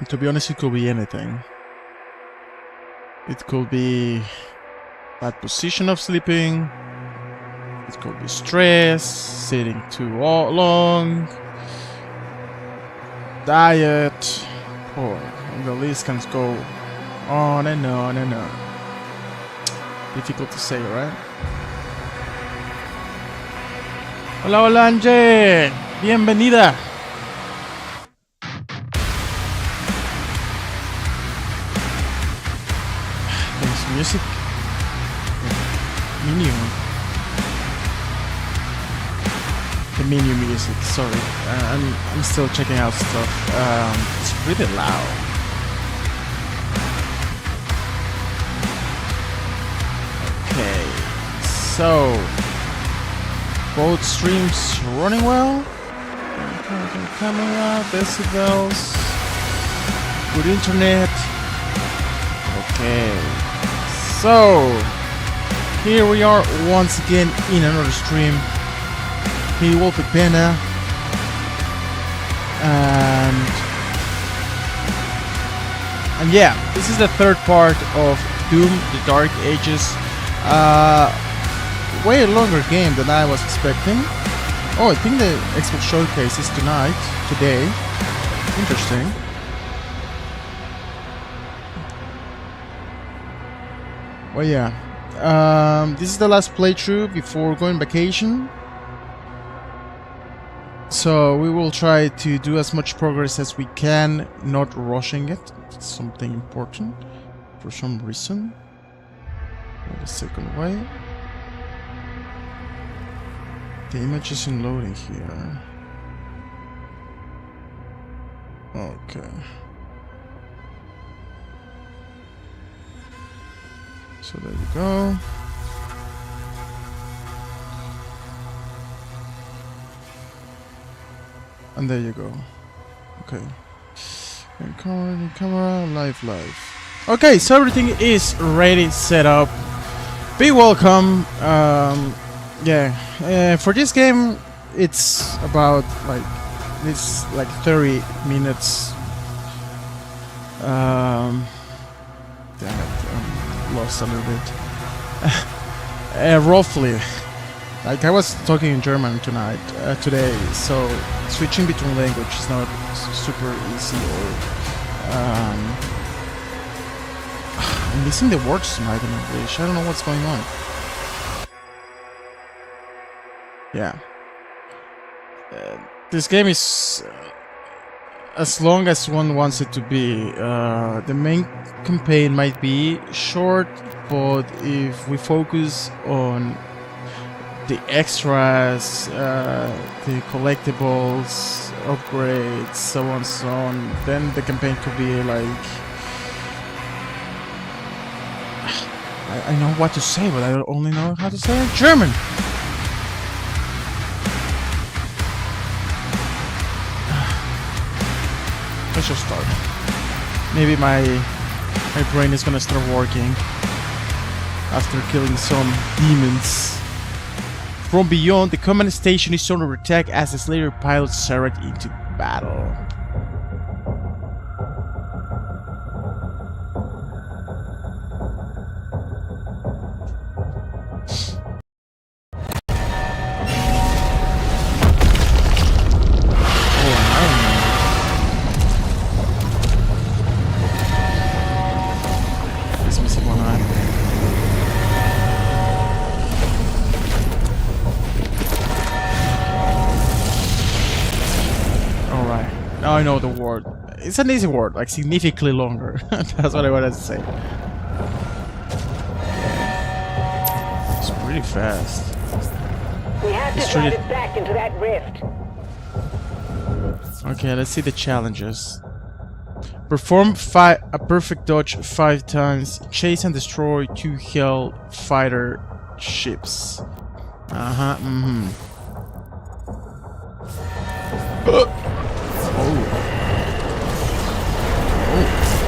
And to be honest, it could be anything. It could be bad position of sleeping. It could be stress, sitting too long, diet. Oh, and the list can go on and on and on. Difficult to say, right? Hola, hola, Angie. Bienvenida. There's music. Menu. The menu music. Sorry, I'm still checking out stuff. It's pretty loud. Okay, so both streams running well. Camera, decibels, good internet. Okay, so here we are once again in another stream. Here, WolfpackPanda, and yeah, this is the third part of Doom: The Dark Ages. Way longer game than I was expecting. Oh, I think the Xbox Showcase is today. Interesting. Well, yeah. This is the last playthrough before going vacation. So we will try to do as much progress as we can, not rushing it. It's something important for some reason. Wait a second, wait. The image isn't loading here. Okay. So there you go. And there you go. Okay. And camera, live. Okay, so everything is ready, set up. Be welcome. Yeah. For this game, it's about like 30 minutes. Damn it, I'm lost a little bit. Roughly. Like I was talking in German today, so switching between language is not super easy. I'm missing the words tonight in English. I don't know what's going on. Yeah. This game is as long as one wants it to be. The main campaign might be short, but if we focus on the extras, the collectibles, upgrades, so on, then the campaign could be like... I know what to say, but I only know how to say it in German! Let's just start. Maybe my brain is gonna start working after killing some demons. From beyond, the command station is under attack as the Slayer pilots Sarah into battle. I know the word. It's an easy word, like significantly longer. That's what I wanted to say. It's pretty fast. We have to drive it back into that rift. Okay, let's see the challenges. Perform a perfect dodge 5 times. Chase and destroy 2 Hell fighter ships.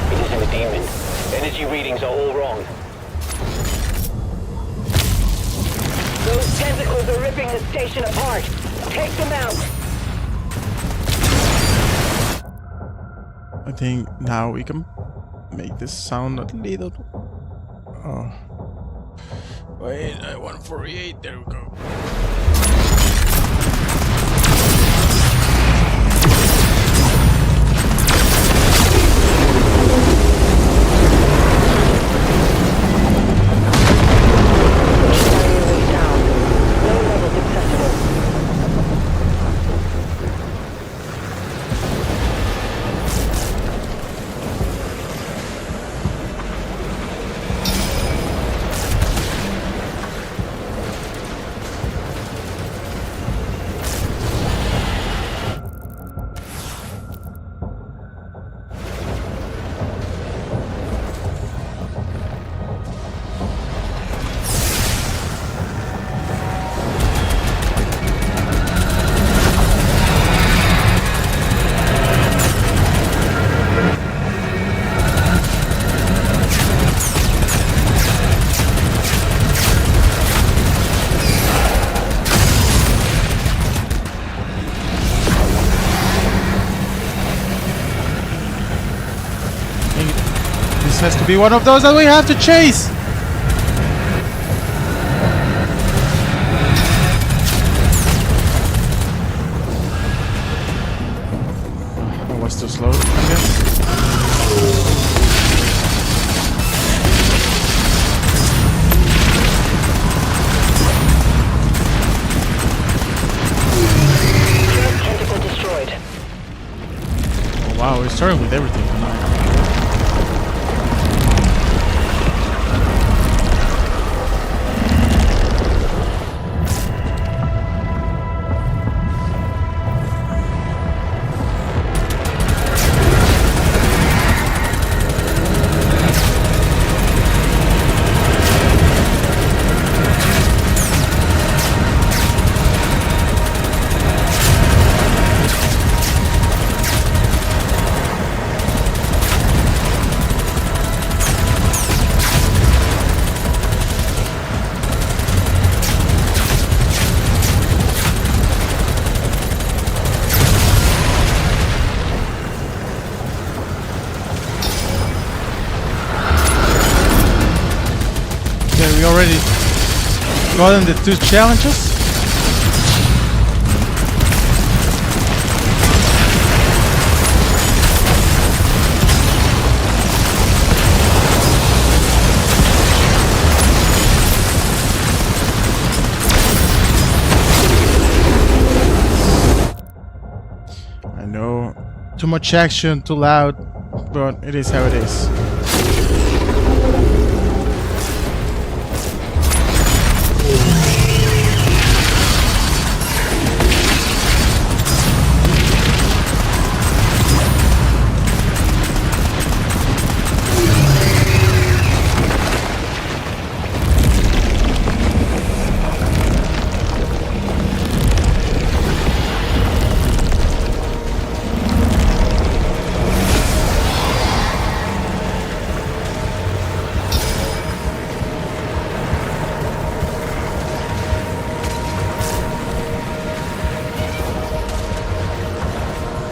It isn't a demon. Energy readings are all wrong. Those tentacles are ripping the station apart. Take them out. I think now we can make this sound a little. Oh. Wait, 148. There we go. This has to be one of those that we have to chase! Oh, was too slow, I guess. Tentacle destroyed. Oh, wow, we're starting with everything tonight. We already gotten the 2 challenges. I know, too much action, too loud, but it is how it is.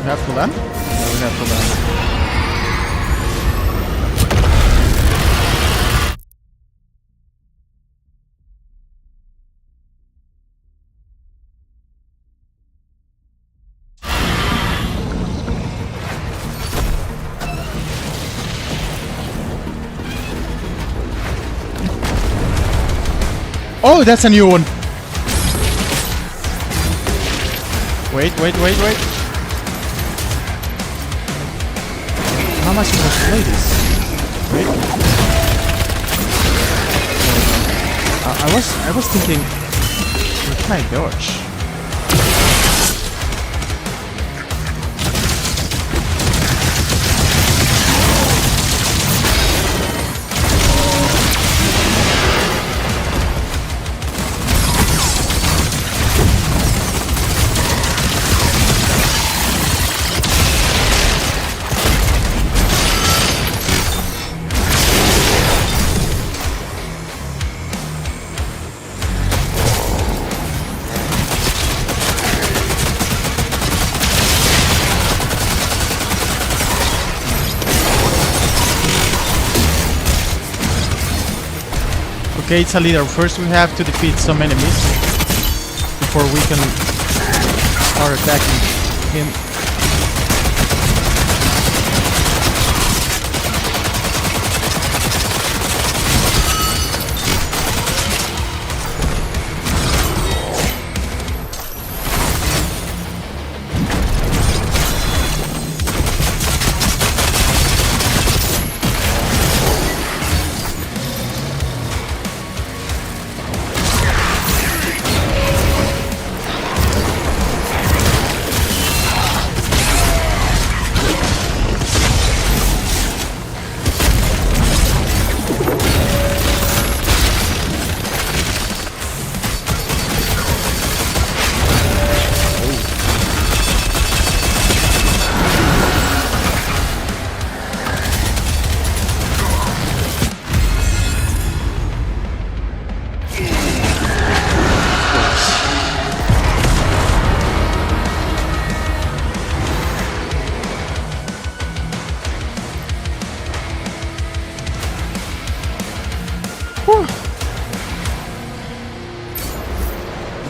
We have to land? No, we have to land. Oh, that's a new one! Wait. How am I supposed to play this? Wait. I was thinking, where can I dodge? Okay, it's a leader. First we have to defeat some enemies before we can start attacking him.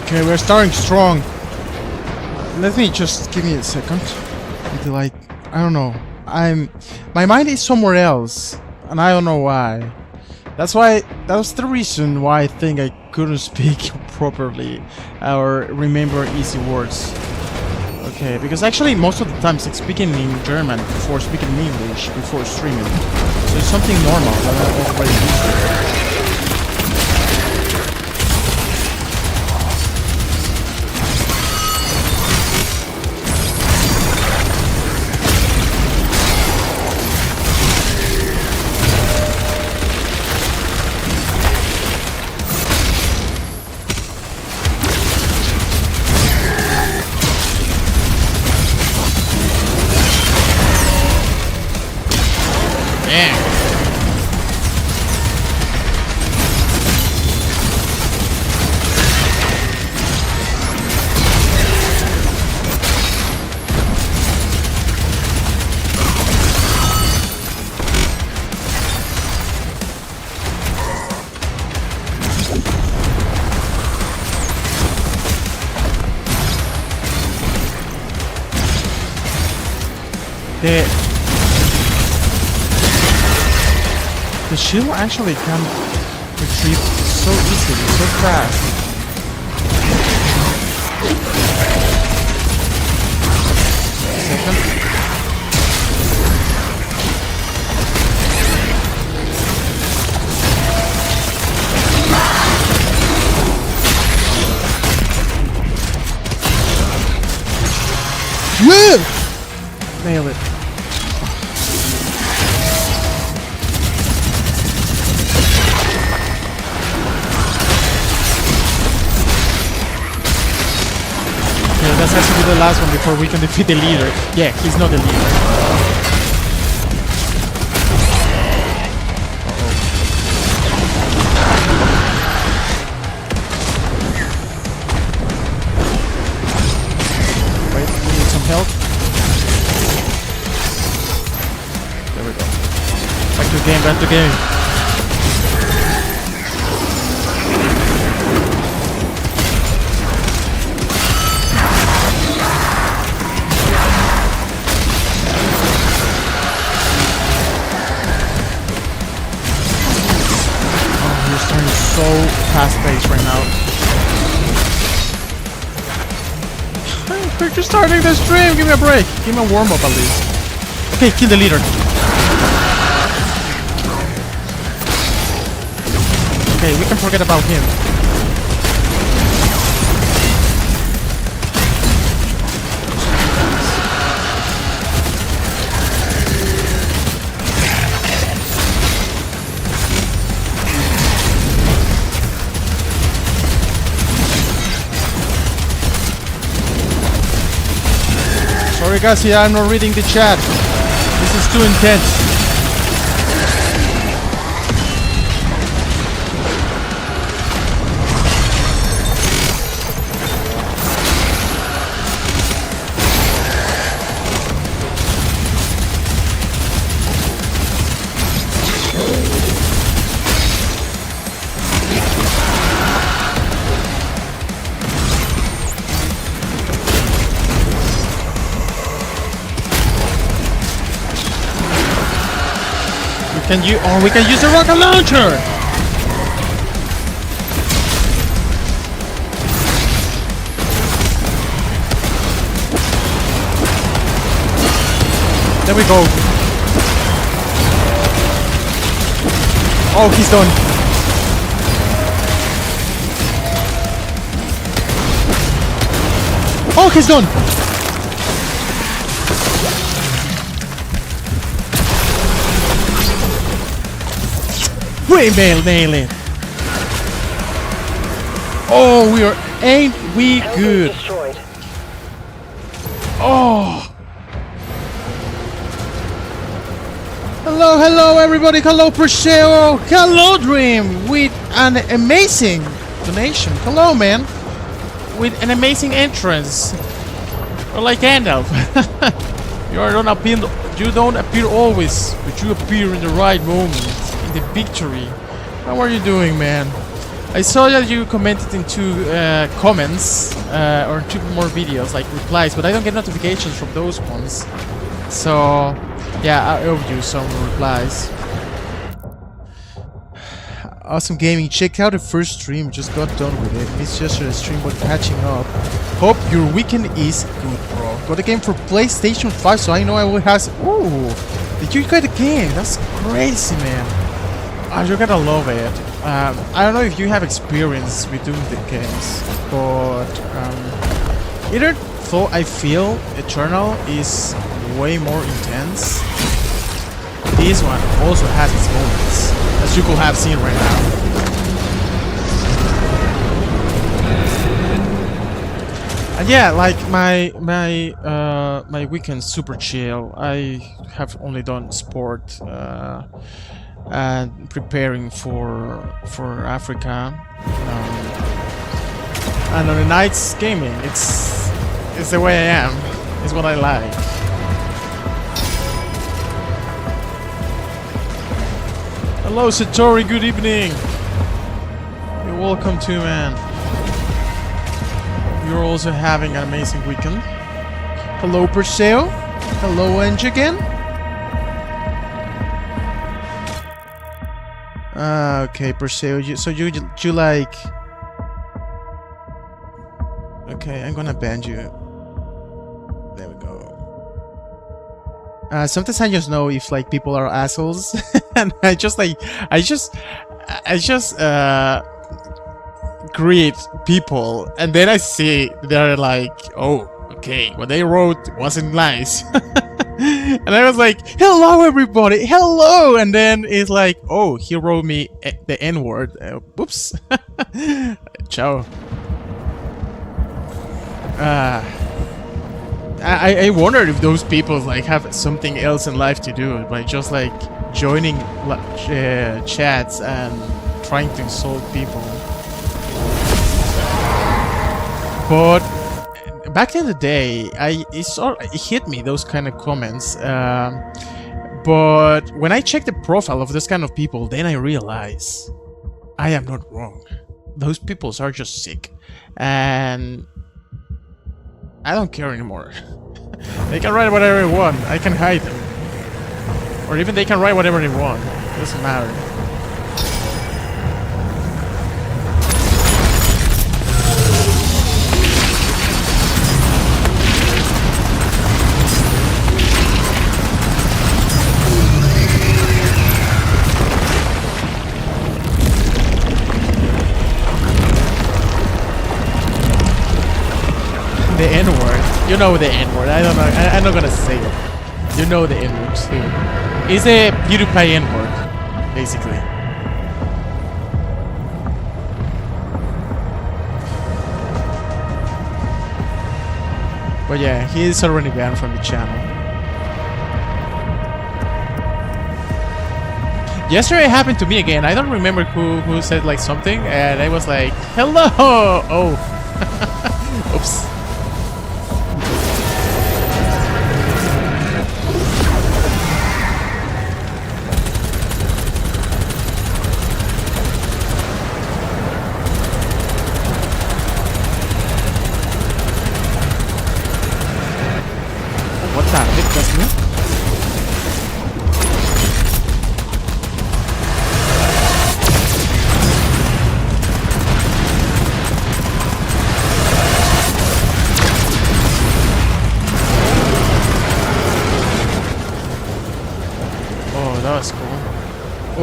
Okay, we're starting strong. Let me just give me a second until I don't know. My mind is somewhere else, and I don't know why. That was the reason why I think I couldn't speak properly or remember easy words. Okay, because actually most of the times I'm speaking in German before speaking in English before streaming. So it's something normal that I'm already used to. The shield actually can retrieve so easily, so fast. Second. Woo! Nail it. That has to be the last one before we can defeat the leader. Yeah, he's not the leader. Wait, we need some help. There we go. Back to the game, back to the game. So fast-paced right now. We're just starting the stream. Give me a break. Give me a warm-up at least. Okay, kill the leader. Okay, we can forget about him. Sorry guys, yeah, I'm not reading the chat. This is too intense. Can you? Oh, we can use the rocket launcher. There we go. Oh, he's done. Oh, he's done. We nailed it. Oh, ain't we good? Destroyed. Oh. Hello everybody, hello Perseo, hello Dream, with an amazing donation. Hello man, with an amazing entrance. Or like Gandalf. You don't appear always, but you appear in the right moment, in the victory. How are you doing, man? I saw that you commented in 2 comments, or 2 more videos, like replies, but I don't get notifications from those ones. So yeah, I owe you some replies. Awesome gaming. Check out the first stream. Just got done with it. It's just a stream but catching up. Hope your weekend is good, bro. Got a game for PlayStation 5, so I know I will have. Ooh, did you get the game? That's crazy, man. You're gonna love it. I don't know if you have experience with doing the games, but either though I feel Eternal is way more intense. This one also has its moments, as you could have seen right now. And yeah, like my weekend super chill. I have only done sport and preparing for Africa, and on the nights gaming. It's the way I am. It's what I like. Hello Satori, good evening. You're welcome too, man. You're also having an amazing weekend. Hello Perseo. Hello Eng again. Okay, Perseo. You like? Okay, I'm gonna ban you. There we go. Sometimes I just know if like people are assholes, and I just greet people, and then I see they're like, oh, okay, what they wrote wasn't nice. And I was like, hello everybody, hello, and then it's like, oh, he wrote me the N-word. Whoops. Ciao. I wonder if those people like have something else in life to do by just like joining chats and trying to insult people. But back in the day, it hit me, those kind of comments. But when I check the profile of this kind of people, then I realize I am not wrong. Those people are just sick, and I don't care anymore. They can write whatever they want. I can hide them, or even they can write whatever they want. It doesn't matter. The N-word. You know the N-word. I don't know. I'm not gonna say it. You know the N-word too. It's a PewDiePie N-word, basically. But yeah, he is already banned from the channel. Yesterday it happened to me again. I don't remember who said like something, and I was like, hello! Oh. Oops.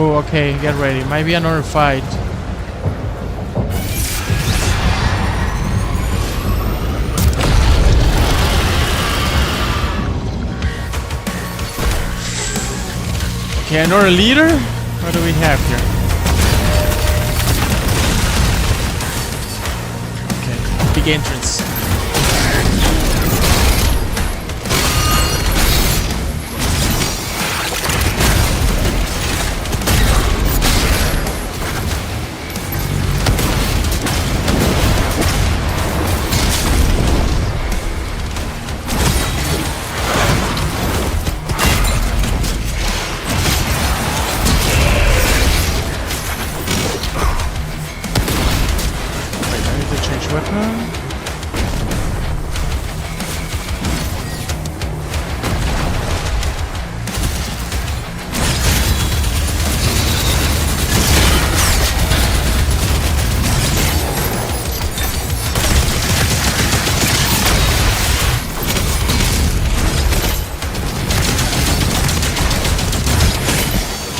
Oh, okay, get ready. Might be another fight. Okay, another leader? What do we have here? Okay, big entrance.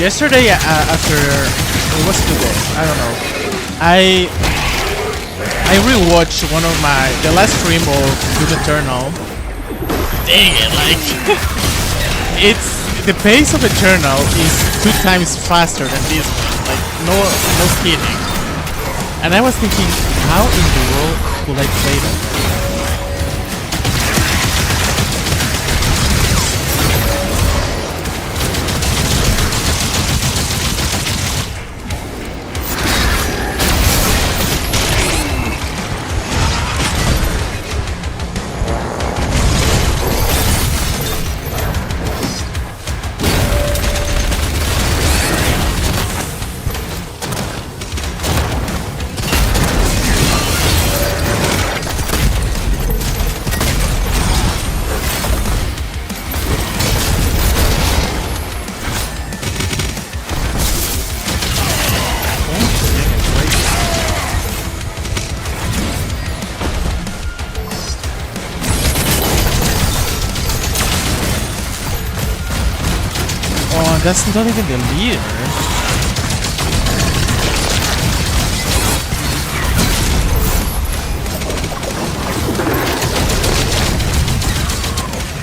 Yesterday, after it was today, I don't know. I rewatched one of the last stream of Doom Eternal. Dang it! Like it's the pace of Eternal is 2 times faster than this one. Like no kidding. And I was thinking, how in the world could I play that? That's not even the leader.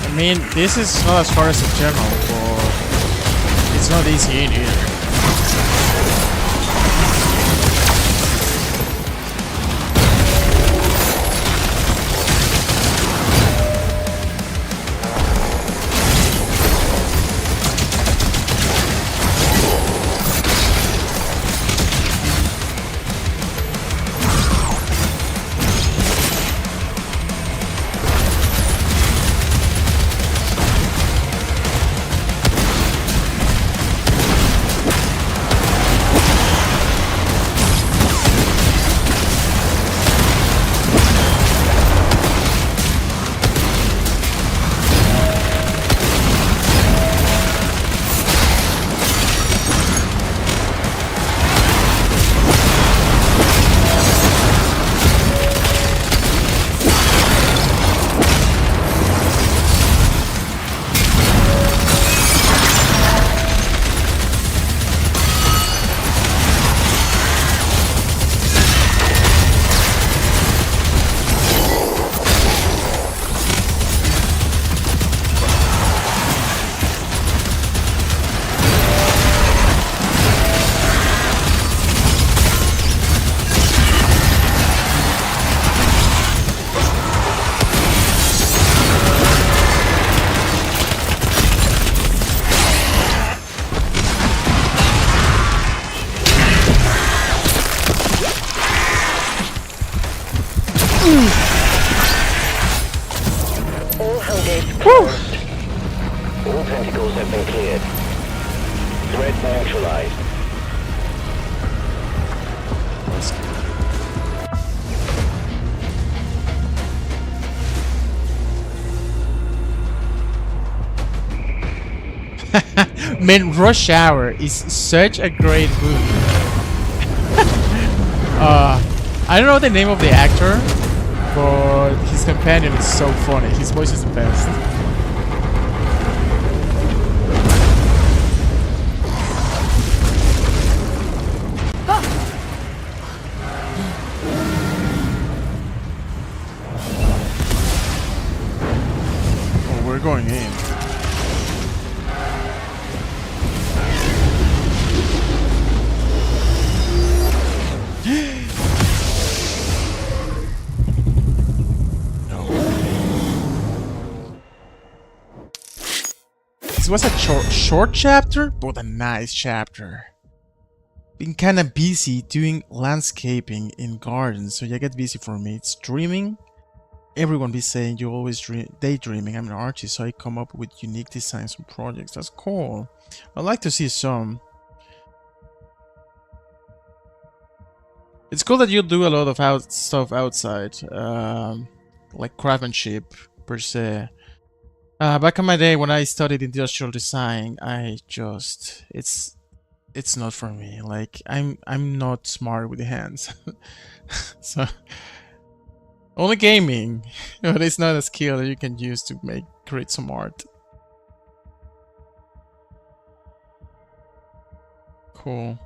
I mean, this is not as far as a general, but it's not easy either. All hell gates closed. All tentacles have been cleared. Threat neutralized. Man, Rush Hour is such a great movie. I don't know the name of the actor, but his companion is so funny. His voice is the best. we're going in. This was a short chapter, but a nice chapter. Been kinda busy doing landscaping in gardens, so you get busy for me. It's dreaming. Everyone be saying you always daydreaming. I'm an artist, so I come up with unique designs and projects. That's cool. I'd like to see some. It's cool that you do a lot of stuff outside, like craftsmanship per se. Back in my day when I studied industrial design, it's not for me. Like I'm not smart with the hands, so only gaming, but it's not a skill that you can use to create some art. Cool.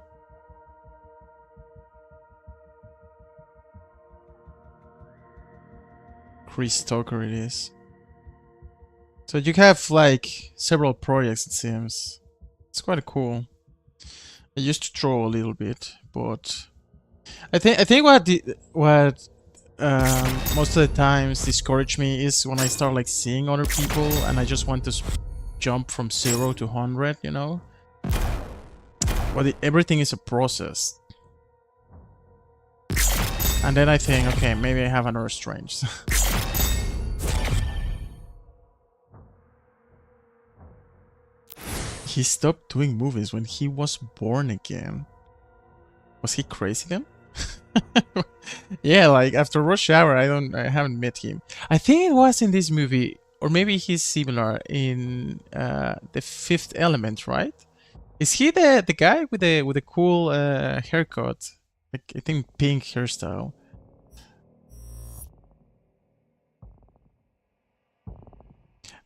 Chris Stoker it is. So you have like several projects, it seems. It's quite cool. I used to draw a little bit, but I think what most of the times discourage me is when I start like seeing other people and I just want to jump from 0 to 100, you know. But everything is a process. And then I think, okay, maybe I have another strange. He stopped doing movies when he was born again. Was he crazy then? Yeah, like after Rush Hour, I haven't met him. I think it was in this movie, or maybe he's similar in The Fifth Element, right? Is he the guy with the cool haircut? Like I think pink hairstyle.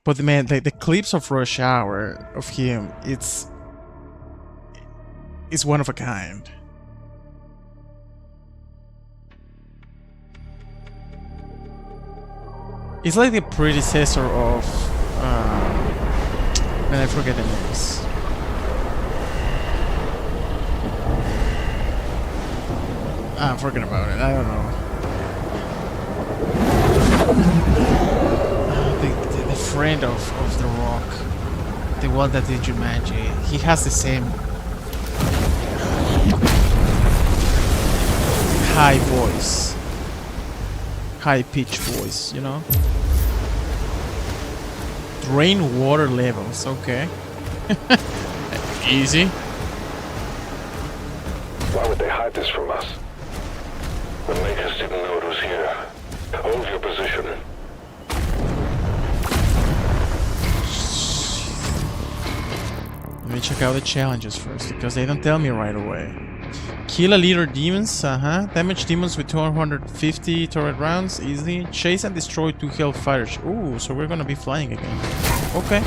But man, the clips of Rush Hour of him, it's one of a kind. It's like the predecessor of man, I forget the names. I'm forgetting about it. I don't know. The friend of The Rock, the one that did Jumanji, he has the same high voice, high pitched voice, you know. Drain water levels, okay. Easy. Why would they hide this from us? The makers didn't know it was here. Hold your position. Let me check out the challenges first, because they don't tell me right away. Kill a leader demons, damage demons with 250 turret rounds, easy. Chase and destroy 2 hellfighters. Ooh, so we're gonna be flying again. Okay.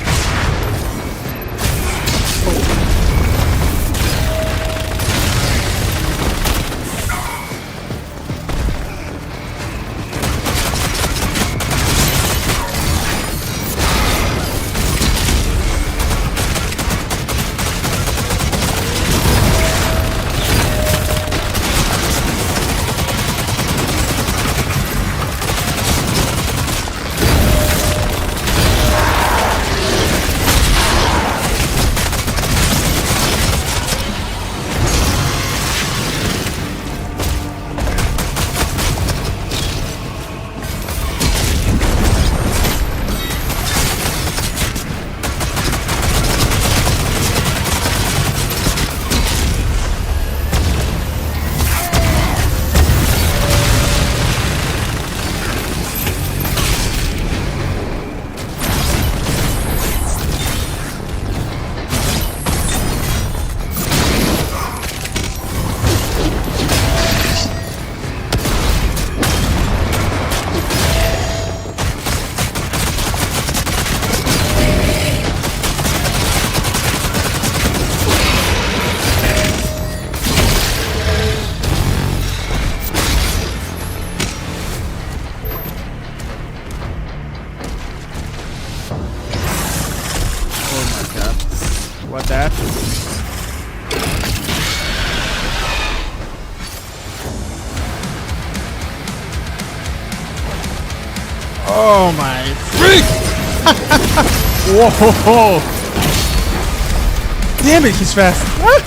What that? Oh my freak! Whoa! Damn it, he's fast. Ah!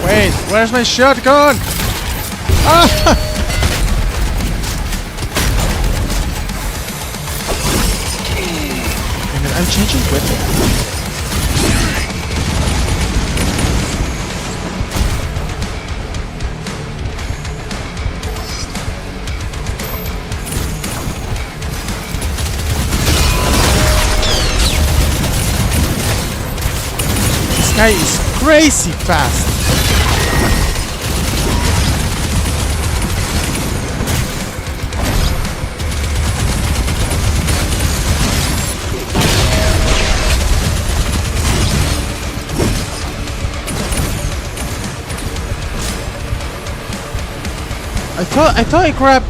Wait, where's my shotgun? Ah! I'm changing weapon. This guy is crazy fast. I thought I grabbed.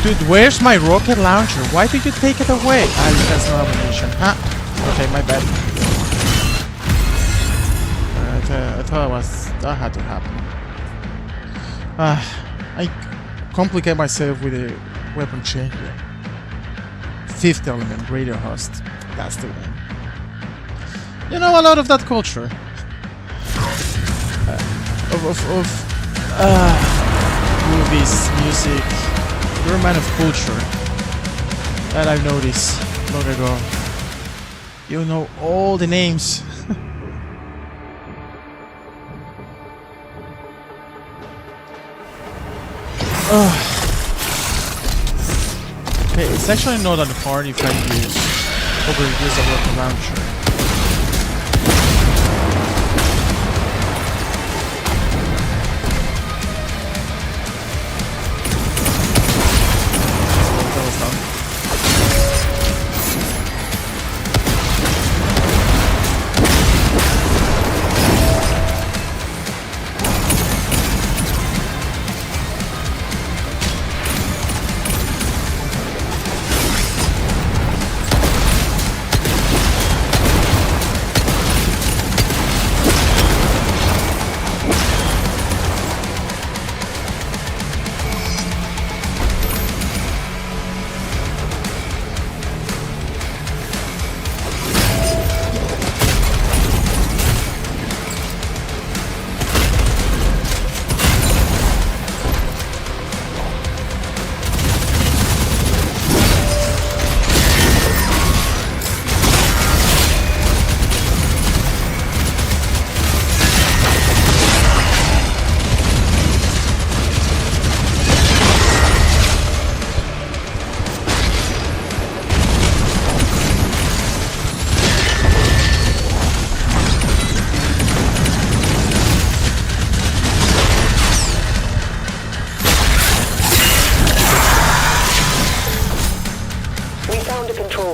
Dude, where's my rocket launcher? Why did you take it away? Ah, that's not ammunition, huh? Okay, my bad. I thought that had to happen. I complicate myself with a weapon changer. Fifth element, radio host. That's the one. You know a lot of that culture. Movies, music. You're a man of culture. That I've noticed long ago. You know all the names. Okay, it's actually not that hard if I overuse a weapon launcher.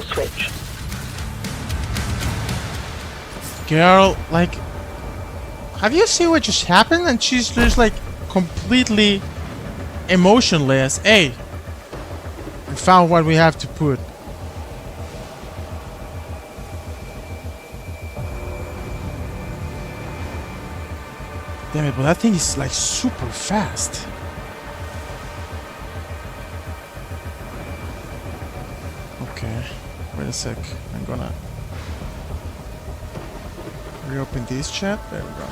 Switch. Girl, like, have you seen what just happened? And she's just like completely emotionless. Hey, we found what we have to put. Damn it, but that thing is like super fast. Okay, wait a sec. I'm gonna reopen this chat. There we go.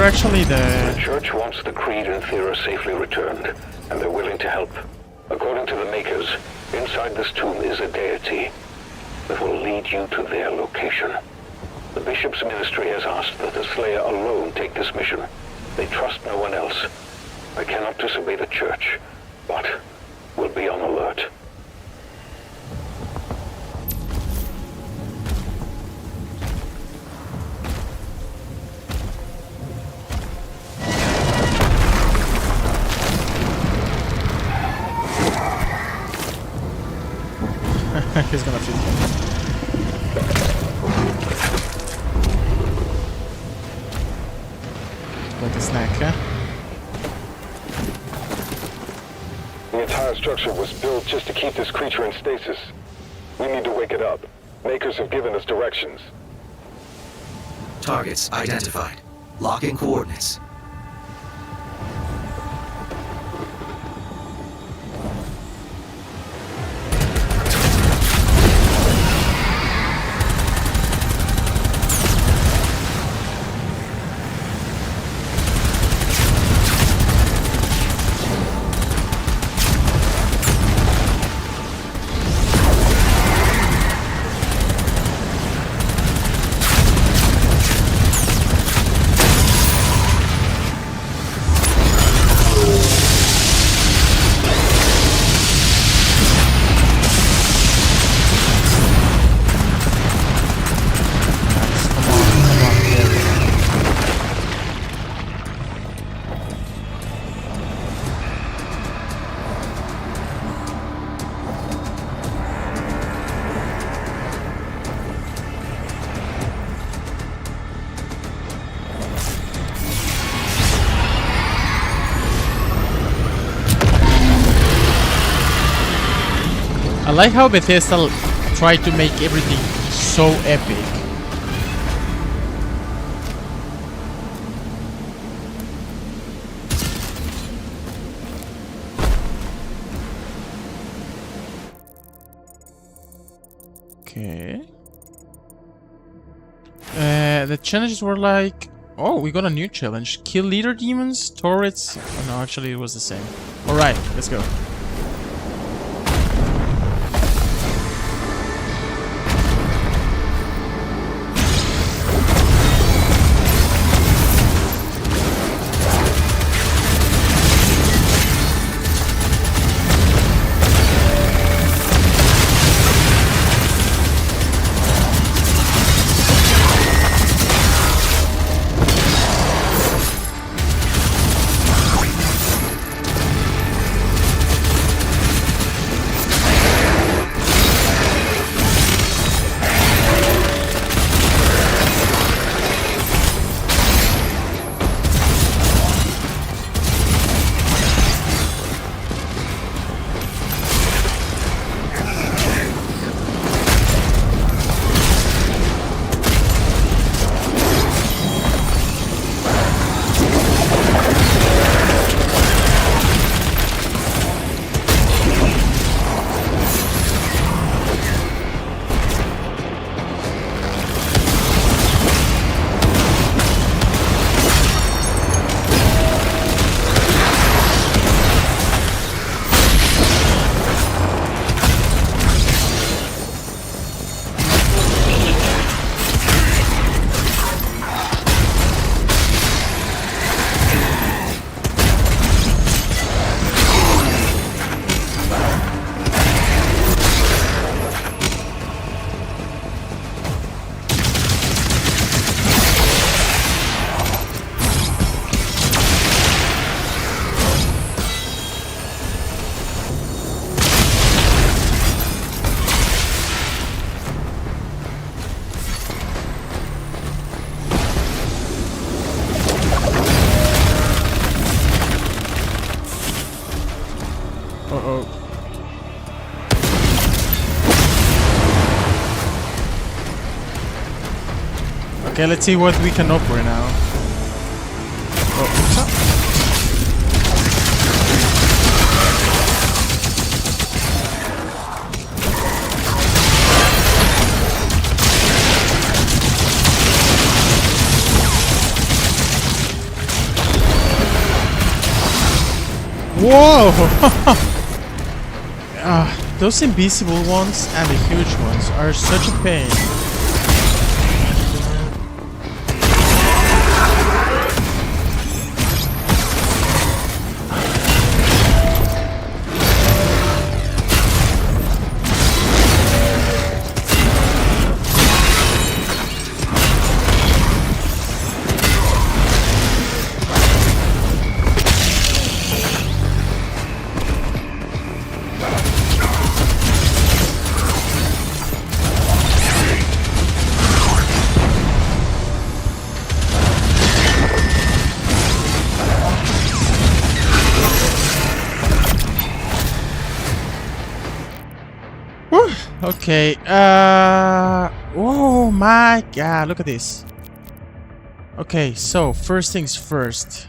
actually The the... Church wants the Creed and Thera safely returned, and they're willing to help. According to the Makers, inside this tomb is a deity that will lead you to their location. The Bishop's ministry has asked that the Slayer alone take this mission. They trust no one else. I cannot disobey the Church, but will be on alert. He's gonna feed me. Like a snack, huh? The entire structure was built just to keep this creature in stasis. We need to wake it up. Makers have given us directions. Targets identified. Locking coordinates. I like how Bethesda tried to make everything so epic. Okay. The challenges were like... Oh, we got a new challenge. Kill leader demons, turrets... Oh, no, actually it was the same. Alright, let's go. Okay, let's see what we can offer now. Oh, what's up? Whoa! Those invisible ones and the huge ones are such a pain. Okay, oh my god, look at this. Okay, so first things first.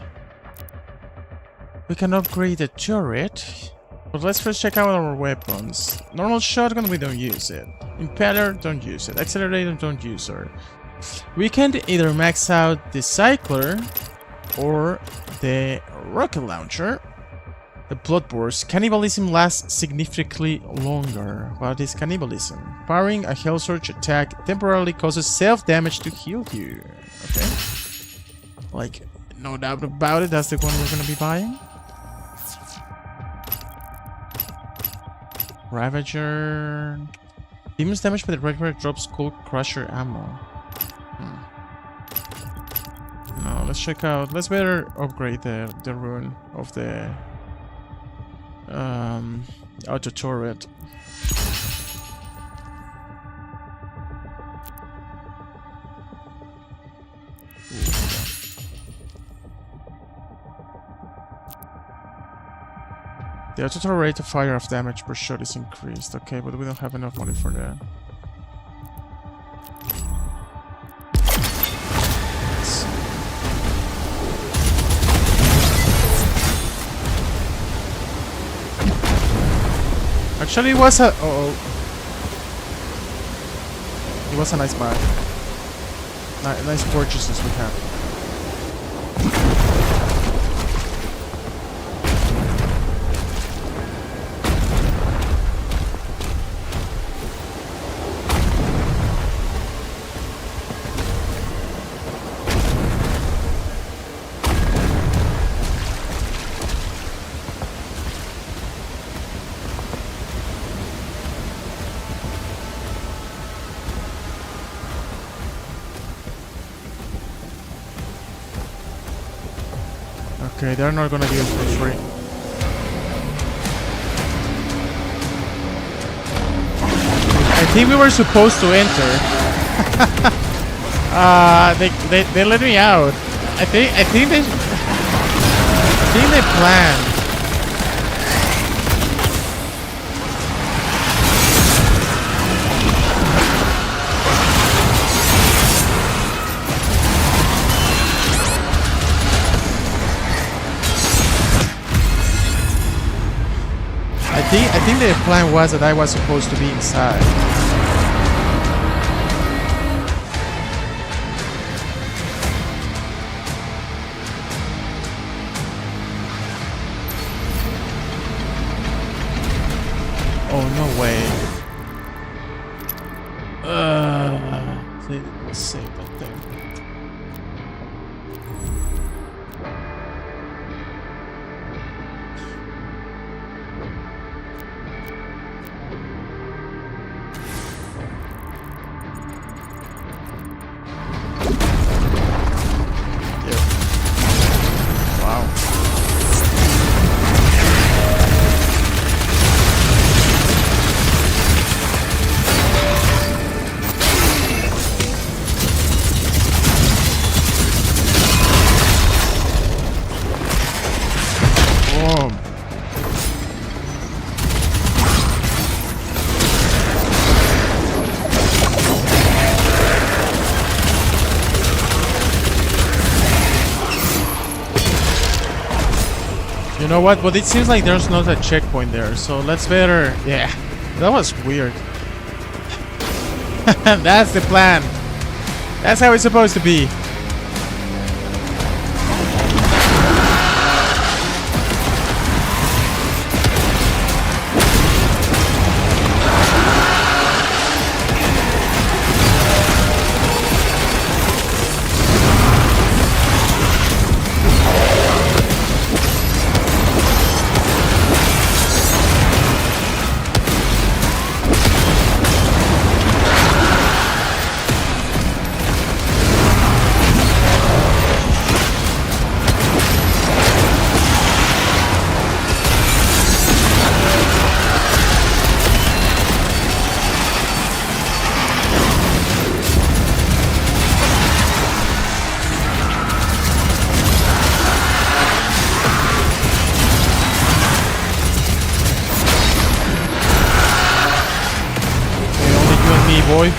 We can upgrade the turret. But let's first check out our weapons. Normal shotgun, we don't use it. Impeller, don't use it. Accelerator, don't use it. We can either max out the cycler or the rocket launcher. The bloodburst. Cannibalism lasts significantly longer. What is cannibalism? Firing a hell surge attack temporarily causes self-damage to heal you. Okay. Like, no doubt about it, that's the one we're gonna be buying. Ravager. Demons damage by the regular drops Skull Crusher ammo. No, let's check out. Let's better upgrade the rune of the auto turret. The auto turret rate of fire of damage per shot is increased. Okay, but we don't have enough money for that. Actually, it was a... It was a nice buy. Nice purchases we have. Okay, they're not gonna give it for free. I think we were supposed to enter. They let me out. I think they planned. I think the plan was that I was supposed to be inside. Oh, no way. Let's save that thing. You know what? But it seems like there's not a checkpoint there, so let's better... Yeah, that was weird. That's the plan. That's how it's supposed to be. boy.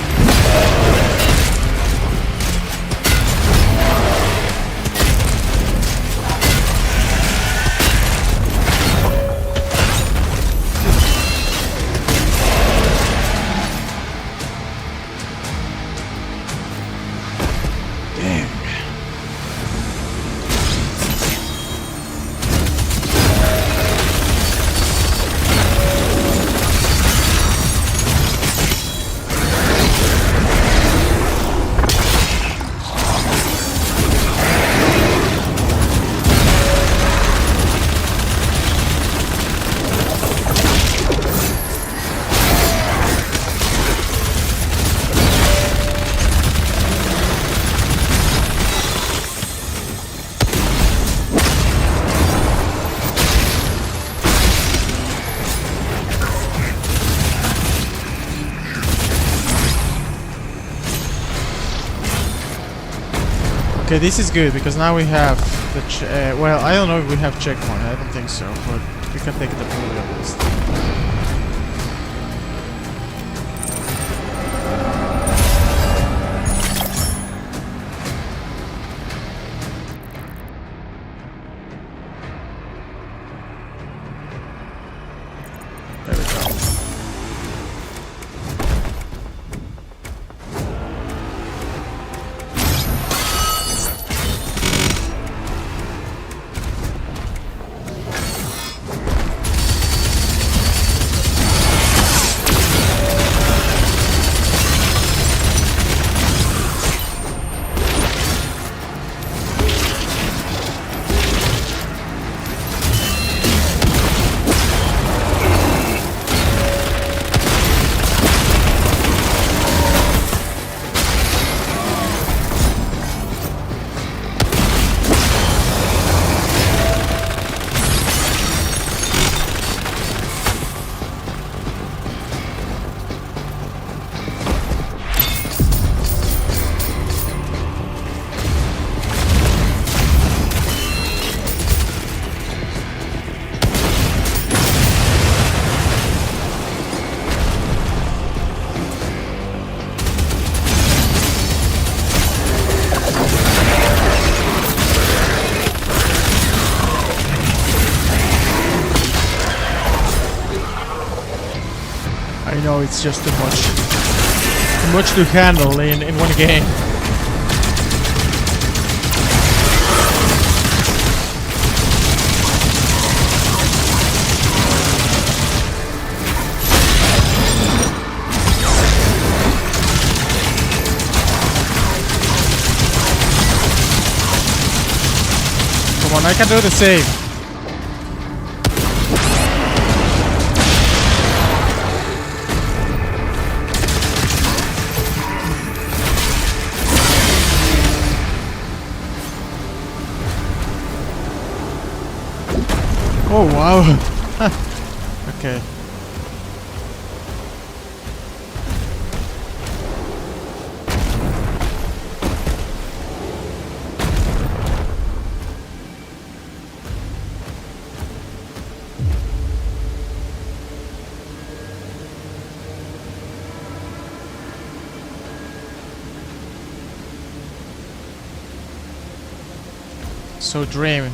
Okay, this is good because now we have the well, I don't know if we have checkpoint. I don't think so, but we can take the bullet at least. There we go. I know it's just too much to handle in one game. Come on, I can do the same. Oh wow. Okay. So Dream,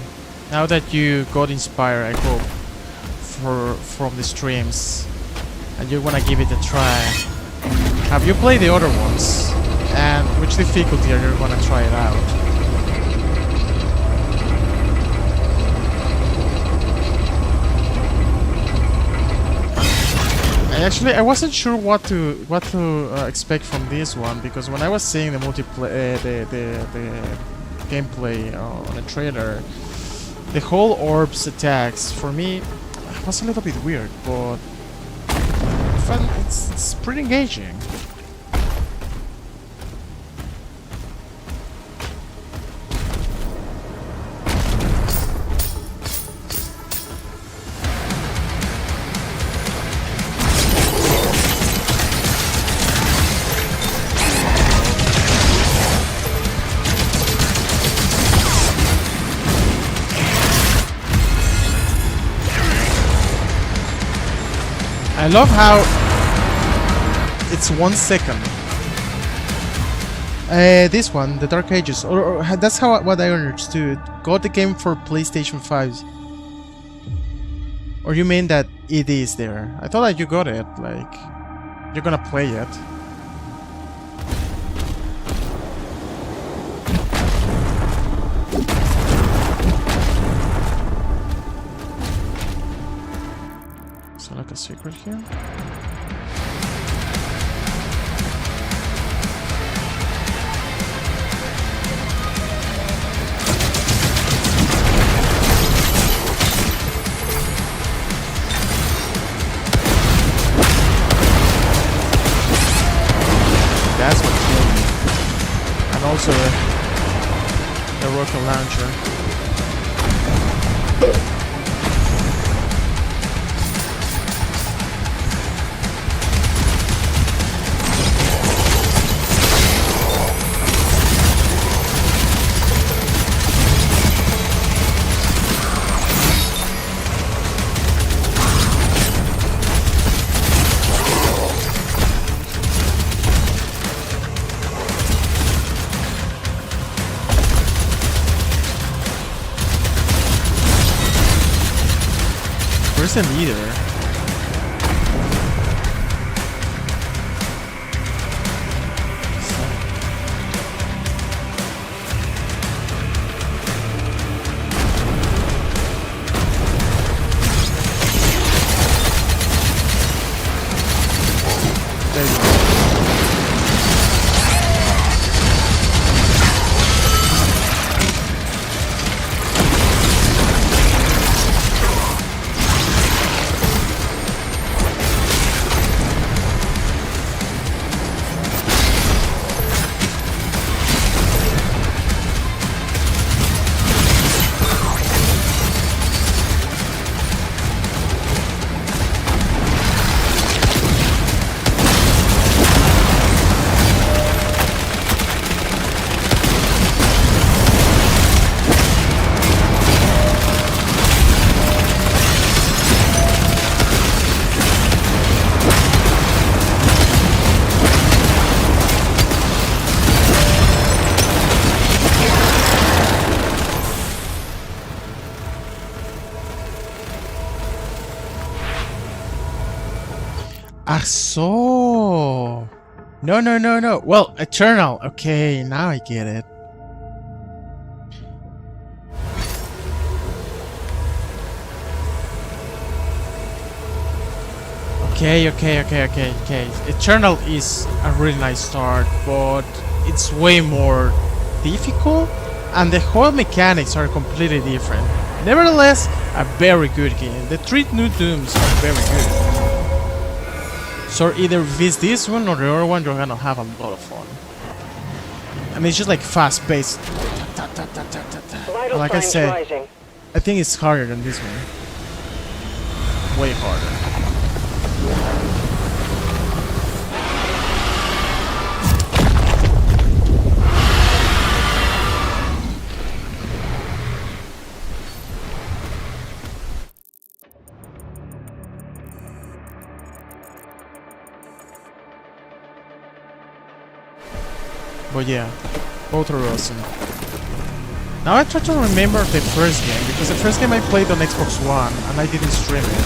now that you got inspired, I hope, from the streams, and you wanna give it a try, have you played the other ones? And which difficulty are you gonna try it out? I wasn't sure what to expect from this one, because when I was seeing the multiplayer, the gameplay on the trailer, the whole orbs attacks for me was a little bit weird, but it's pretty engaging. I love how It's 1 second. This one, the Dark Ages, or that's how what I understood. Got the game for PlayStation 5. Or you mean that it is there? I thought that you got it, like you're gonna play it. Is there like a secret here? That's what killed me. And also the rocket launcher. Where's the leader? There you go. Ah, so. No. Well, Eternal. Okay, now I get it. Okay. Eternal is a really nice start, but it's way more difficult, and the whole mechanics are completely different. Nevertheless, a very good game. The 3 new Dooms are very good. So either this one or the other one, you're gonna have a lot of fun. And it's just like fast-paced. Like I said, I think it's harder than this one. Way harder. But yeah, both are awesome. Now I try to remember the first game, because the first game I played on Xbox One and I didn't stream it.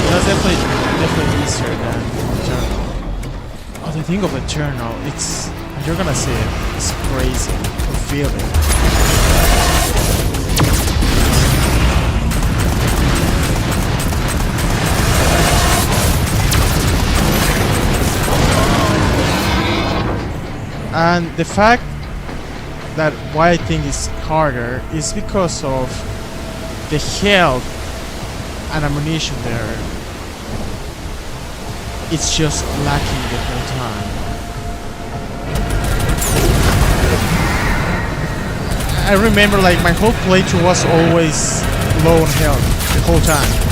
That's definitely easier than Eternal. Oh, the thing of Eternal, it's, you're gonna see it, it's crazy to feel it. And the fact that why I think it's harder is because of the health and ammunition there. It's just lacking the whole time. I remember like my whole playthrough was always low on health the whole time.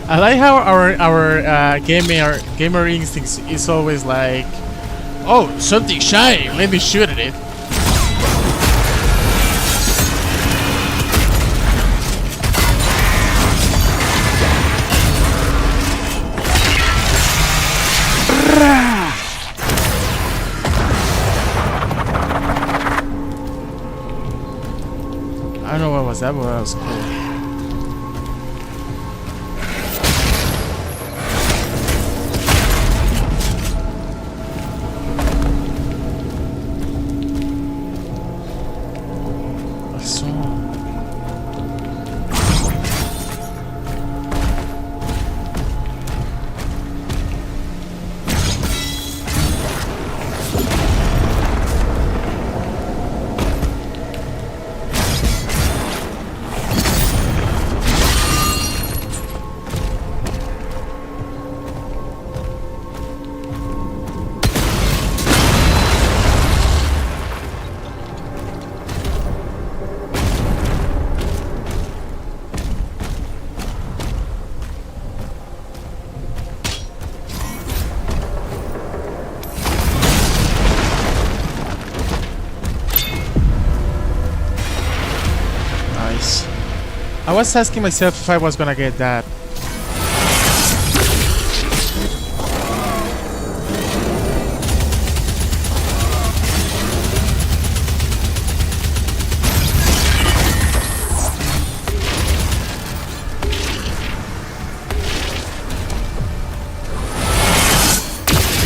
I like how our gamer instincts is always like, oh, something shiny, let me shoot at it. I don't know what was that, but that was cool. I was asking myself if I was gonna get that.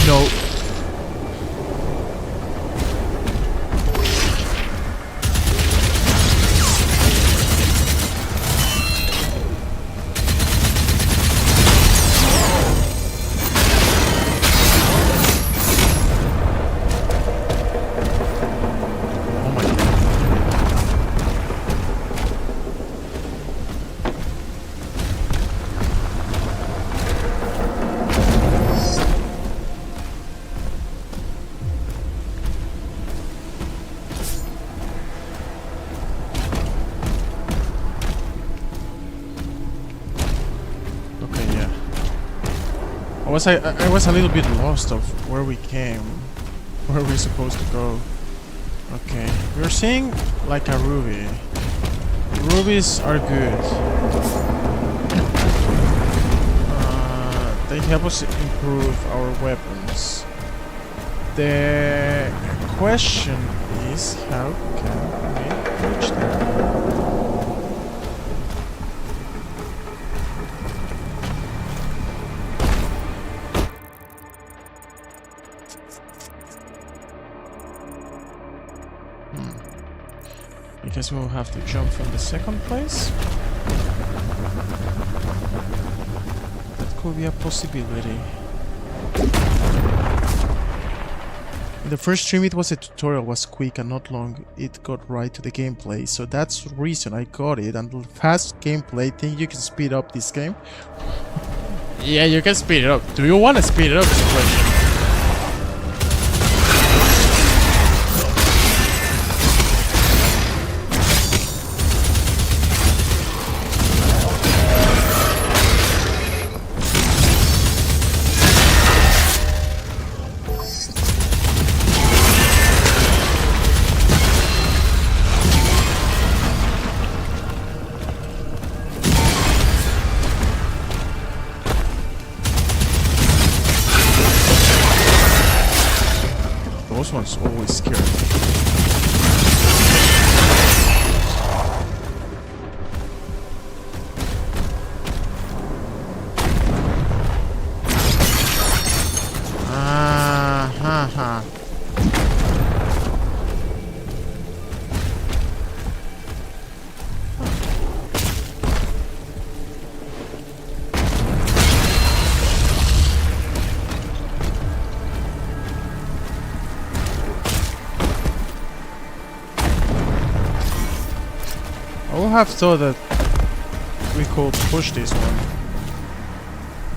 No. I was a little bit lost of where we came, where we're supposed to go. Okay, we're seeing like a ruby. Rubies are good. They help us improve our weapons. The question is, how can we reach them? I guess we'll have to jump from the second place. That could be a possibility. In the first stream it was a tutorial, was quick and not long. It got right to the gameplay, so that's the reason I got it. And the fast gameplay, think you can speed up this game? Yeah, you can speed it up. Do you want to speed it up? Is the question. Those ones always scare me. I would have thought that we could push this one.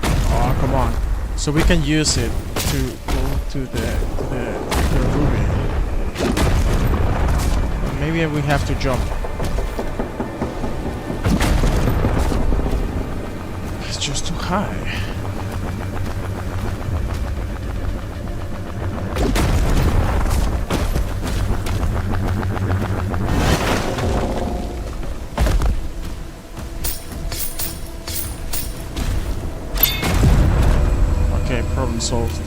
Oh, come on. So we can use it to go to the ruby. Or maybe we have to jump. just too high. Okay, problem solved.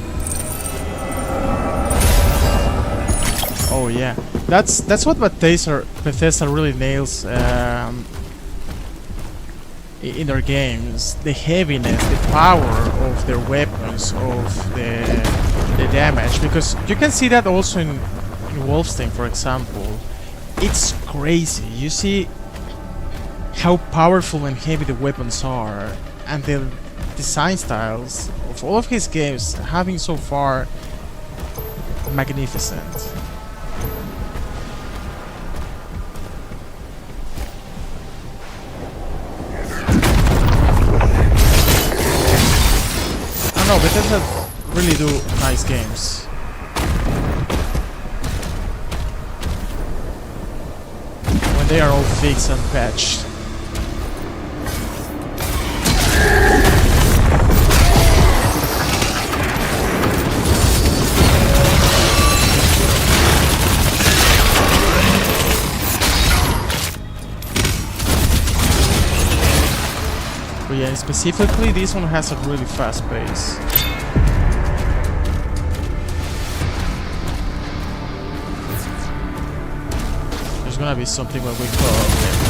Oh yeah, that's what Bethesda really nails in their games. The heaviness, the power of their weapons, of the damage. Because you can see that also in Wolfenstein, for example. It's crazy. You see how powerful and heavy the weapons are, and the design styles of all of his games have been so far magnificent. No, but Bethesda really do nice games. When they are all fixed and patched. But yeah, specifically this one has a really fast pace. There's gonna be something where we call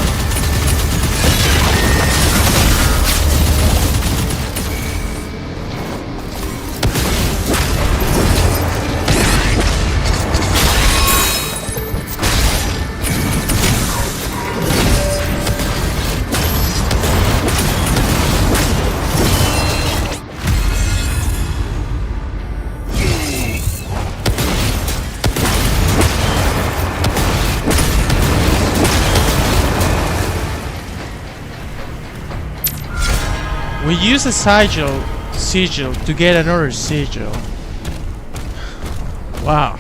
we use a sigil to get another sigil. Wow.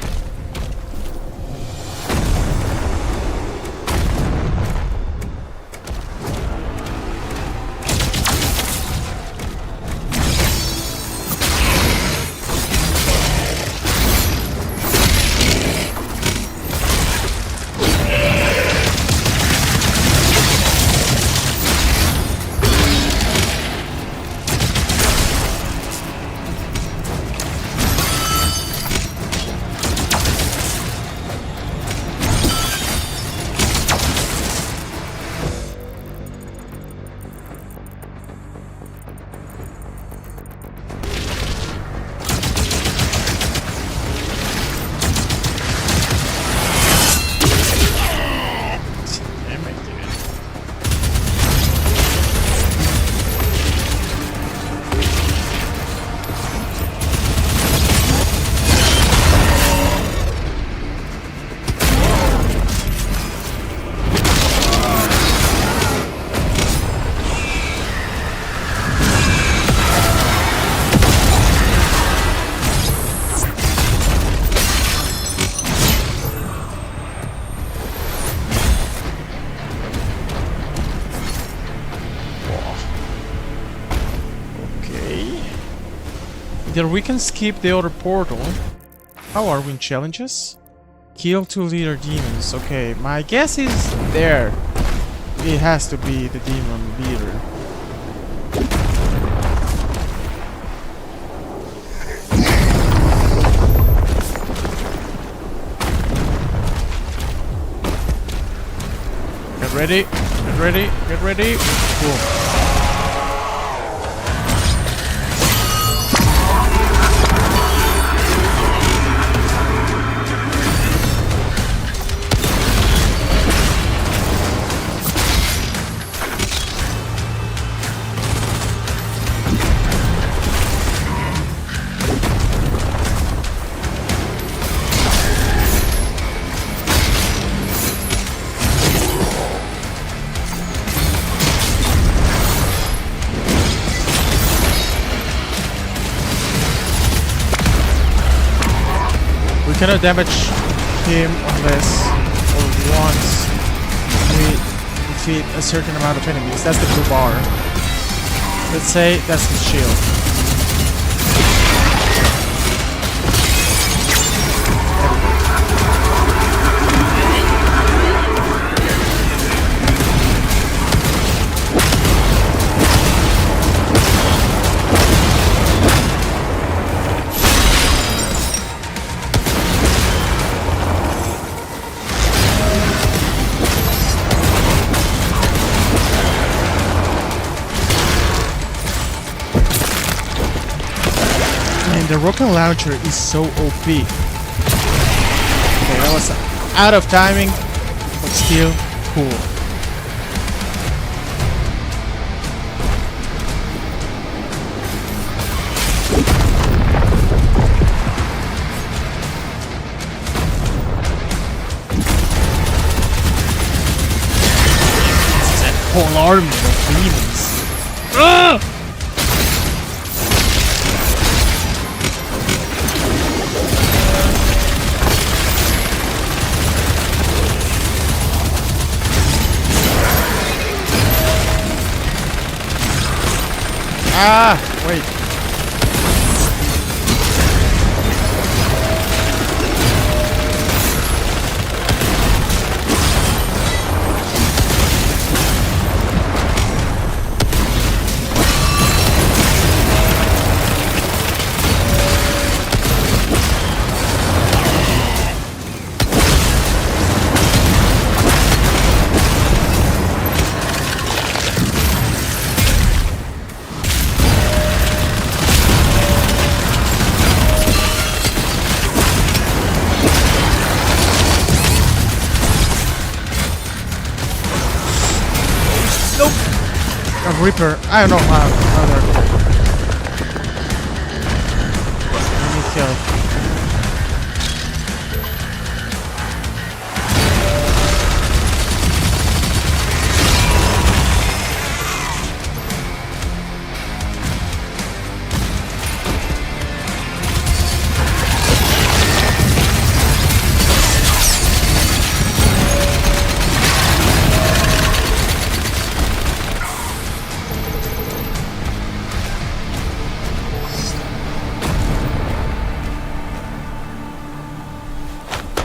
Either we can skip the other portal. How are we in challenges? Kill 2 leader demons. Okay, my guess is there. It has to be the demon leader. Get ready, get ready, get ready. Boom. We cannot damage him unless or once we defeat a certain amount of enemies. That's the blue bar. Let's say that's the shield. The rocket launcher is so OP. Okay, that was out of timing, but still cool. This is a whole army of demons. Ah! Ah, wait. Reaper, I don't know how they're called. I need help.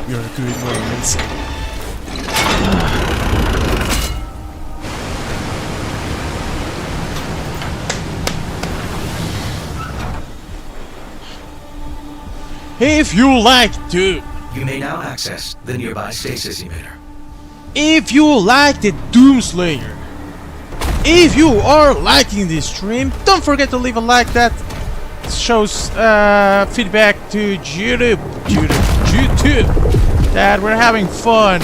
You're good, you're amazing. If you like to... You may now access the nearby stasis emitter. If you like the Doomslayer, if you are liking this stream, don't forget to leave a like. That shows feedback to YouTube that we're having fun,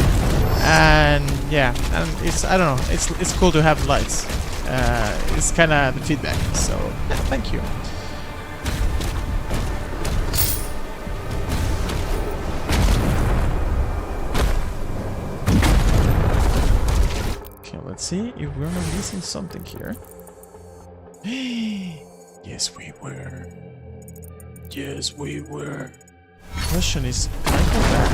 and yeah, and it's, I don't know, it's cool to have likes. It's kind of the feedback, so yeah, thank you. Okay, let's see if we're not missing something here. Yes, we were. Yes, we were. The question is, can I go back?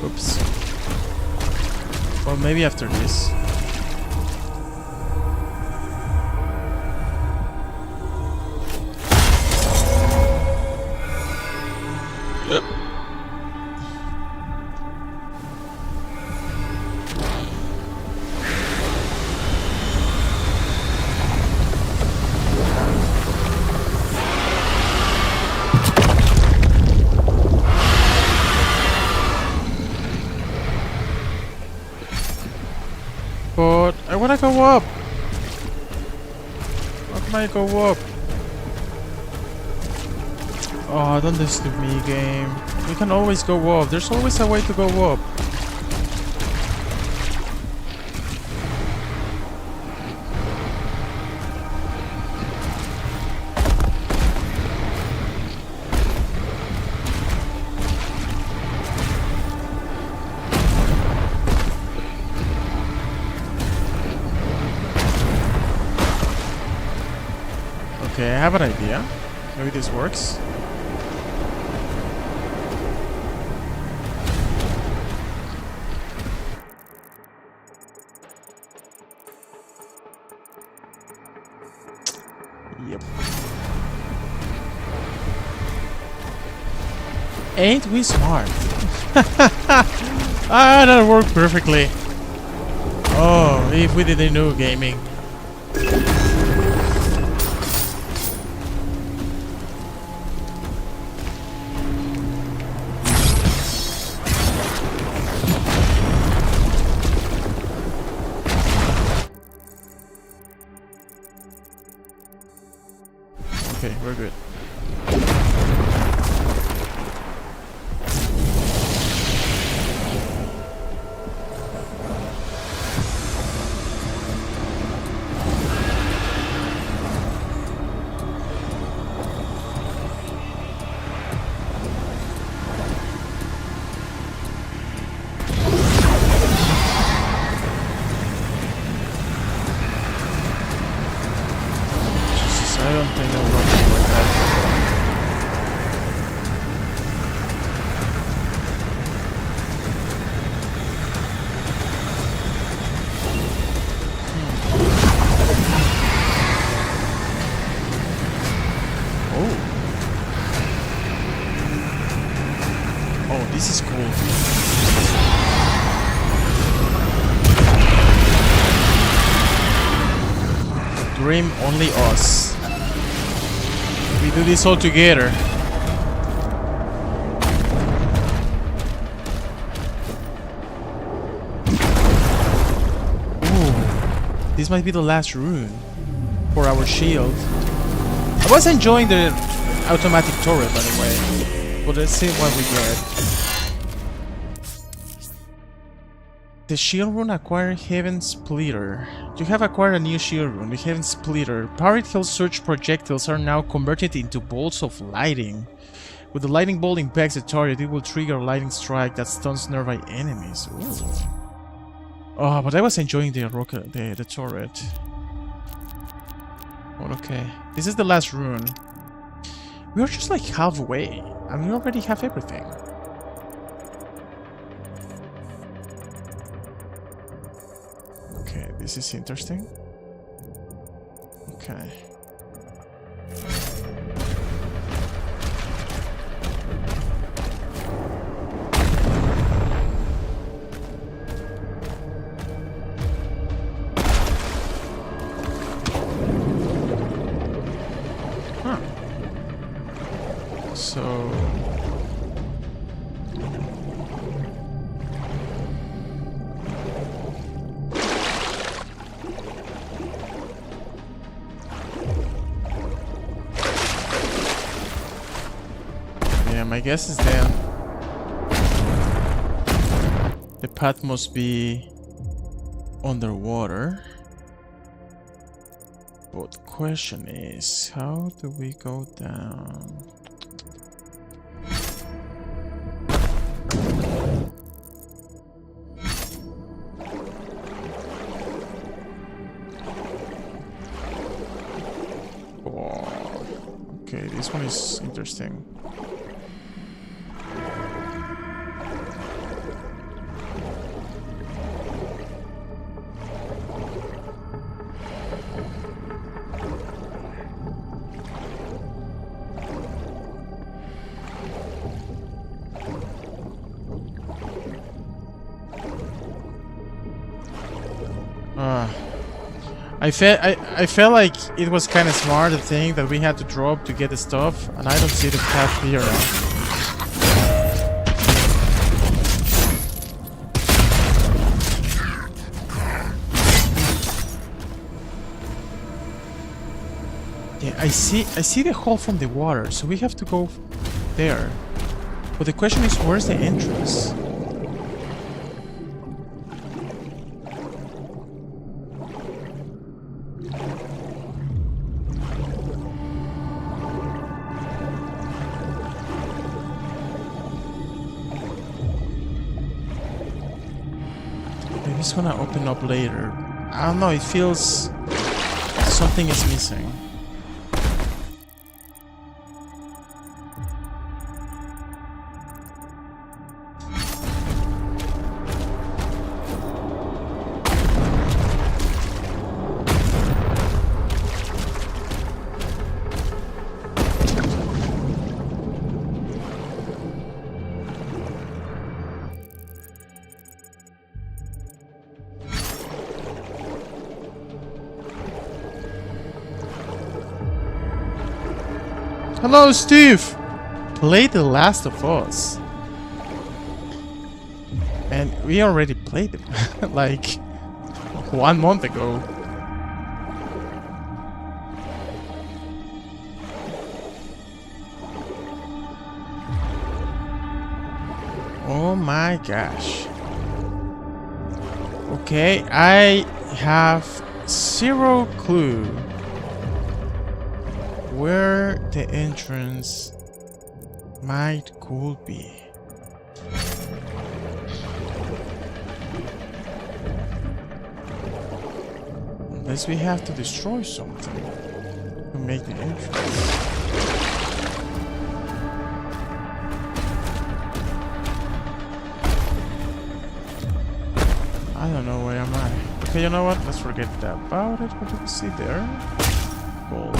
Oops. Well, maybe after this. Yep. But I wanna go up. How can I go up? Oh, don't disturb me, game. We can always go up. There's always a way to go up. Okay, I have an idea. Maybe this works. Ain't we smart? Ah, that worked perfectly. Oh, if we didn't know gaming. Okay, we're good. Jesus, I don't think I'm working like that. Oh, this is cool. Dream only us. We do this all together. Ooh, this might be the last rune for our shield. I was enjoying the automatic turret, by the way. But let's see what we get. The shield rune acquired Heaven Splitter. You have acquired a new shield rune, the Heaven Splitter. Powered Hill Surge projectiles are now converted into bolts of lightning. With the lightning bolt impacts the target, it will trigger a lightning strike that stuns nearby enemies. Ooh. Oh, but I was enjoying the rocket, the turret. Well, okay, this is the last rune. We are just like halfway, and we already have everything. Okay, this is interesting. Okay. Huh. So... my guess is then the path must be underwater. But the question is, how do we go down? Oh, okay, this one is interesting. I felt like it was kind of smart, the thing that we had to drop to get the stuff, and I don't see the path here now. Yeah, I see the hole from the water, so we have to go there. But the question is, where's the entrance? It's gonna open up later. I don't know, it feels something is missing. Hello, Steve! Play The Last of Us. And we already played it, like 1 month ago. Oh my gosh. Okay, I have zero clue where the entrance could be. Unless we have to destroy something to make the entrance. I don't know where am I. Okay, you know what? Let's forget about it. What do we see there? Gold.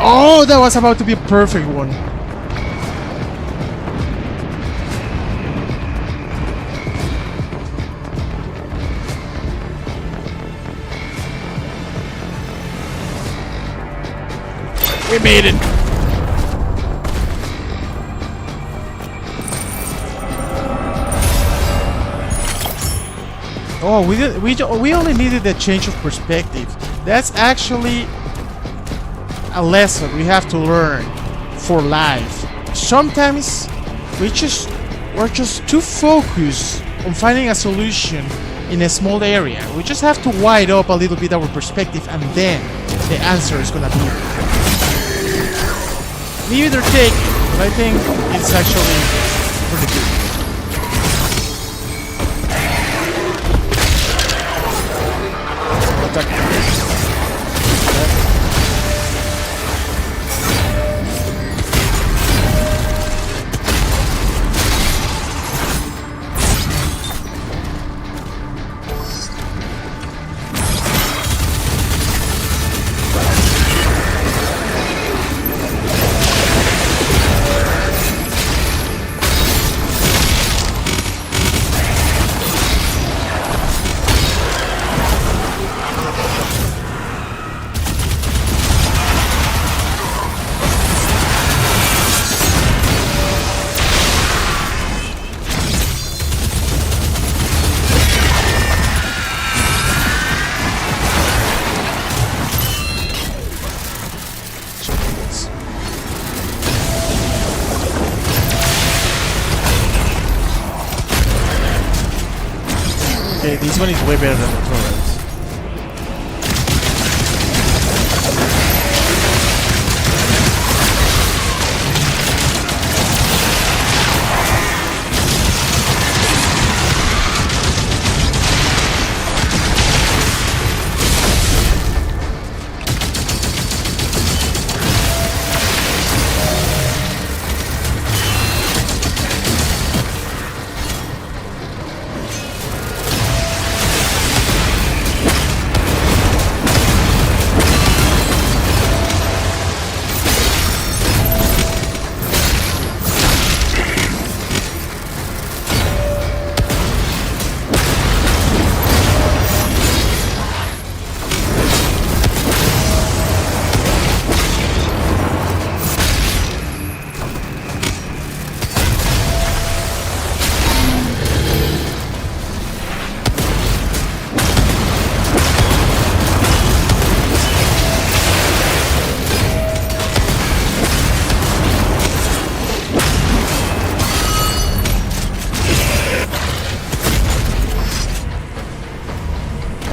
Oh, that was about to be a perfect one. We made it. Oh, we only needed a change of perspective. That's actually a lesson we have to learn for life. Sometimes we're just too focused on finding a solution in a small area. We just have to widen up a little bit our perspective, and then the answer is gonna be leave it or take it. But I think it's actually pretty good. Okay, this one is way better than the turret.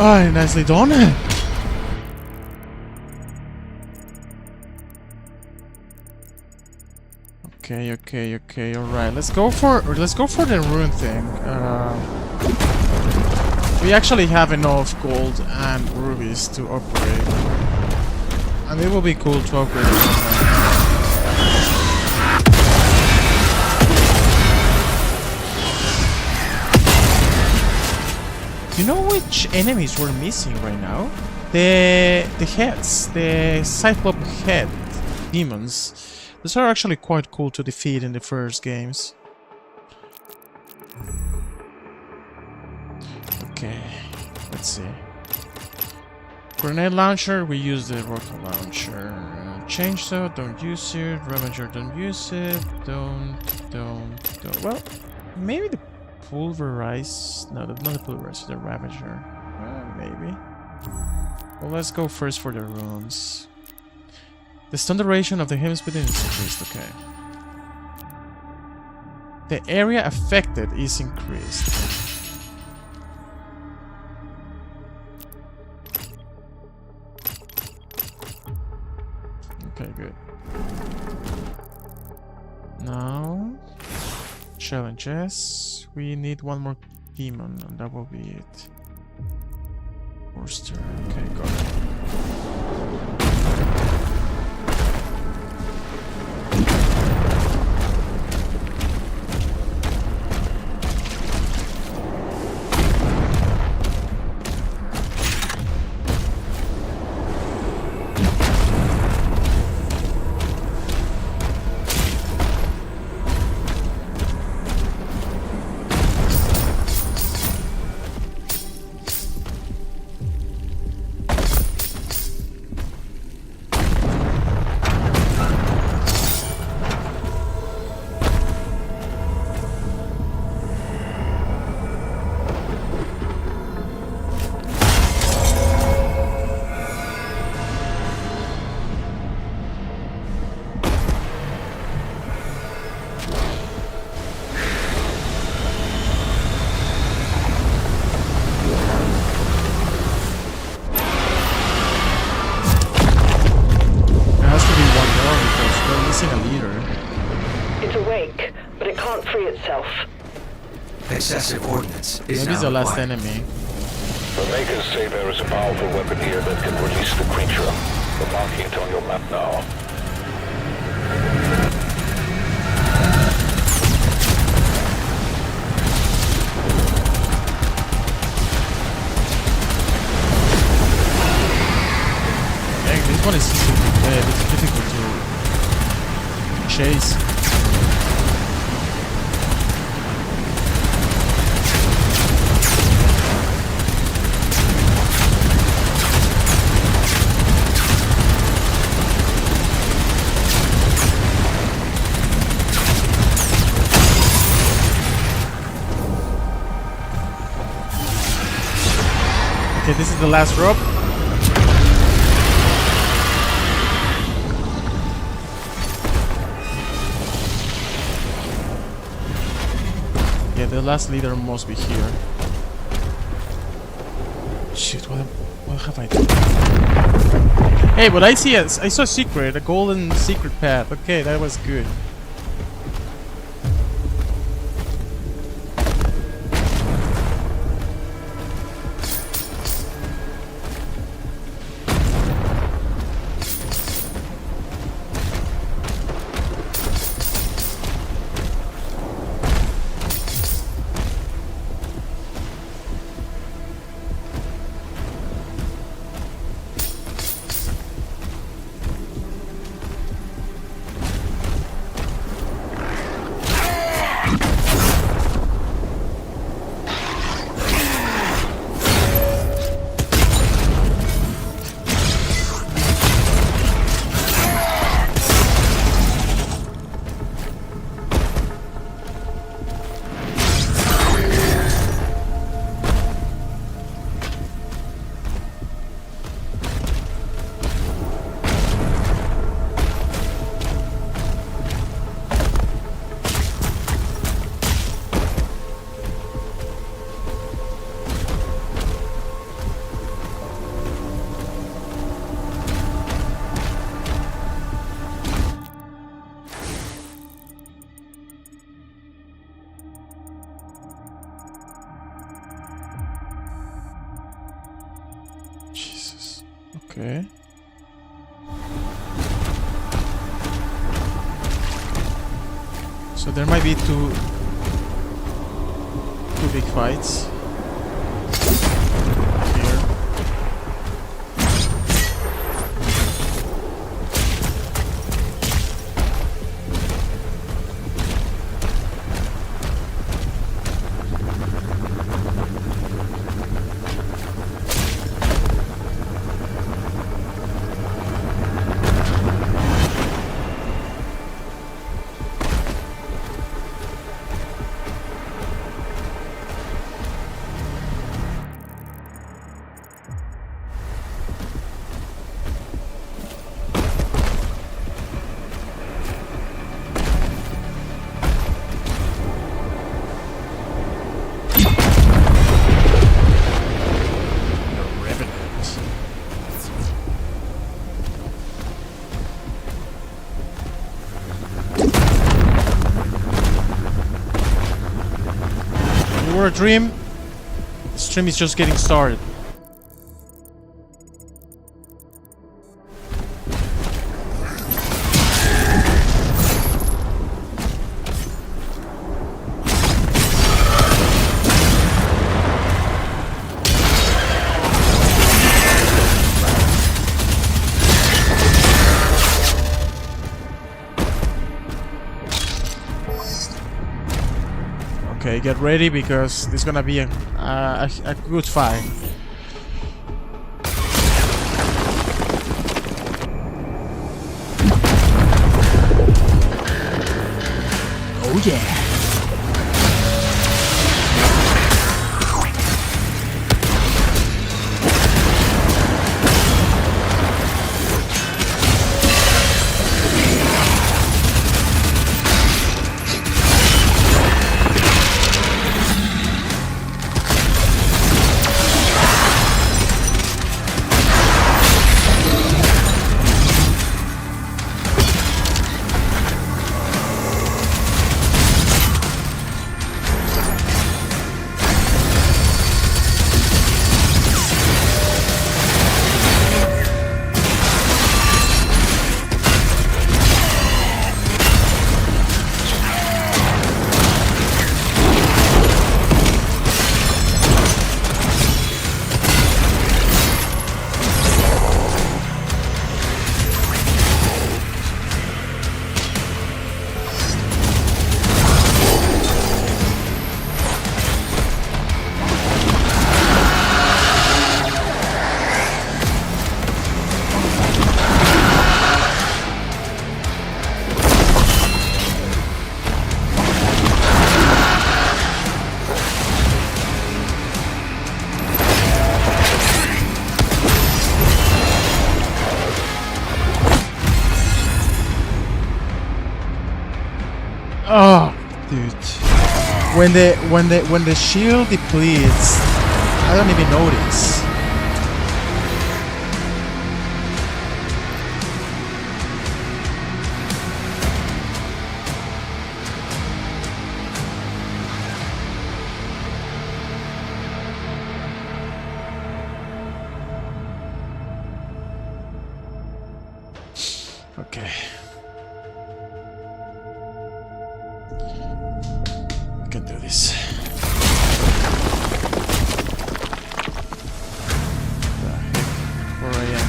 Oh, nicely done. Okay, alright. Let's go for the rune thing. We actually have enough gold and rubies to upgrade. And it will be cool to upgrade it. You know which enemies we're missing right now? The heads, the Cyclop head demons. Those are actually quite cool to defeat in the first games. Okay, let's see. Grenade launcher, we use the rocket launcher. Chainsaw, don't use it. Ravager, don't use it. Don't. Well, maybe the pulverize. No, not the pulverize, the Ravager. Maybe. Well, let's go first for the runes. The stun duration of the hymns within is increased, okay. The area affected is increased. Okay, good. Now, challenges. We need one more demon, and that will be it. Forster. Okay, got it. Excessive ordnance is Maybe now the last required. enemy. The Makers say there is a powerful weapon here that can release the creature. I'm marking it on your map now. Yeah, this one is difficult to chase. Okay, this is the last rope. Yeah, the last leader must be here. Shit, what have I done? Hey, but I saw a secret, a golden secret path. Okay, that was good. Okay. So there might be two big fights here. A dream. The stream is just getting started. Okay, get ready because there's gonna be a good fight. Oh yeah. Oh, dude. When the shield depletes, I don't even notice. Okay. I can do this. The heck? Where I am?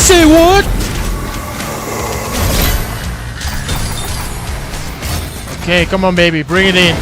Say what? Okay, come on, baby, bring it in.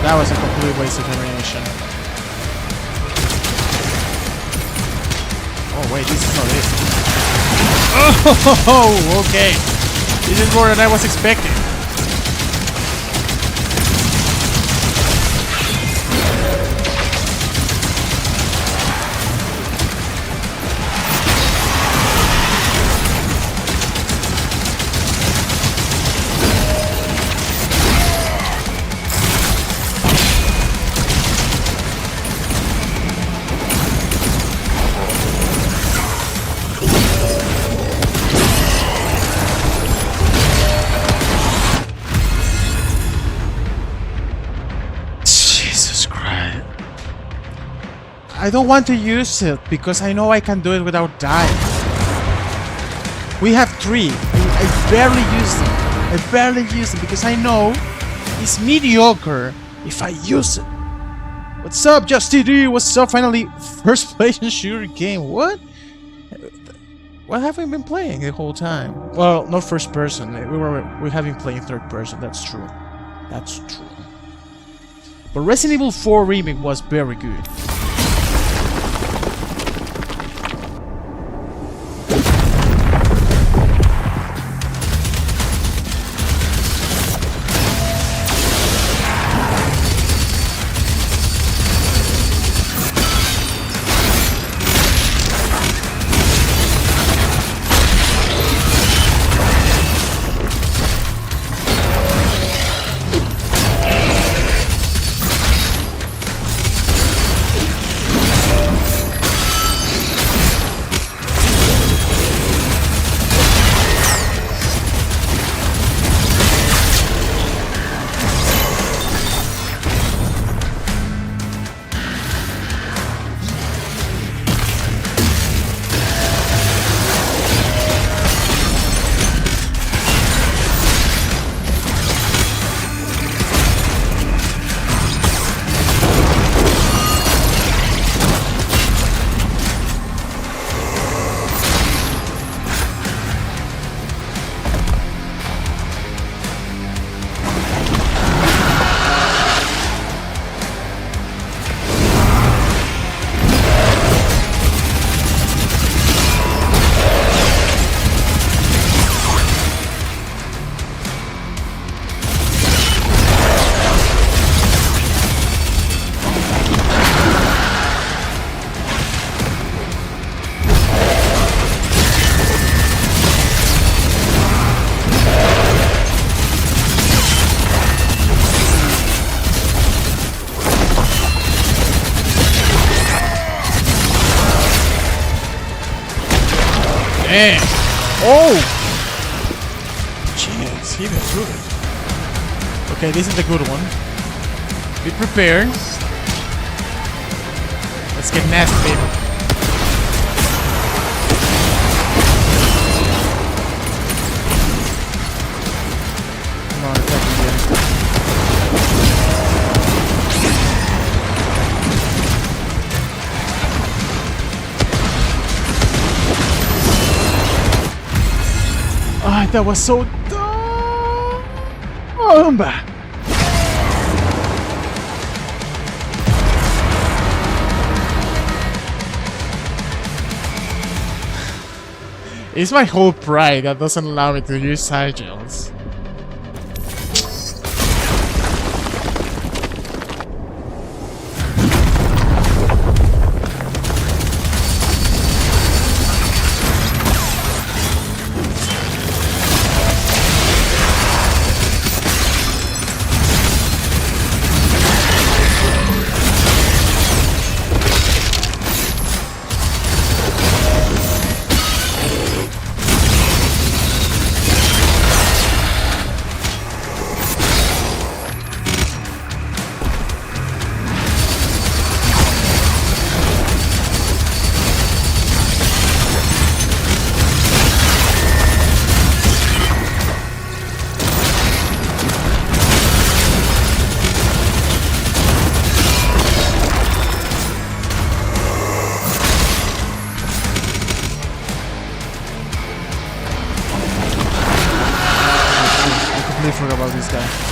That was a complete waste of ammunition. Oh wait, this is not it. Oh, okay. This is more than I was expecting. I don't want to use it because I know I can do it without dying. We have 3. I barely use them. I barely use them because I know it's mediocre if I use it. What's up, Justy D? What's up? Finally, first person shooter game. What? What have we been playing the whole time? Well, not first person. We have been playing third person. That's true. That's true. But Resident Evil 4 Remake was very good. Man. Oh! Jeez, he even threw it. Okay, this is the good one. Be prepared. Let's get nasty, baby. Come on, attack again. Ah, that was so dumb. It's my whole pride that doesn't allow me to use sigils. I forgot about this guy.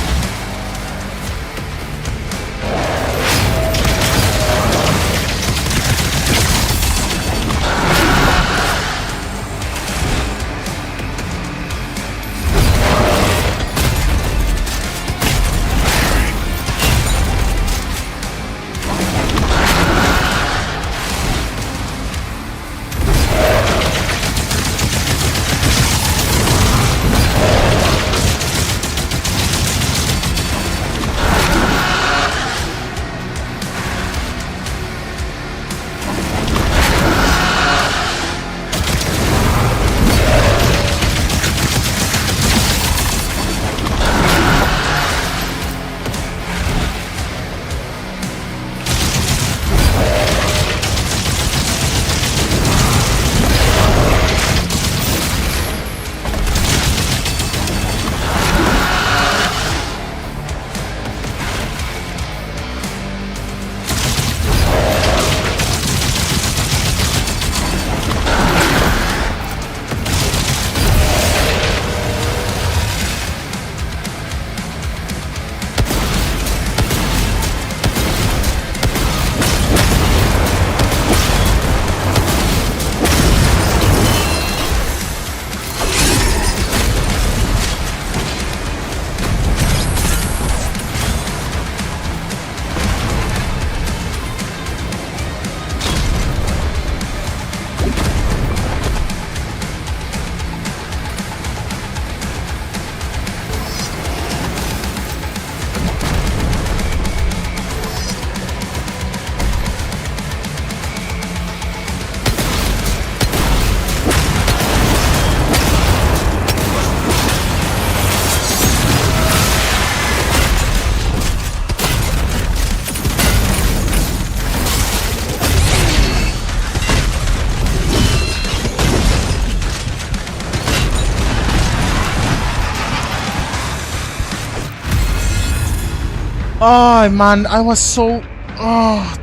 Oh man, I was so... Oh,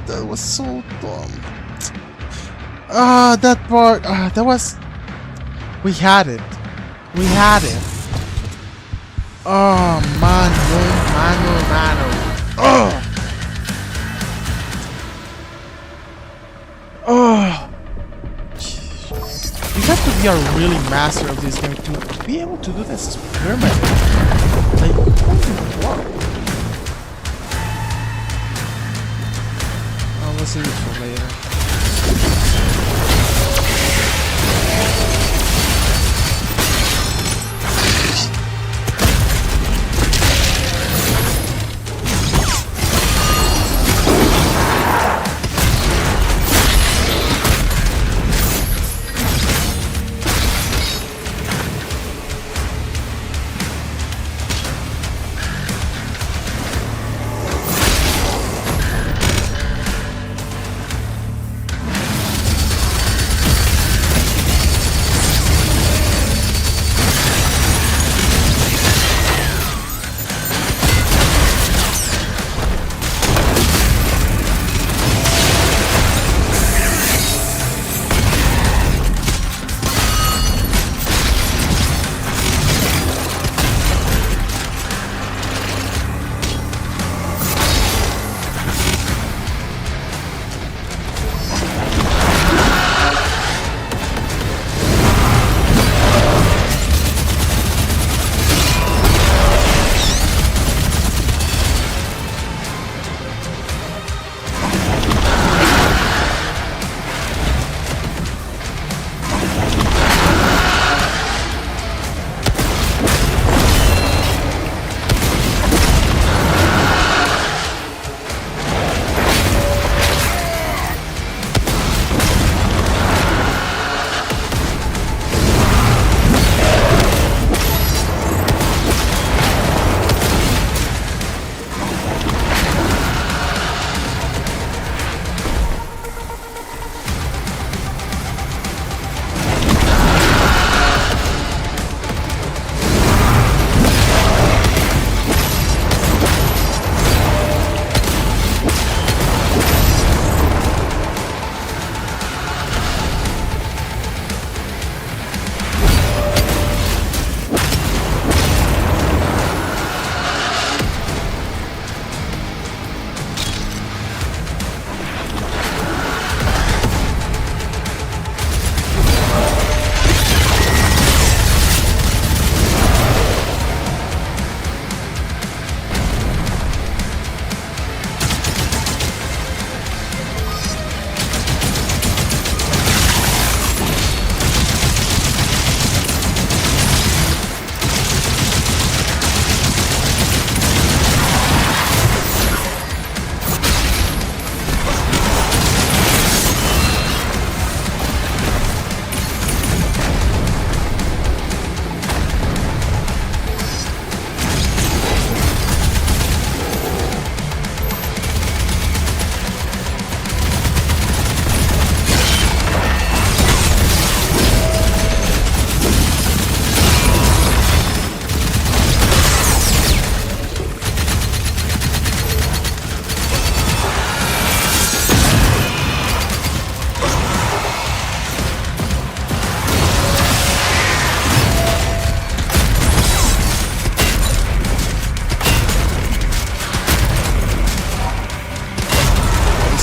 that was so dumb. Ah, that part... that was... We had it. We had it. Oh, mano. Oh! Oh! You have to be a really master of this game to be able to do this permanently. Like, what? Let's save it for later.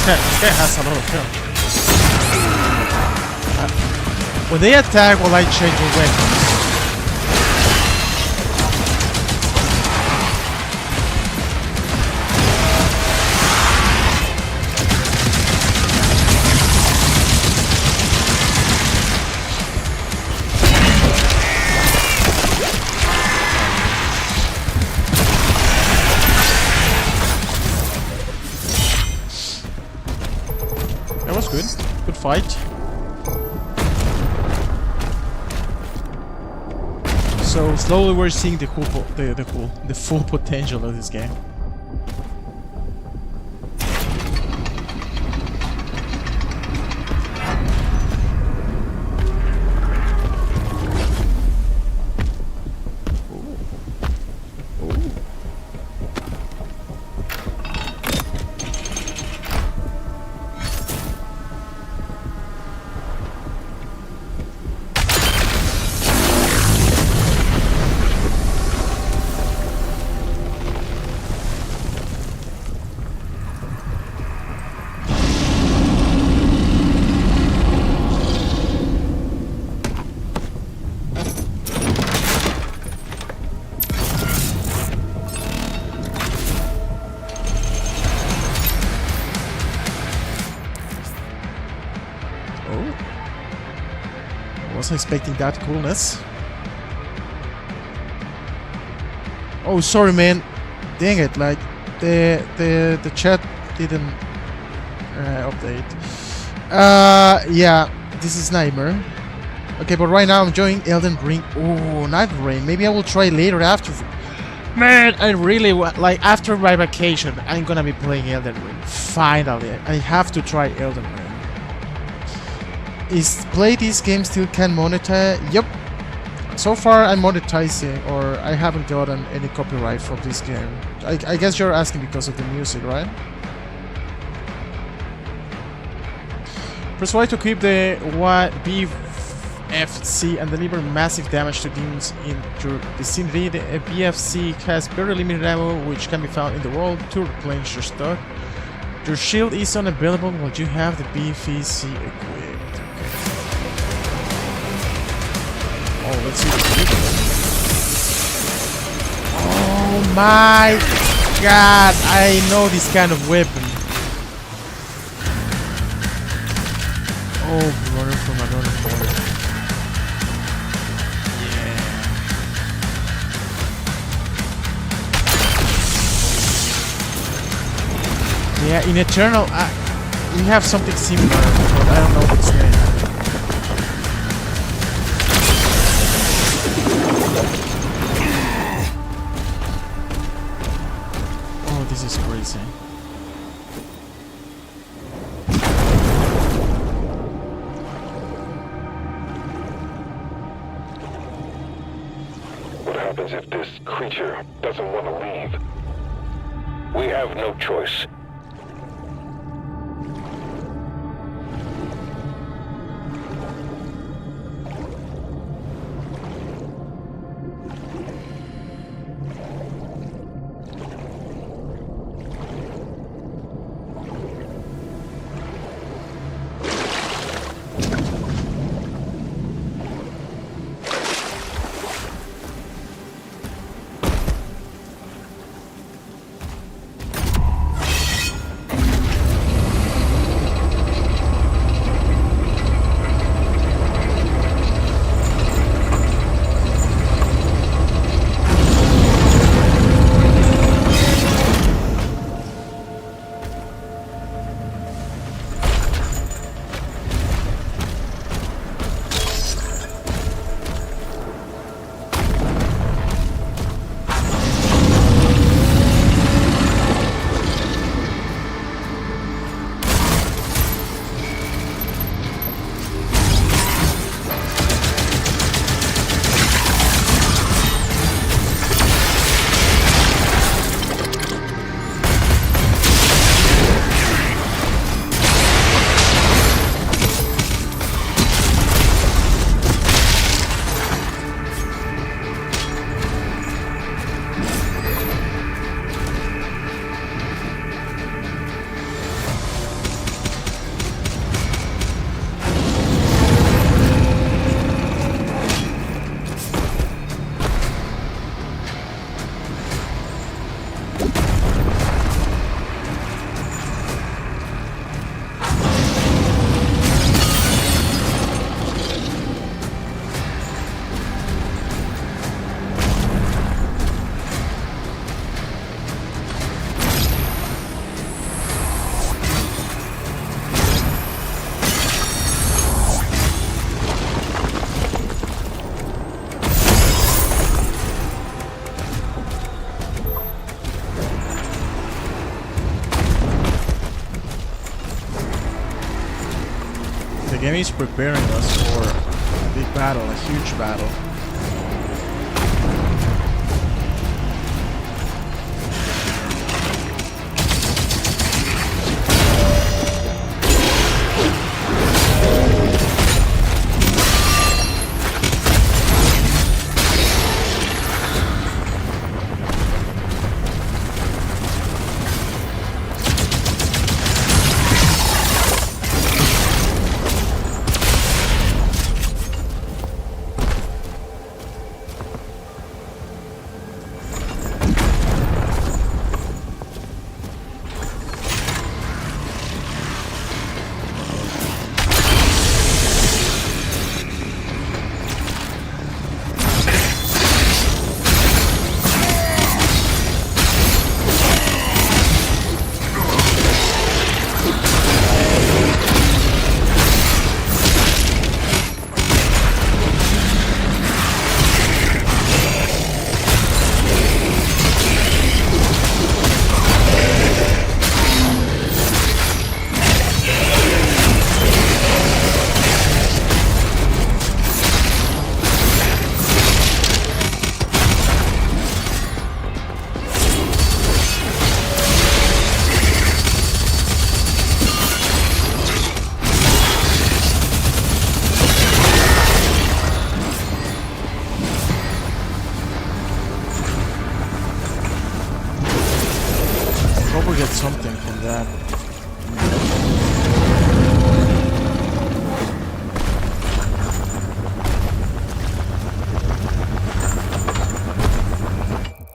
guy has a lot of health. When they attack, will I change the weapon? That was good. Good fight. So slowly we're seeing the full potential of this game. Wasn't expecting that coolness. Oh, sorry, man. Dang it! Like the chat didn't update. Yeah, this is Nightmare. Okay, but right now I'm enjoying Elden Ring. Oh, Night Rain. Maybe I will try later after. Man, I really want, like, after my vacation, I'm gonna be playing Elden Ring. Finally, I have to try Elden Ring. Is play this game still can monetize? Yep. So far I'm monetizing, or I haven't gotten any copyright from this game. I guess you're asking because of the music, right? Press Y to equip the BFC and deliver massive damage to demons in your vicinity. The BFC has very limited ammo, which can be found in the world to replenish your stock. Your shield is unavailable while you have the BFC equipped. Oh, let's see the equipment. Oh my god, I know this kind of weapon. Oh, runner from another mode. Yeah. Yeah, in Eternal, we have something similar, but I don't know its name. Oh, this is crazy. What happens if this creature doesn't want to leave? We have no choice. game is preparing us for a big battle, a huge battle. Something from that.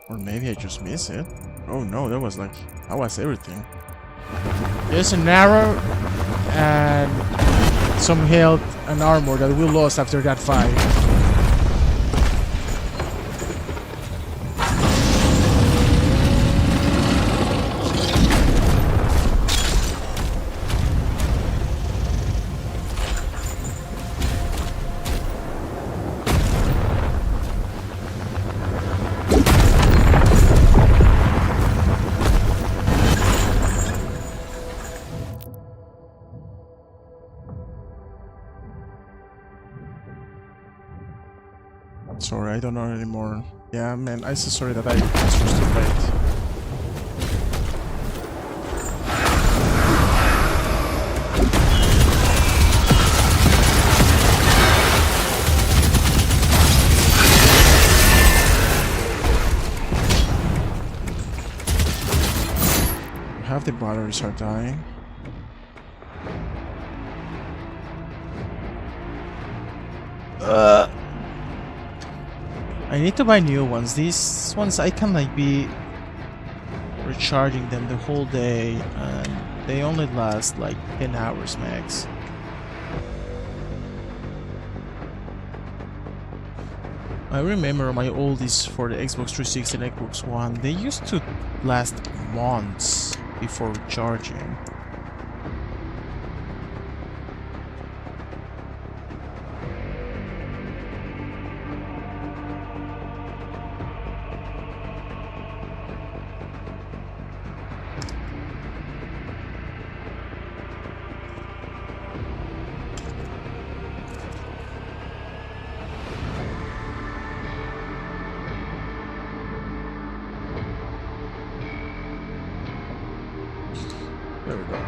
Or maybe I just miss it. Oh no, that was everything. There's an arrow and some health and armor that we lost after that fight. Sorry, I don't know anymore. Yeah, man, I'm so sorry that I was too late. Half the batteries are dying. I need to buy new ones. These ones I can like be recharging them the whole day and they only last like 10 hours max. I remember my oldies for the Xbox 360 and Xbox One, they used to last months before recharging. There we go.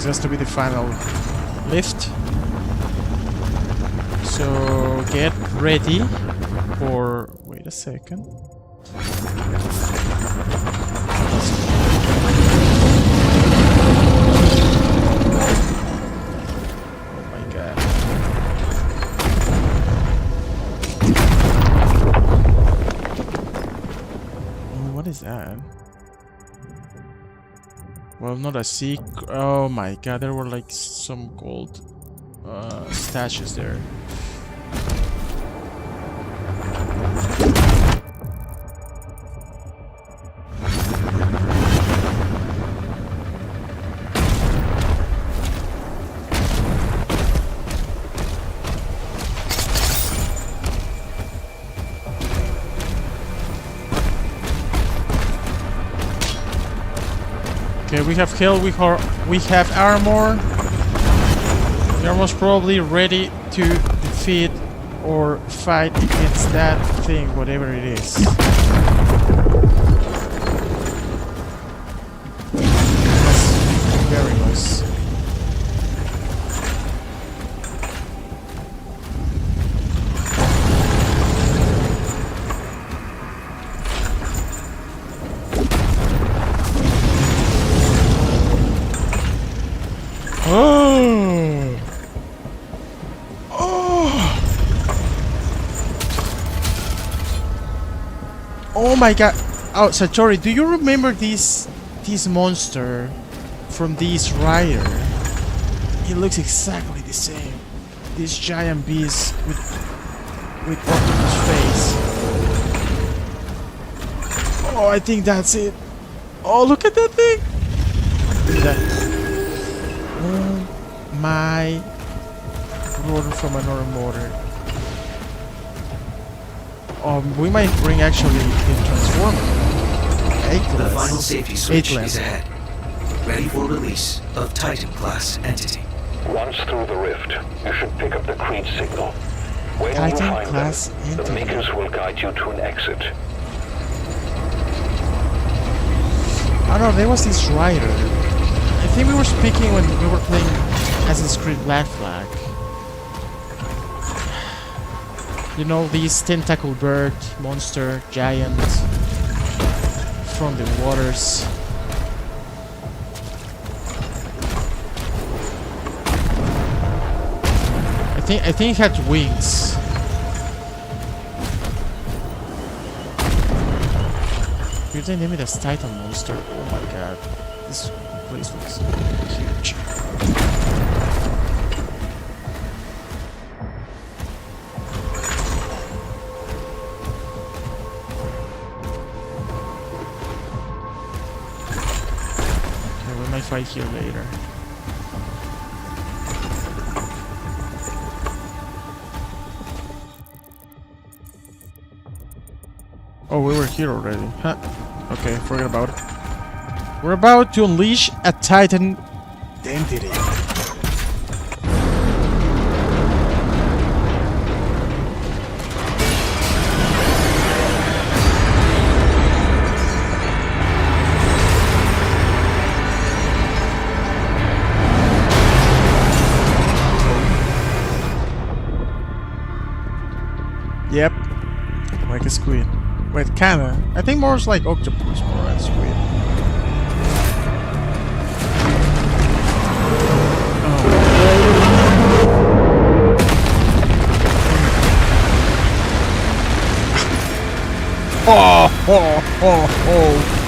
This has to be the final lift. So get ready for... Wait a second. Oh my god. Oh, what is that? Well, not a secret. Oh my god, there were like some gold stashes there. Okay, we have health, we have armor. We are most probably ready to defeat or fight against that thing, whatever it is. That's very nice. Oh! Oh! Oh my god! Oh, Satori, do you remember this monster from this rider? He looks exactly the same. This giant beast with octopus face. Oh, I think that's it. Oh, look at that thing! Look at that. Oh my brother from another mother. We might bring actually the transformer. The final safety switch is ahead. Ready for release of Titan-class entity. Once through the rift, you should pick up the Creed signal. When you find them, the makers will guide you to an exit. Oh no, there was this rider. I think we were speaking when we were playing Assassin's Creed Black Flag. You know, these tentacle bird, monster, giant from the waters. I think it had wings. You're the enemy that's Titan monster. Oh my god. This place looks huge. Okay, we might fight here later. Oh, we were here already. Huh. Okay, forget about it. We're about to unleash a Titan entity. Yep, like a squid. Wait, kinda. I think more is like octopus, more than squid. Oh, oh, oh, oh.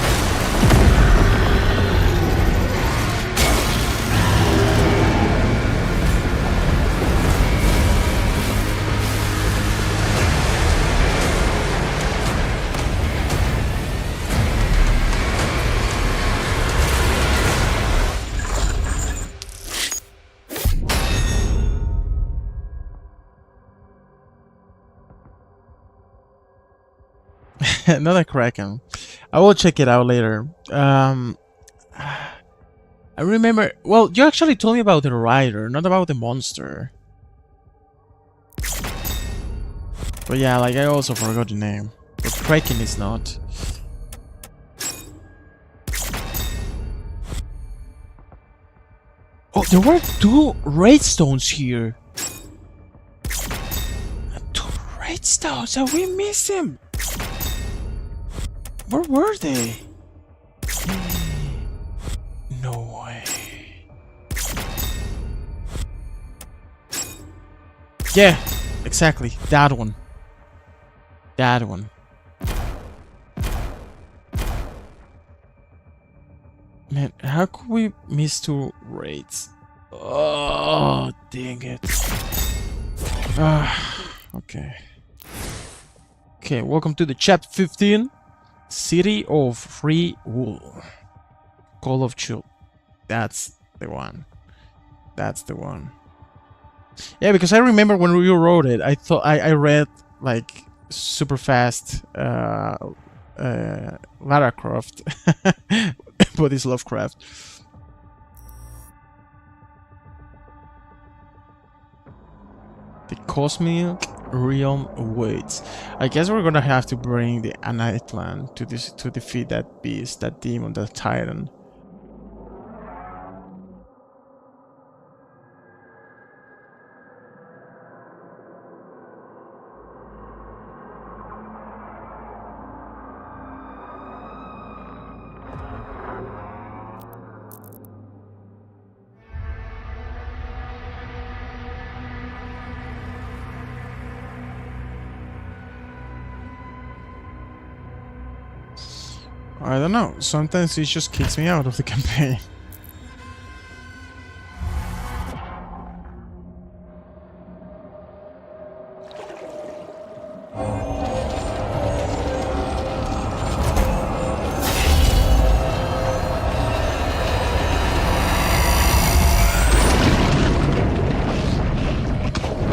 Not a Kraken. I will check it out later. I remember... Well, you actually told me about the rider, not about the monster. But yeah, like I also forgot the name. But Kraken is not. Oh, there were 2 raidstones here. 2 raidstones, and we missed them. Where were they? No way. Yeah, exactly. That one. That one. Man, how could we miss 2 raids? Oh, dang it. Okay. Okay, welcome to the chapter 15. City of Free Wool. Call of Chill. That's the one. That's the one. Yeah, because I remember when we wrote it, I thought I read like super fast Lara Croft, but it's Lovecraft. The Cosmic Realm awaits. I guess we're gonna have to bring the Anightland to defeat that beast, that demon, that titan. I don't know, sometimes it just kicks me out of the campaign.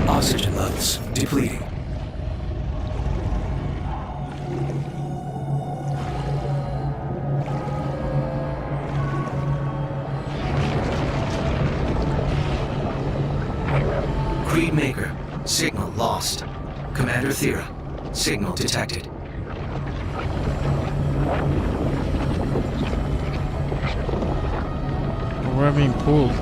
Oxygen levels depleting. Creed Maker, signal lost. Commander Thera, signal detected. We're being pulled.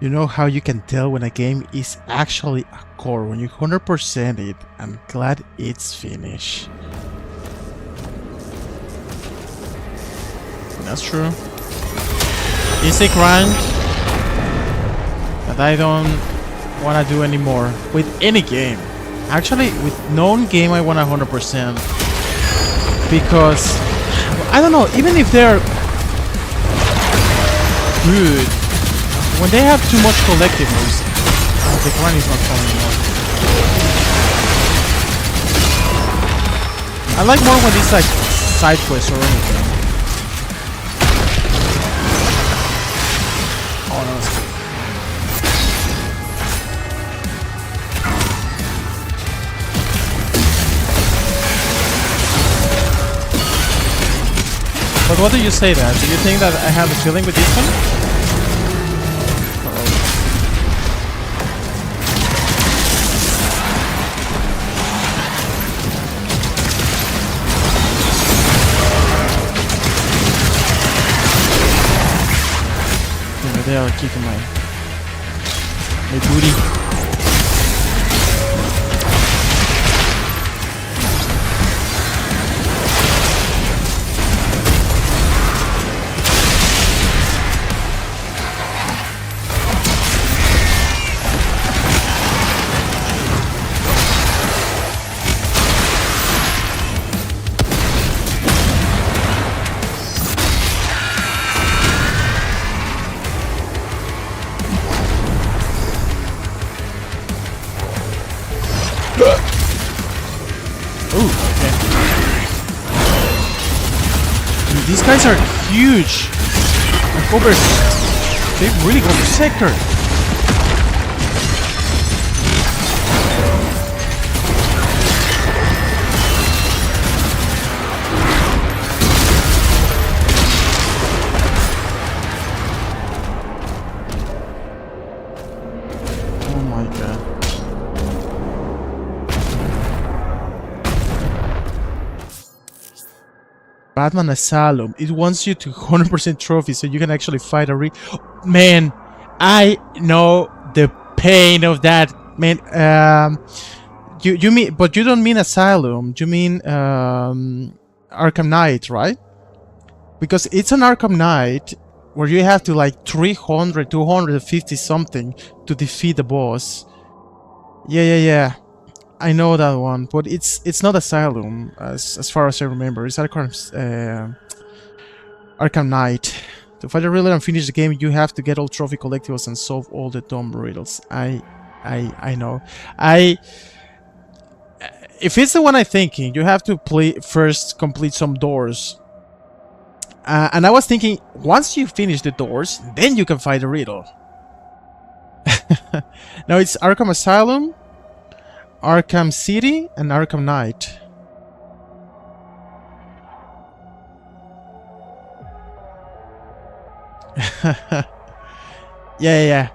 You know how you can tell when a game is actually a core? When you 100% it. I'm glad it's finished. That's true. Easy grind that I don't want to do anymore with any game. Actually, with no game I want 100%. Because, I don't know, even if they're good, when they have too much collective moves, the grind is not fun anymore. I like more when it's like side quests or anything. Oh no, that's good. But what do you say that? Do you think that I have a feeling with this one? They are kicking my booty. These guys are huge. And over, they've really got the sector. Oh my god. Batman Asylum. It wants you to 100% trophy so you can actually fight a Man, I know the pain of that. Man, you mean, but you don't mean Asylum. You mean Arkham Knight, right? Because it's an Arkham Knight where you have to like 300, 250 something to defeat the boss. Yeah. I know that one, but it's not Asylum as far as I remember. It's Arkham Knight. To fight the Riddler and finish the game, you have to get all trophy collectibles and solve all the dumb riddles. I know. If it's the one I'm thinking, you have to first complete some doors. And I was thinking, once you finish the doors, then you can fight the riddle. No, it's Arkham Asylum, Arkham City, and Arkham Knight. yeah.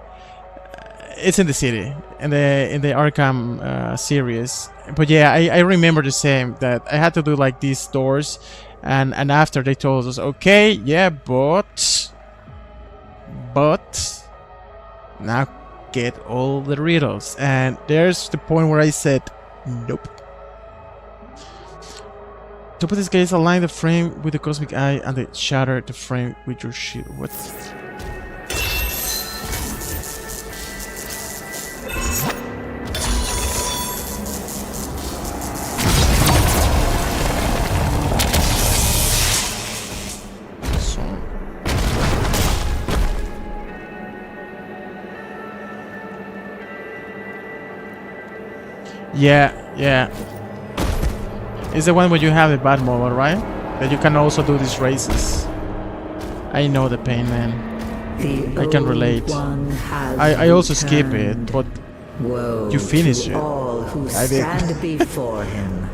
It's in the city, in the Arkham series. But yeah, I remember the same, that I had to do like these doors, and after they told us, okay, yeah, but now get all the riddles. And there's the point where I said nope. To put this case, align the frame with the cosmic eye and then shatter the frame with your shield. What? Yeah. It's the one where you have the bad mobile, right? That you can also do these races. I know the pain, man. I can relate. I also skip it, but you finish it. I did. Before him.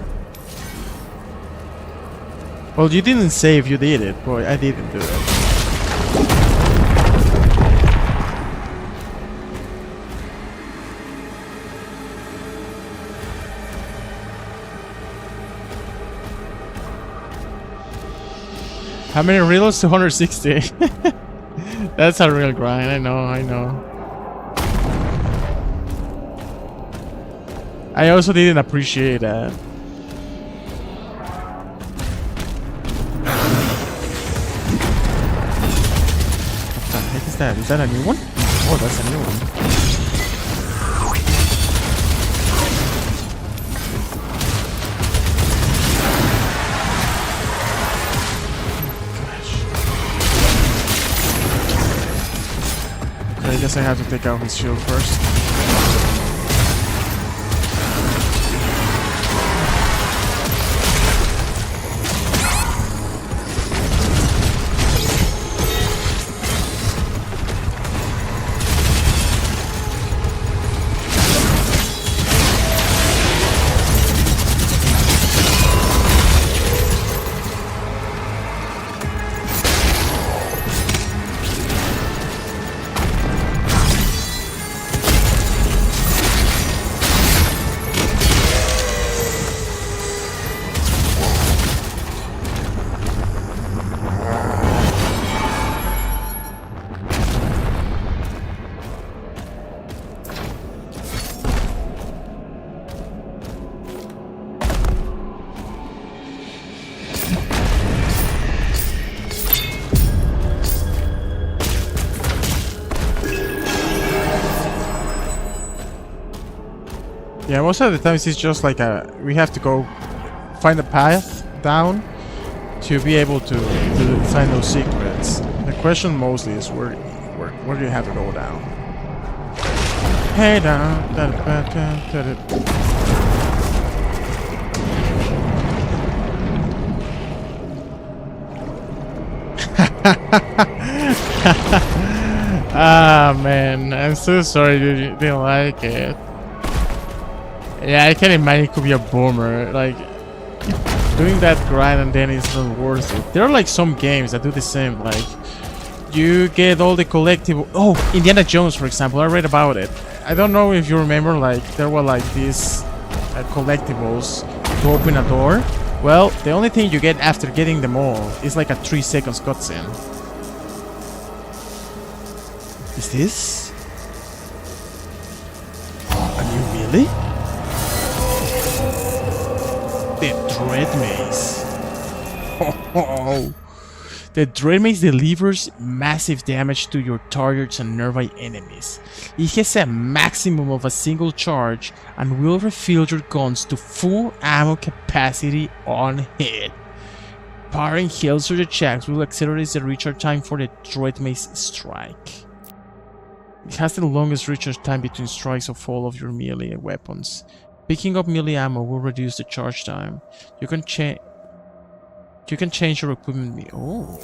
Well, you didn't say if you did it, boy. I didn't do it. How many riddles? 260. That's a real grind. I know. I also didn't appreciate that. What the heck is that? Is that a new one? Oh, that's a new one. I guess I have to take out his shield first. Yeah, most of the times it's just like we have to go find a path down to be able to find those secrets. The question mostly is where do you have to go down? Hey down, Ah man, I'm so sorry you didn't like it. Yeah, I can imagine it could be a boomer. Like, doing that grind and then it's not worth it. There are like some games that do the same. Like, you get all the collectible. Oh, Indiana Jones, for example. I read about it. I don't know if you remember. Like, there were like these collectibles to open a door. Well, the only thing you get after getting them all is like a 3 seconds cutscene. Is this? Are you really? The Dread Mace. Oh. The Dread Mace delivers massive damage to your targets and nearby enemies. It has a maximum of a single charge and will refill your guns to full ammo capacity on hit. Firing hail surge attacks will accelerate the recharge time for the Dread Mace strike. It has the longest recharge time between strikes of all of your melee weapons. Picking up melee ammo will reduce the charge time. You can change your equipment. Oh.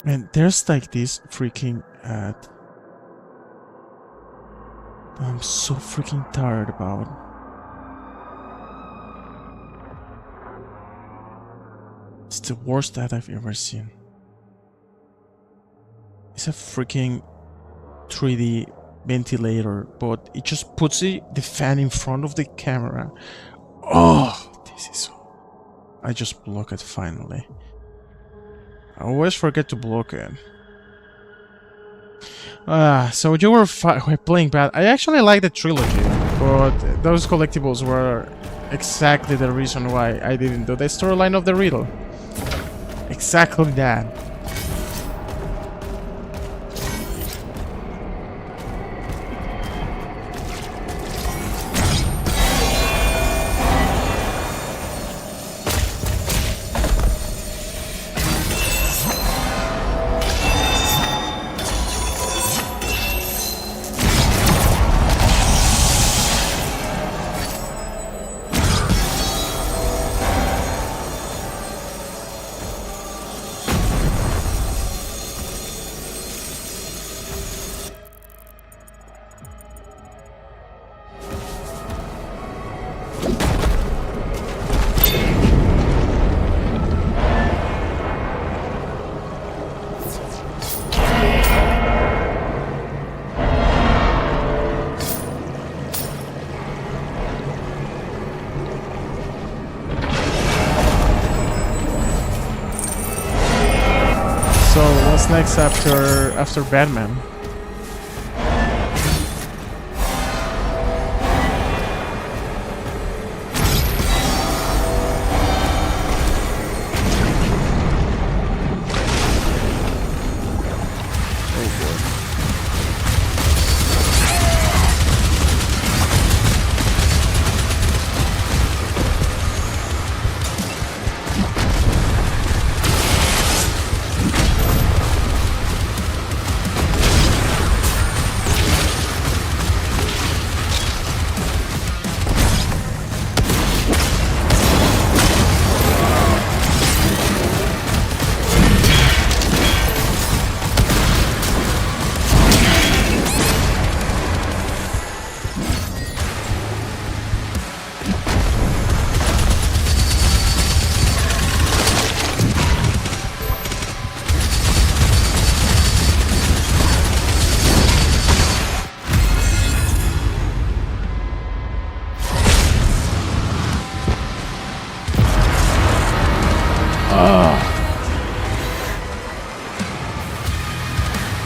And there's like this freaking ad I'm so freaking tired about. It's the worst ad I've ever seen. It's a freaking 3D ventilator, but it just puts the fan in front of the camera. Oh, this is... I just block it finally. I always forget to block it. So you were playing bad. I actually like the trilogy, but those collectibles were exactly the reason why I didn't do the storyline of the riddle. Exactly that. So what's next after Batman?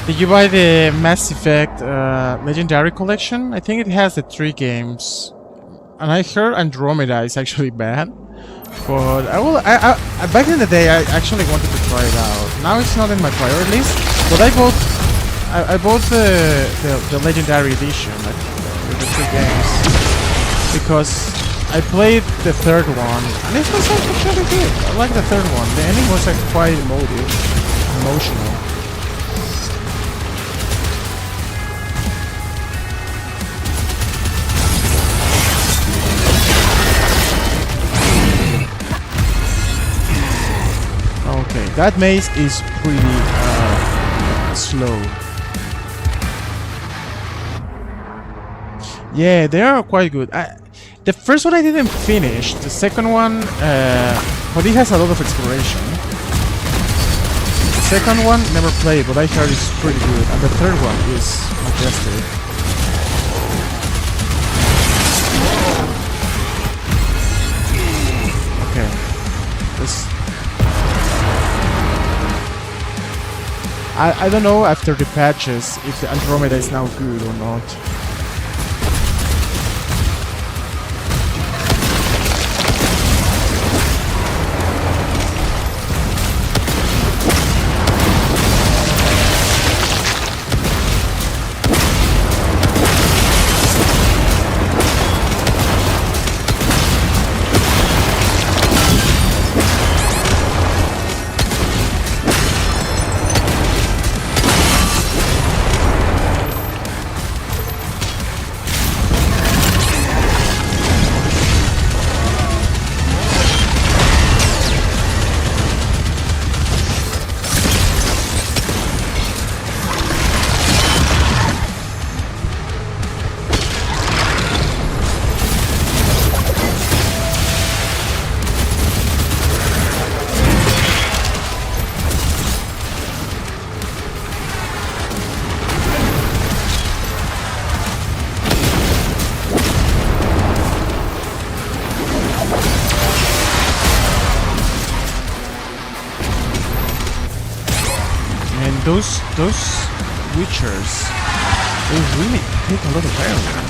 Did you buy the Mass Effect Legendary Collection? I think it has the 3 games. And I heard Andromeda is actually bad. But back in the day I actually wanted to try it out. Now it's not in my priority list. But I bought the Legendary Edition with the 3 games. Because I played the 3rd one and it was actually good. I like the 3rd one. The ending was like quite emotional. Okay, that maze is pretty slow. Yeah, they are quite good. The first one I didn't finish. The second one, but it has a lot of exploration. The second one, never played, but I heard it's pretty good. And the third one is majestic. Okay, I don't know after the patches if the Andromeda is now good or not. Those Witchers, they really take a lot of area.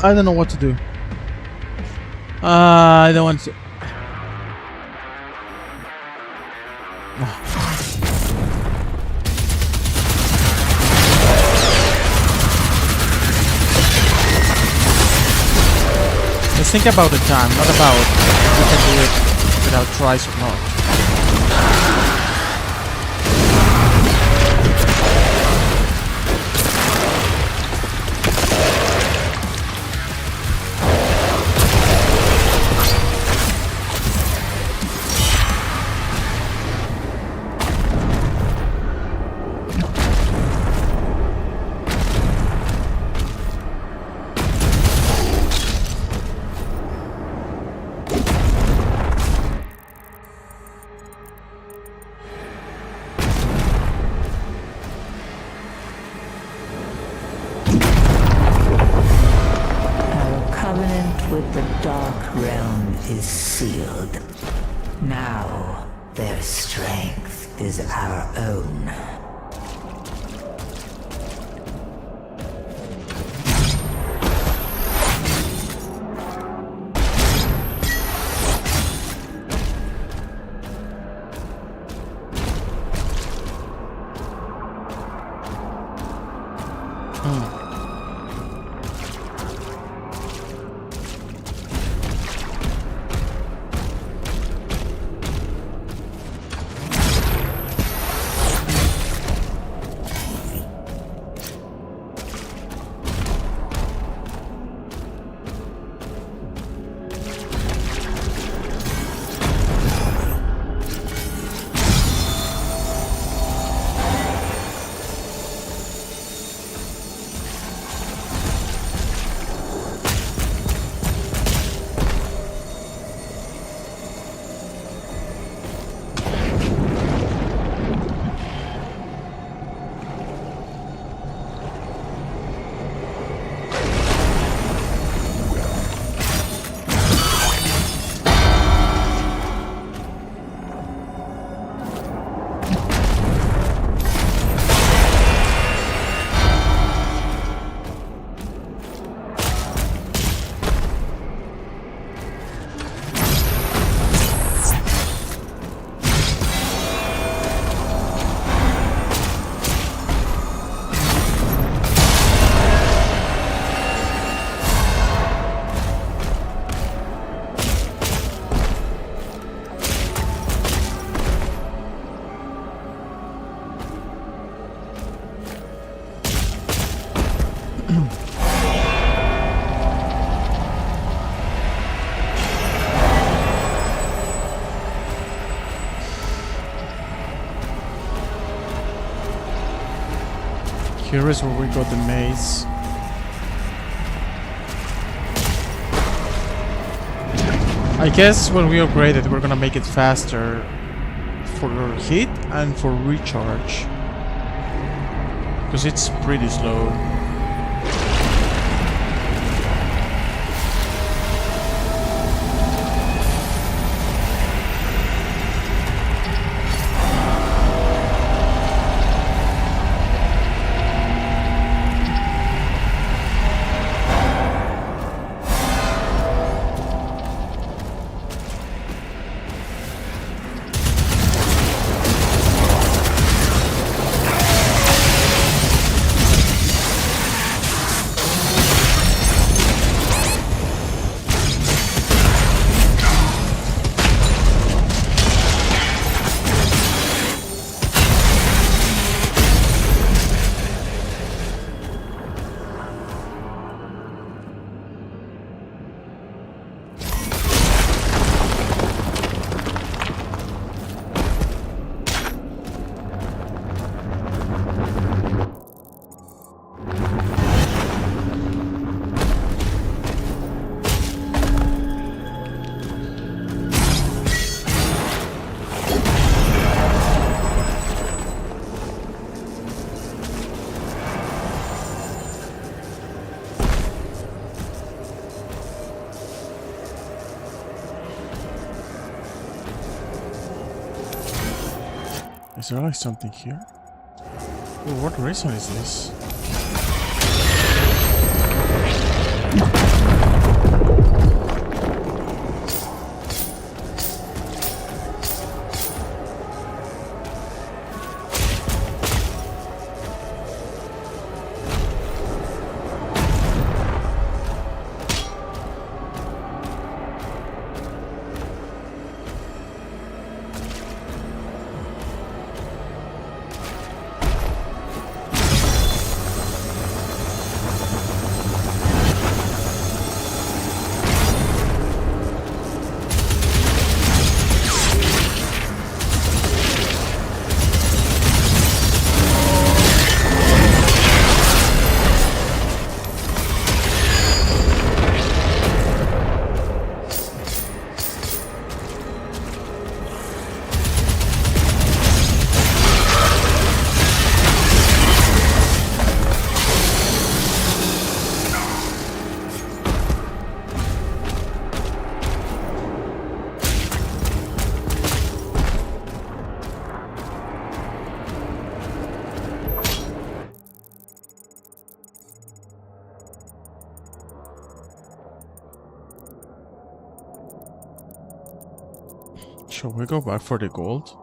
I don't know what to do. I don't want to. Let's think about the time, not about if we can do it without tries or not. With the Dark Realm is sealed. Now, their strength is our own. Here is where we got the maze. I guess when we upgrade it, we're gonna make it faster for hit and for recharge. Because it's pretty slow. Is there like something here? Oh, what reason is this? Shall we go back for the gold?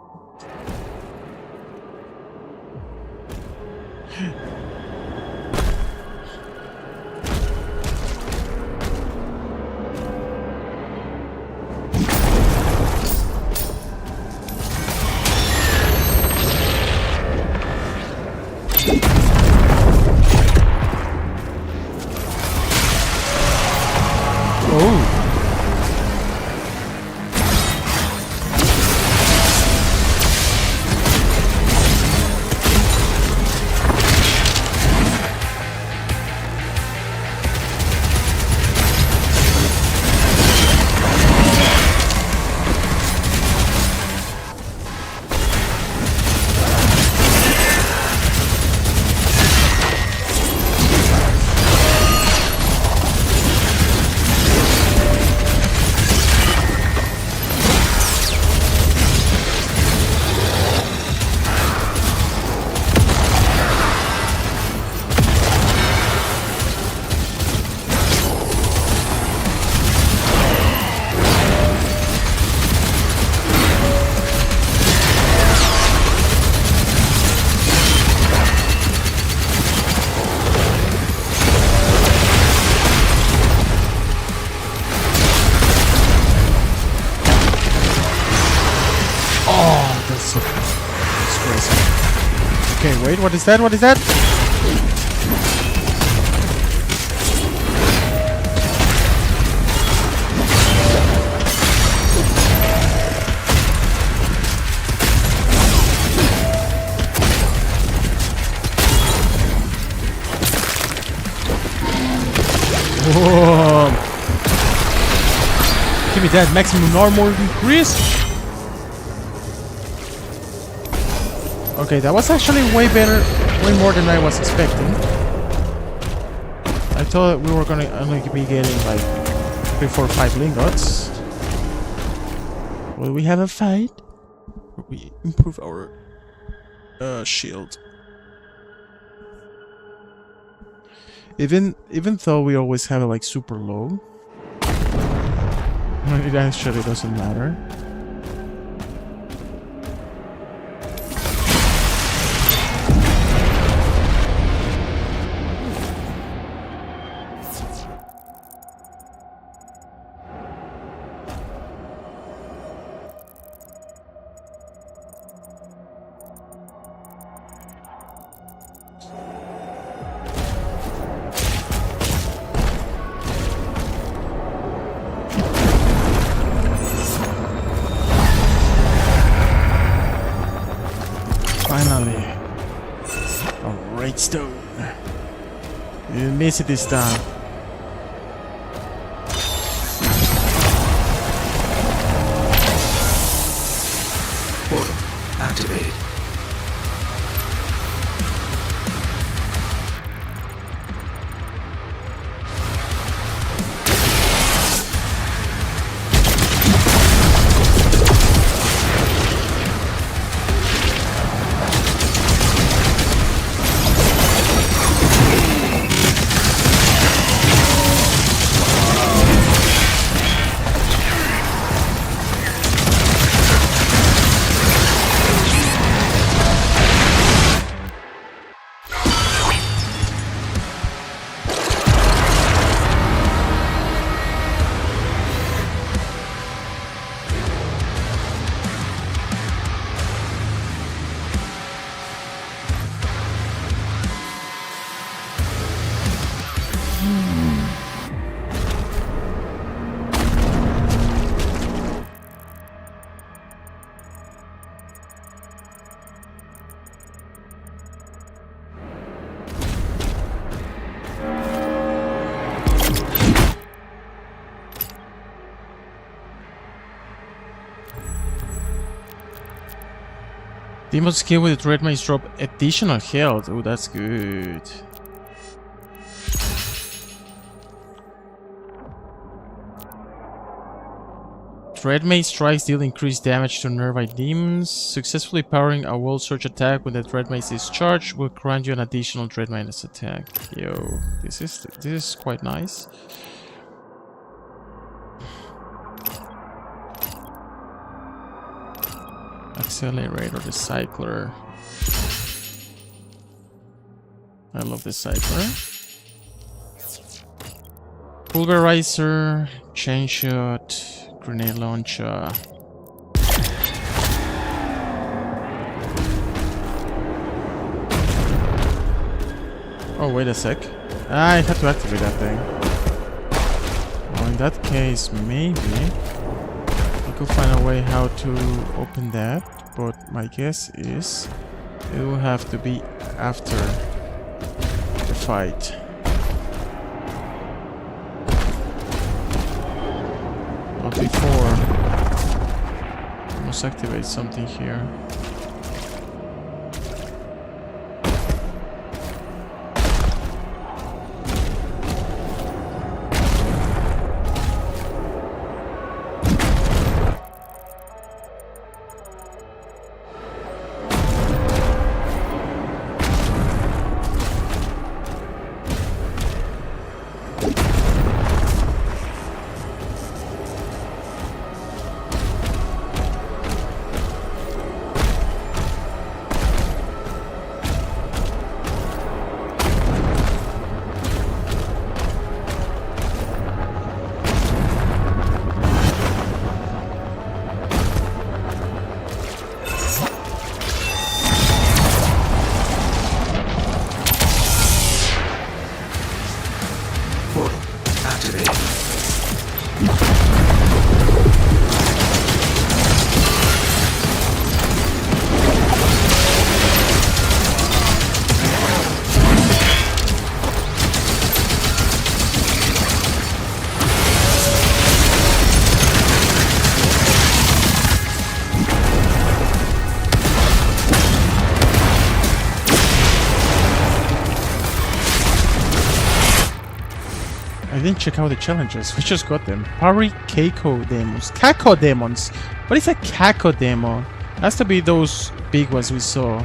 Wait, what is that? What is that? Whoa. Give me that maximum armor increase. Okay, that was actually way better, way more than I was expecting. I thought we were gonna only be getting like 3, 4, 5 lingots. Will we have a fight? Will we improve our shield? Even though we always have it like super low, it actually doesn't matter. Finally. A red stone. You didn't miss it this time. Portal activated. Demon skill with the Dread Mace drop additional health. Oh, that's good. Dread Mace strikes deal increased damage to nearby demons. Successfully powering a wall search attack when the Dread Mace is charged will grant you an additional Dread Mace attack. Yo, this is quite nice. Accelerator, the cycler. I love the cycler. Pulverizer, chain shot, grenade launcher. Oh, wait a sec. I had to activate that thing. Well, in that case, maybe I could find a way how to open that, but my guess is it will have to be after the fight. Not before. I must activate something here. I didn't check out the challenges. We just got them. Parry Keiko Demons. Kako Demons. What is a Kako Demon? Has to be those big ones we saw.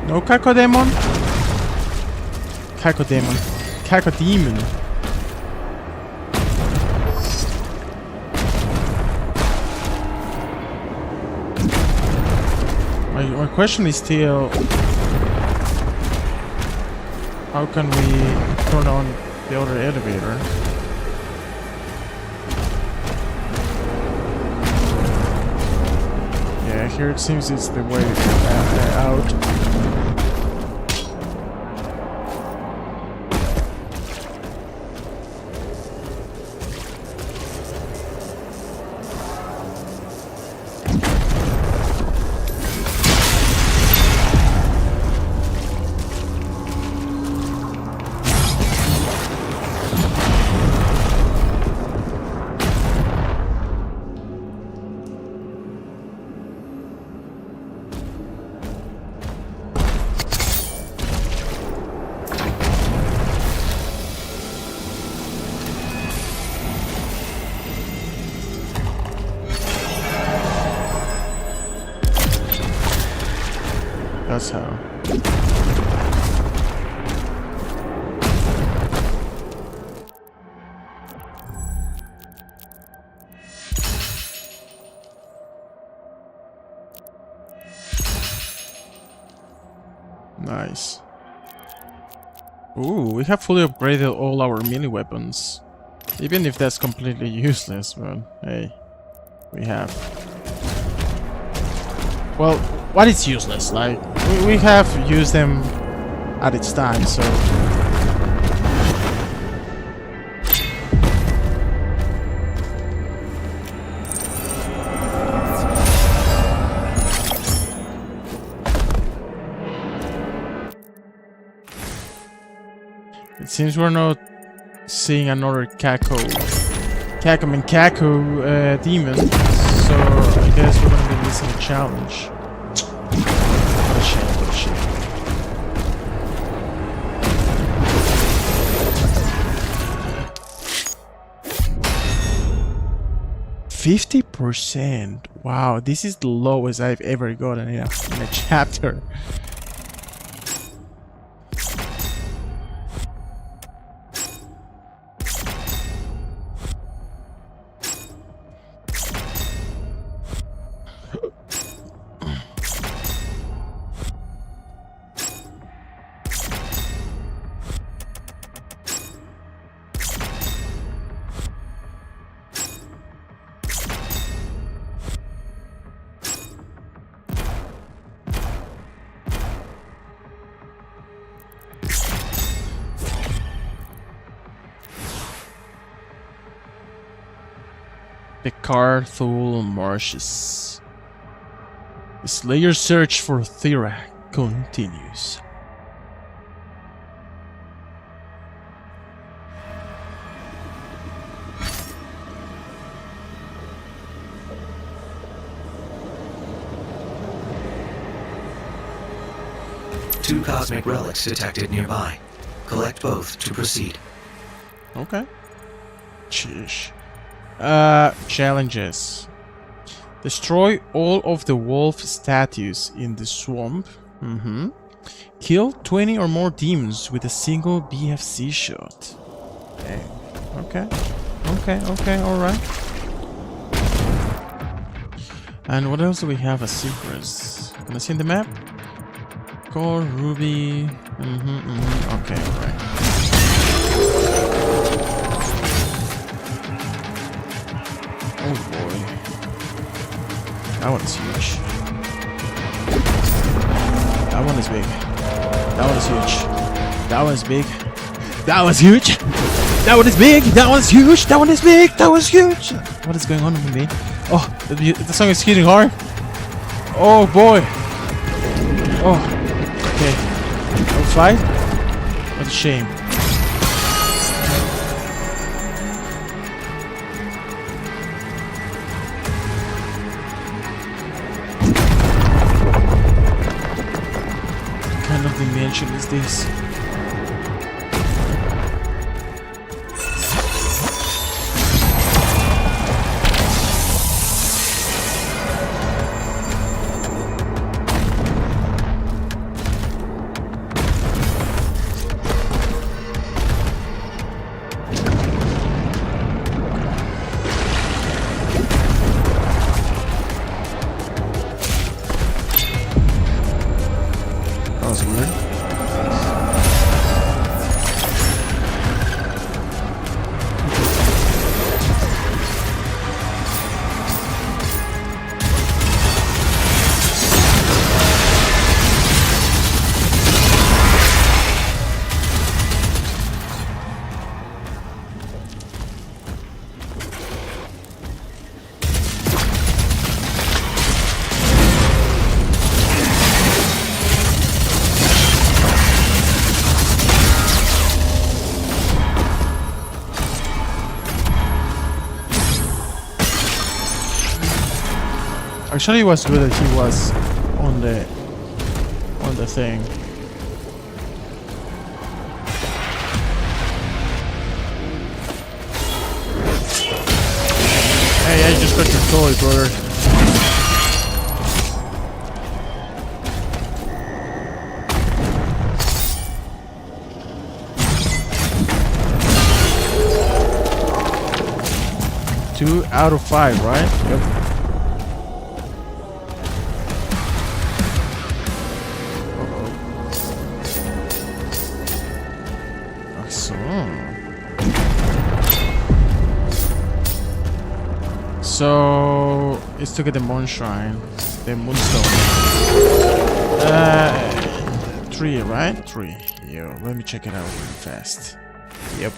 No Cacodemon? Cacodemon. Cacodemon. My question is still, how can we turn on the other elevator? Yeah, here it seems it's the way out. That's how. Nice. Ooh, we have fully upgraded all our melee weapons. Even if that's completely useless, but hey, we have. Well, what is useless? Like, we have used them at its time, so... It seems we're not seeing another Kako demon, so I guess we're gonna be missing a challenge. What a shame, what a shame. 50%. Wow, this is the lowest I've ever gotten in a chapter. The Carthul marshes. The Slayer's search for Thera continues. Two cosmic relics detected nearby. Collect both to proceed. Okay. Sheesh. Challenges. Destroy all of the wolf statues in the swamp. Kill 20 or more demons with a single BFC shot. Okay, alright. And what else do we have as secrets? Can I see in the map? Gold, ruby. Okay, alright. Oh boy. That one's huge. That one is big. That one is huge. That one is big. That one's huge. That one is big. That one's huge. That one is big. That one's huge. What is going on with me? Oh, the song is hitting hard. Oh boy. Oh. Okay. I'll fight. What a shame. What kind of dimension is this? That was weird. Actually, it was good that he was on the thing. Hey, I just got your toy, brother. Two out of 5, right? Yep. So it's to get the moon shrine, the moonstone. 3, right? 3. Yo, let me check it out really fast. Yep.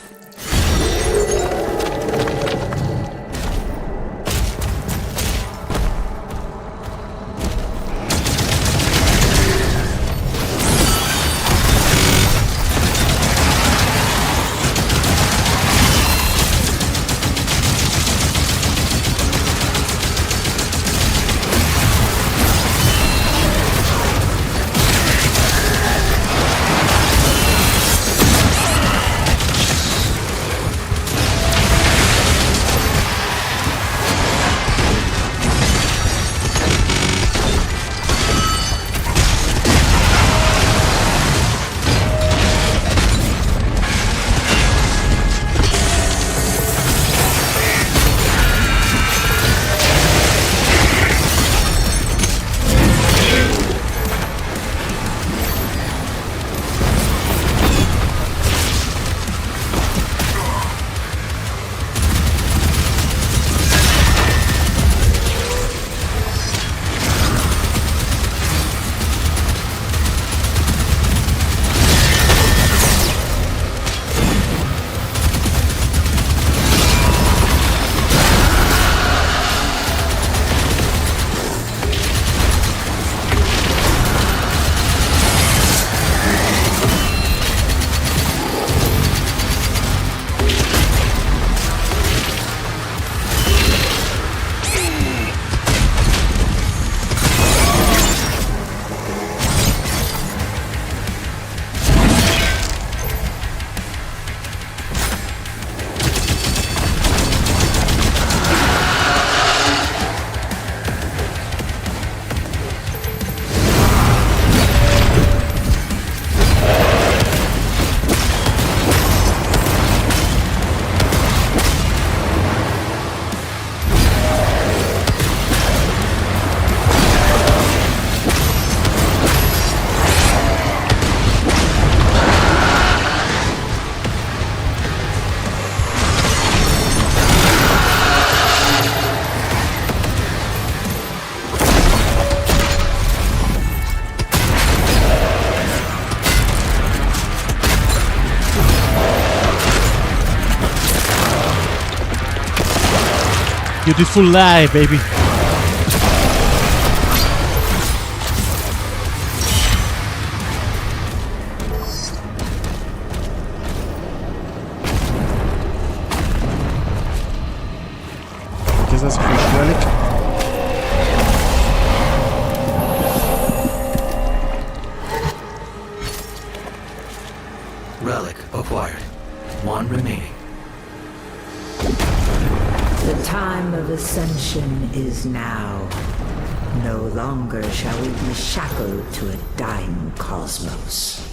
Beautiful lie, baby. Guess that's a fish relic. Relic acquired. 1 remaining. The time of ascension is now. No longer shall we be shackled to a dying cosmos.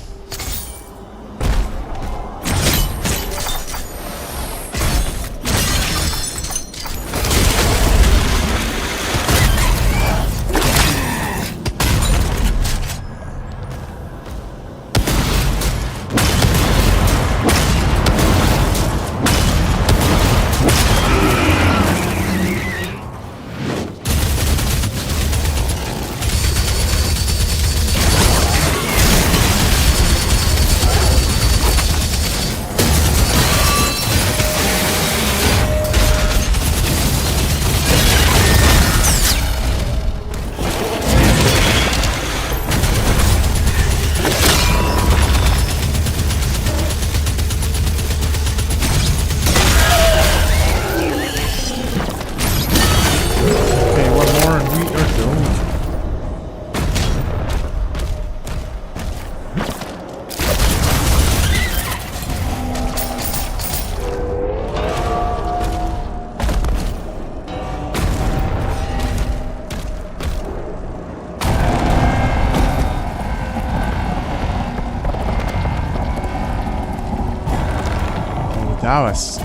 That was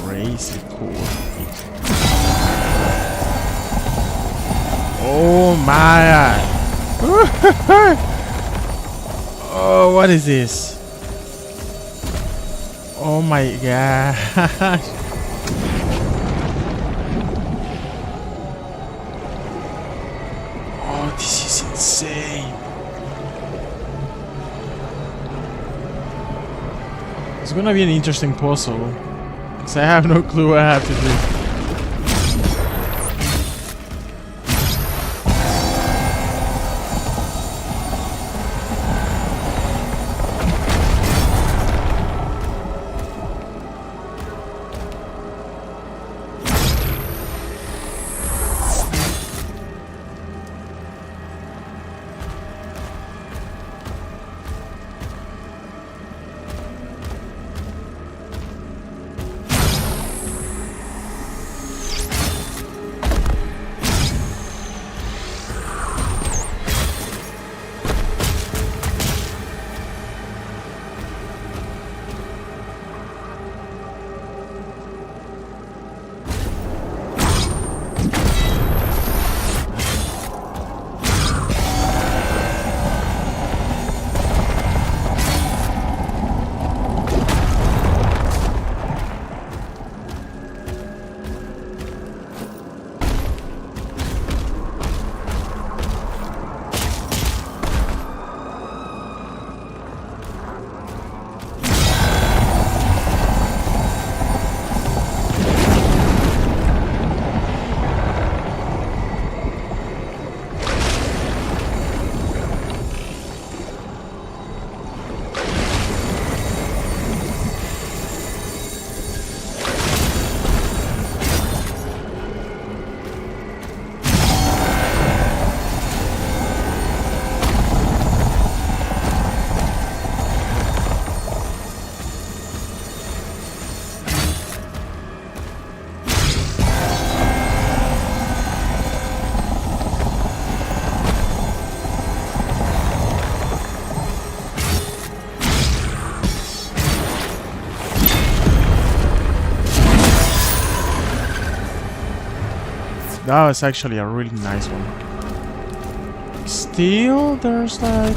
crazy cool. Oh my! Oh, what is this? Oh my gosh! Oh, this is insane! It's gonna be an interesting puzzle, because I have no clue what I have to do. That was actually a really nice one. Still, there's like...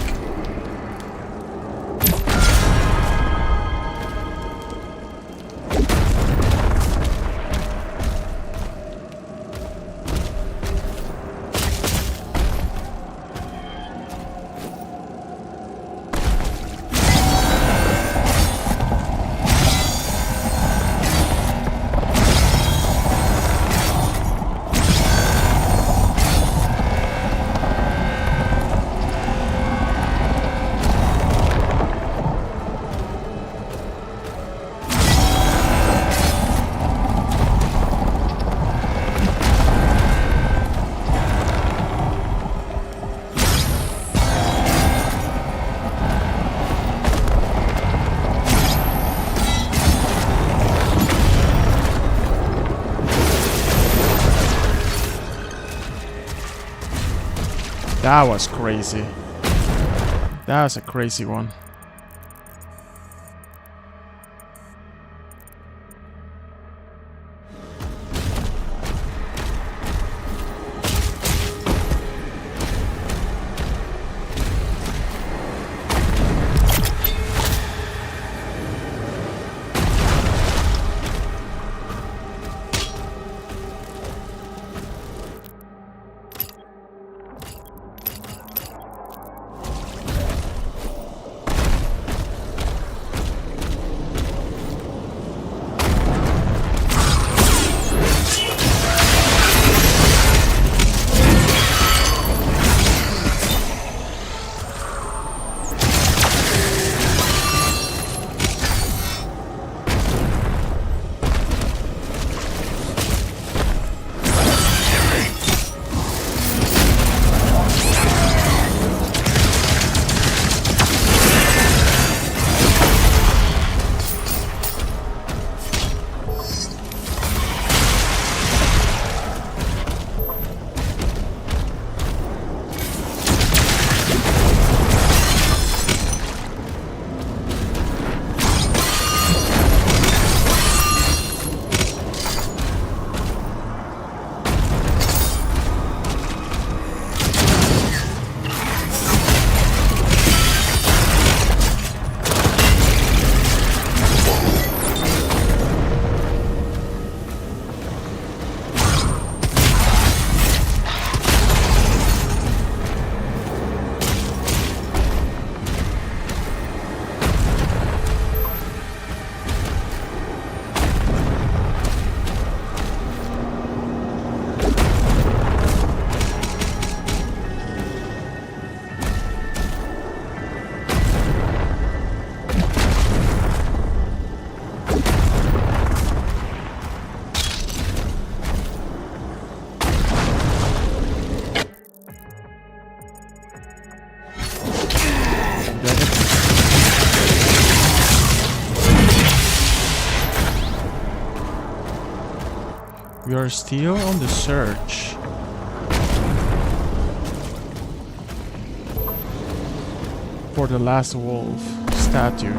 That was crazy. That was a crazy one. We are still on the search. For the last wolf statue.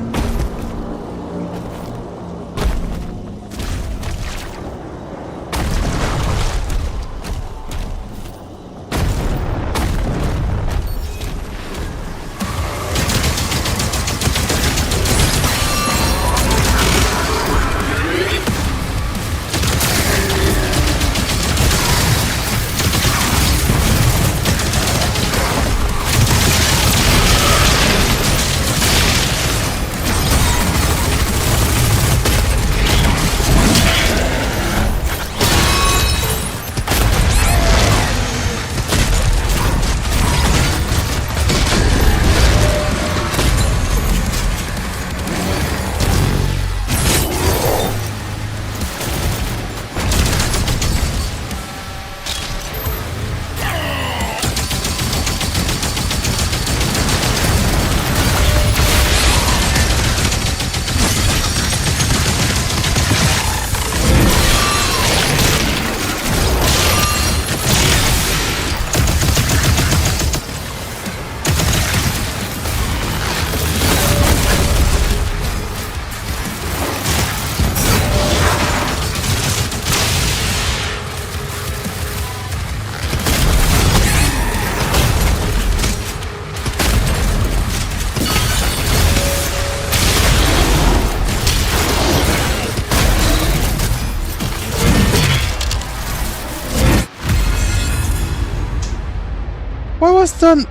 What was done?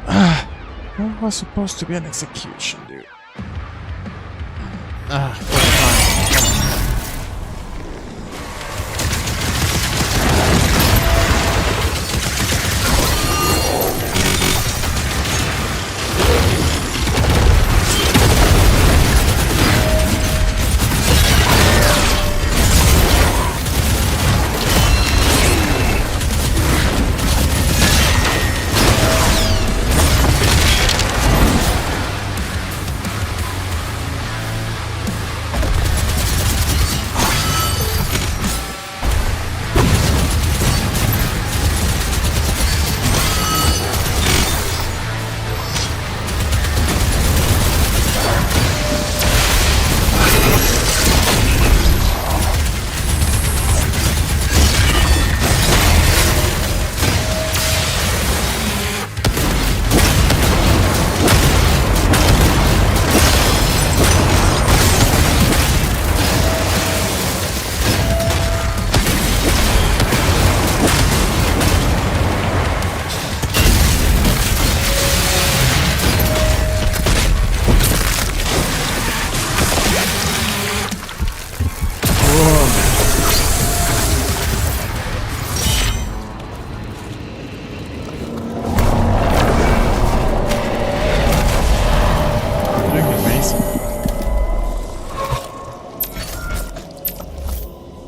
What was supposed to be an execution, dude?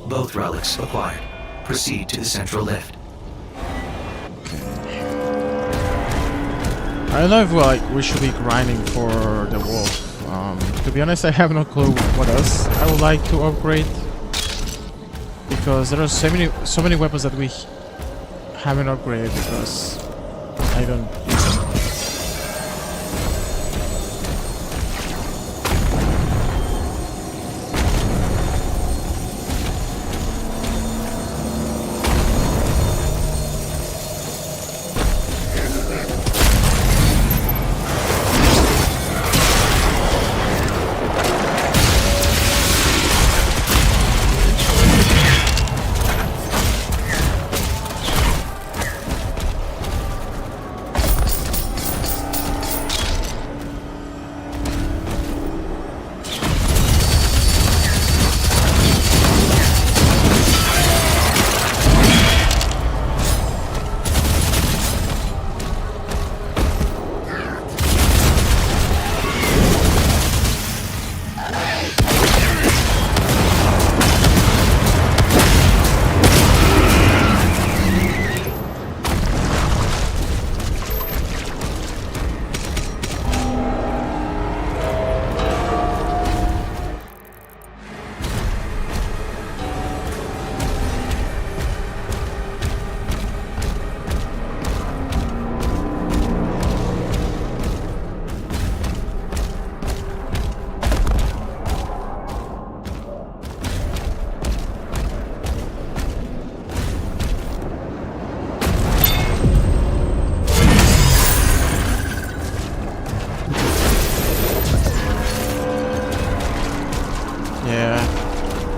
Both relics acquired. Proceed to the central lift. I don't know if we should be grinding for the wolf. To be honest, I have no clue what else I would like to upgrade, because there are so many weapons that we haven't upgraded because I don't use them.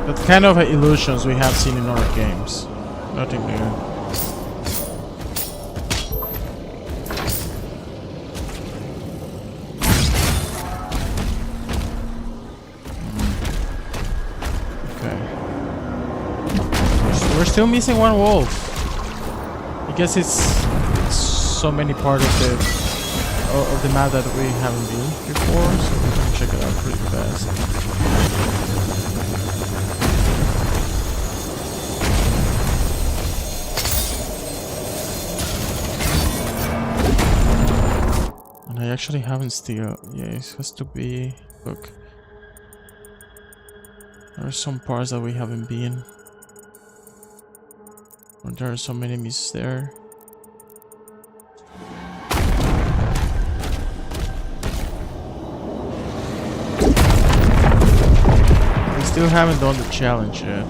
That kind of illusions we have seen in other games. Nothing new. We're still missing one wolf. I guess it's so many parts of the map that we haven't been before, so we can check it out pretty fast. And I actually haven't still. Yeah, it has to be. Look, there are some parts that we haven't been. There are some enemies there. We still haven't done the challenge yet.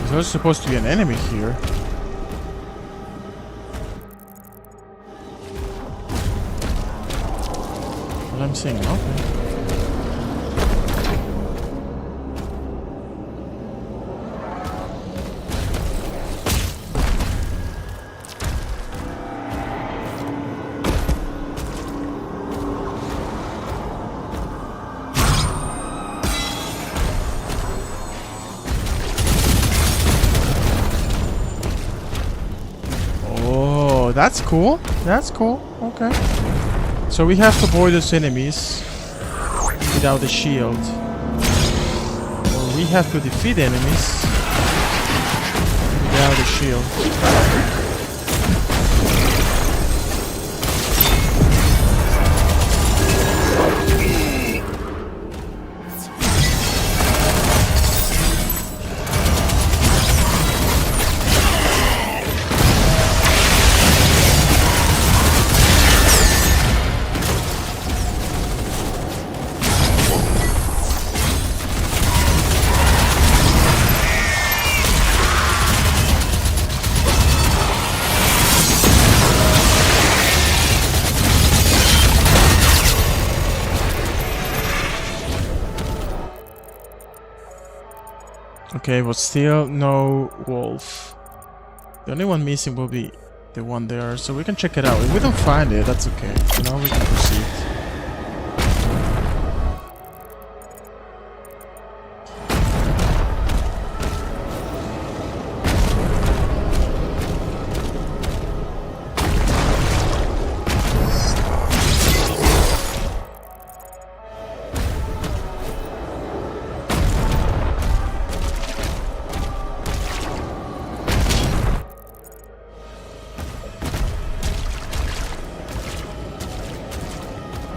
There's supposed to be an enemy here. But I'm seeing nothing. That's cool. That's cool. Okay. So we have to avoid those enemies without the shield. Or we have to defeat enemies without the shield. Okay, but still no wolf. The only one missing will be the one there, so we can check it out. If we don't find it, that's okay. So now we can proceed.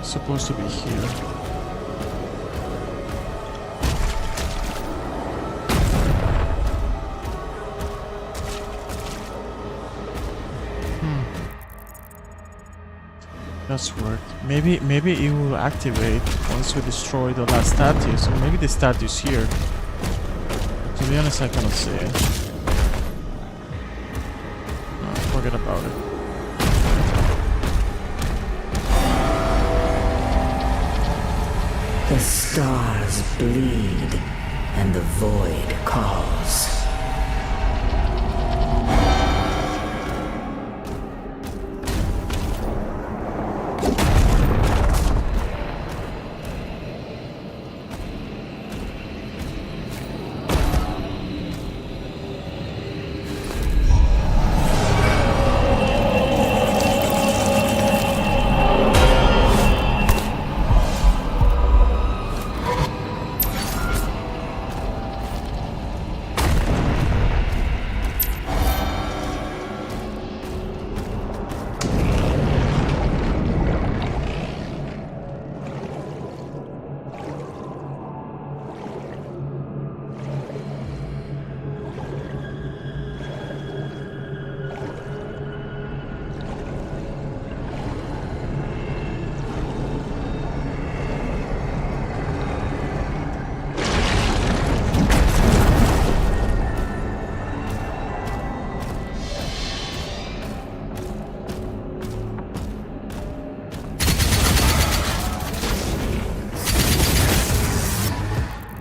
Supposed to be here. That's weird. Maybe it will activate once we destroy the last status, or maybe the status here. To be honest, I cannot see it. No, forget about it. The stars bleed, and the void calls.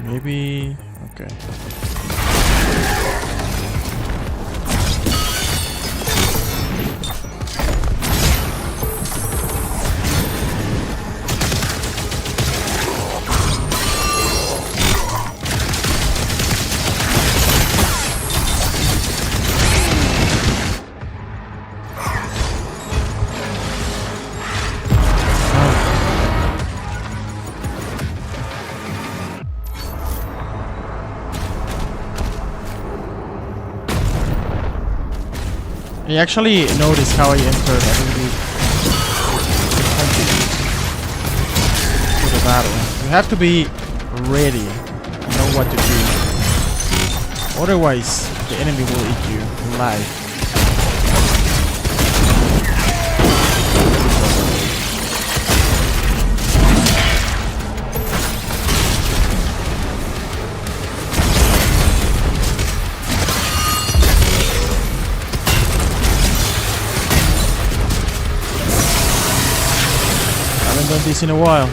Maybe... okay. I actually noticed how I entered to the battle. You have to be ready and know what to do. Otherwise, the enemy will eat you alive. Done this in a while.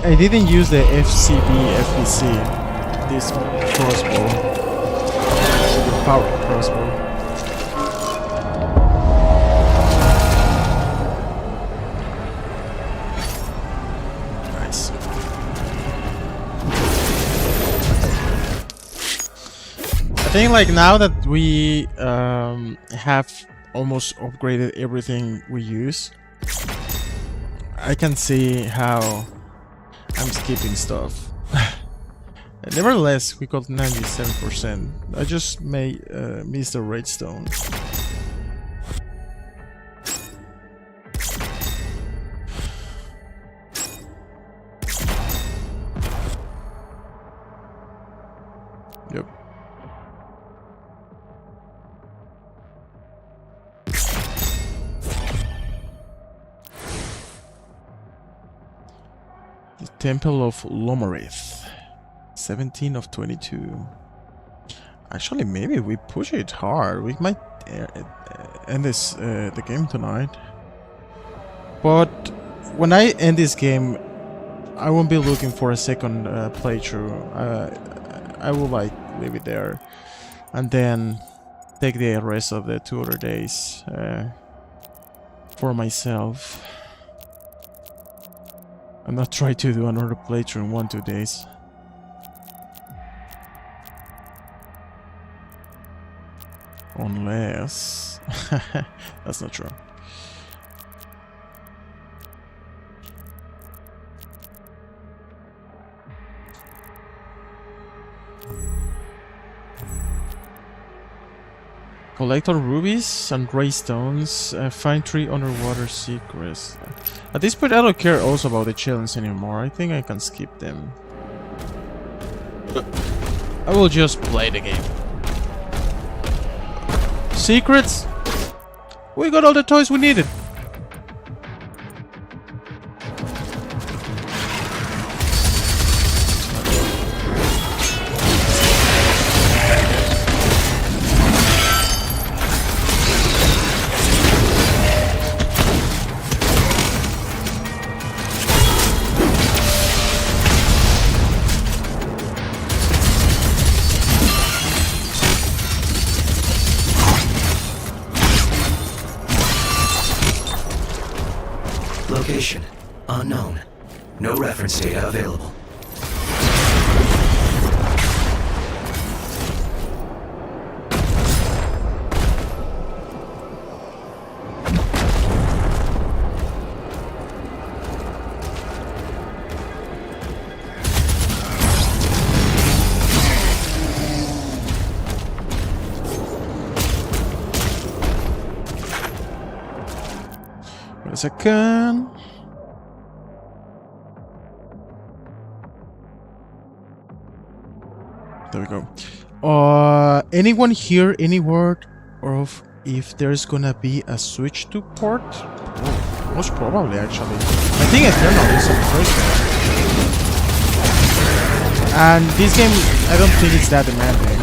I didn't use the FPC, this crossbow, the power crossbow. Nice. I think like now that we have almost upgraded everything we use, I can see how I'm skipping stuff. Nevertheless, we got 97%. I just may miss the redstone. Yep. The Temple of Lomarith. 17 of 22. Actually, maybe we push it hard. We might end this the game tonight. But when I end this game, I won't be looking for a second playthrough. I will like leave it there, and then take the rest of the 2 other days for myself, and not try to do another playthrough in 1-2 days. Unless that's not true. Collect all rubies and gray stones. Find 3 underwater secrets. At this point, I don't care also about the challenge anymore. I think I can skip them. I will just play the game. Secrets? We got all the toys we needed. Location unknown. No reference data available. Wait a second. There we go. Anyone hear any word of if there's gonna be a switch to port? Oh, most probably, actually. I think Eternal is on the first one. And this game, I don't think it's that demanding.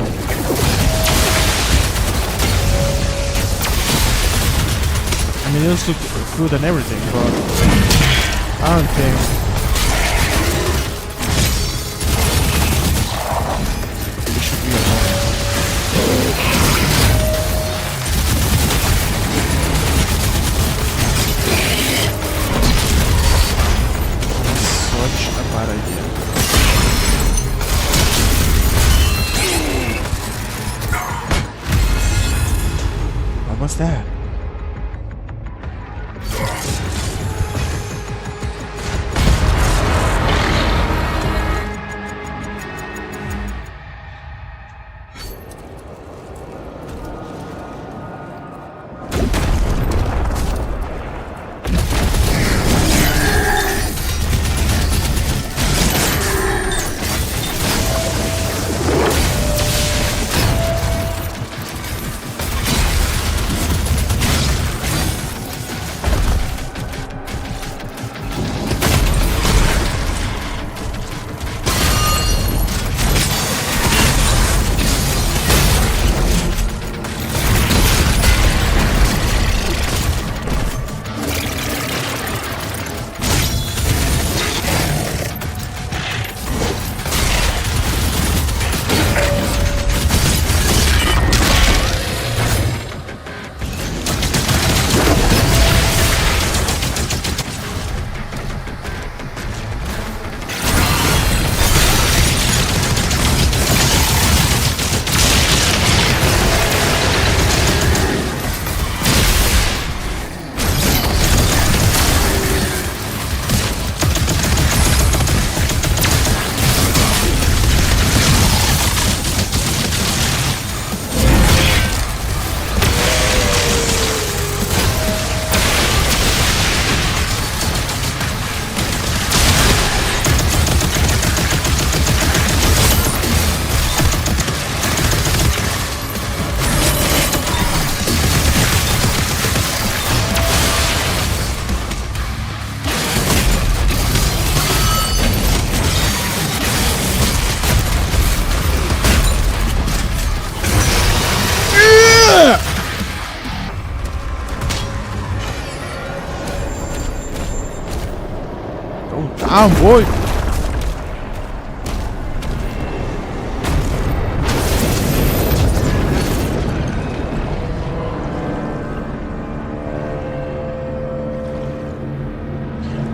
I mean, it looks good and everything, but I don't think it should be annoying. Such a bad idea. What was that? Go down, boy!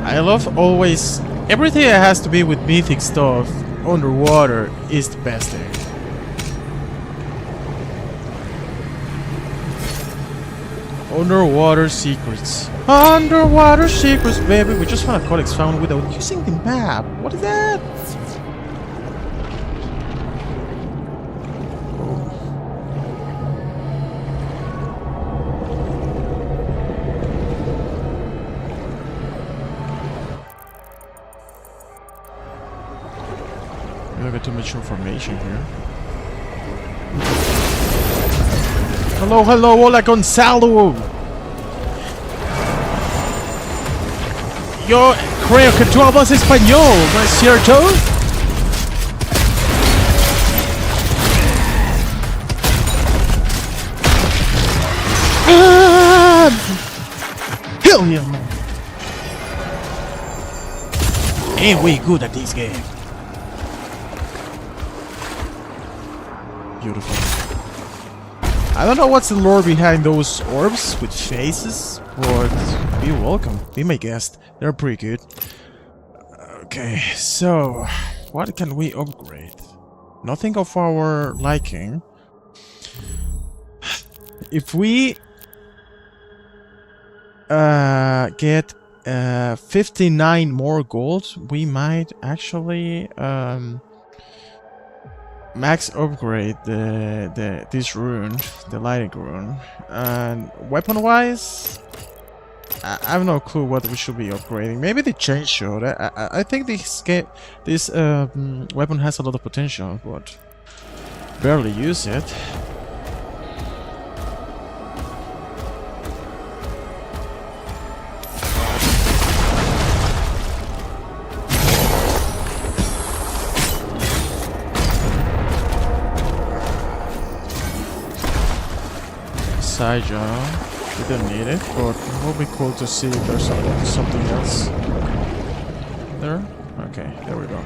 I love always... Everything that has to be with mythic stuff underwater is the best thing. Underwater secrets. Underwater secrets, baby. We just found a codex found without using the map. What is that? We don't get too much information here. Hello, hello, hola Gonzalo! Yo creo que tú hablas español, ¿no es cierto? Hell yeah, man! Ain't we good at this game? Beautiful. I don't know what's the lore behind those orbs with faces, but be welcome. Be my guest. They're pretty good. Okay, so what can we upgrade? Nothing of our liking. If we get 59 more gold, we might actually max upgrade this rune, the lighting rune. And weapon wise, I have no clue what we should be upgrading. Maybe the chain shot. I think this weapon has a lot of potential, but barely use it. Side job. We don't need it, but it will be cool to see if there's something else there. Okay, there we go.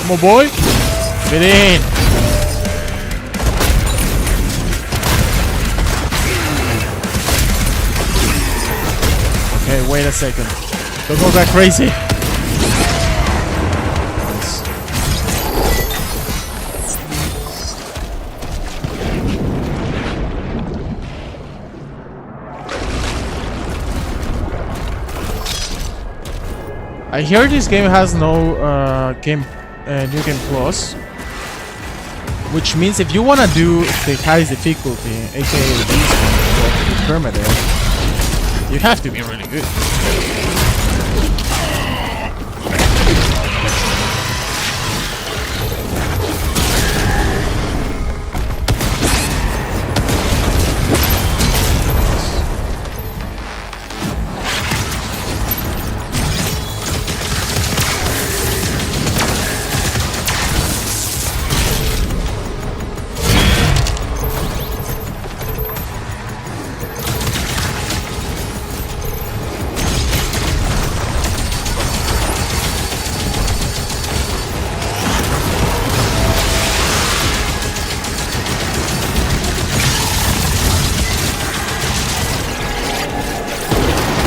Come on, boy. Get in. Okay, wait a second. Don't go that crazy. Nice. I hear this game has no New Game Plus, which means if you want to do the highest difficulty, aka the permadeath, you have to be really good.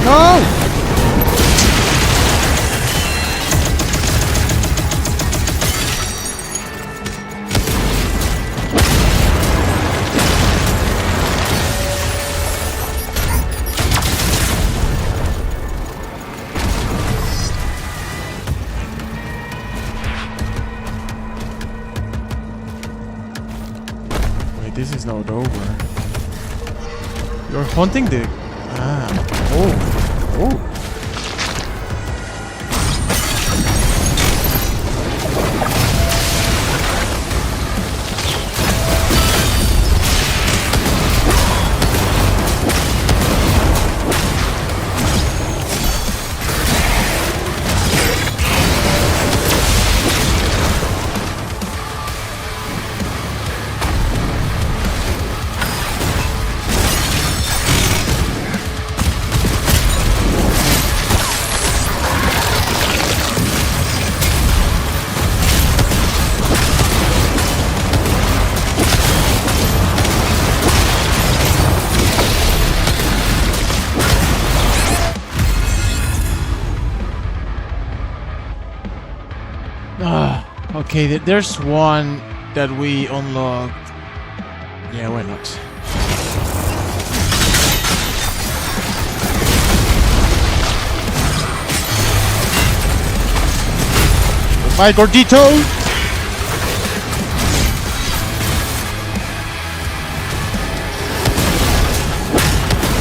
No! Wait, this is not over. You're hunting the... Ah, oh. Oh. Okay, there's one that we unlocked. Yeah, why not? Bye, Gordito!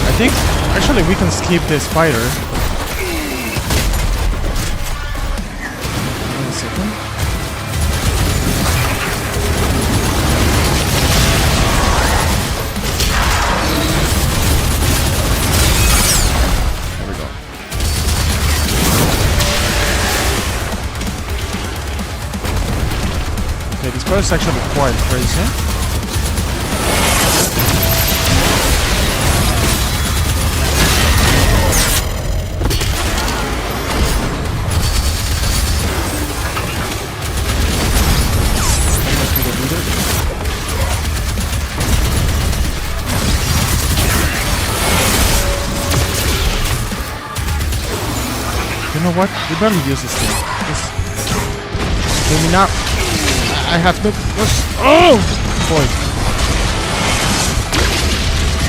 I think, actually, we can skip the spider. Wait a second. There we go. Okay, this part is actually quite crazy. You know what? We barely use this thing. Maybe not. I have no. Oh! Boy.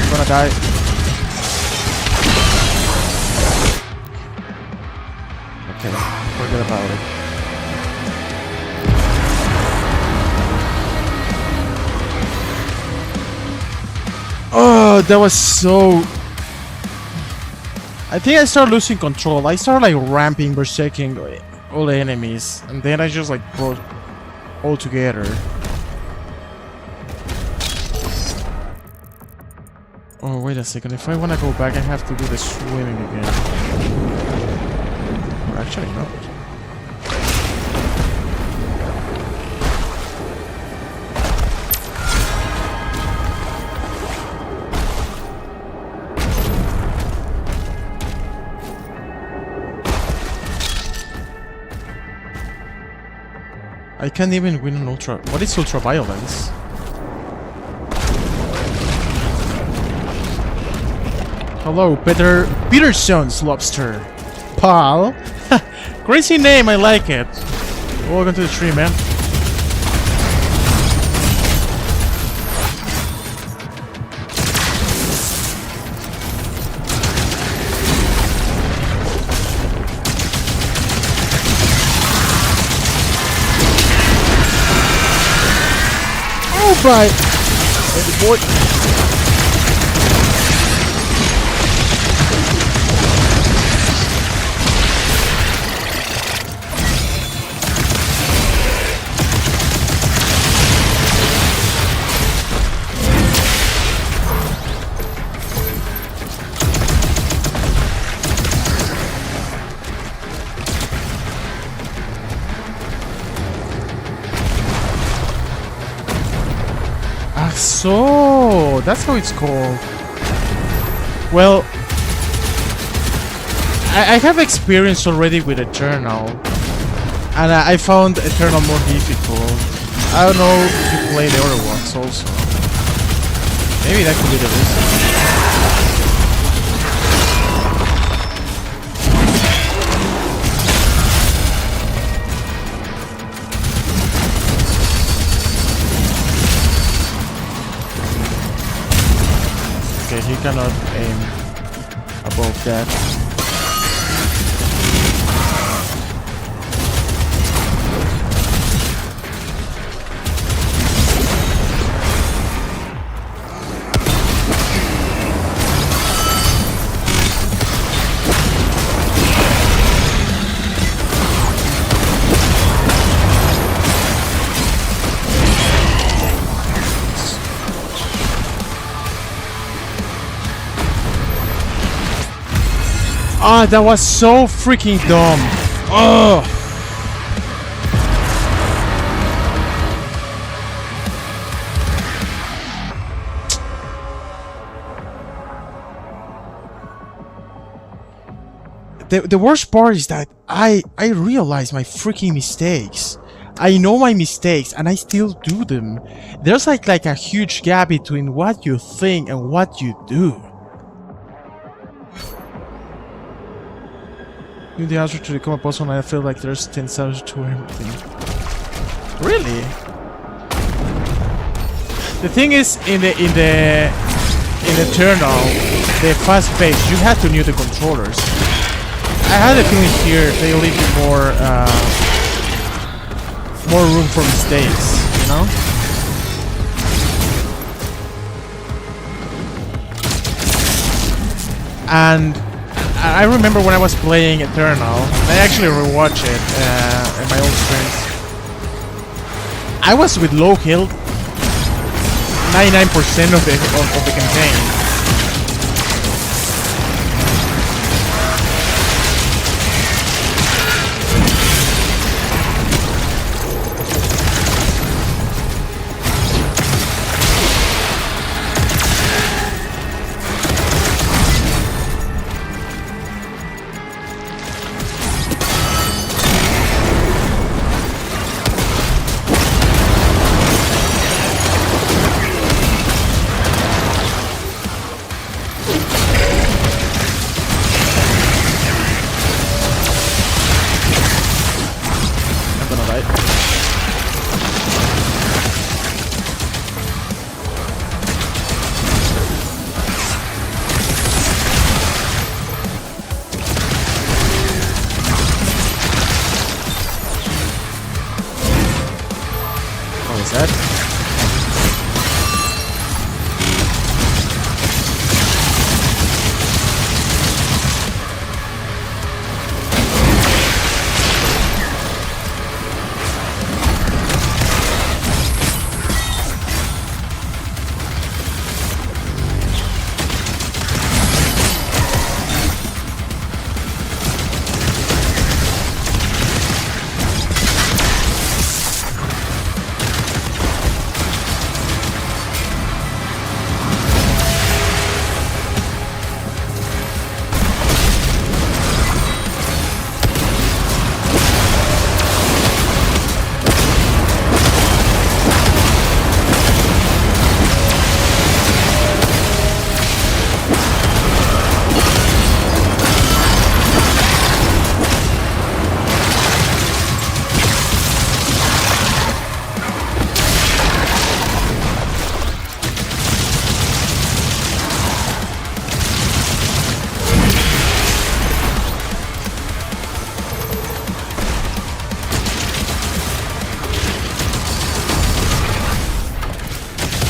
I'm gonna die. Okay, forget about it. Oh, that was so. I think I started losing control. I started like ramping, berserking all the enemies, and then I just like brought all together. Oh, wait a second. If I want to go back, I have to do the swimming again. Or actually, no. I can't even win an ultra. What is ultra violence? Hello, Peterson's lobster. Pal. Crazy name, I like it. Welcome to the tree, man. Right. Baby boy. So that's how it's called. Well, I have experience already with Eternal, and I found Eternal more difficult. I don't know if you play the other ones also. Maybe that could be the reason. Okay, he cannot aim above that. Ah, that was so freaking dumb. Oh. The worst part is that I realize my freaking mistakes. I know my mistakes and I still do them. There's like a huge gap between what you think and what you do. The answer to the common puzzle, and I feel like there's 10 answers to everything. Really? The thing is, in Eternal, the fast pace, you had to know the controllers. I had a feeling here they leave you more room for mistakes, you know? And I remember when I was playing Eternal, I actually rewatched it in my old streams. I was with low health 99% of the campaign.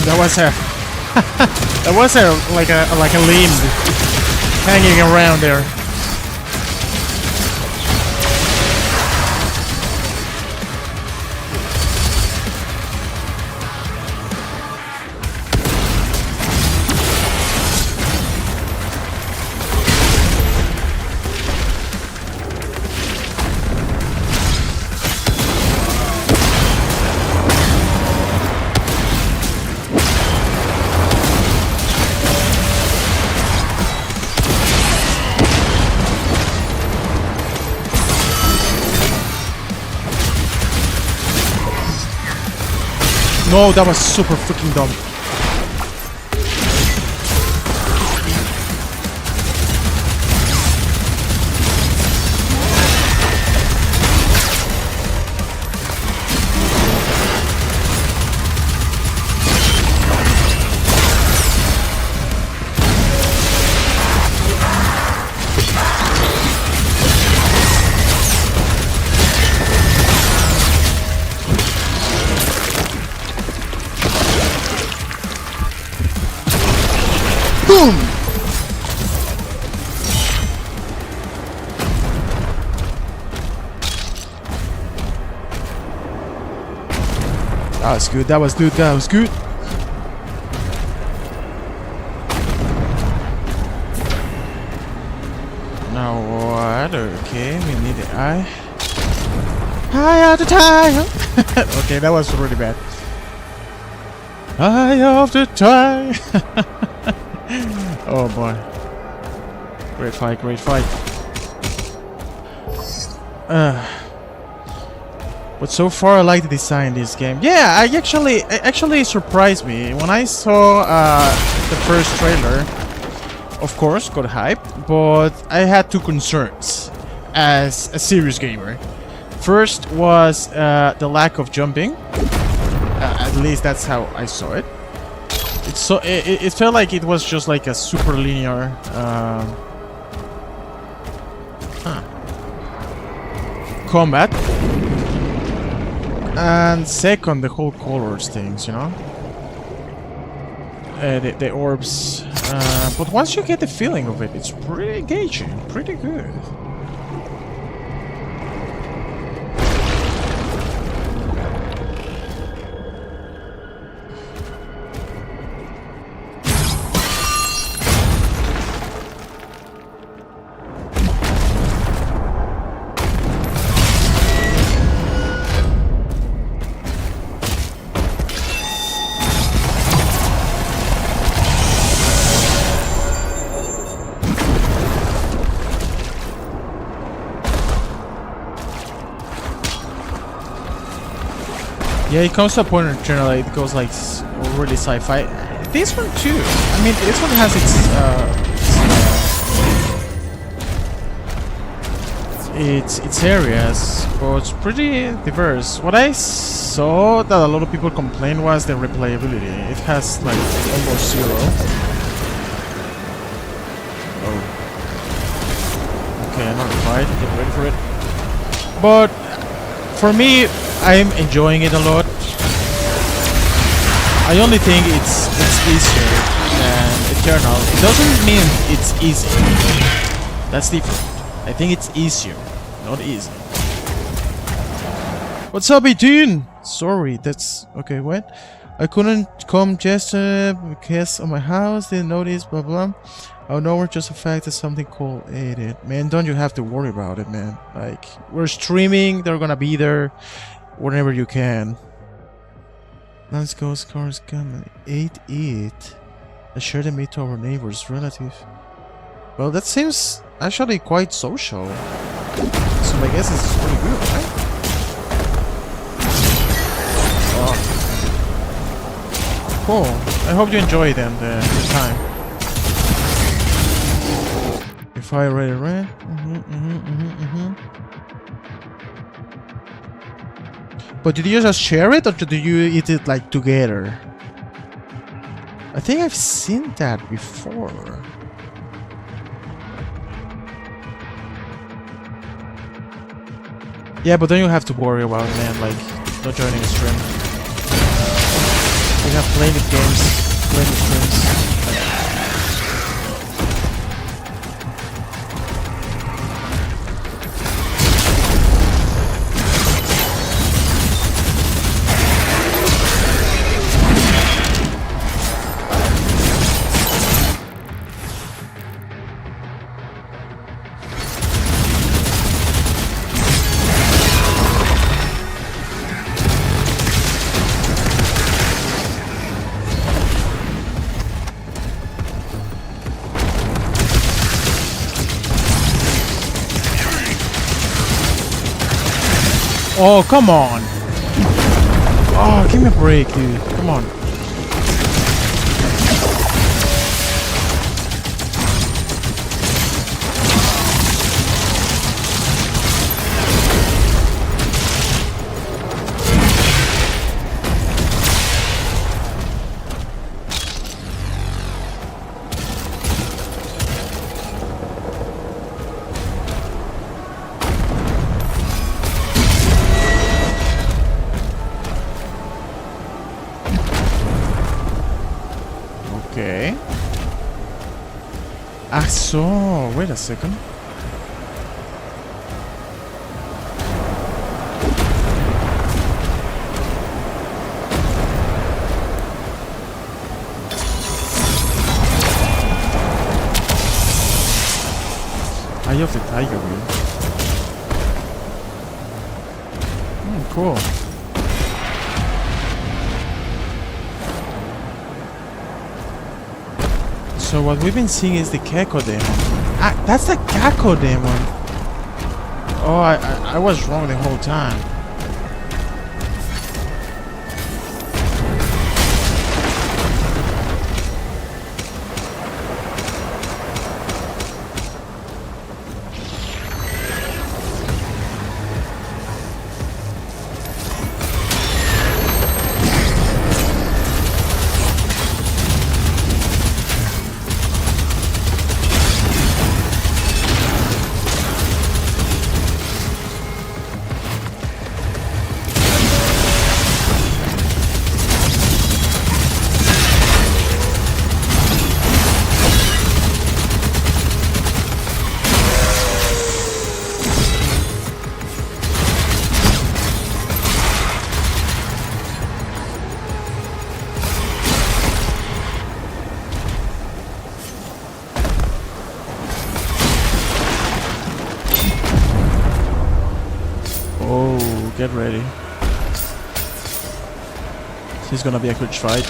That was like a limb hanging around there. No, that was super freaking dumb. Boom! That was good. That was good. That was good. Now what? Okay, we need the eye. Eye of the tiger. Okay, that was really bad. Eye of the tiger. Oh boy. Great fight, great fight. But so far I like the design in this game. Yeah, it actually surprised me. When I saw the first trailer, of course, got hyped, but I had two concerns as a serious gamer. First was the lack of jumping. At least that's how I saw it. It felt like it was just like a super linear combat. And second, the whole colors things, you know? The orbs. But once you get the feeling of it, it's pretty engaging, pretty good. Yeah, it comes to a point in general, it goes like really sci-fi. This one too. I mean, this one has its areas, but it's pretty diverse. What I saw that a lot of people complained was the replayability. It has like almost 0. Oh. Okay, I'm not quite. Get ready for it. But for me, I'm enjoying it a lot. I only think it's easier than Eternal. It doesn't mean it's easy. That's different. I think it's easier, not easy. What's up, Etune? Sorry, that's okay. What? I couldn't come yesterday because of my house. Didn't notice. Blah blah. Oh no, we're just a fact that something cool ate it. Man, don't you have to worry about it, man. Like, we're streaming. They're gonna be there whenever you can. Let's go, scars come and ate it. I share the meat to our neighbor's relative. Well, that seems actually quite social. So my guess is it's pretty good, right? Oh. Cool. I hope you enjoy them the time. If I already read. But did you just share it, or did you eat it like together? I think I've seen that before. Yeah, but then you have to worry about it, man, like not joining a stream. We have plenty of games, plenty of streams. Oh, come on! Oh, give me a break, dude. Come on. Okay. Ah, so wait a second. Eye of the Tiger Wheel. Cool. So what we've been seeing is the Gecko Demon. Ah, that's the Gecko Demon. Oh, I was wrong the whole time. Oh, get ready. This is gonna be a huge fight.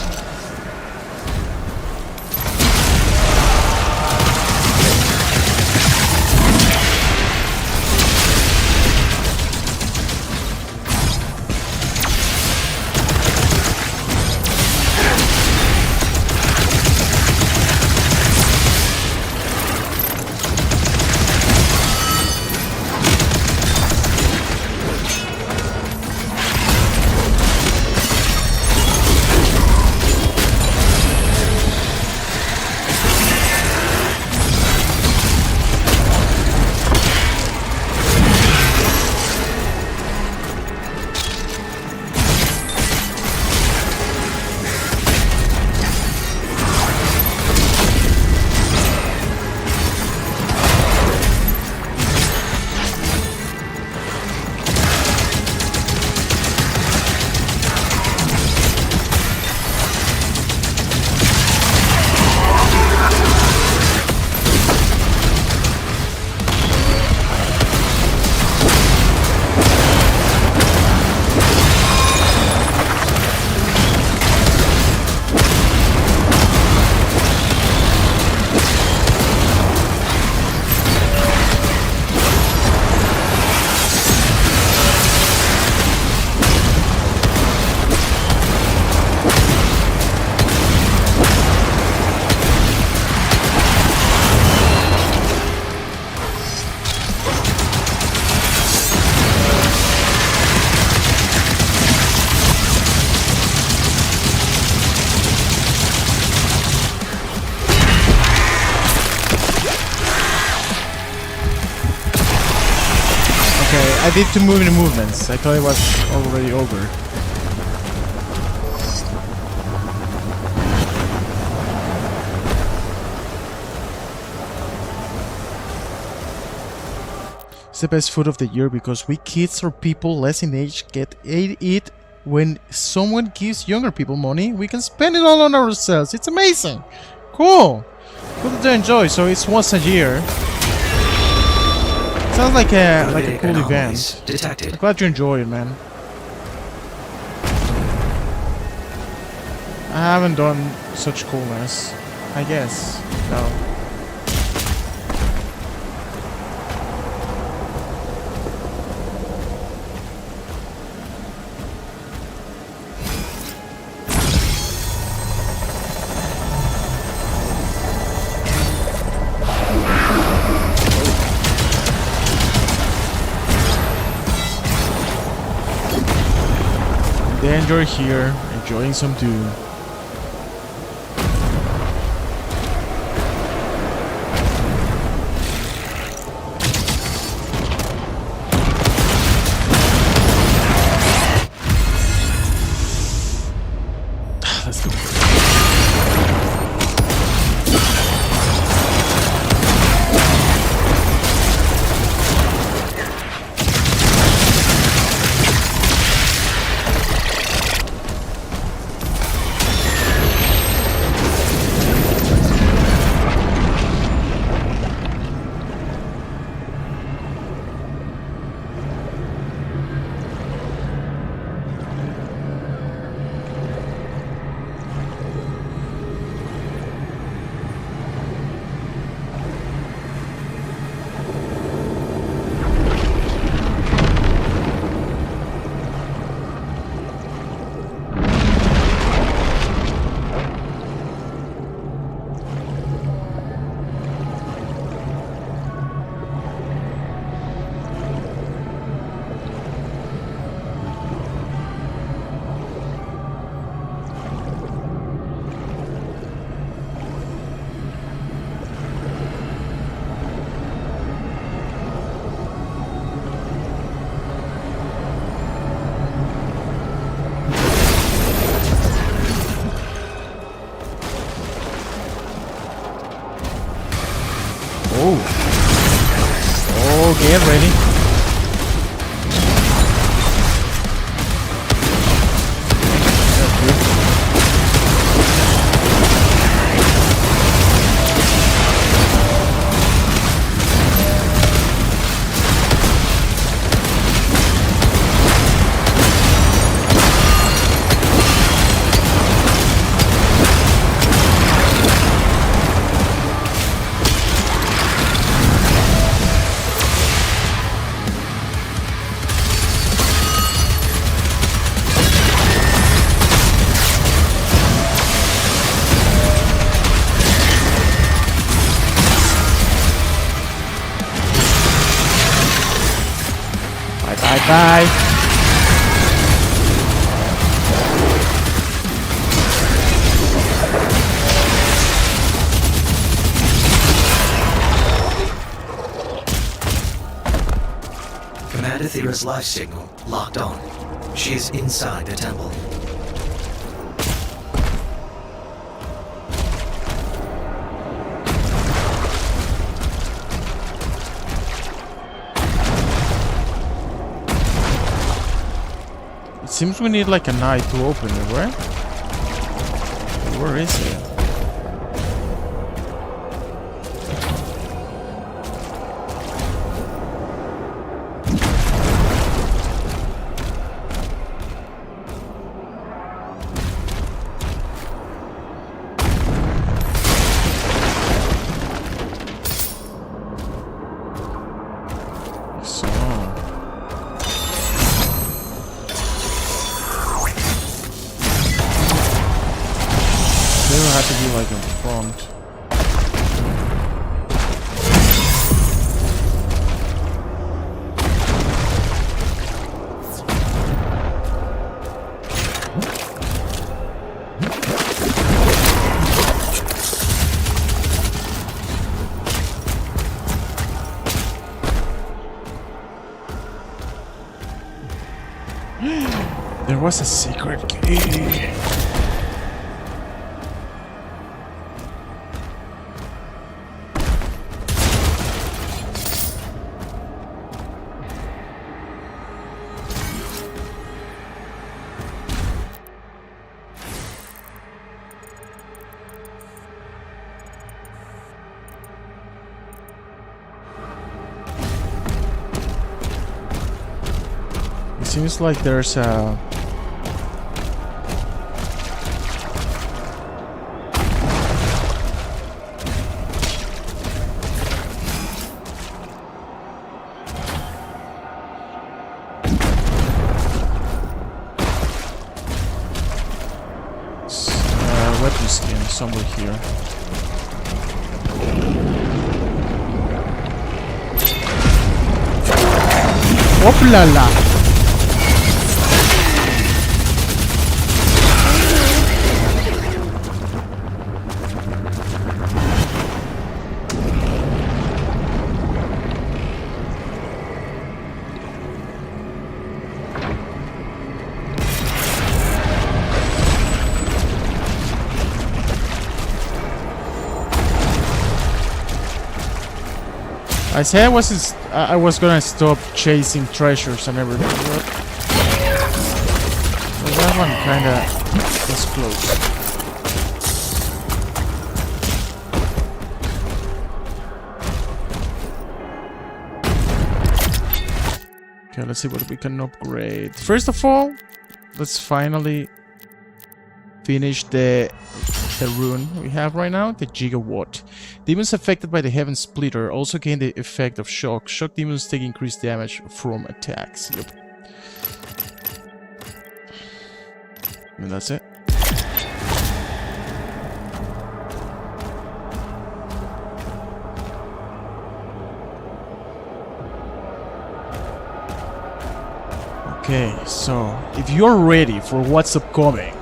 I did two movements. I thought it was already over. It's the best food of the year because we kids or people less in age get it. When someone gives younger people money, we can spend it all on ourselves. It's amazing. Cool. Good to enjoy. So it's once a year. Sounds like a cool event. Detected. I'm glad you enjoy it, man. I haven't done such coolness. I guess. No. Then you're here, enjoying some Doom. Let's go. Oh, get ready. Bye-bye. Commander Thera's life signal locked on. She is inside the temple. It seems we need like a knight to open it, right? Where is it? To be like in front. There was a secret key. Seems like there's a... weapon skin somewhere here. Hop la la! I said I was gonna stop chasing treasures and everything, but that one kinda was close. Okay, let's see what we can upgrade. First of all, let's finally finish the rune we have right now, the Gigawatt. Demons affected by the Heaven Splitter also gain the effect of shock. Shock demons take increased damage from attacks. Yep. And that's it. Okay, so if you're ready for what's upcoming,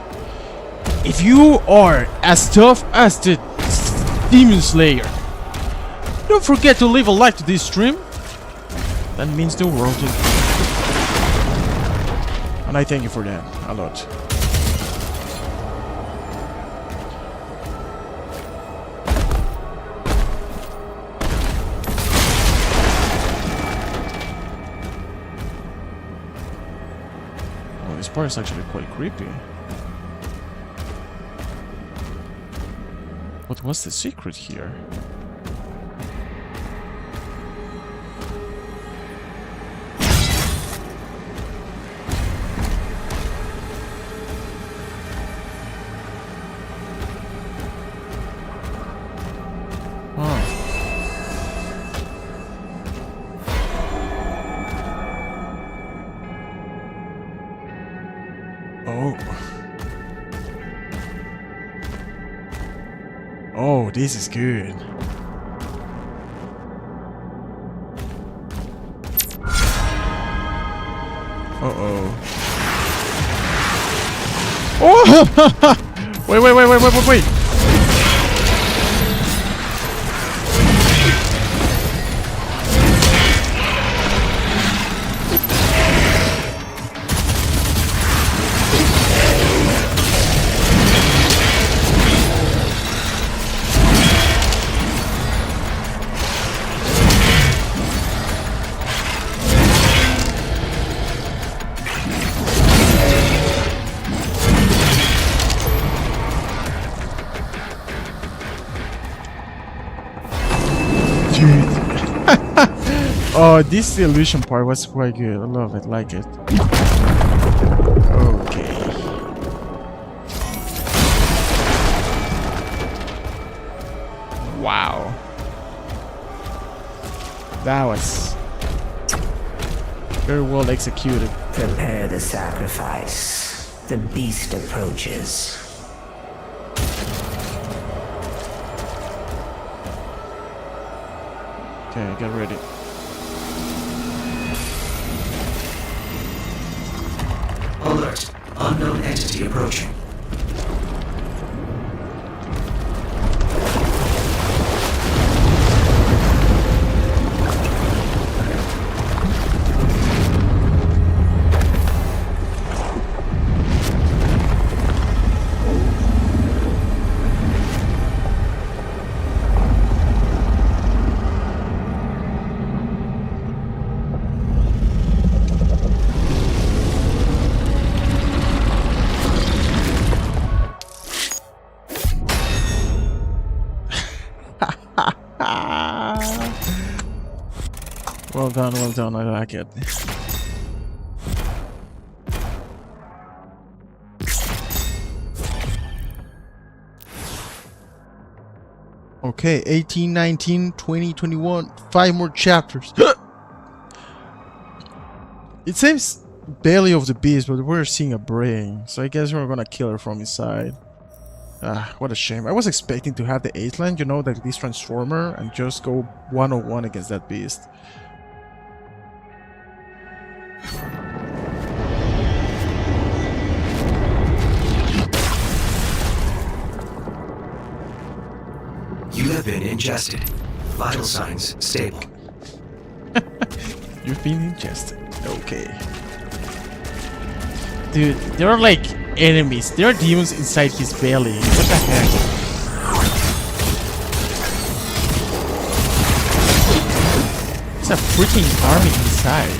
if you are as tough as the Demon Slayer, don't forget to leave a like to this stream. That means the world to me. And I thank you for that a lot. Oh, this part is actually quite creepy. What was the secret here? Oh, this is good. Uh-oh. Oh! Wait. Oh, this illusion part was quite good. I love it, like it. Okay. Wow. That was very well executed. Prepare the sacrifice. The beast approaches. Okay, get ready. Alert. Unknown entity approaching. Well done, I like it. Okay, 18, 19, 20, 21, 5 more chapters. It seems belly of the beast, but we're seeing a brain, so I guess we're gonna kill her from inside. Ah, what a shame. I was expecting to have the 8th land, you know, like this transformer, and just go 101 against that beast. You have been ingested. Vital signs stable. You've been ingested. Okay. Dude, there are like enemies. There are demons inside his belly. What the heck? There's a freaking army inside.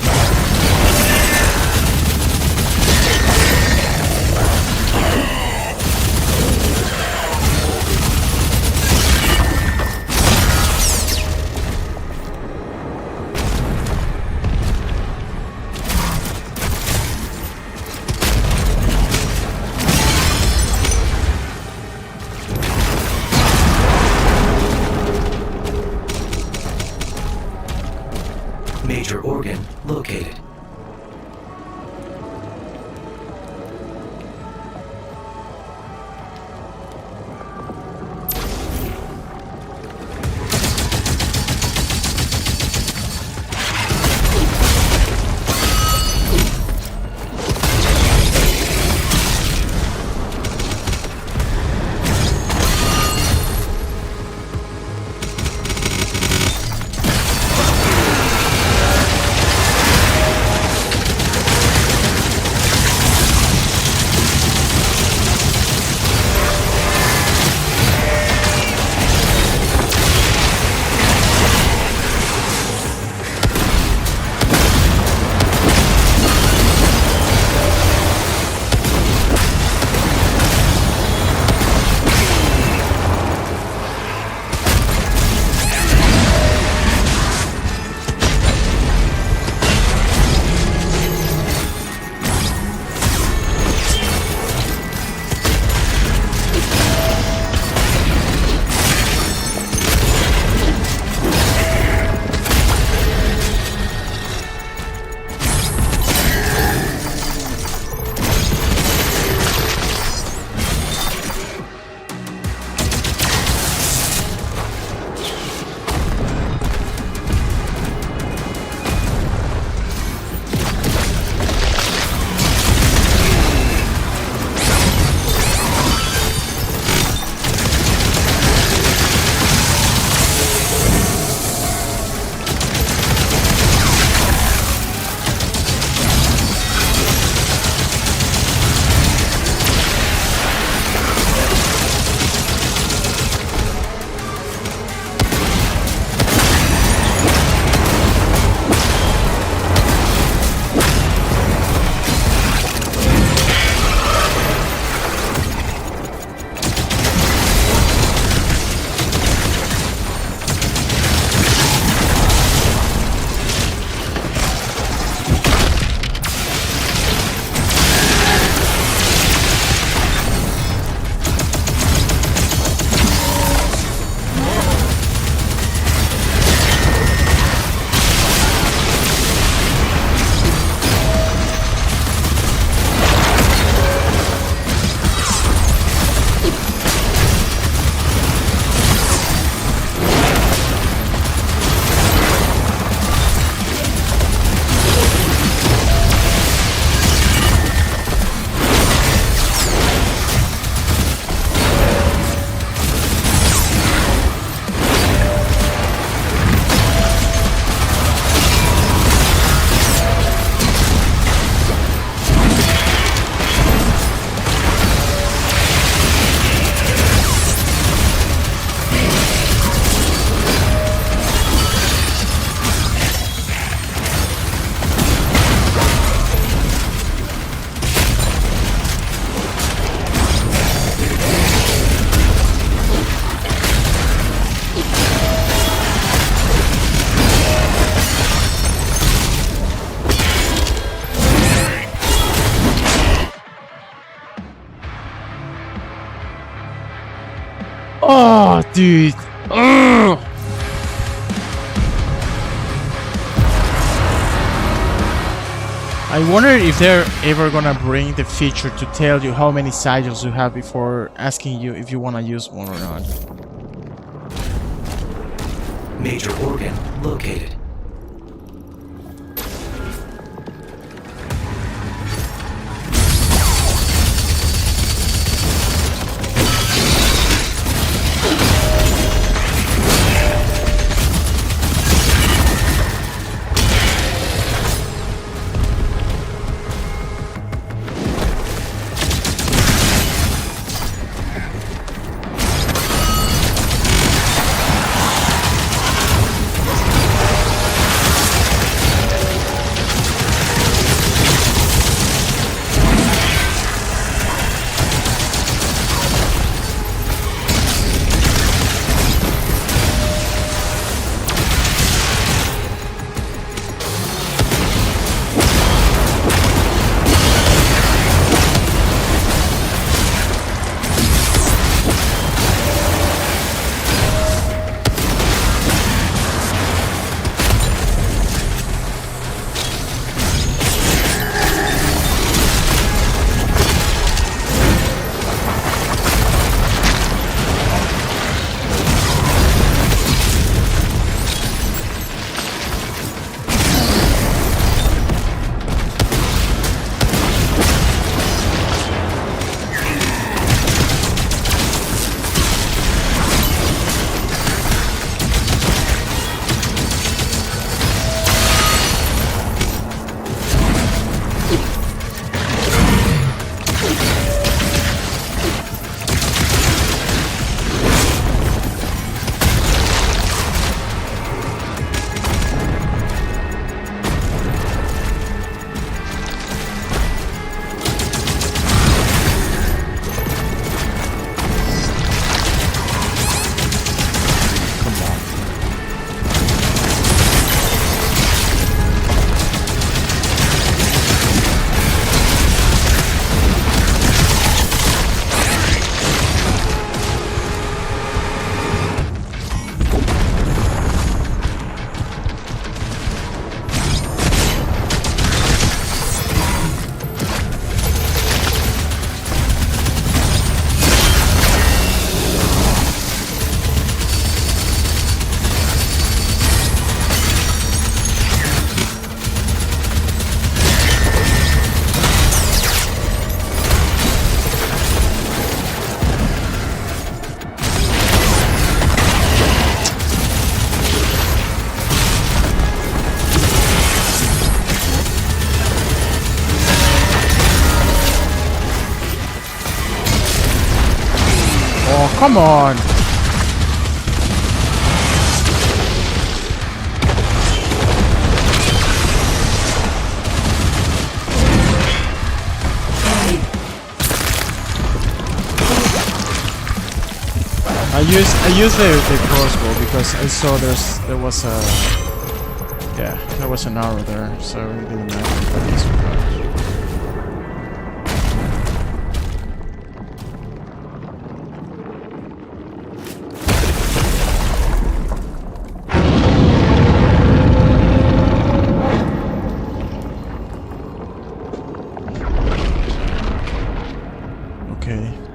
Major organ located. Dude. Ugh. I wonder if they're ever gonna bring the feature to tell you how many sigils you have before asking you if you wanna use one or not. Major organ located. Come on! I used the crossbow because I saw there was an arrow there, so it didn't matter. But this one.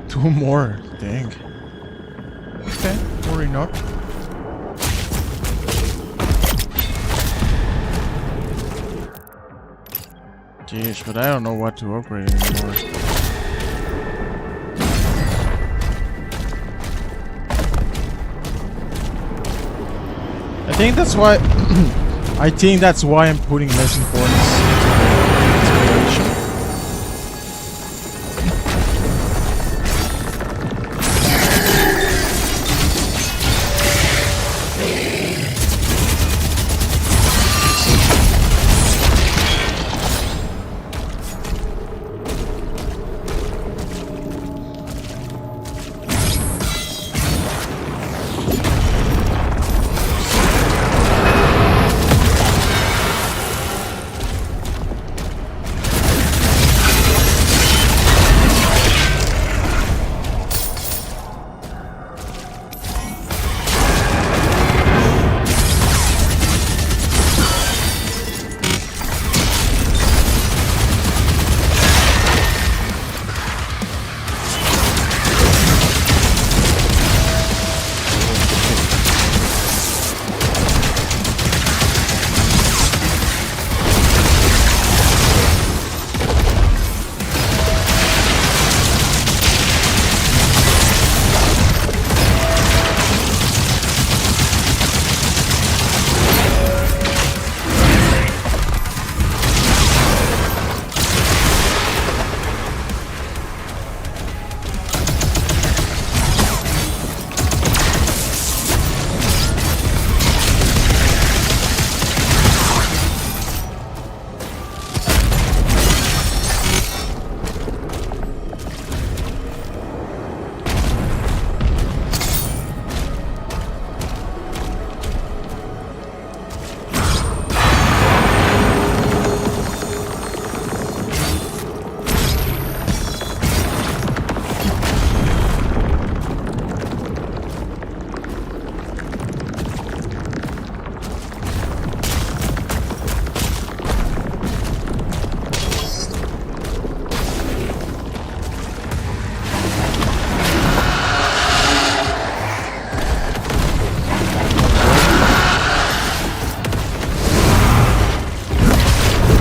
Two more, dang. Okay, worry not. Jeez, but I don't know what to upgrade anymore. I think that's why I'm putting less importance into the exploration.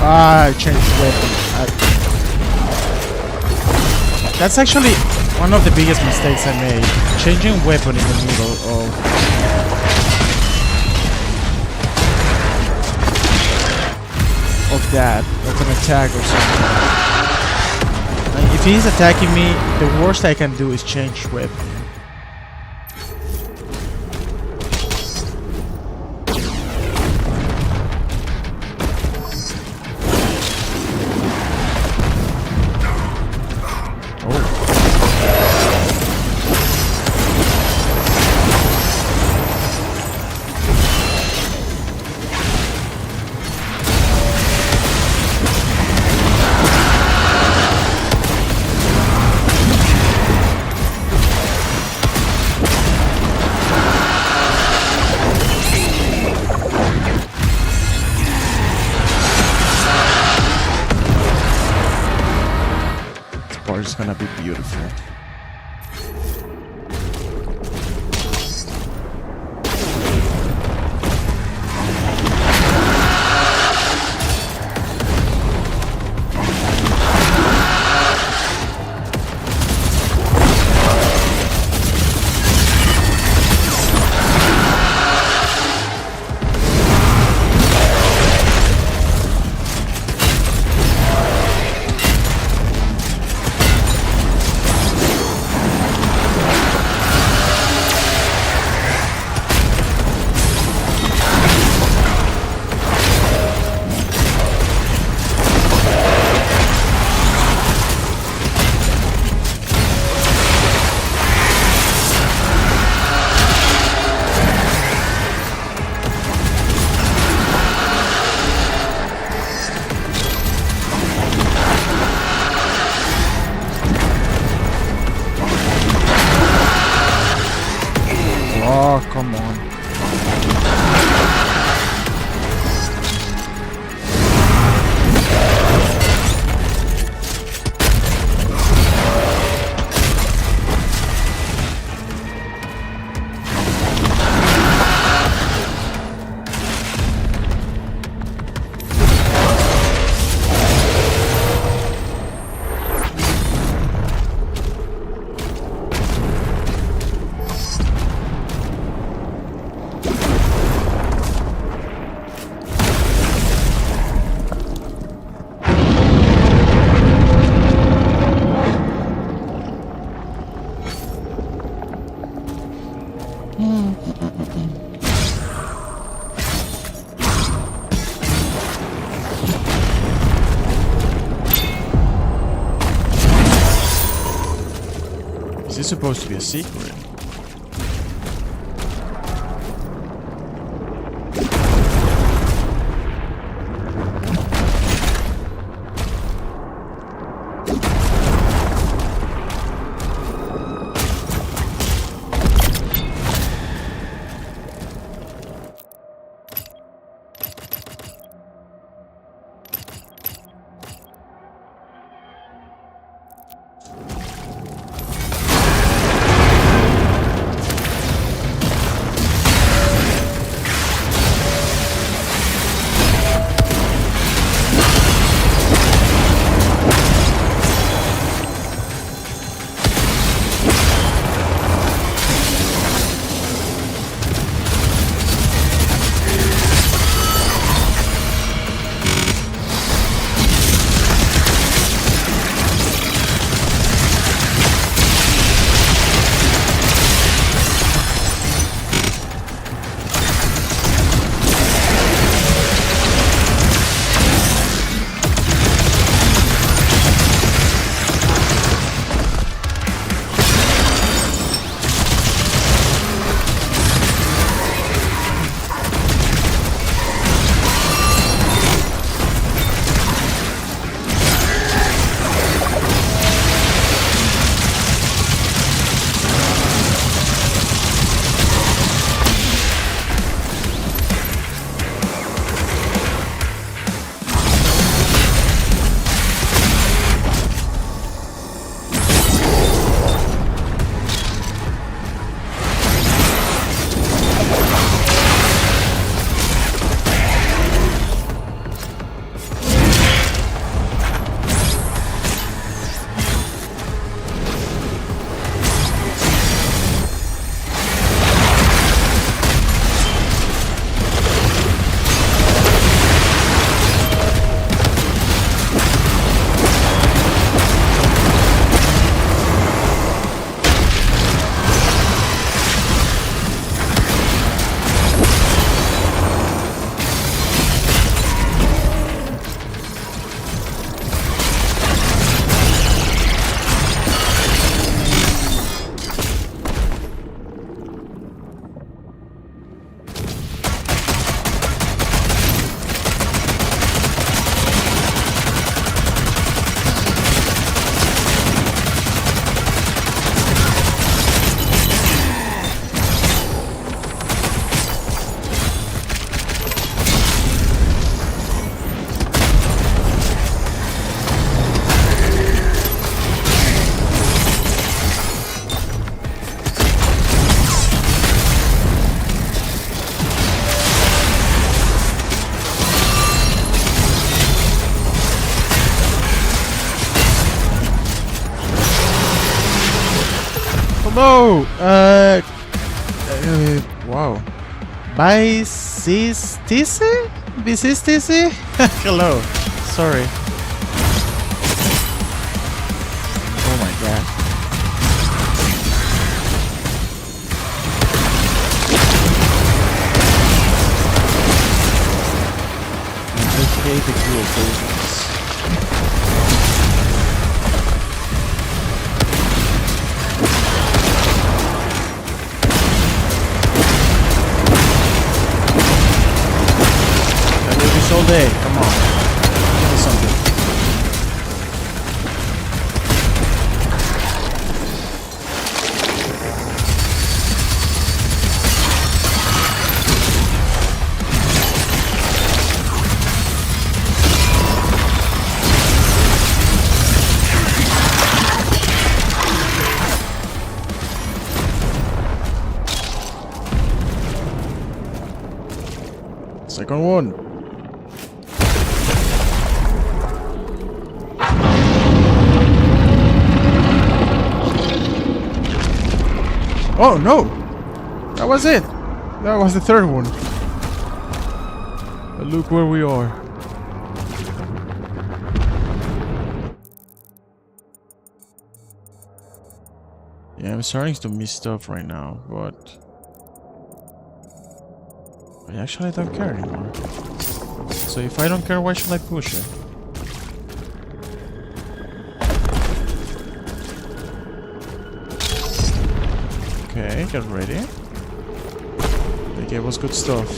I changed the weapon. That's actually one of the biggest mistakes I made. Changing weapon in the middle of that, of an attack or something. And if he's attacking me, the worst I can do is change weapon. It's gonna be beautiful. Oh, come on. Is this supposed to be a secret? Hello! Wow. Bisistisi? Bisistisi? Hello. Sorry. Oh my god. I hate the dual versions. All day, come on. Give me something. Second one. Oh no! That was it! That was the third one. But look where we are. Yeah, I'm starting to miss stuff right now, but I actually don't care anymore. So if I don't care, why should I push it? Okay, get ready. They gave us good stuff.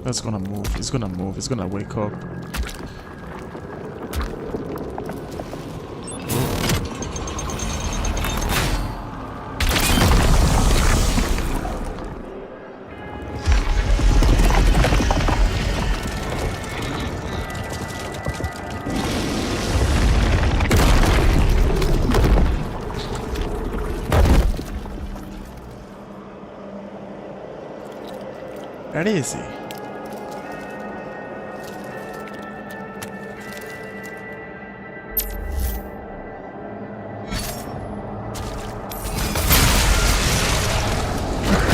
That's gonna move. It's gonna move. It's gonna wake up. That easy.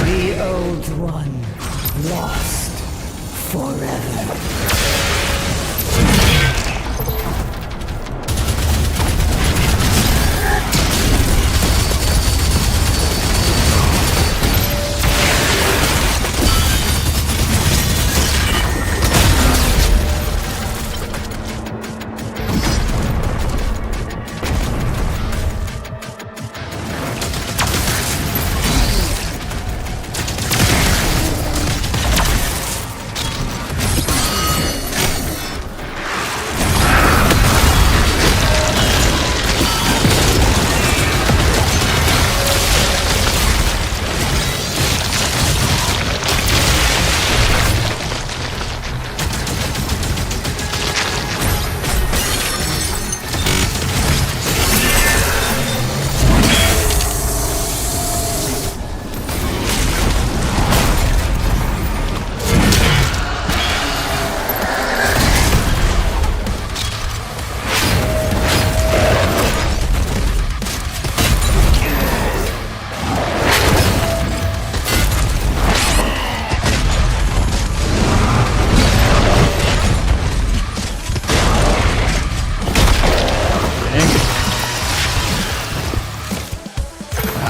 The old one lost forever.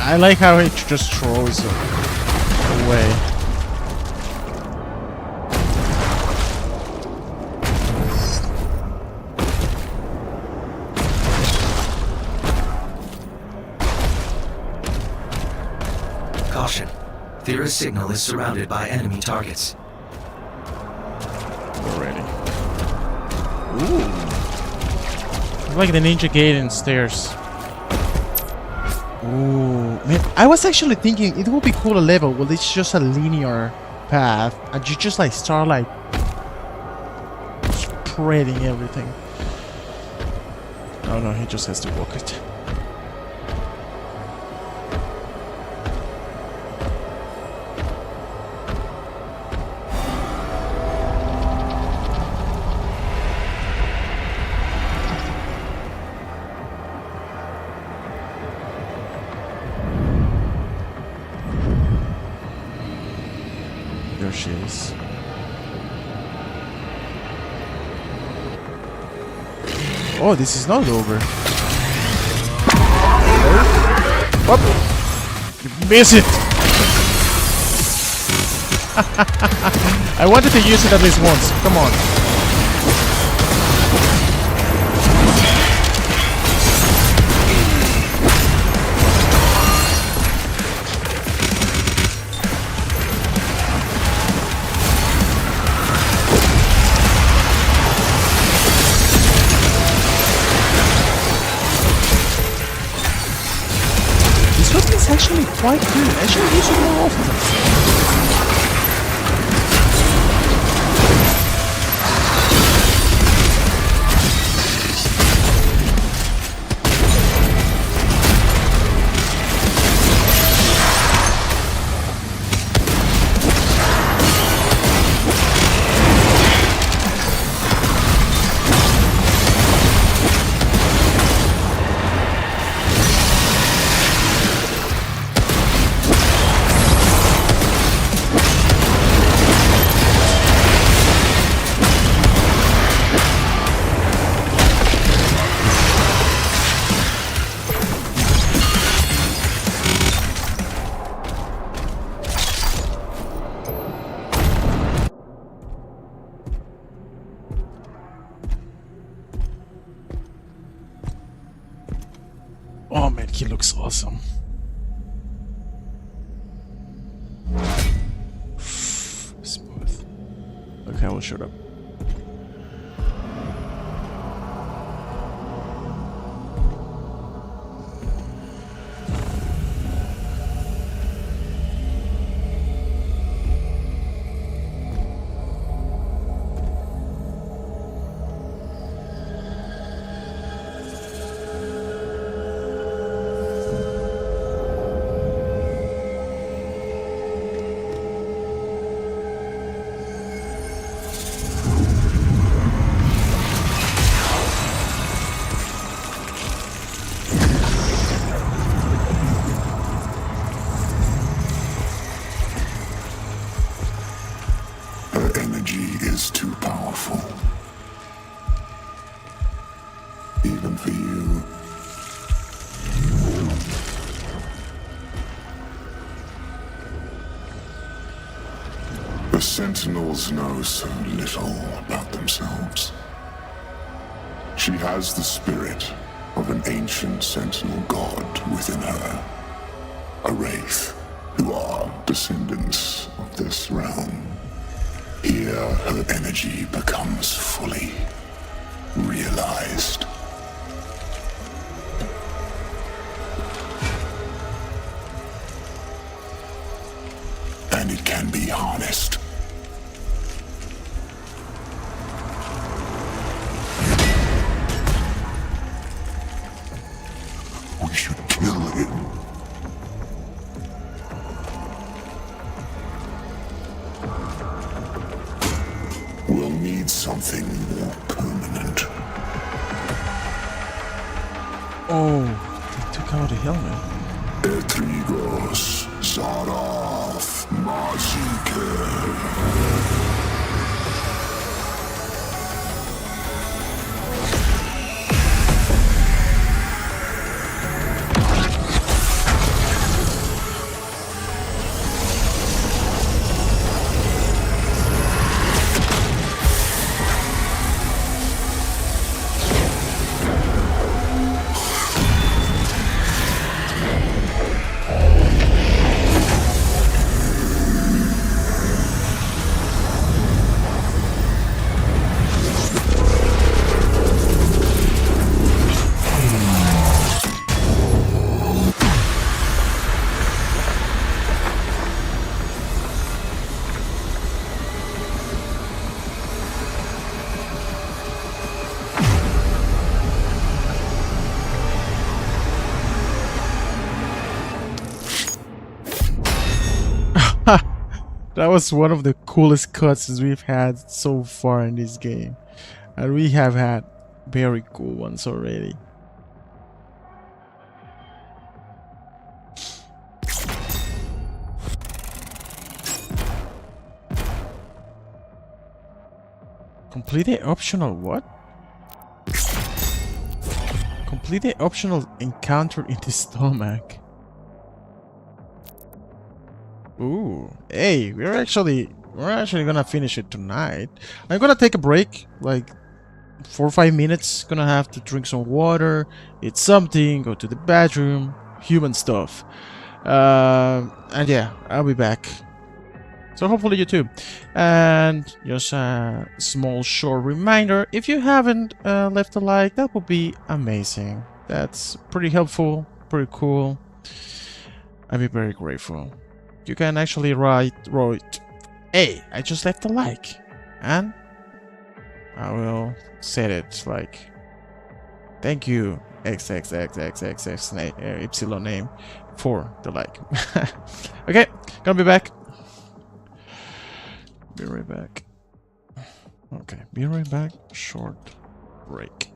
I like how it just throws it away. Caution. Thera's signal is surrounded by enemy targets. Already. Ooh. I like the Ninja Gate and stairs. Ooh, man, I was actually thinking it would be cool a level where it's just a linear path and you just like start like spreading everything. Oh no, he just has to walk it. she is. Oh, this is not over. Whoop! You miss it! I wanted to use it at least once. Come on. This weapon is actually quite good. I should use it more often. Oh man, he looks awesome. Smooth. Okay, I will shut up. Is too powerful. Even for you. The Sentinels know so little about themselves. She has the spirit of an ancient Sentinel god within her. A wraith who are descendants of this realm. Here, her energy becomes fully realized. And it can be harnessed. We should kill him. We'll need something more permanent. Oh, they took out a helmet. Etrigos, Zarath, Maziker. That was one of the coolest cutscenes we've had so far in this game. And we have had very cool ones already. Complete the optional what? Complete the optional encounter in the stomach. Ooh, hey, we're actually gonna finish it tonight. I'm gonna take a break, like 4 or 5 minutes. Gonna have to drink some water, eat something, go to the bathroom, human stuff. And yeah, I'll be back. So hopefully you too. And just a small short reminder, if you haven't left a like, that would be amazing. That's pretty helpful, pretty cool. I'd be very grateful. You can actually write, hey, I just left a like. And I will set it like, thank you, XXXXXX name for the like. Okay, gonna be back. Be right back. Okay, be right back. Short break.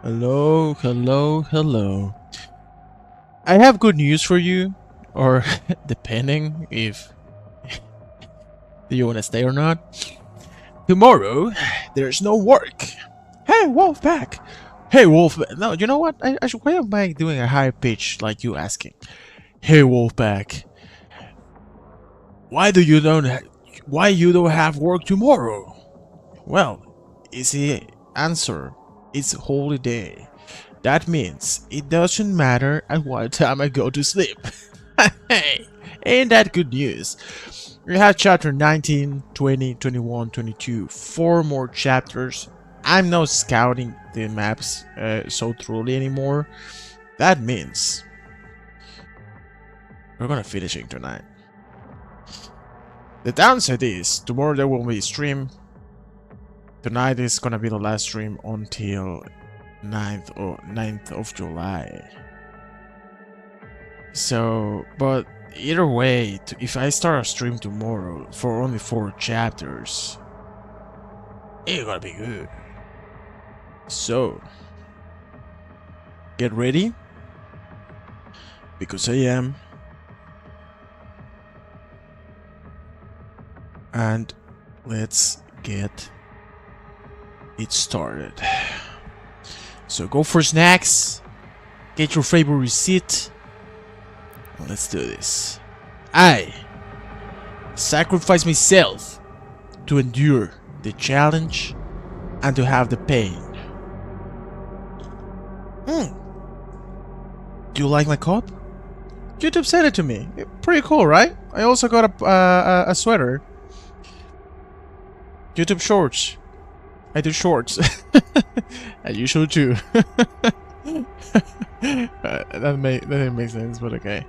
Hello, hello, hello. I have good news for you, or depending if you want to stay or not. Tomorrow, there's no work. Hey, Wolfpack. Hey, Wolfpack. No, you know what? I should. Why am I doing a high pitch like you asking? Hey, Wolfpack. Why you don't have work tomorrow? Well, easy answer. It's a holy day. That means it doesn't matter at what time I go to sleep. Hey, ain't that good news? We have chapter 19, 20, 21, 22. 4 more chapters. I'm not scouting the maps so thoroughly anymore. That means we're gonna finishing tonight. The downside is tomorrow there will be a stream. Tonight is gonna be the last stream until 9th of July. So, but either way, if I start a stream tomorrow for only 4 chapters, it's gonna be good. So, get ready, because I am. And let's get it started. So go for snacks, get your favorite receipt, and let's do this. I sacrifice myself to endure the challenge and to have the pain. Do you like my cup? YouTube sent it to me. Pretty cool, right? I also got a sweater. YouTube shorts. I do shorts. And you should too. That didn't make sense, but okay.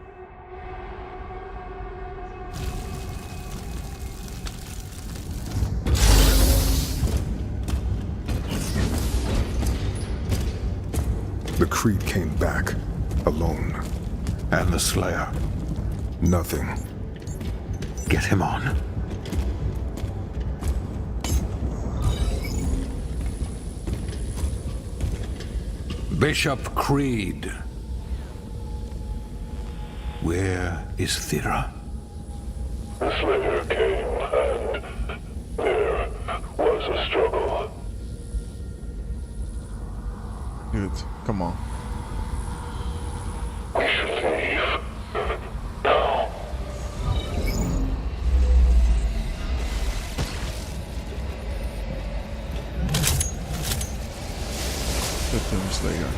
The Creed came back, alone. And the Slayer. Nothing. Get him on. Bishop Creed. Where is Thera? The Slayer came, and there was a struggle. Good. Come on. We should leave. Now. The Tomb Slayer.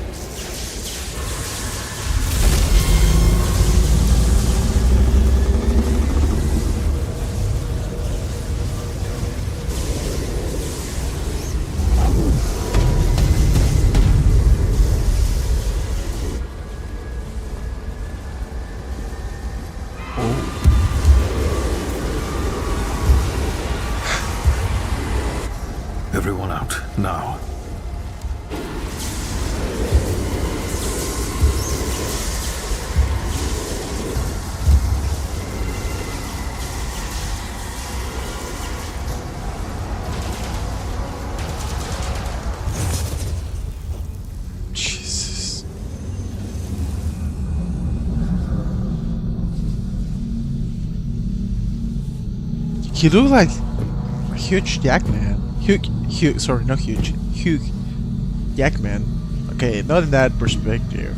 Everyone out, now. Jesus. He looked like a huge Jackman. Sorry, not huge. Huge Jackman. Okay, not in that perspective.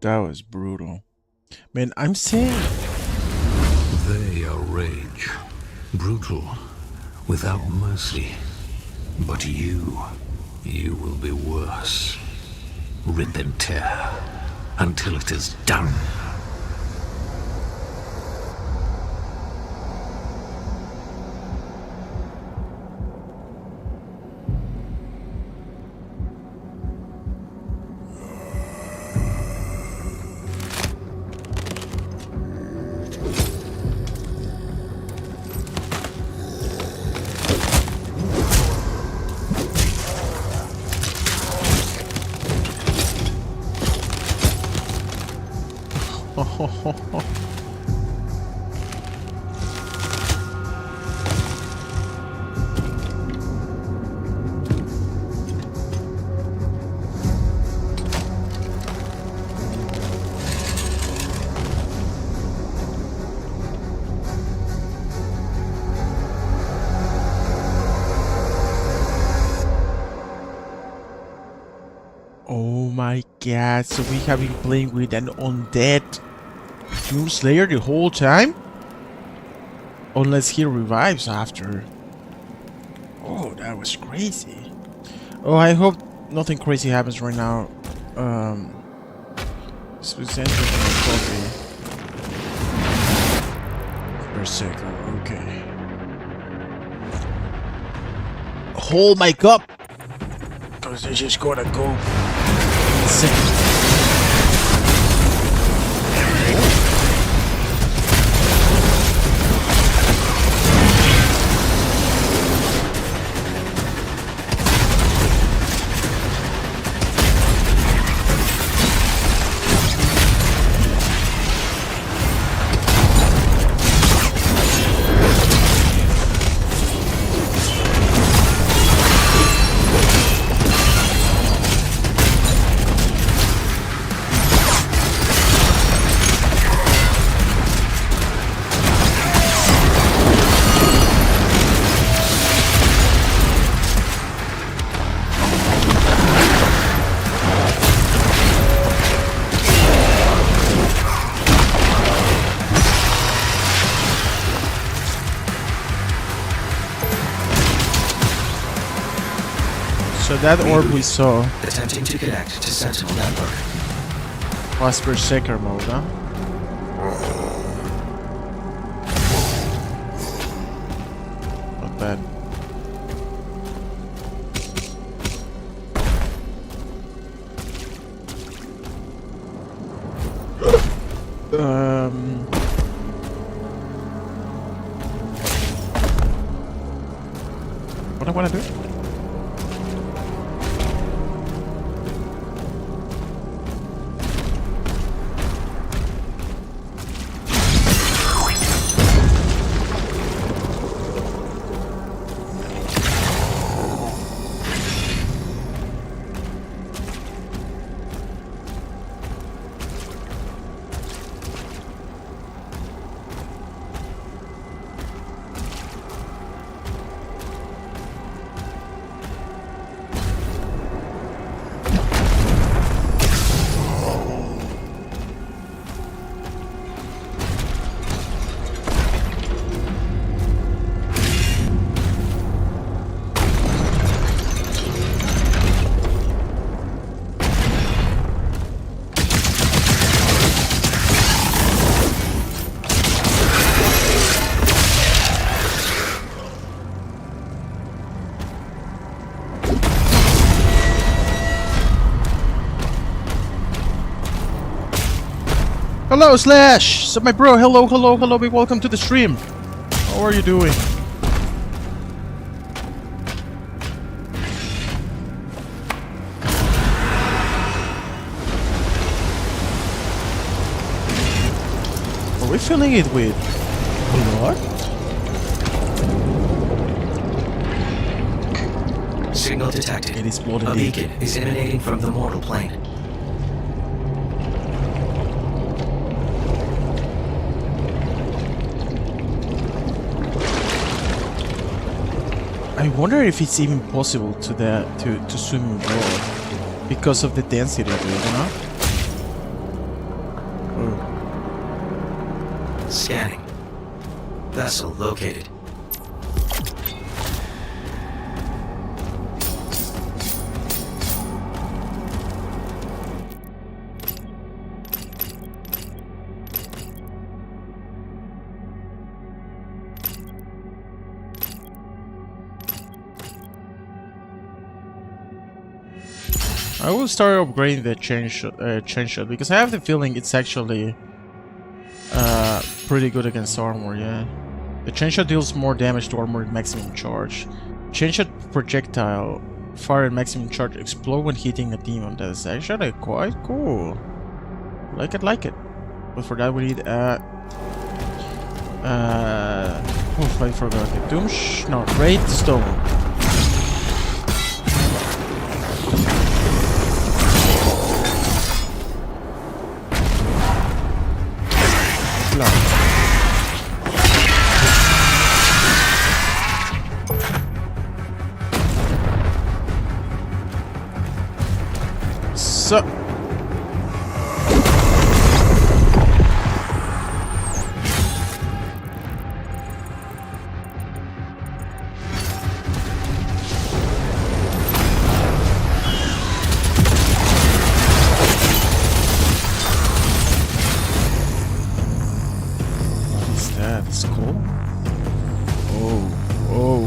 That was brutal. Man, I'm saying... They are rage. Brutal. Without mercy. But you will be worse. Rip and tear. Until it is done. Oh my god, so we have been playing with an undead Doom Slayer the whole time? Unless he revives after. Oh, that was crazy. Oh, I hope nothing crazy happens right now. This was interesting coffee. Berserker, okay. Hold my cup! Cause they're just gonna go insane. So that orb we saw attempting to connect to Sentinel network was Berserker mode, huh? Not bad. What I wanna do? Hello, Slash! So my bro, hello, big welcome to the stream. How are you doing? Are we filling it with blood? Signal detected. It is blood A indeed. beacon is emanating from the mortal plane. I wonder if it's even possible to swim in blood because of the density of it, you know? Scanning. Vessel located. I will start upgrading the chain shot because I have the feeling it's actually pretty good against armor, yeah. The chain shot deals more damage to armor at maximum charge. Chain shot projectile fire at maximum charge explode when hitting a demon. That's actually quite cool. Like it. But for that we need I forgot the Great Stone. So that's cool. Oh!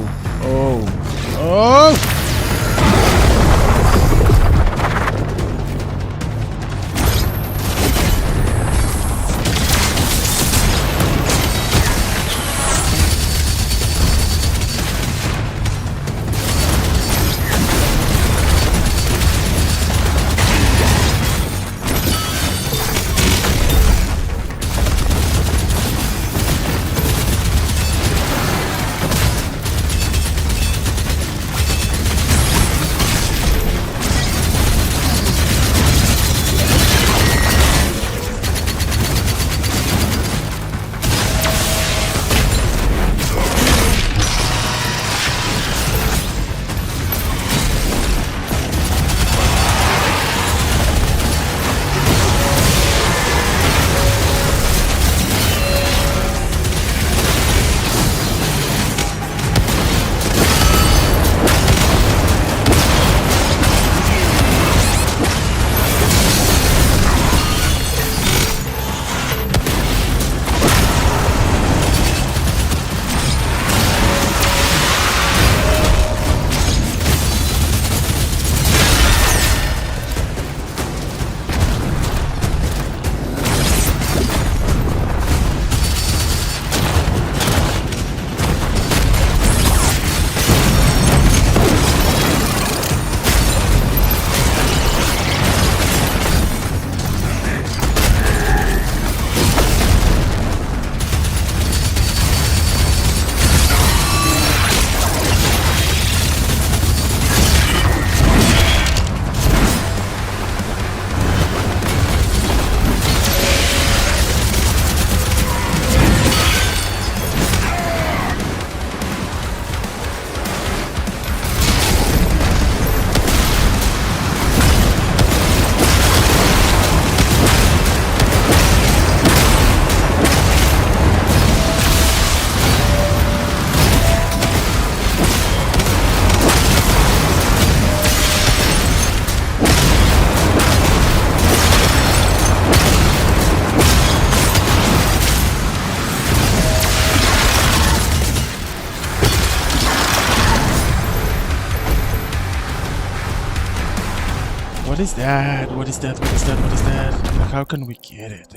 What is that? What is that? What is that? What is that? How can we get it?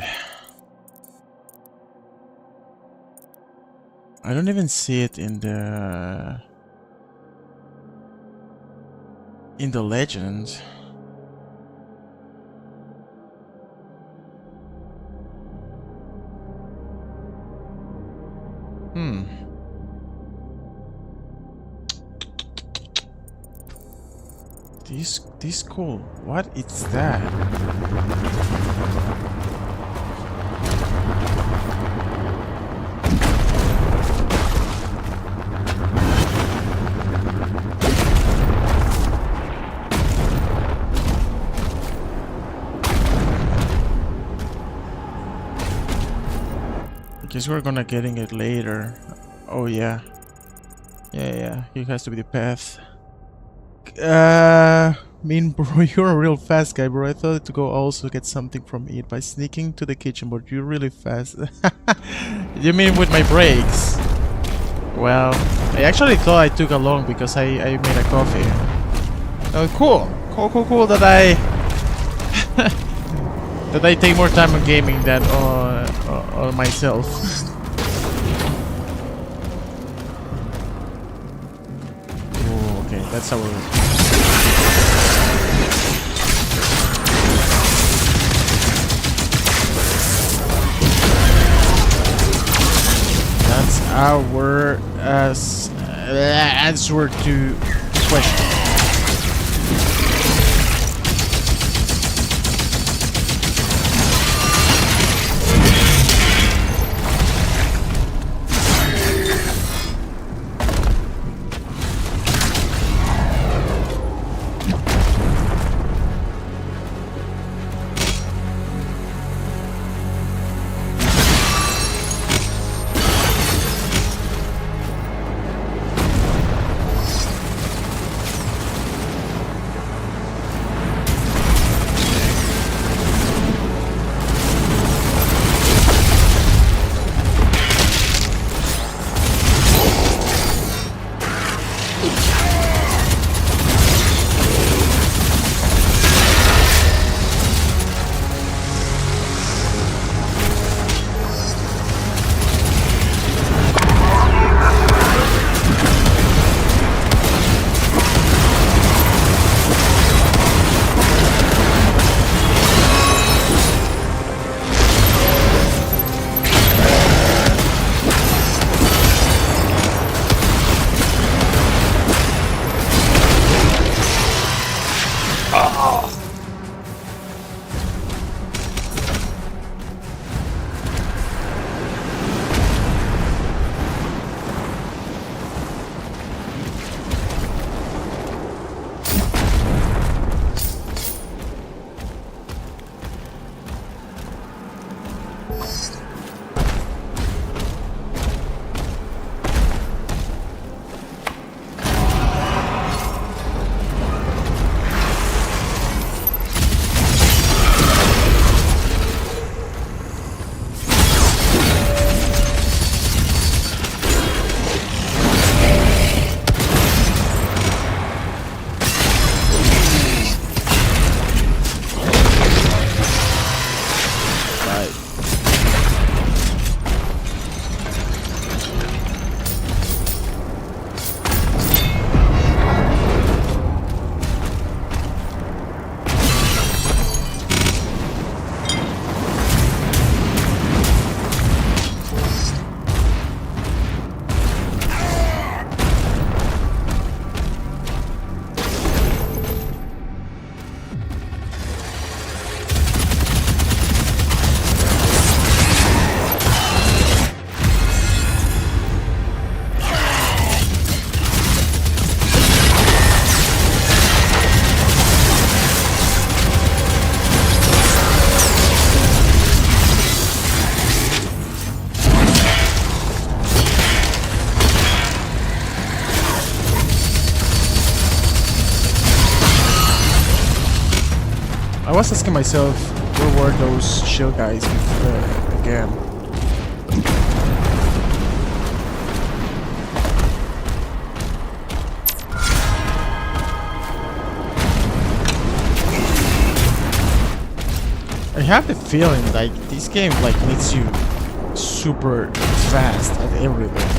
I don't even see it in the legend. This cool. What is that? guess we're gonna getting it later. Oh yeah. Yeah, it has to be the path. Bro, you're a real fast guy, bro. I thought to go also get something from it by sneaking to the kitchen, but you're really fast. You mean with my brakes? Well, I actually thought I took along because I made a coffee. Oh, cool that I that I take more time on gaming than on myself. Oh, okay, that's how we're... That's our answer to the question. I was asking myself, where were those shield guys again? I have the feeling like this game needs you super fast at everything.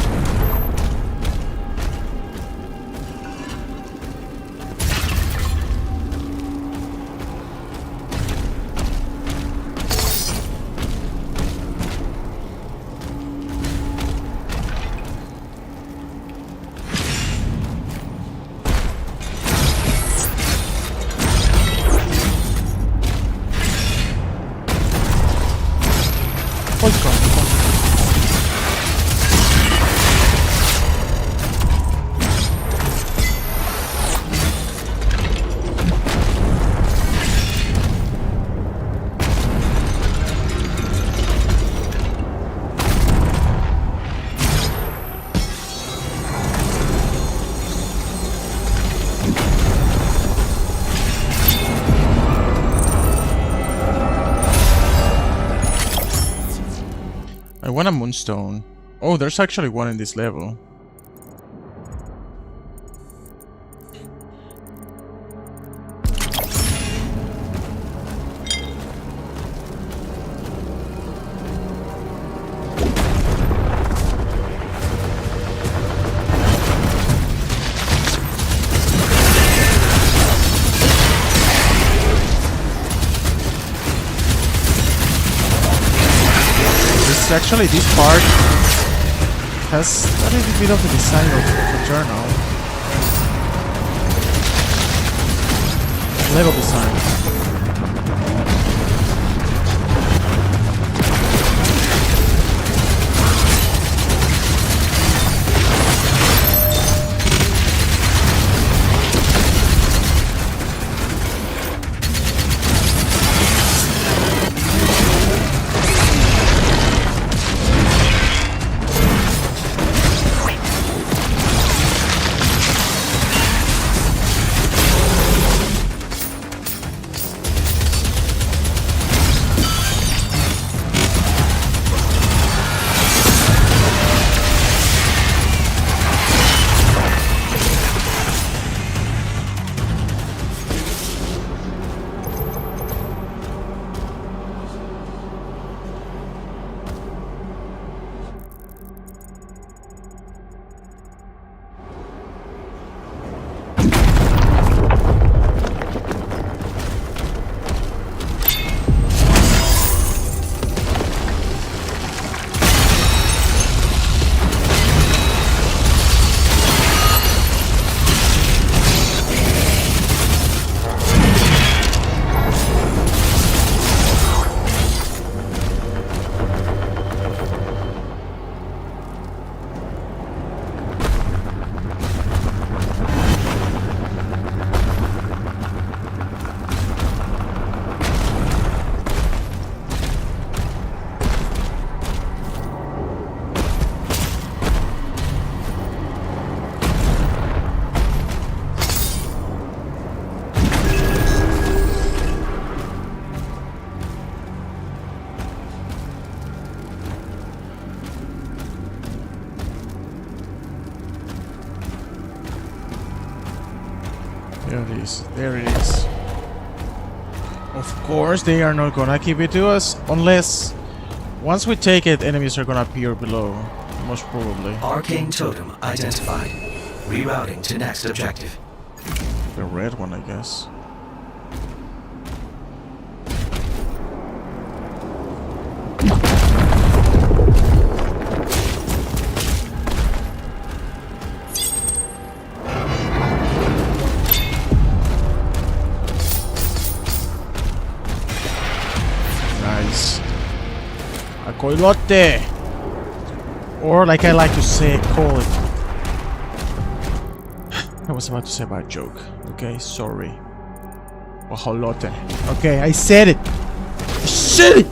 want a moonstone. Oh, there's actually one in this level. Actually, this part has a little bit of the design of Eternal. Level design. There it is. There it is. Of course, they are not gonna give it to us unless once we take it, enemies are gonna appear below. Most probably. Arcane totem identified. Rerouting to next objective. The red one, I guess. Coilote! Or like I like to say, call it. I was about to say a bad joke. Okay, sorry. Ojolote. Okay, I said it! I said it!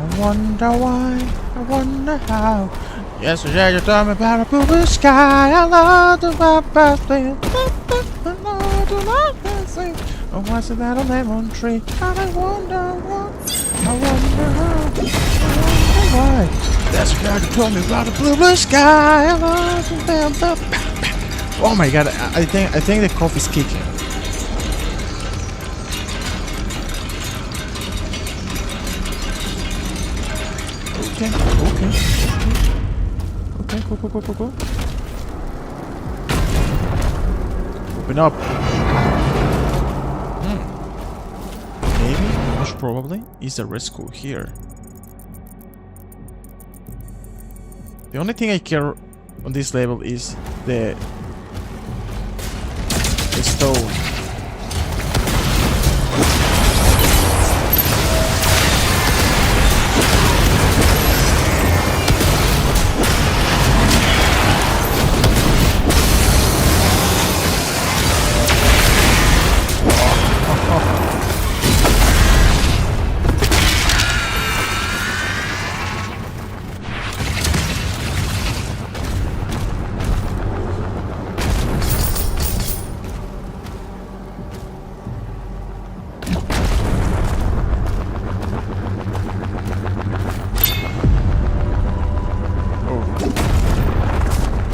I wonder why, I wonder how. Yesterday you told me about a blue sky. I love the birthday. Oh, what's that on lemon tree? And I wonder what, I wonder how, I wonder why. Yesterday you told me about a blue sky. I love the birthday. Oh my god, I think the cough is kicking. Okay. Okay, go. Open up. Maybe, most probably, is the rescue here. The only thing I care on this level is the stone.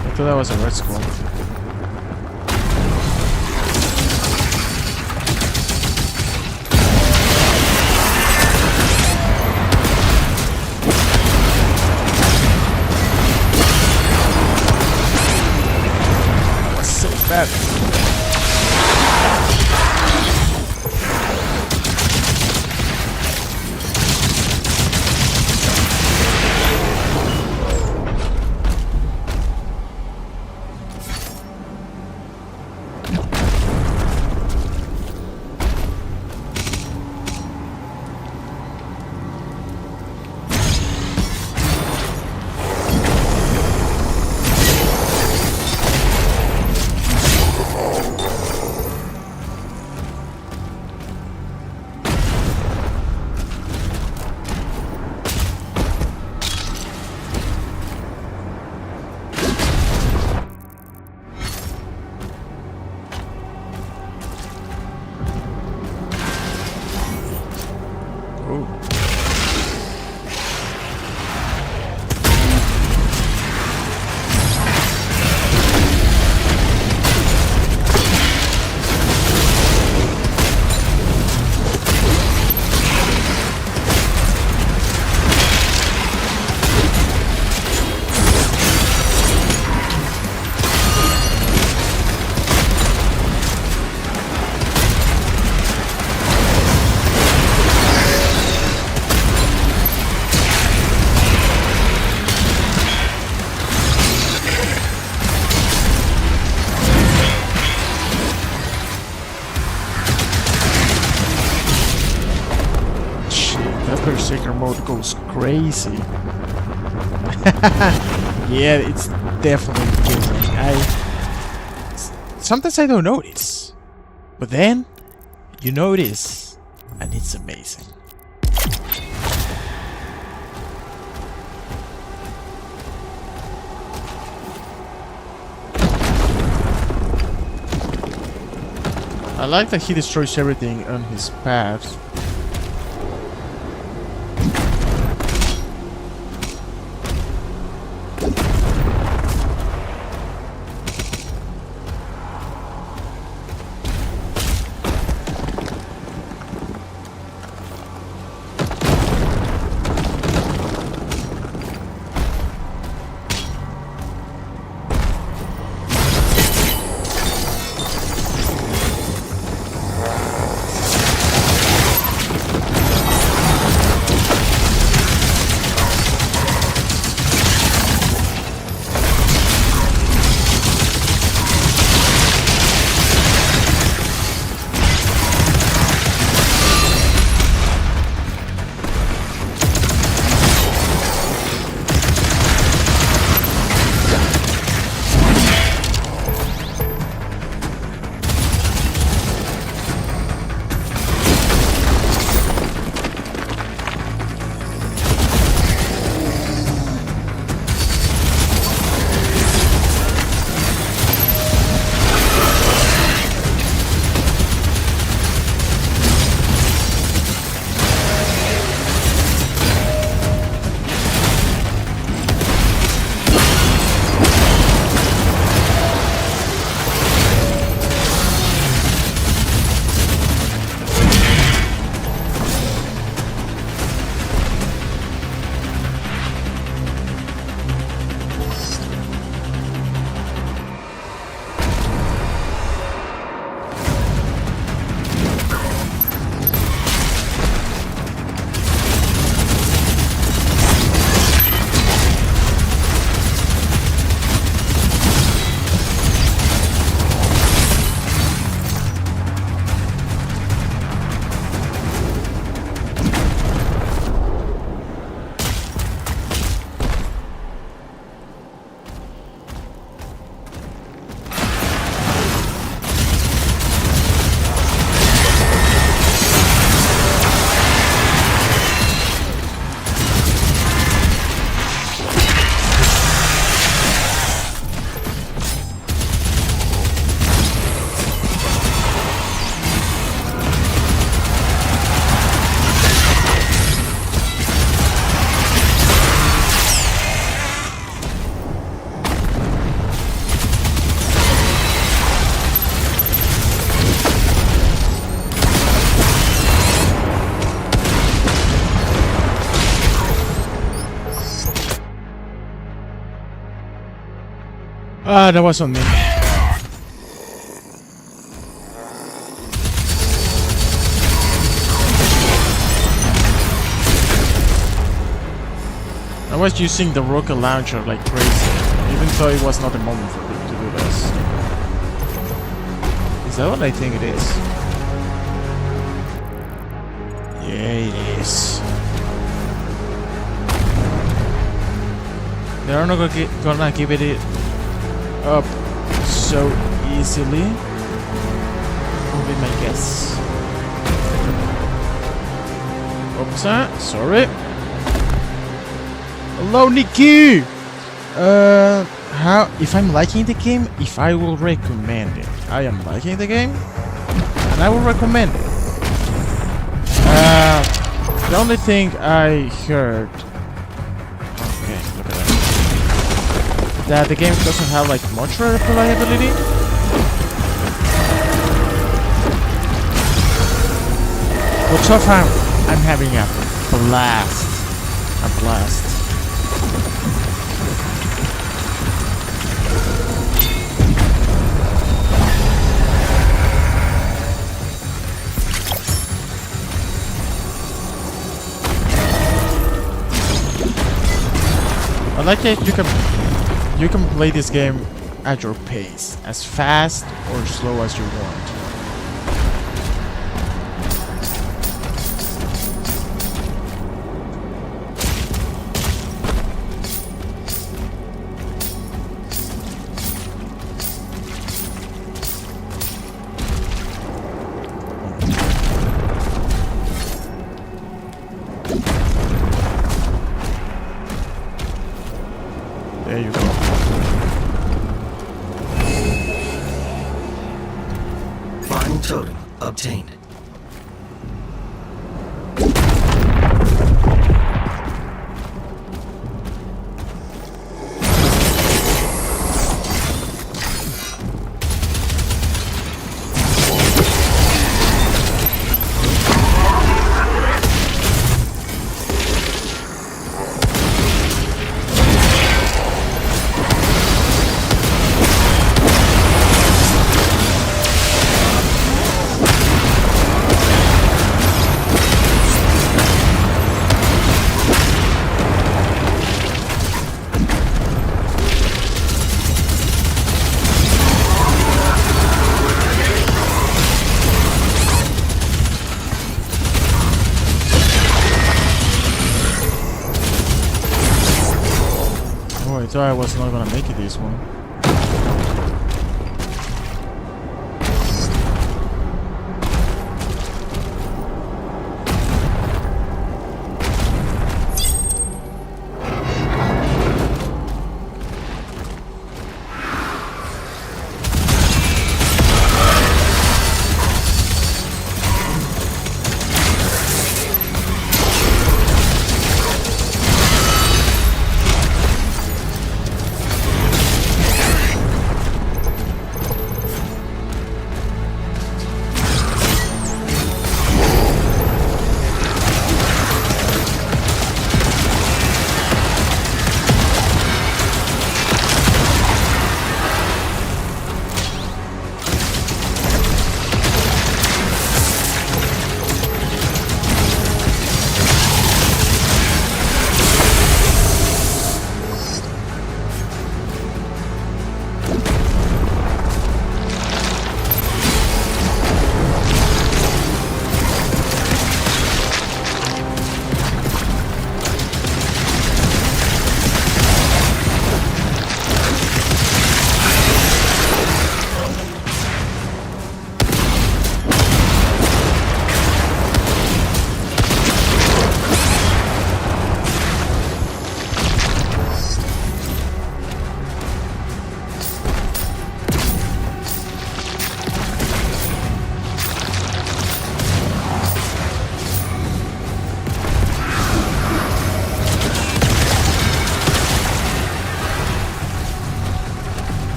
I thought that was a red skull. That's so bad. Berserker mode goes crazy. Yeah, it's definitely killing. Sometimes I don't notice, but then you notice, and it's amazing. I like that he destroys everything on his path. Ah, that was on me. I was using the rocket launcher like crazy, even though it was not the moment for me to do this. Is that what I think it is? Yeah, it is. They're not gonna give it up so easily. Will be my guess. Oops, sorry. Hello, Nikki! If I'm liking the game, if I will recommend it. I am liking the game, and I will recommend it. The only thing I heard... Okay, look at that. That the game doesn't have like much reliability. But so far, I'm having a blast. A blast. I like it. You can play this game at your pace, as fast or slow as you want. There you go. Final totem obtained. Oh, I thought I was not gonna make it this one.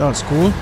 That was cool.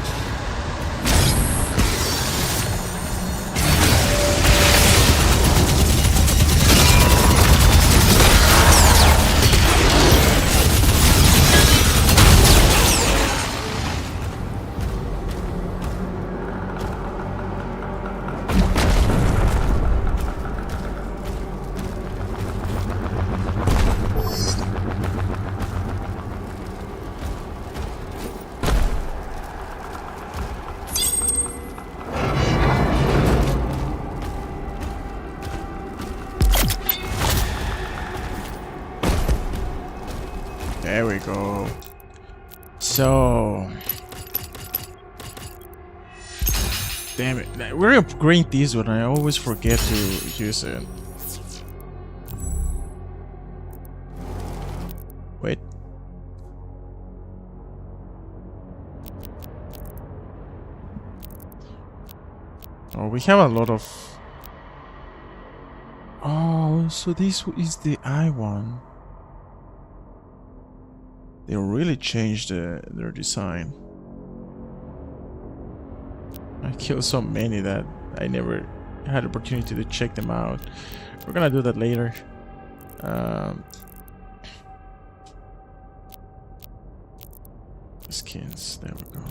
There we go. So, damn it, we're upgrading this one. I always forget to use it. Wait. Oh, we have a lot of. Oh, so this is the I one. They really changed their design. I killed so many that I never had opportunity to check them out. We're gonna do that later. Skins, there we go.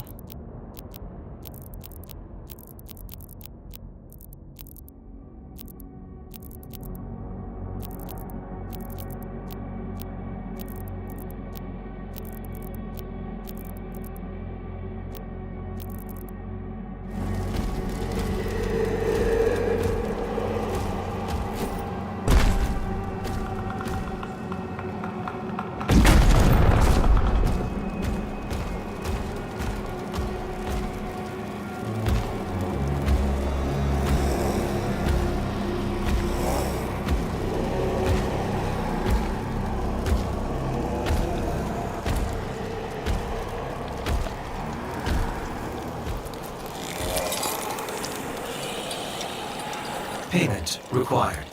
Payment required.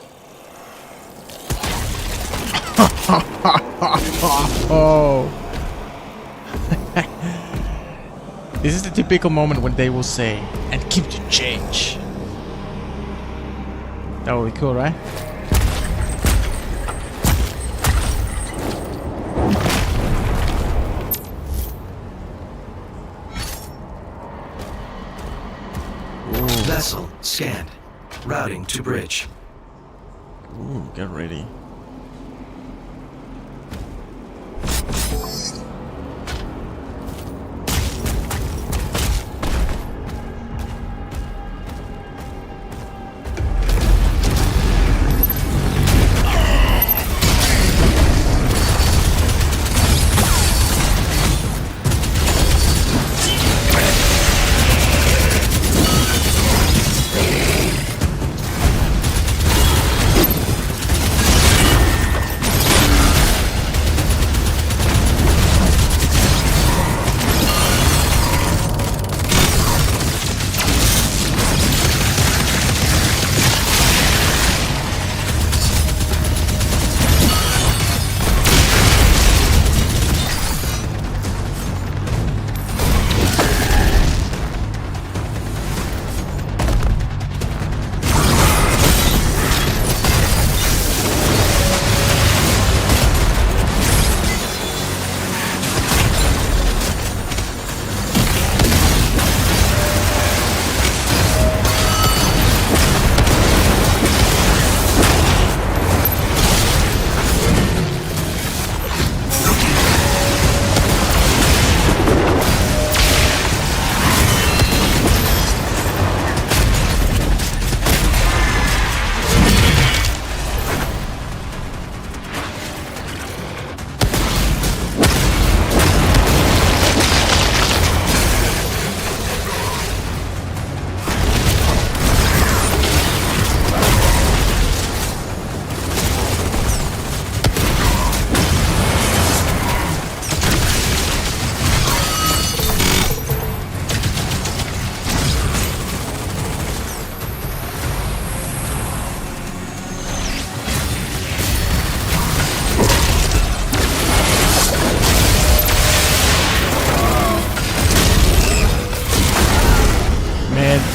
Oh. This is the typical moment when they will say, and keep the change. That would be cool, right? Vessel scanned. Routing to bridge. Ooh, get ready.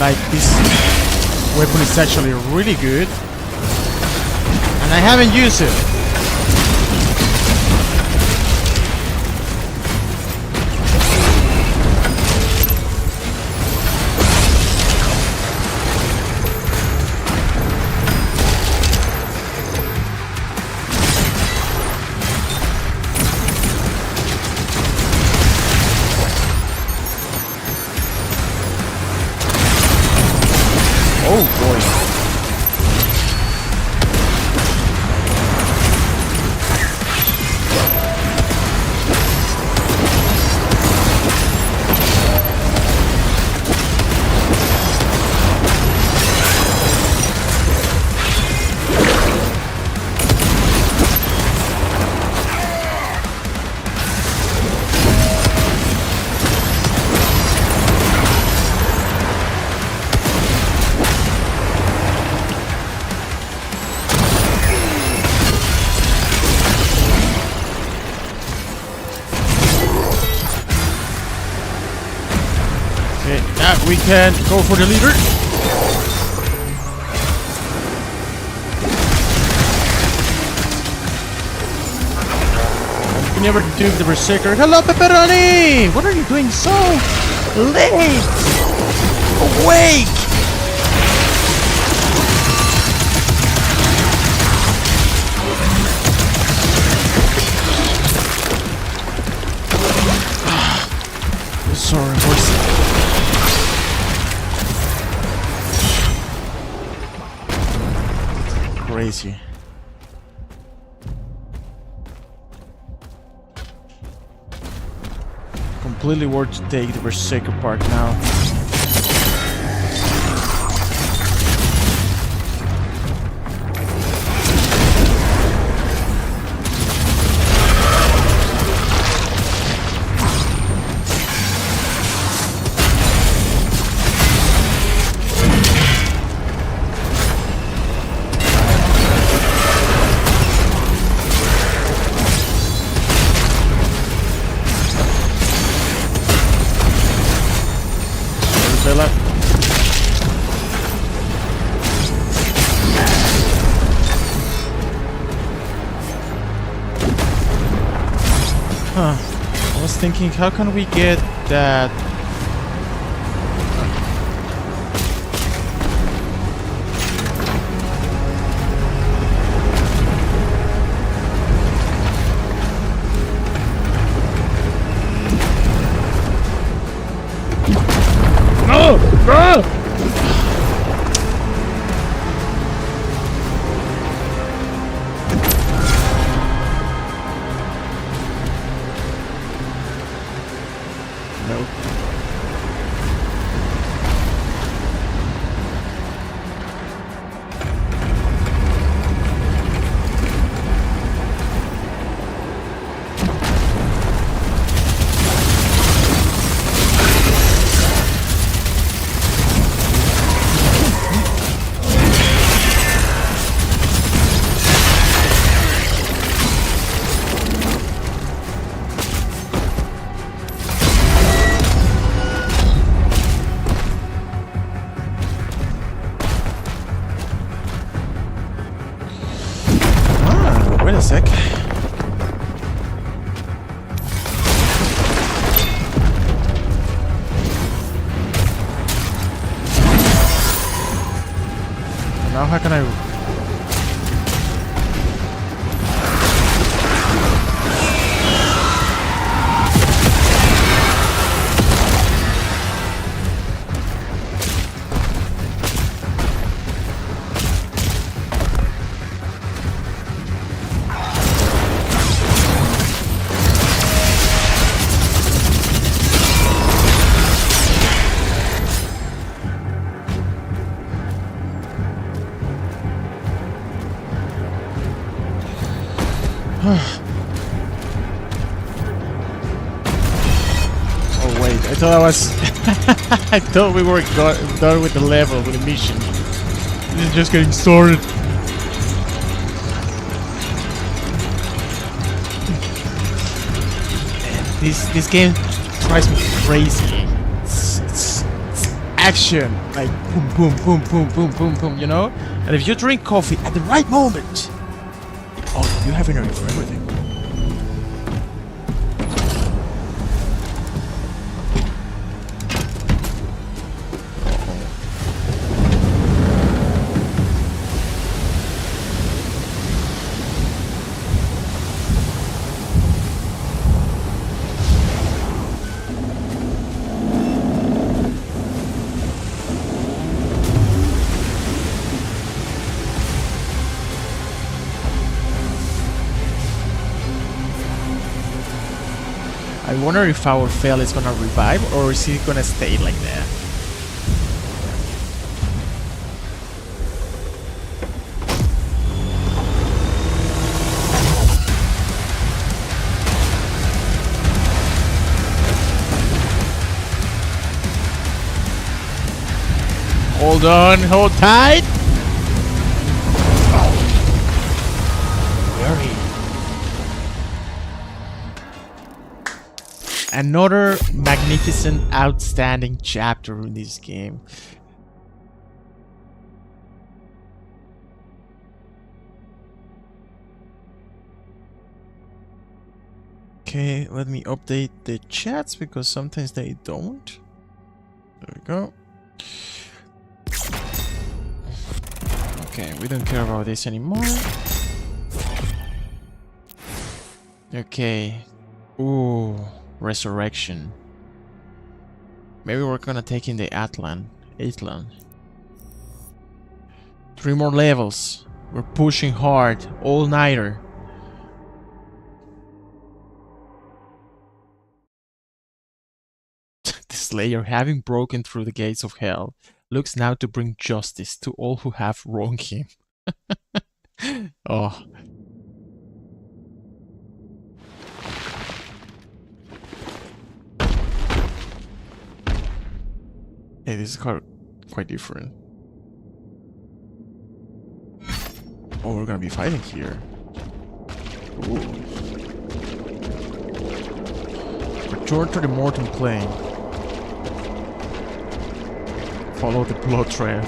like this weapon is actually really good, and I haven't used it. Oh boy. We can go for the leader. We never took the Berserker. Hello, Pepperoni! What are you doing so late? Awake! Sorry, horse. Crazy. Completely worth to take the Berserker part now. I was thinking, how can we get that? No! No! Wait a sec. Now how can I... Oh wait, I thought I was... I thought we were done with the level, with the mission. This is just getting started. Man, this game drives me crazy. It's action, like boom, boom, boom, boom, boom, boom, boom, you know? And if you drink coffee at the right moment, oh, you have energy for everything. I wonder if our fail is gonna revive or is he gonna stay like that? Hold on, hold tight! Where are you? Another magnificent, outstanding chapter in this game. Okay, let me update the chats because sometimes they don't. There we go. Okay, we don't care about this anymore. Okay. Ooh. Resurrection. Maybe we're gonna take in the Atlan. 3 more levels. We're pushing hard. All-nighter. The Slayer, having broken through the gates of hell, looks now to bring justice to all who have wronged him. Oh. Hey, this is quite different. Oh, we're gonna be fighting here. Ooh. Return to the Morton Plain. Follow the blood trail.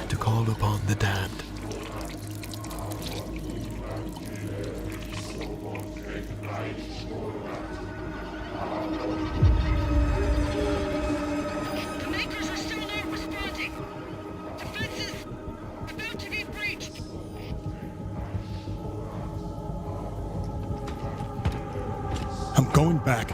To call upon the damned. The Makers are still not responding. Defenses about to be breached. I'm going back.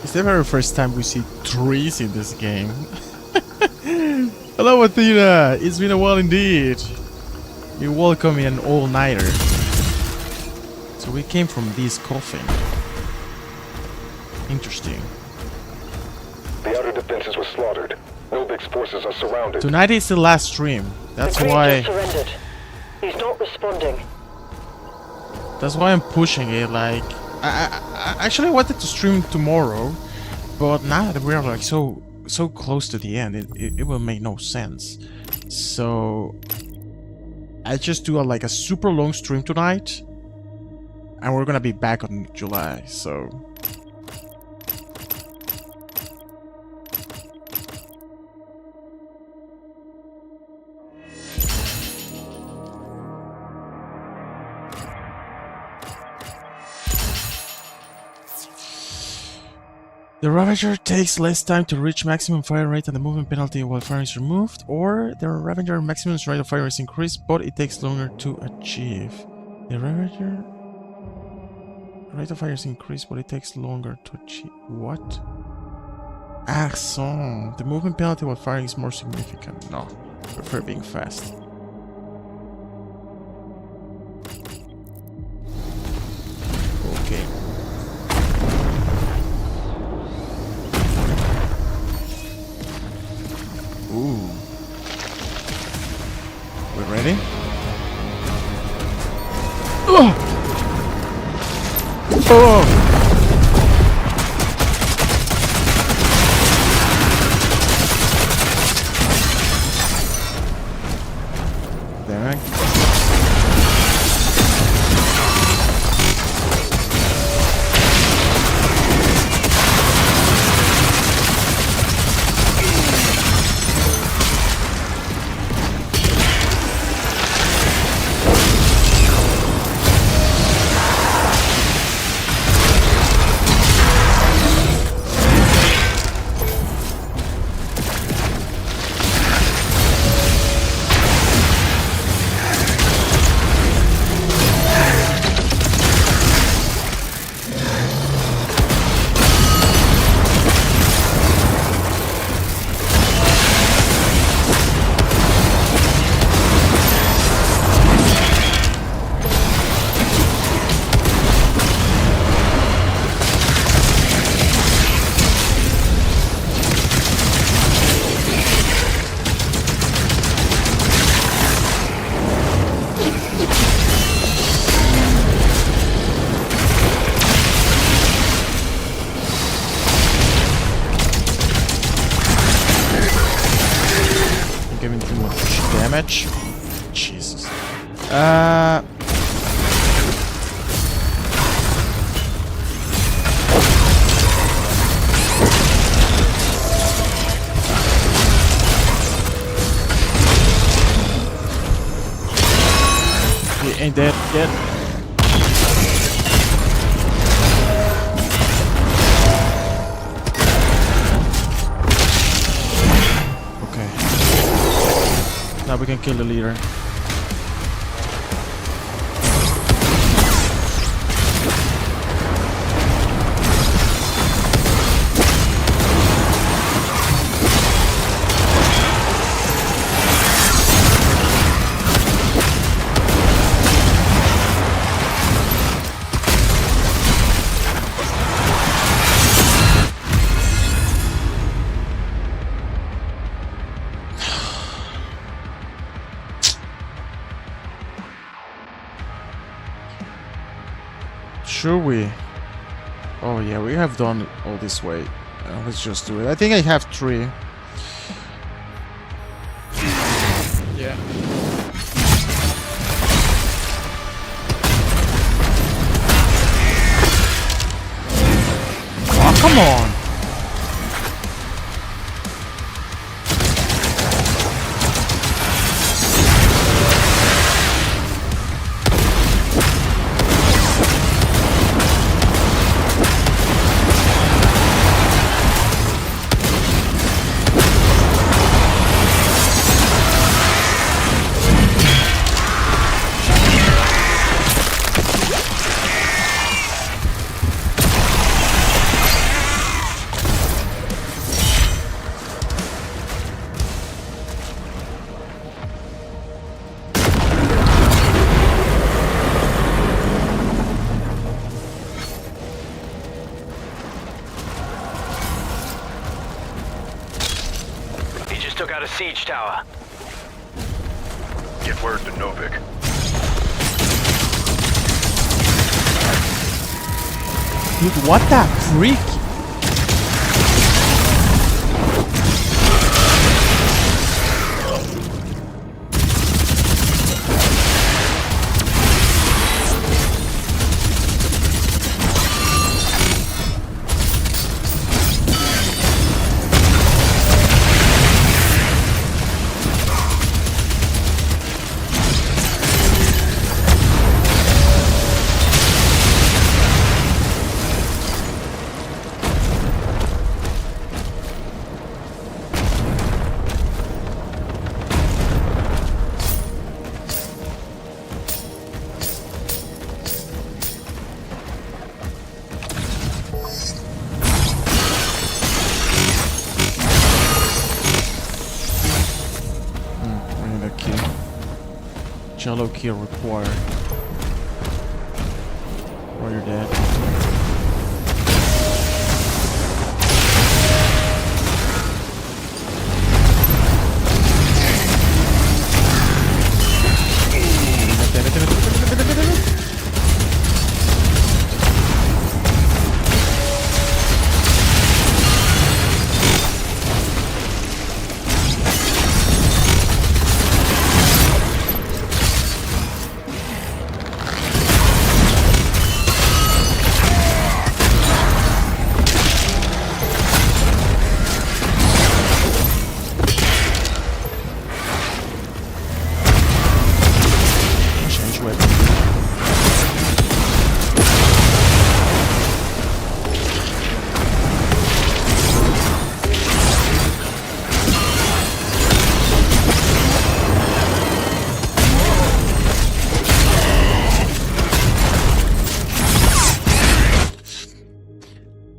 It's the very first time we see trees in this game. Hello Athena! It's been a while indeed. He welcomed me an all-nighter. So we came from this coffin. Interesting. The outer defenses were slaughtered. Nobig's forces are surrounded. Tonight is the last stream. That's the why. surrendered. He's not responding. That's why I'm pushing it. Like, I actually wanted to stream tomorrow, but now that we're like so close to the end, it will make no sense. So I just do like a super long stream tonight, and we're gonna be back on July. So. The Ravager takes less time to reach maximum fire rate and the movement penalty while fire is removed, or the Ravager maximum rate of fire is increased, but it takes longer to achieve. The Ravager rate of fire is increased, but it takes longer to achieve. What? Ah, so the movement penalty while firing is more significant. No, I prefer being fast. Okay. Ooh. We ready? Oh! Oh! There I go. Jesus. He ain't dead yet. Now we can kill the leader. Should we? Oh yeah, we have done all this way. Let's just do it. I think I have 3. Yeah. Oh, come on! just took out a siege tower. Get word to Novik. Dude, what the freak? Shallow key required. Or you're dead.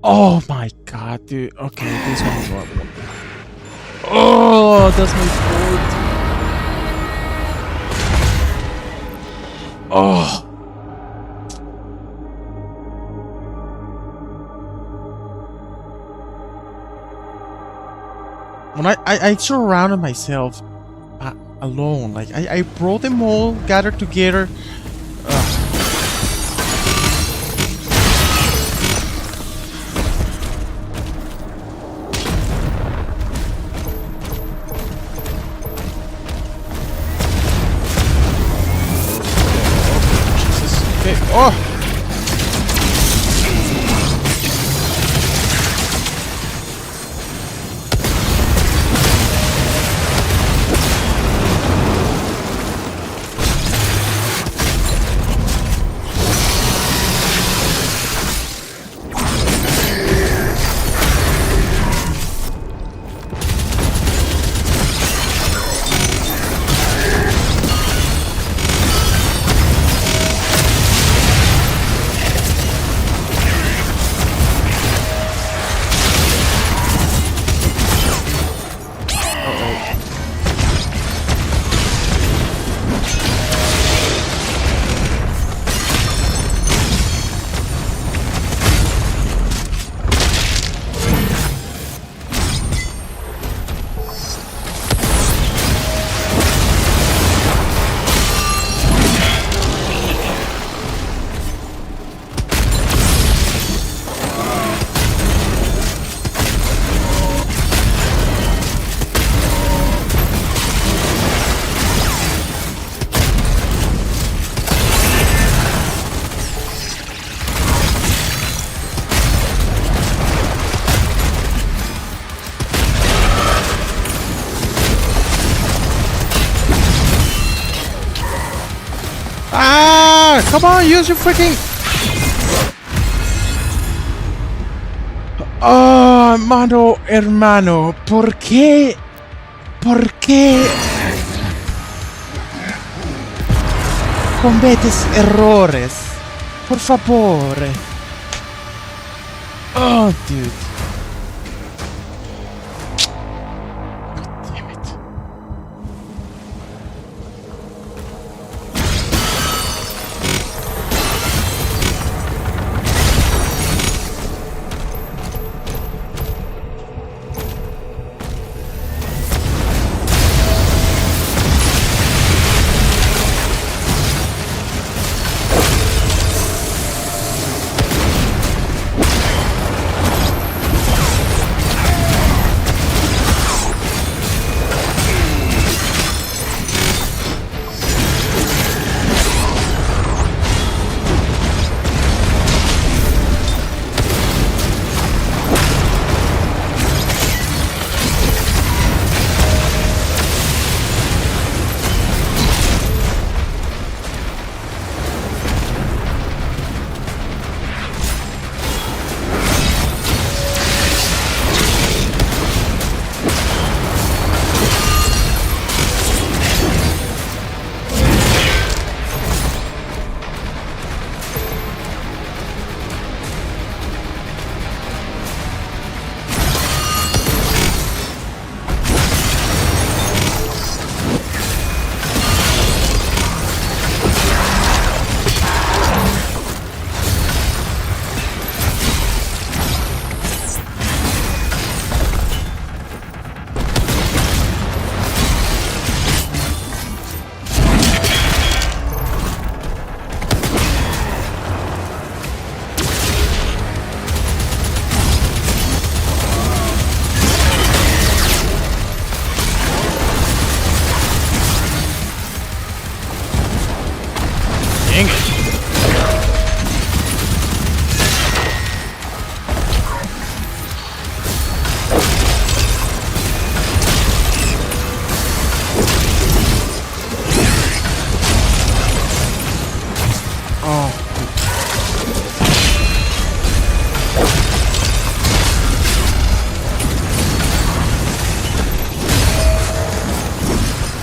Oh my god, dude. Okay, this one is what. Oh, that's my fault. Oh. When I surrounded myself alone, like I brought them all gathered together. Oh! Come on, use your freaking... Oh, mano, hermano, ¿por qué? ¿Por qué cometes errores? Por favor. Oh, dude.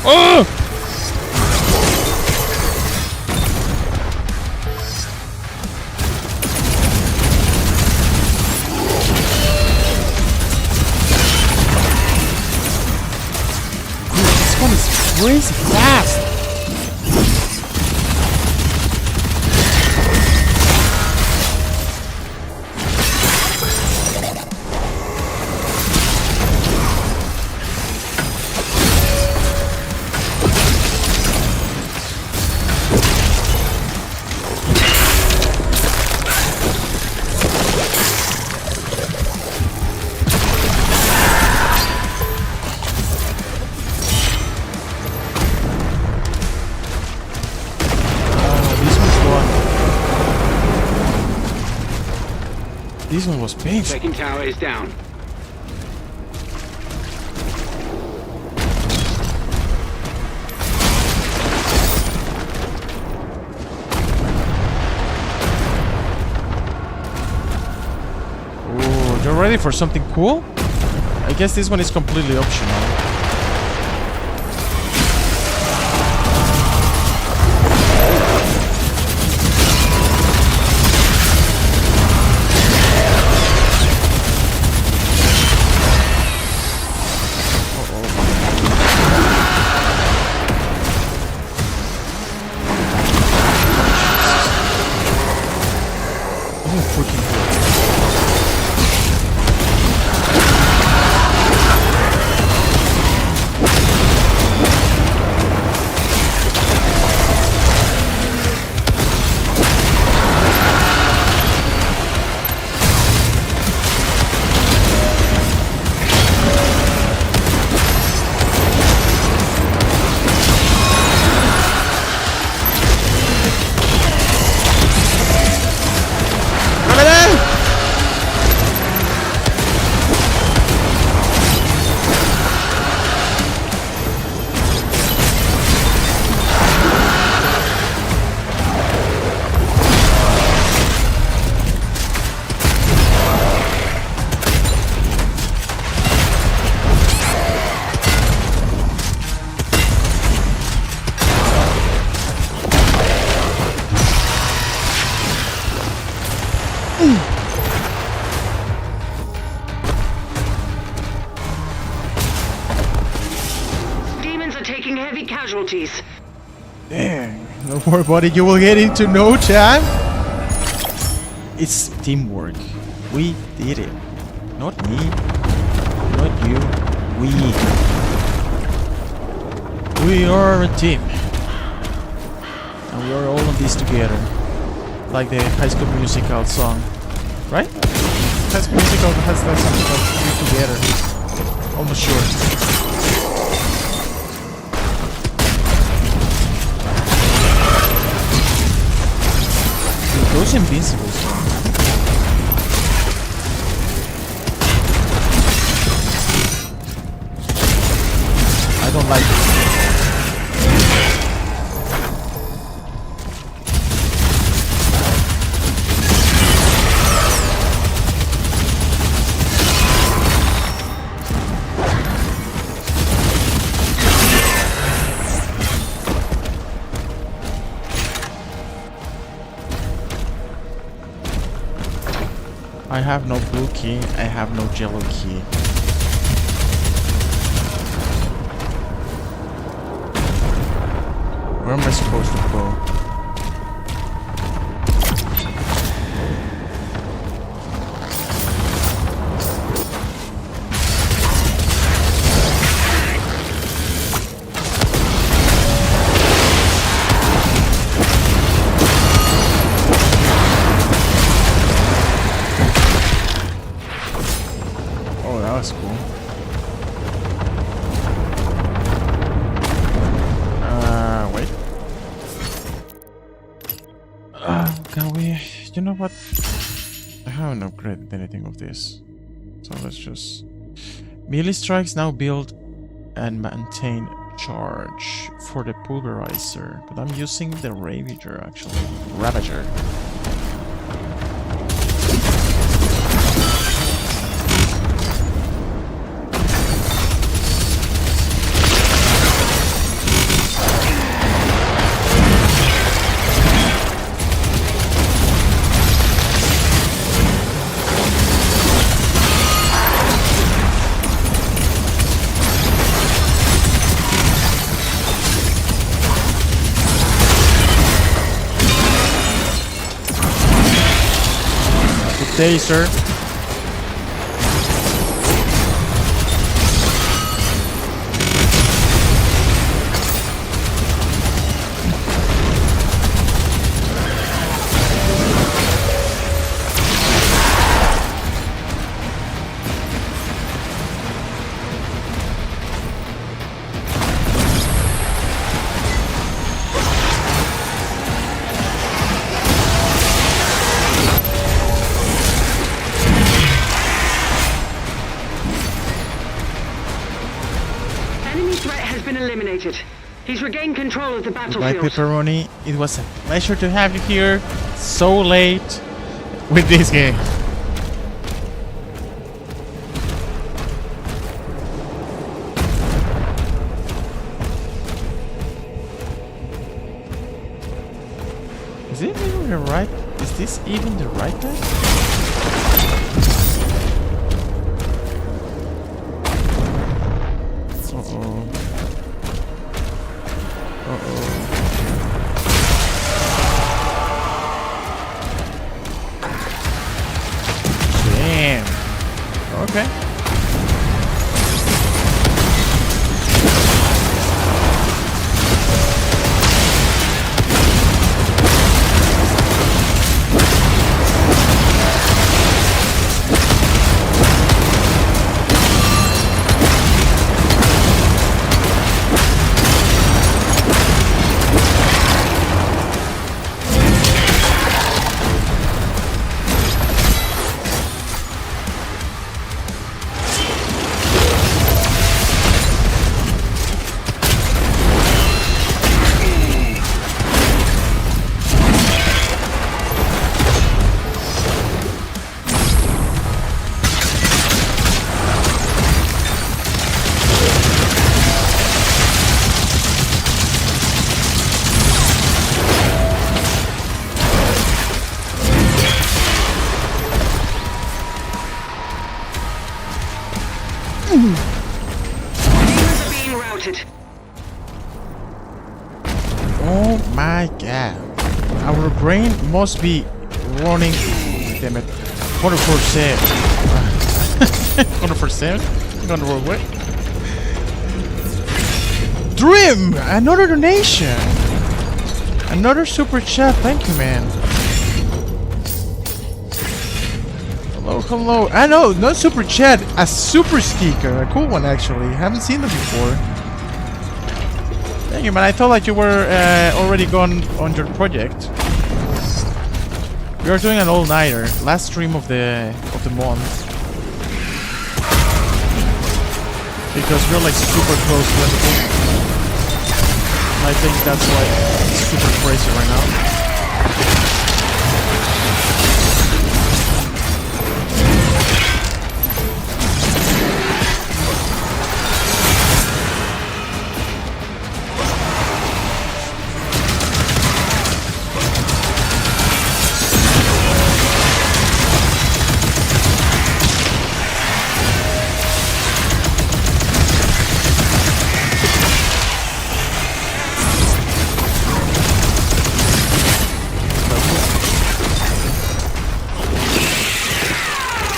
Oh! This one is crazy fast. This one was painful. Second tower is down. Oh, you're ready for something cool? I guess this one is completely optional. Casualties. Dang, no more buddy, you will get into no time. It's teamwork. We did it. Not me. Not you. We are a team. And we are all on this together. Like the High School Musical song. Right? High School Musical has like something called We Together. Almost sure. Those invincibles. I don't like it. I have no blue key, I have no yellow key. Where am I supposed to go? You know what? I haven't upgraded anything of this. So let's just... Melee strikes now build and maintain charge for the pulverizer. But I'm using the Ravager actually. Ravager. Taser. Eliminated. He's regained control of the Goodbye, battlefield. Pepperoni. It was a pleasure to have you here so late with this game. Is it even the right? Is this even the right time? Okay. Oh my god. Our brain must be running. Damn it. 100%. 100%? Gone the wrong way. Dream! Another donation! Another super chat. Thank you, man. Hello, hello. I know, not super chat. A super sticker. A cool one, actually. Haven't seen them before. Thank you, man. I thought like you were already gone on your project. We are doing an all-nighter, last stream of the month, because we're like super close to everything. And I think that's why it's super crazy right now.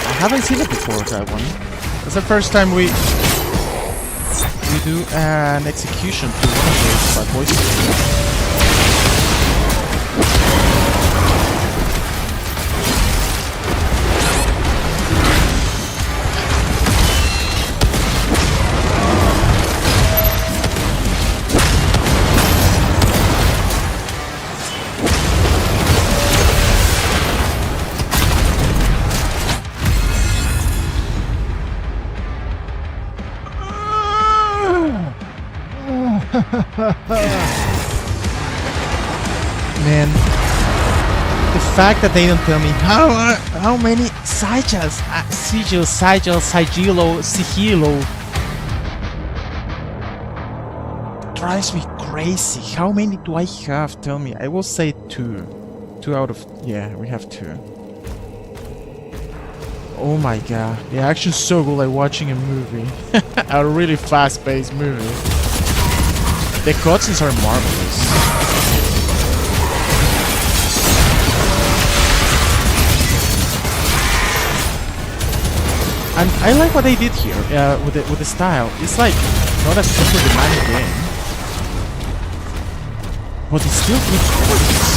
I haven't seen it before, that one. It's the first time we do an execution to one of those bad boys. Man, the fact that they don't tell me how many sigils, sigilo drives me crazy. How many do I have? Tell me. I will say 2. 2 out of, yeah, we have 2. Oh my god, the action's so good, like watching a movie. A really fast-paced movie. The cutscenes are marvelous. And I like what they did here with the style. It's like not a super demanding game, but it's still good quality.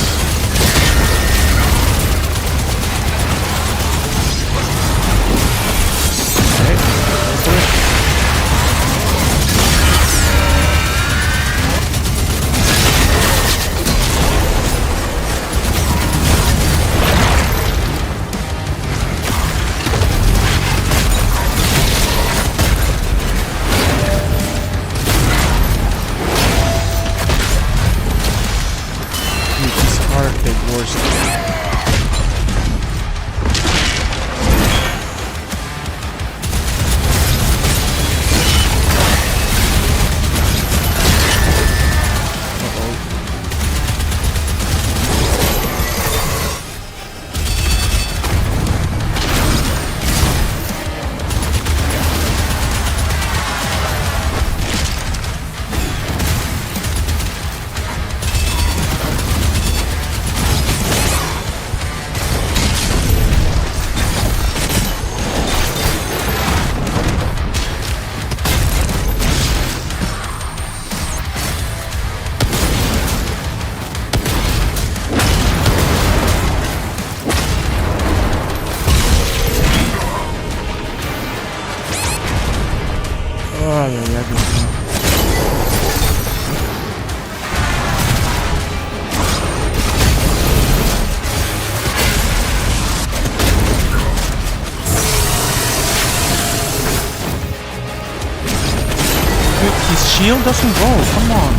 His shield doesn't roll, come on.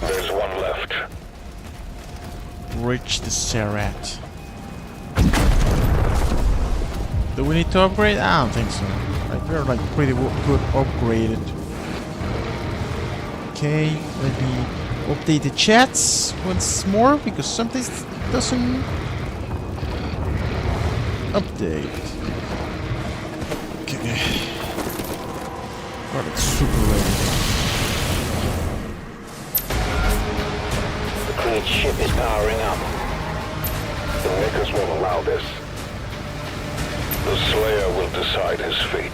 There's one left. Reach the Serrat. Do we need to upgrade? I don't think so. Like, we're like pretty good upgraded. Okay, let me update the chats once more because something doesn't update. Okay. God, it's super late. The Creed ship is powering up. The Makers won't allow this. The Slayer will decide his fate.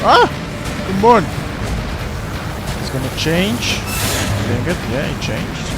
Ah! Come on! It's gonna change. Dang it, yeah, it changed.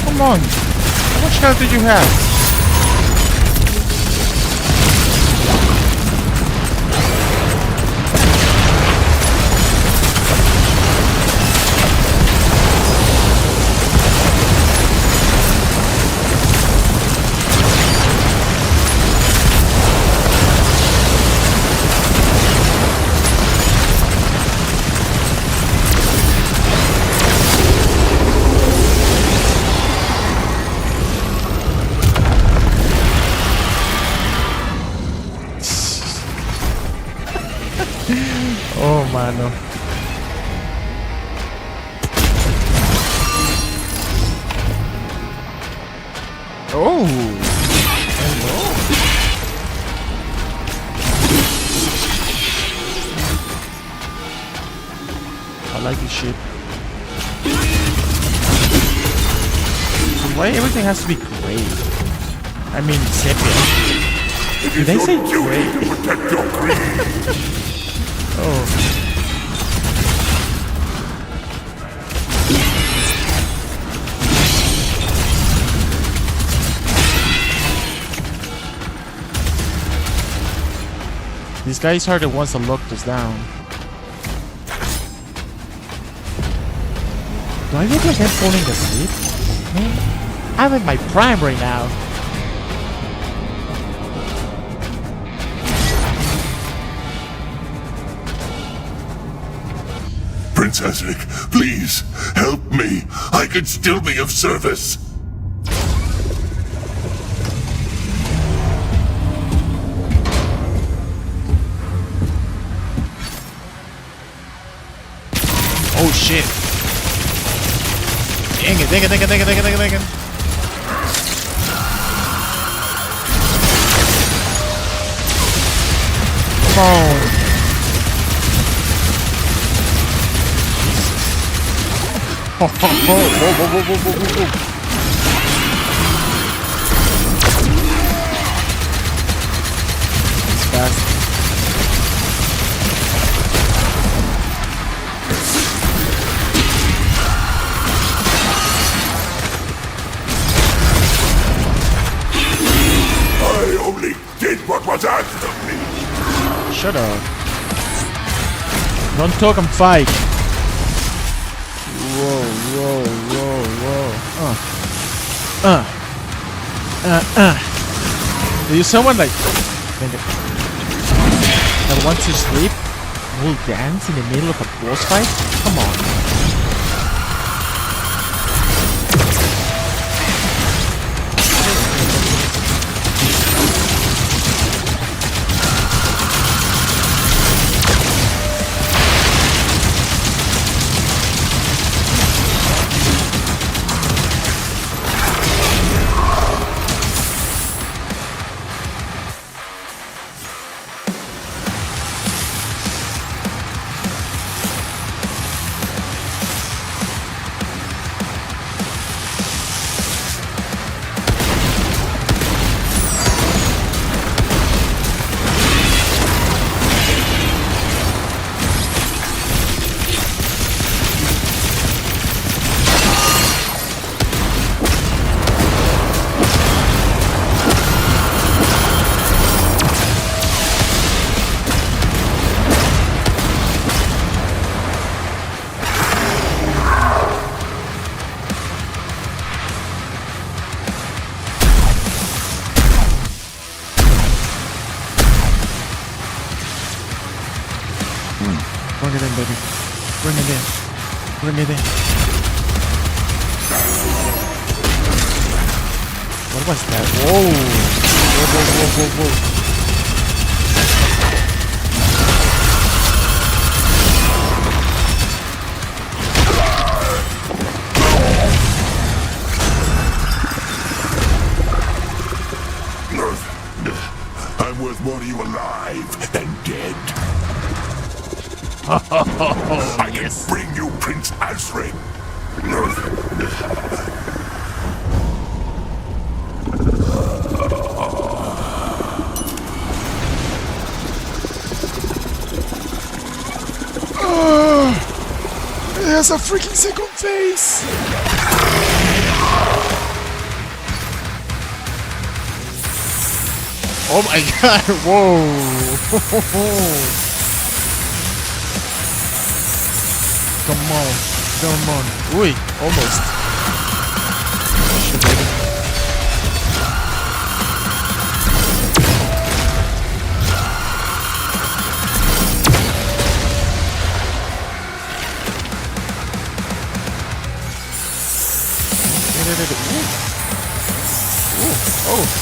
Come on! How much health did you have? Oh, mano. Oh! Hello. I like this shit. Why everything has to be gray? I mean, sepia. Did I say gray? Oh. These guys are the ones that locked us down. Do I look like I'm falling asleep? Man, I'm in my prime right now. Princess Rick, please, help me. I could still be of service. Oh shit. Dang it, dang it, dang it, dang it, dang it, dang it, dang it. Come on. Whoa, whoa, whoa, whoa, whoa, whoa, whoa, whoa. It's fast. I only did what was asked of me. Shut up. Don't talk and fight. Whoa, whoa, whoa, whoa. Do you someone like that wants to sleep will dance in the middle of a boss fight? Come on. Bring it in, baby. Bring it in. Bring it in. What was that? Whoa! Whoa, whoa, whoa, whoa, whoa. I'm worth more to you alive than dead. I can bring you Prince Asric. It has a freaking second face. Oh my god, whoa. Come on, come on. Ui, almost. Shit, baby. Oh.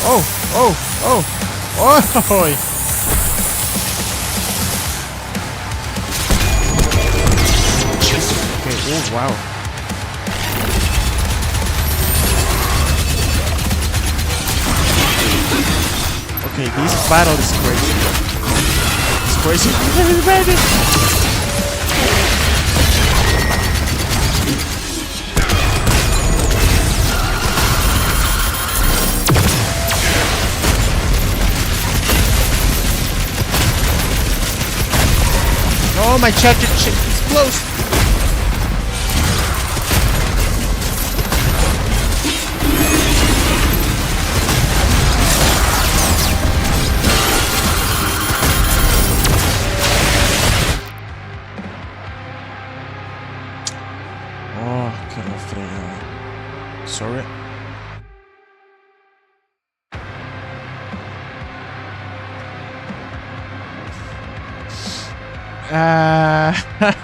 Oh, wow. Okay, this battle is crazy. It's crazy. Baby! Oh, my charger is close. Oh, que la fregada. Sorry.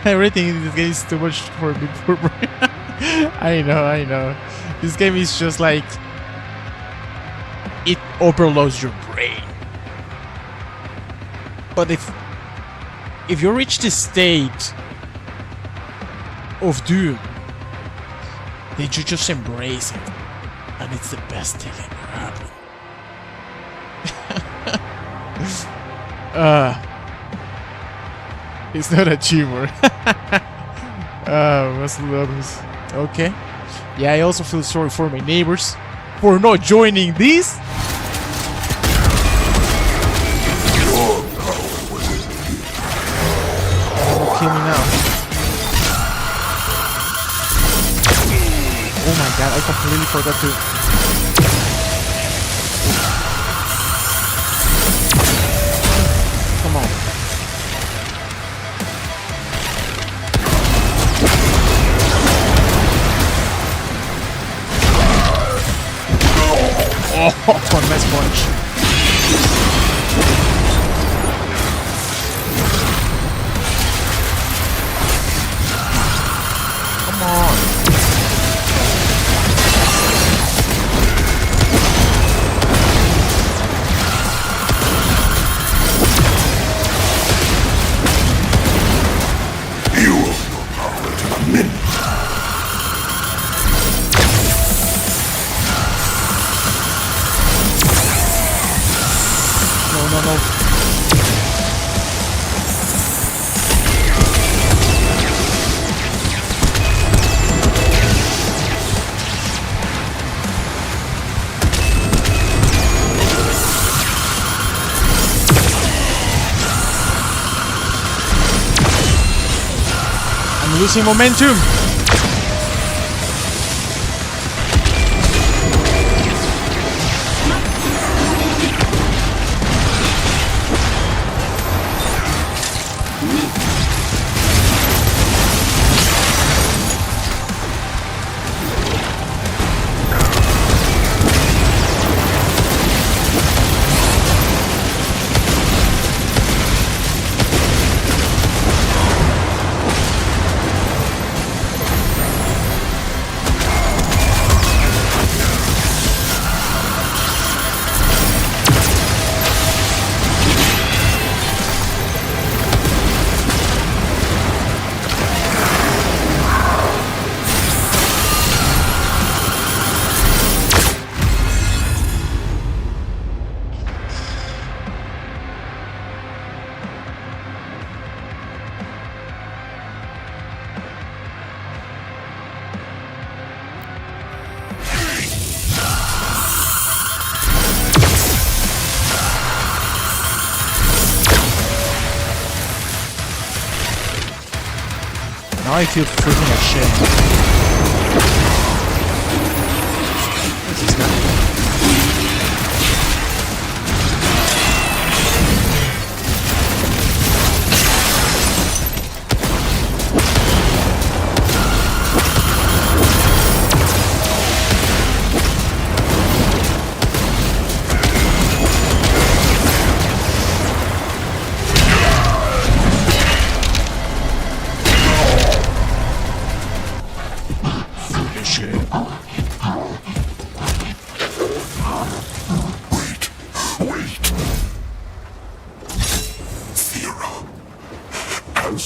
Everything in this game is too much for me. I know. This game is just like it overloads your brain. But if you reach the state of doom, then you just embrace it, and it's the best thing ever happened. It's not a tumor. What's Lotus? Okay. Yeah, I also feel sorry for my neighbors for not joining this. Kill me now. Oh my god, I completely forgot to. Come on. Oh, nice punch. Come on. You will your power to the min. No. I'm losing momentum. Now I feel freaking ashamed. What's this guy?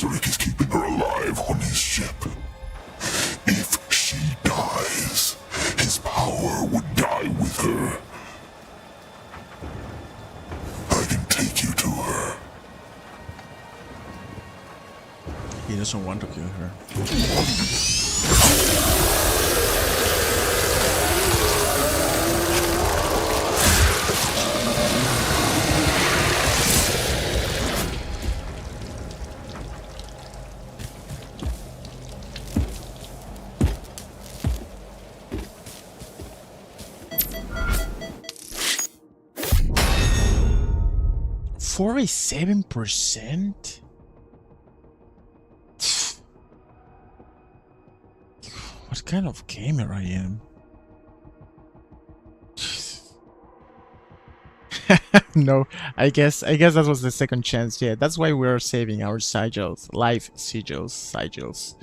Relic is keeping her alive on his ship. power would die with her. I can take you to her. He doesn't want to kill her. 47%? What kind of gamer I am? No, I guess that was the second chance. Yeah, that's why we're saving our sigils, life sigils.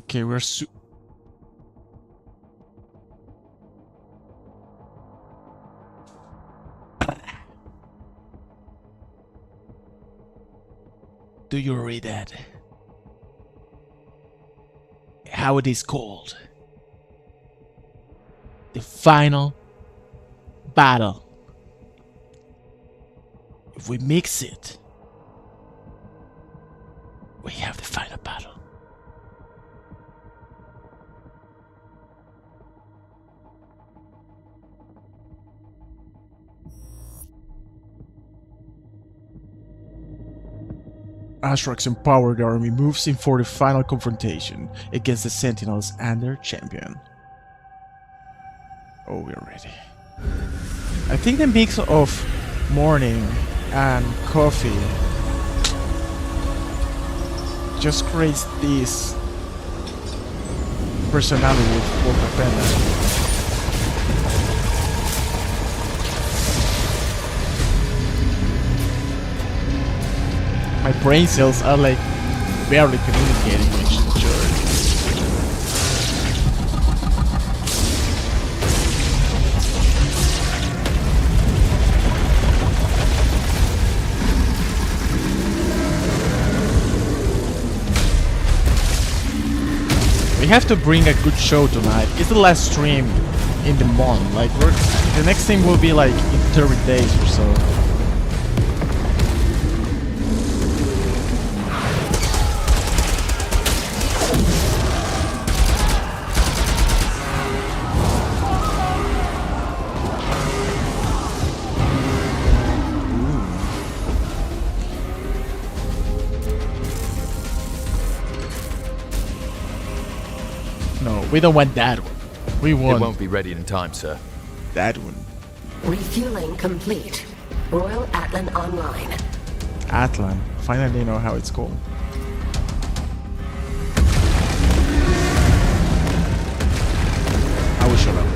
Okay, we're Do you read that? How it is called? The final battle. If we mix it, we have the final battle. Ashrak's empowered army moves in for the final confrontation against the Sentinels and their champion. Oh, we're ready. I think the mix of morning and coffee just creates this personality with WolfpackPanda. My brain cells are like barely communicating with each other. We have to bring a good show tonight. It's the last stream in the month. Like the next stream will be like in 30 days or so. We don't want that one. We want... It won't be ready in time, sir. That one. Refueling complete. Royal Atlan online. Atlan. Finally know how it's called. I will shut up.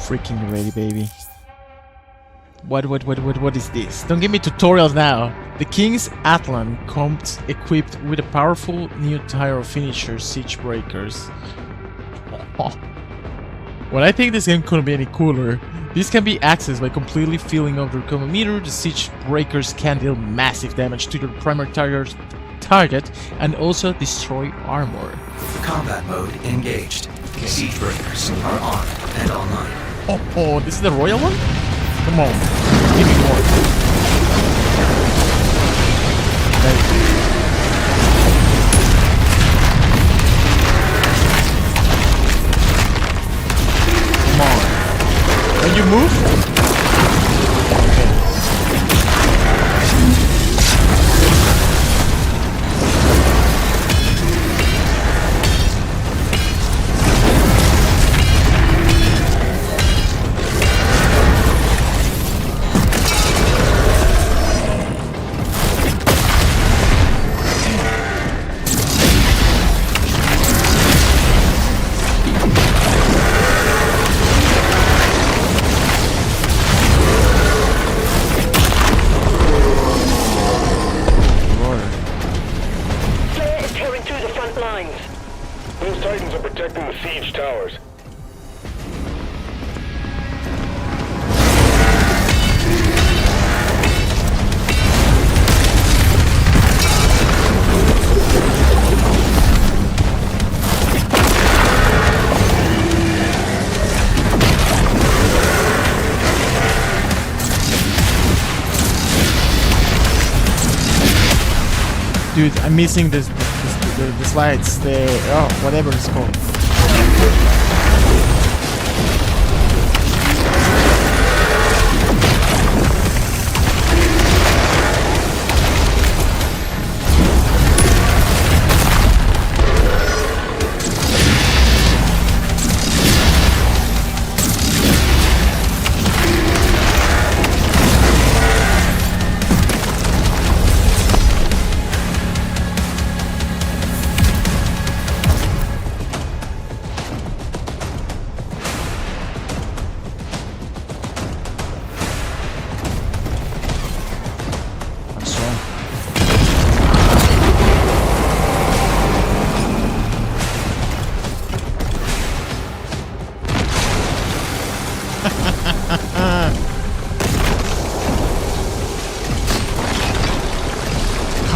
Freaking ready, baby. What is this? Don't give me tutorials now. The King's Atlan comes equipped with a powerful new tier of finisher siege breakers. Well, I think this game couldn't be any cooler. This can be accessed by completely filling up their command meter. The siege breakers can deal massive damage to your primary target and also destroy armor. Combat mode engaged. Siege breakers are on and online. Oh, this is the royal one? Come on, give me more. Thank you. Come on. Can you move? Okay. Dude, I'm missing the slides. Whatever it's called.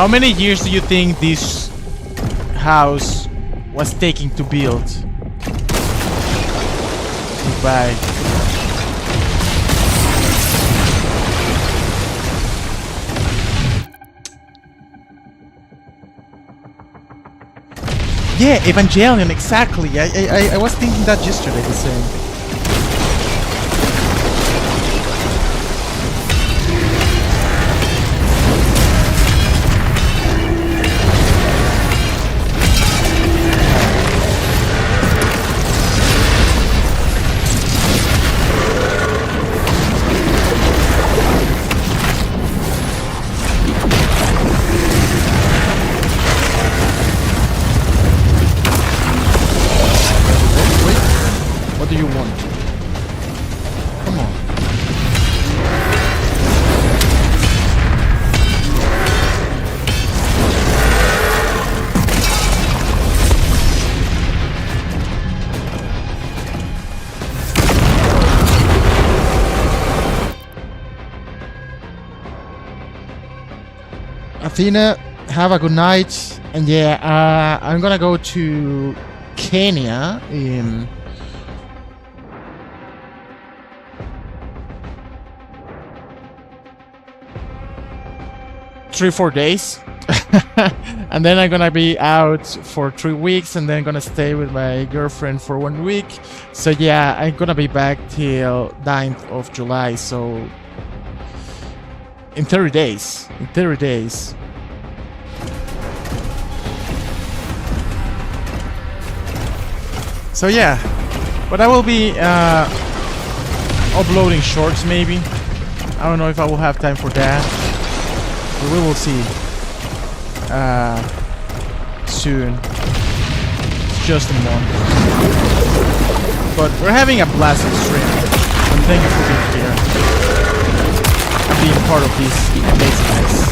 How many years do you think this house was taking to build? Goodbye. Yeah, Evangelion, exactly. I was thinking that yesterday, the same. Athena, have a good night, and yeah, I'm gonna go to Kenya in 3-4 days. And then I'm gonna be out for 3 weeks, and then gonna stay with my girlfriend for 1 week. So yeah, I'm gonna be back till 9th of July, so in 30 days. So yeah, but I will be uploading shorts maybe. I don't know if I will have time for that, but we will see soon. It's just a month, but we're having a blast on stream, and thank you for being here and being part of this amazingness.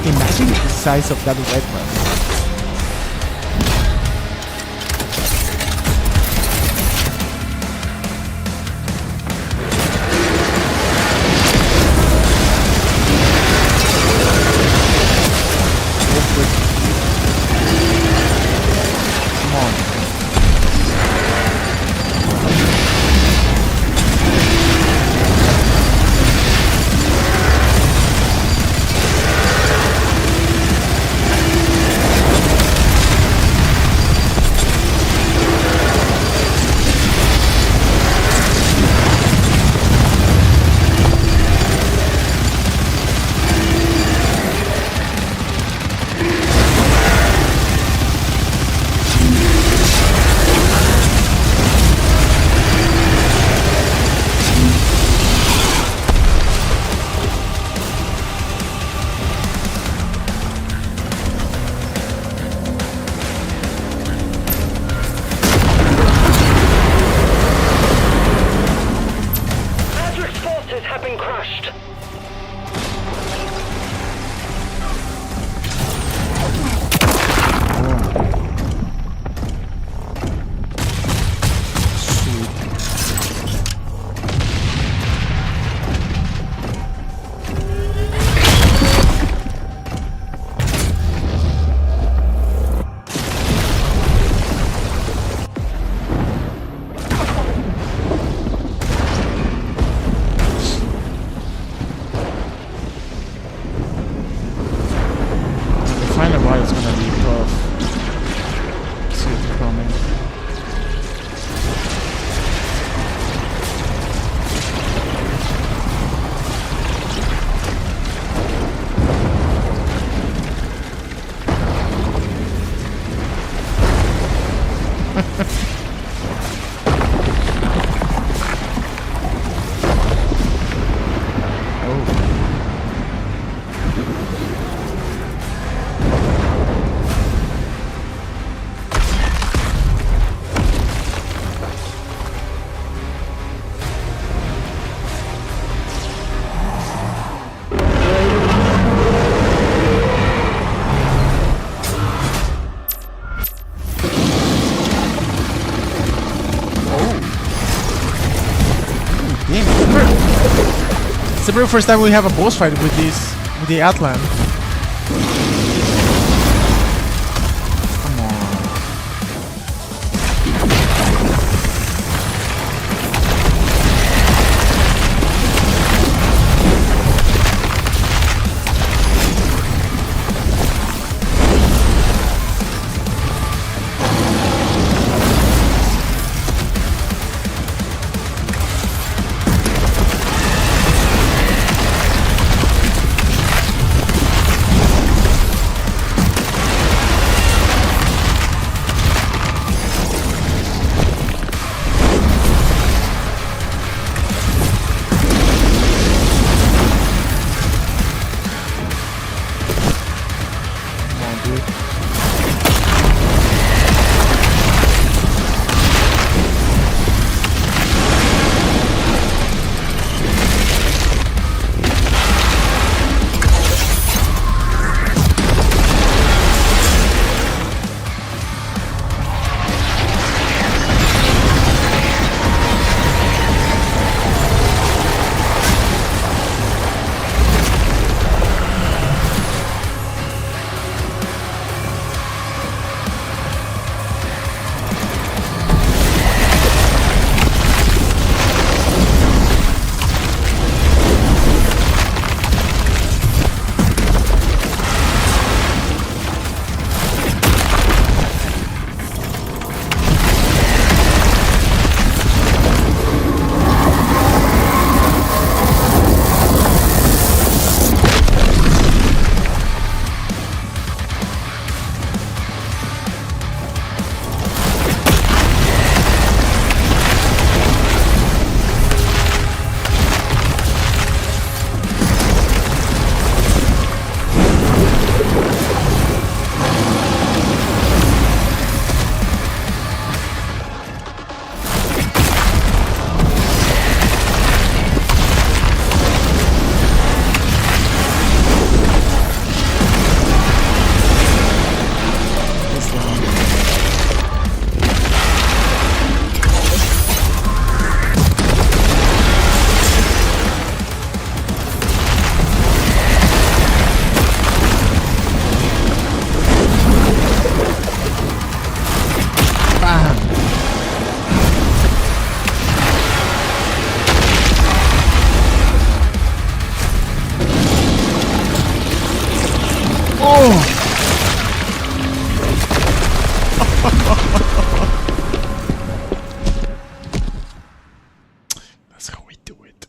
Imagine the size of that red one. It's the very first time we have a boss fight with the Atlan. Come on. That's how we do it.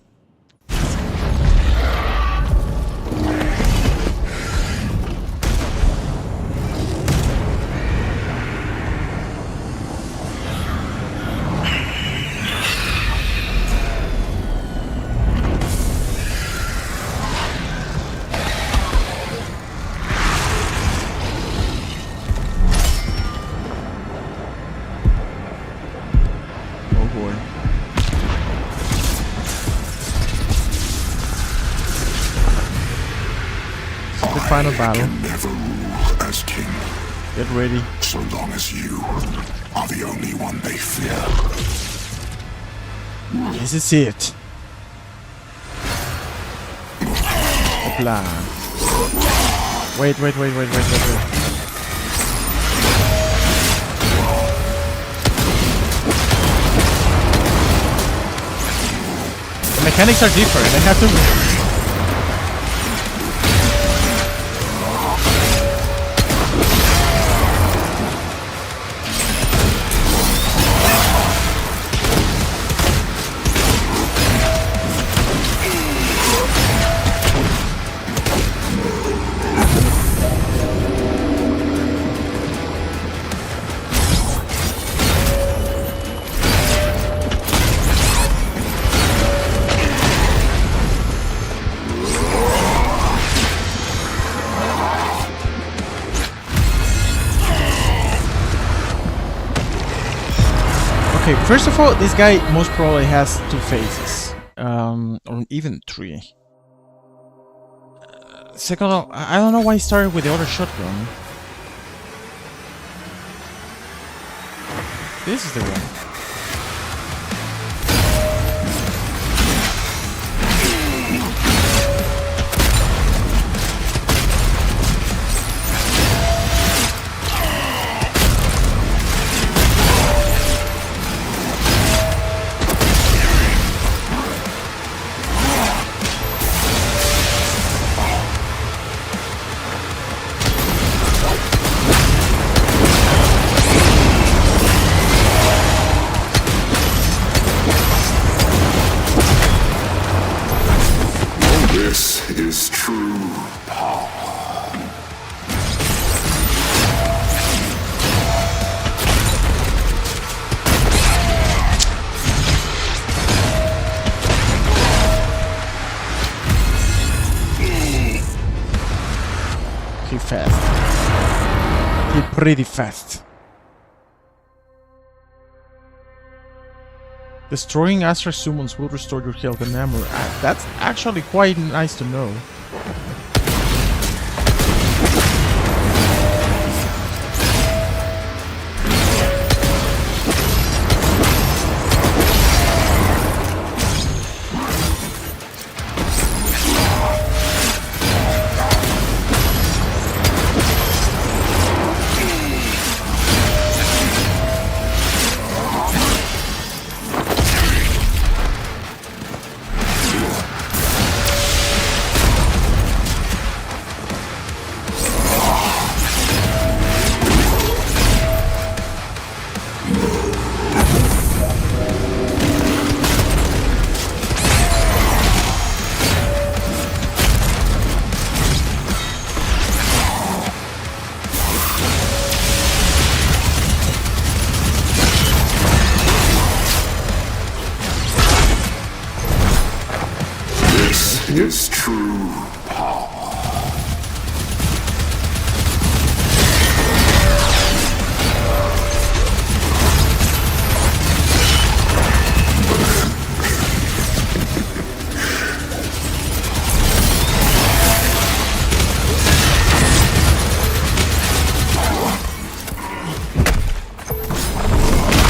Final battle. Can never rule as king. Get ready. So long as you are the only one they fear. This is it. The plan. Wait. The mechanics are different. I have to. Okay, first of all, this guy most probably has 2 phases. Or even 3. Second of all, I don't know why he started with the other shotgun. This is the one. This is true power. He fast. He pretty fast. Destroying Astra summons will restore your health and armor. That's actually quite nice to know. Is true power.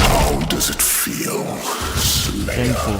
How does it feel, Slayer? Painful.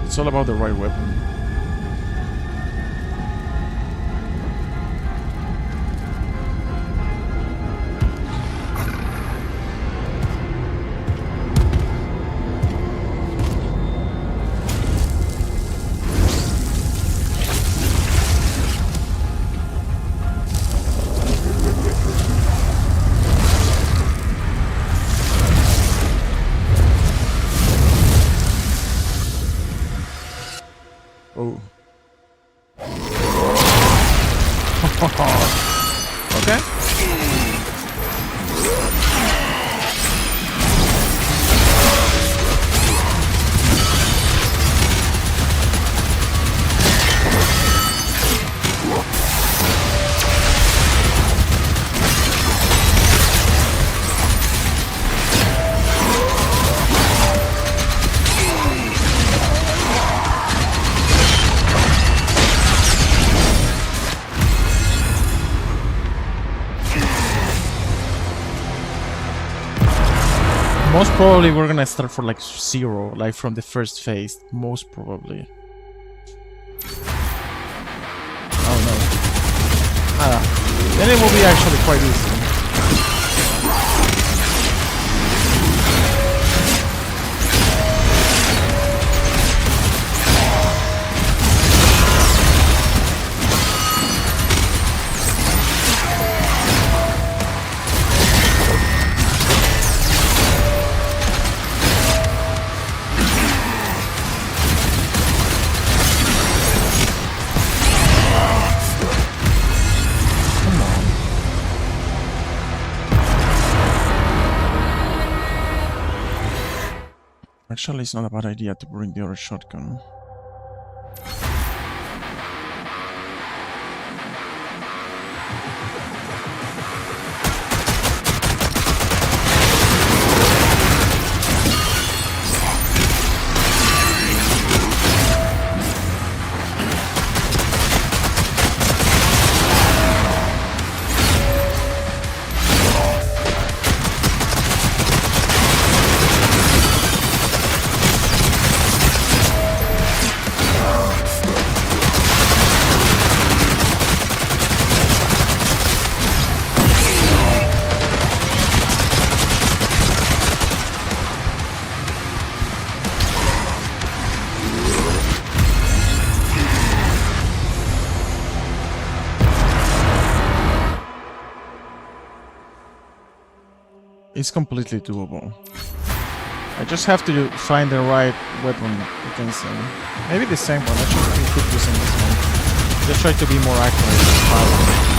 It's all about the right weapon. Oh. Okay. Most probably we're gonna start for like 0, like from the first phase. Most probably. then it will be actually quite easy. Actually, it's not a bad idea to bring the other shotgun. It's completely doable. I just have to find the right weapon against them. Maybe the same one. I should keep using this one. Just try to be more accurate.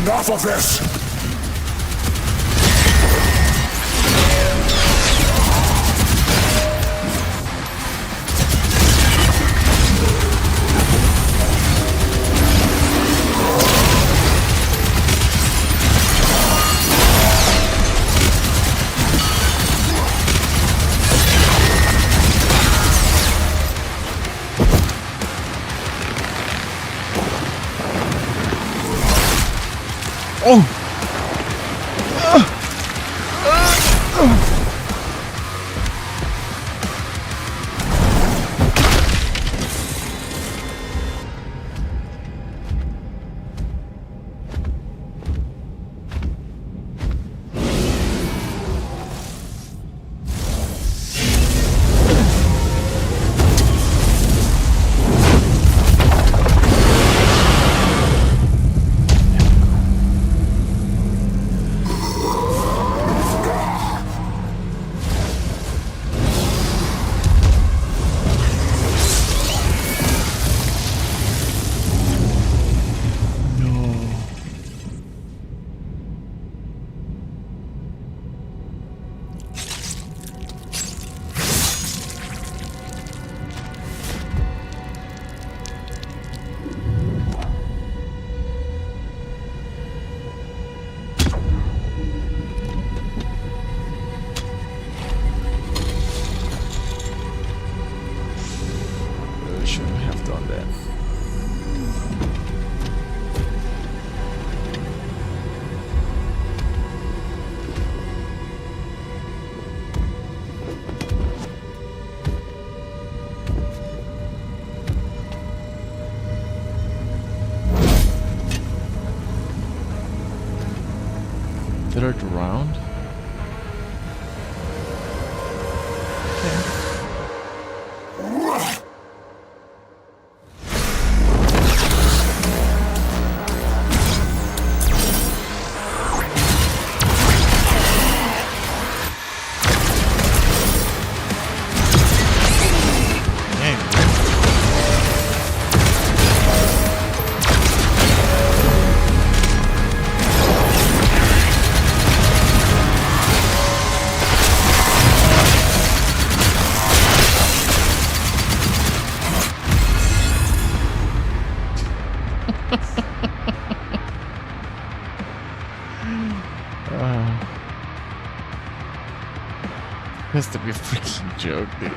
Enough of this! Oh! Third round. Has to be a freaking joke, dude.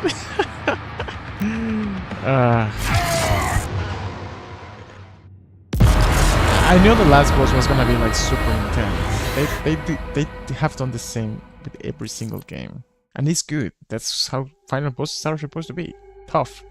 I knew the last boss was gonna be like super intense. They have done the same with every single game, and it's good. That's how final bosses are supposed to be. Tough.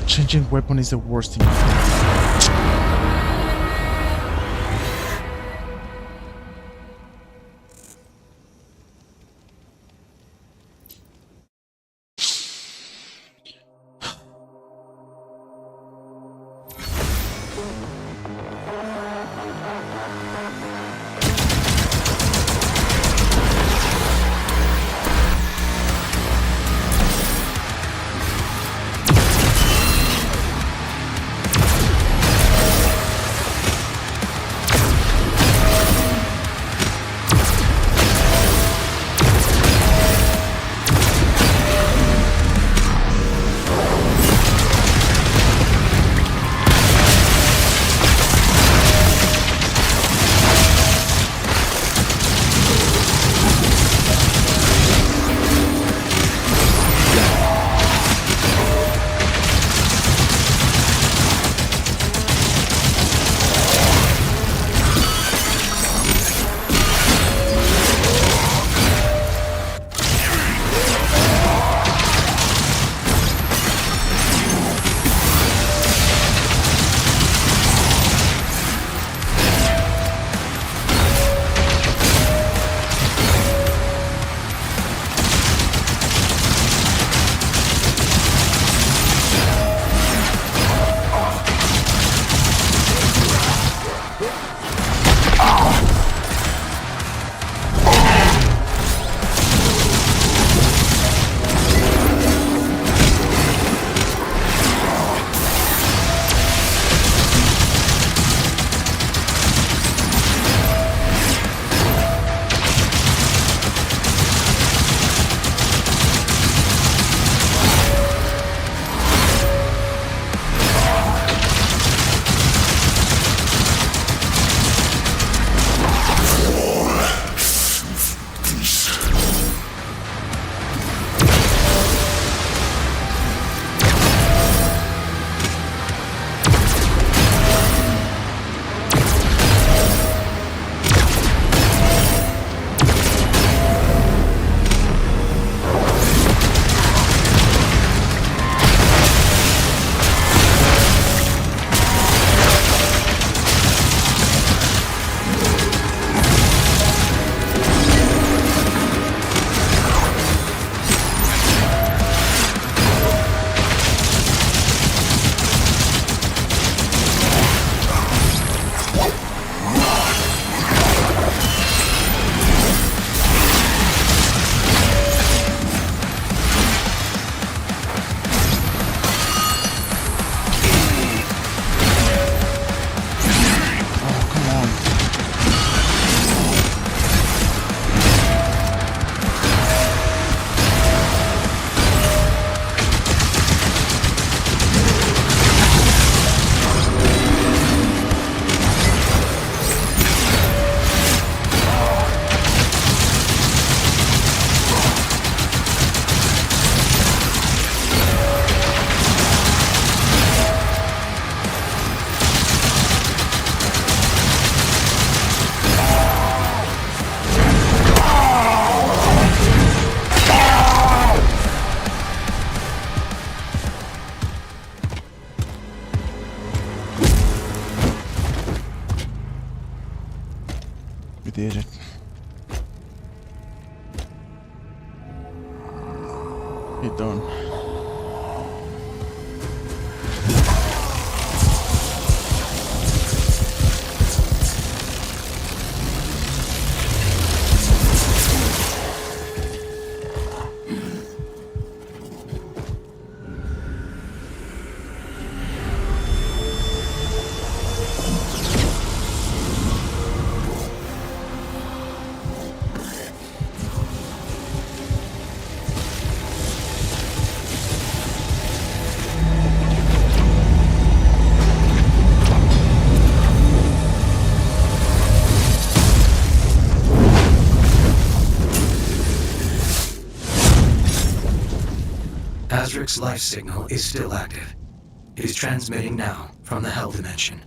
Changing weapon is the worst thing. did it. You're done. Azric's life signal is still active. It is transmitting now from the Hell Dimension.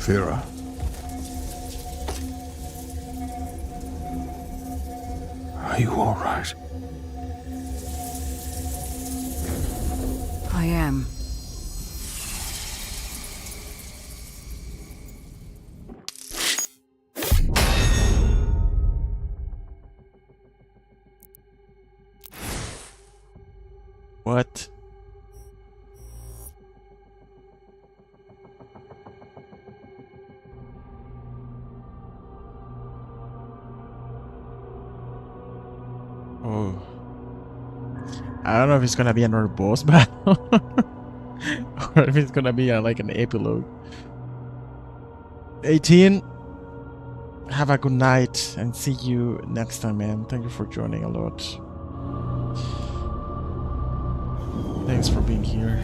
Vera. Are you all right? I am. What? Oh. I don't know if it's gonna be another boss battle or if it's gonna be like an epilogue. 18. Have a good night and see you next time, man. Thank you for joining a lot. Thanks for being here.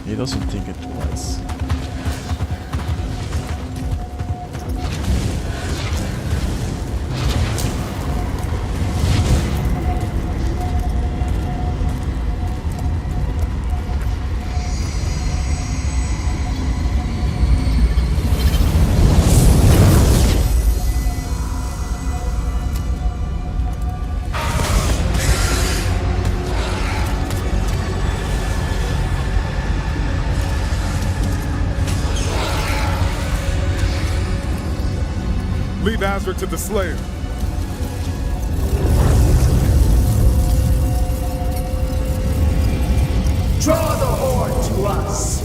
He doesn't think it twice. Leave Azra to the Slayer. Draw the Horde to us!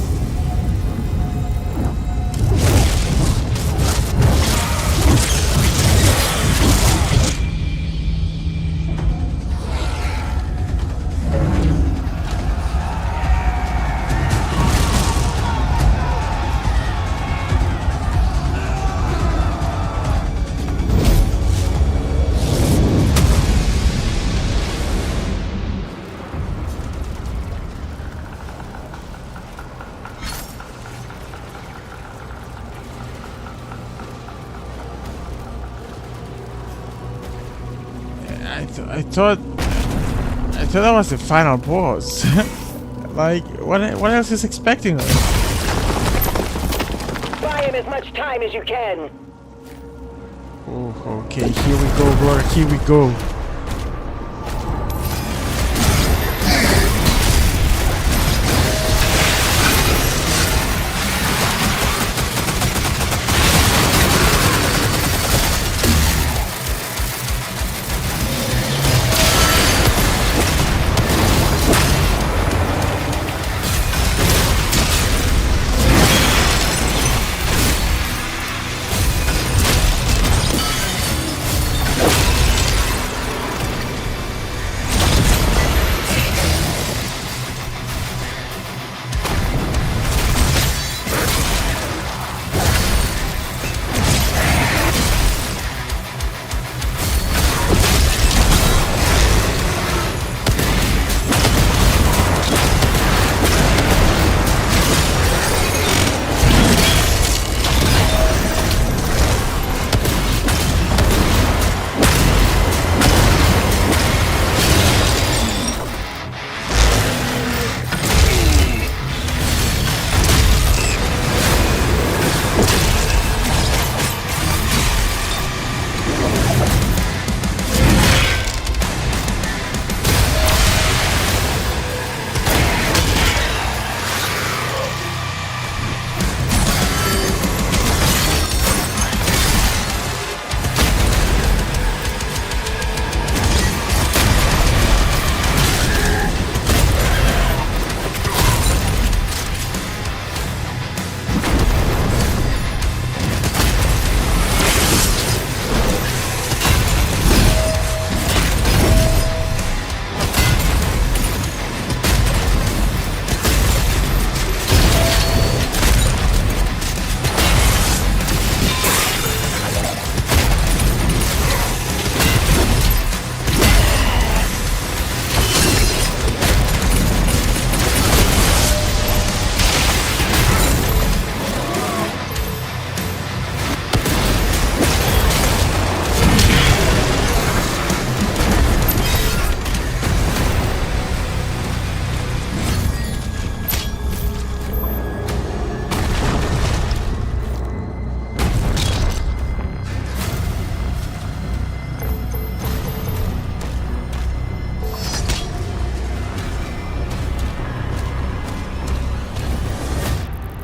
I thought that was the final boss. Like, what else is expecting us? Buy him as much time as you can. Oh, okay, here we go, brother. Here we go.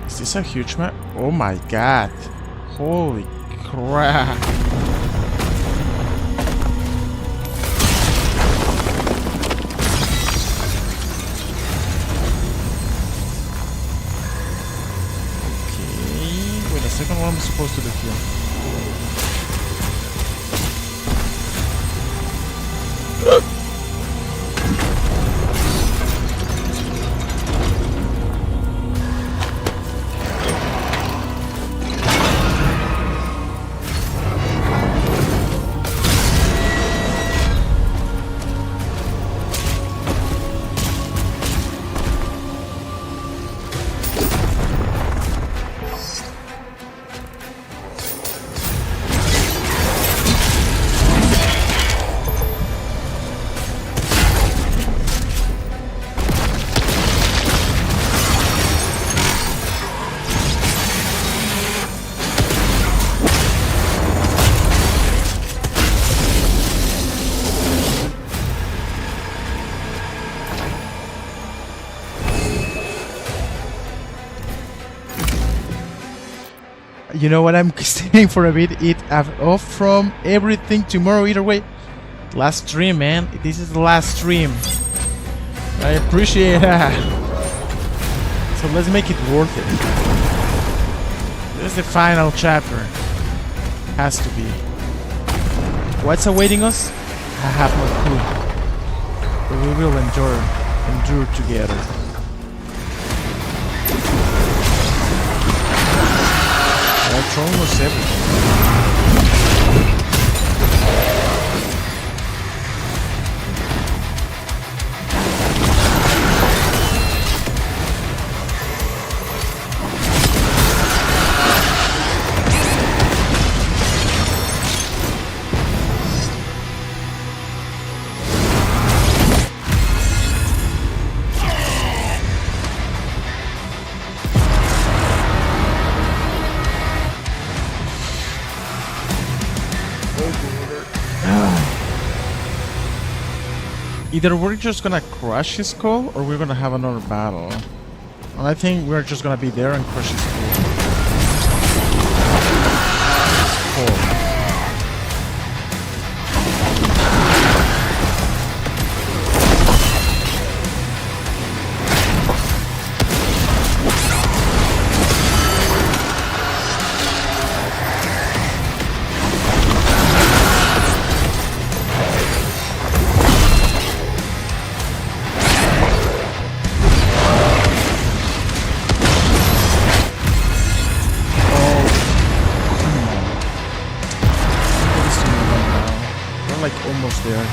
Is this a huge map? Oh my god. Holy crap. Okay. Wait a second, what am I supposed to do here? You know what? I'm staying for a bit. Eat off from everything tomorrow. Either way, last stream, man. This is the last stream. I appreciate that. So let's make it worth it. This is the final chapter. Has to be. What's awaiting us? I have no clue. But we will endure together. That's almost everything. Either we're just gonna crush his skull or we're gonna have another battle. And I think we're just gonna be there and crush his skull. There.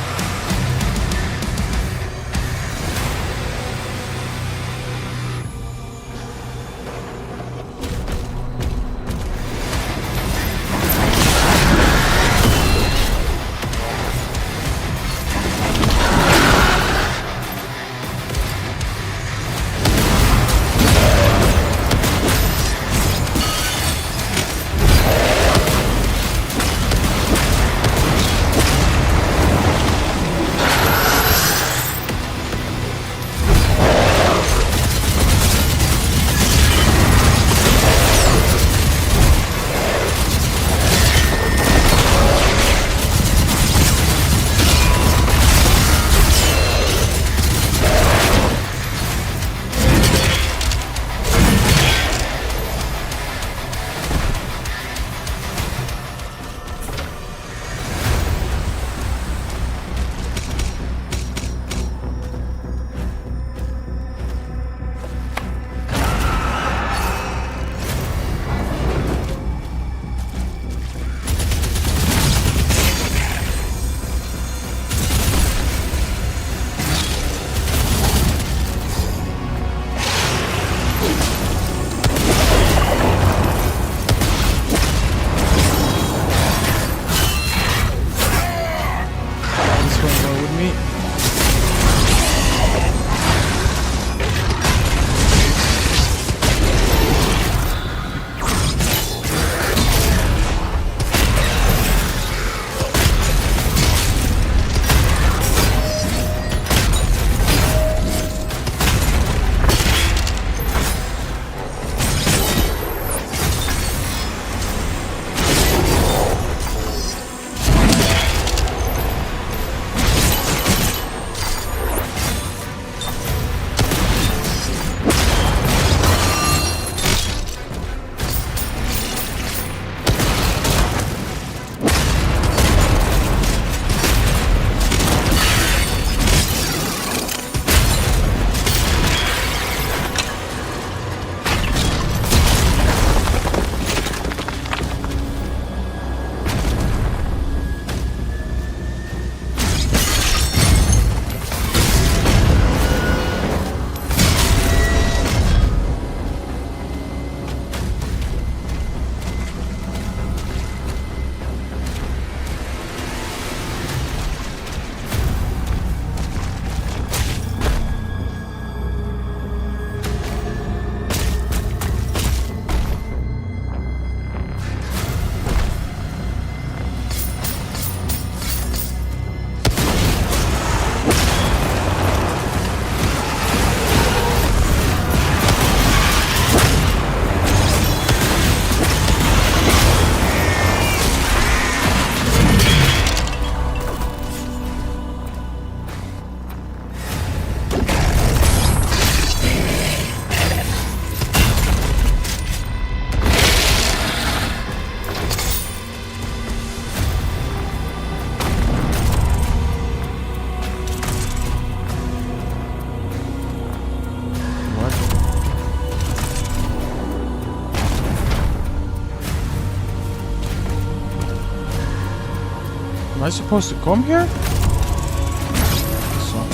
Am I supposed to come here? So.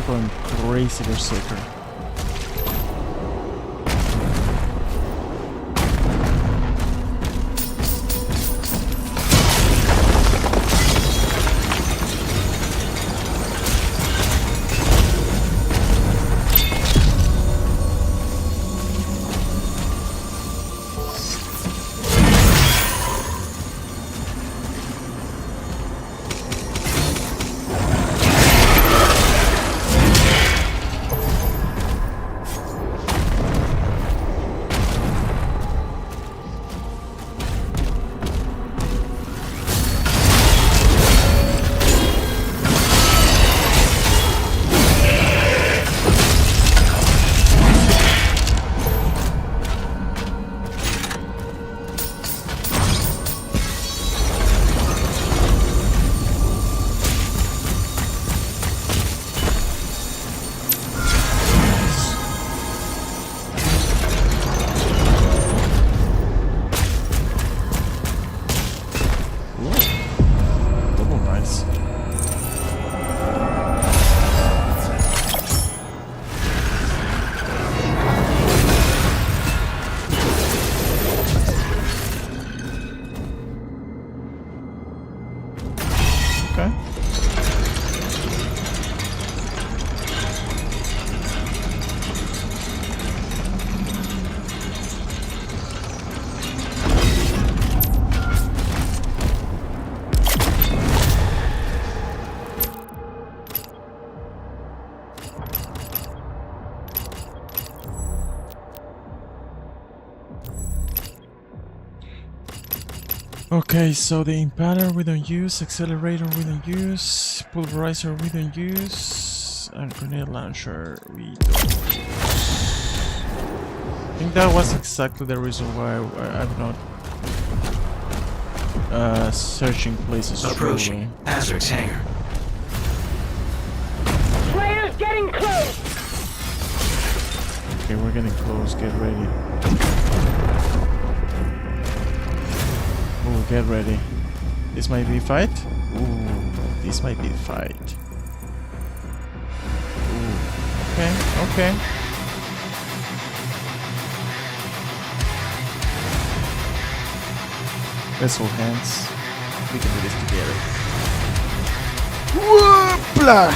Going crazy berserker. Okay, so the impaler we don't use, accelerator we don't use, pulverizer we don't use, and grenade launcher we don't use. I think that was exactly the reason why I've not searching places. Approaching Azric's hangar. Players getting close! Okay, we're getting close. Get ready. Oh, get ready. This might be a fight. Ooh, this might be a fight. Ooh. Okay, okay. Let's hold hands. We can do this together. Whoopla!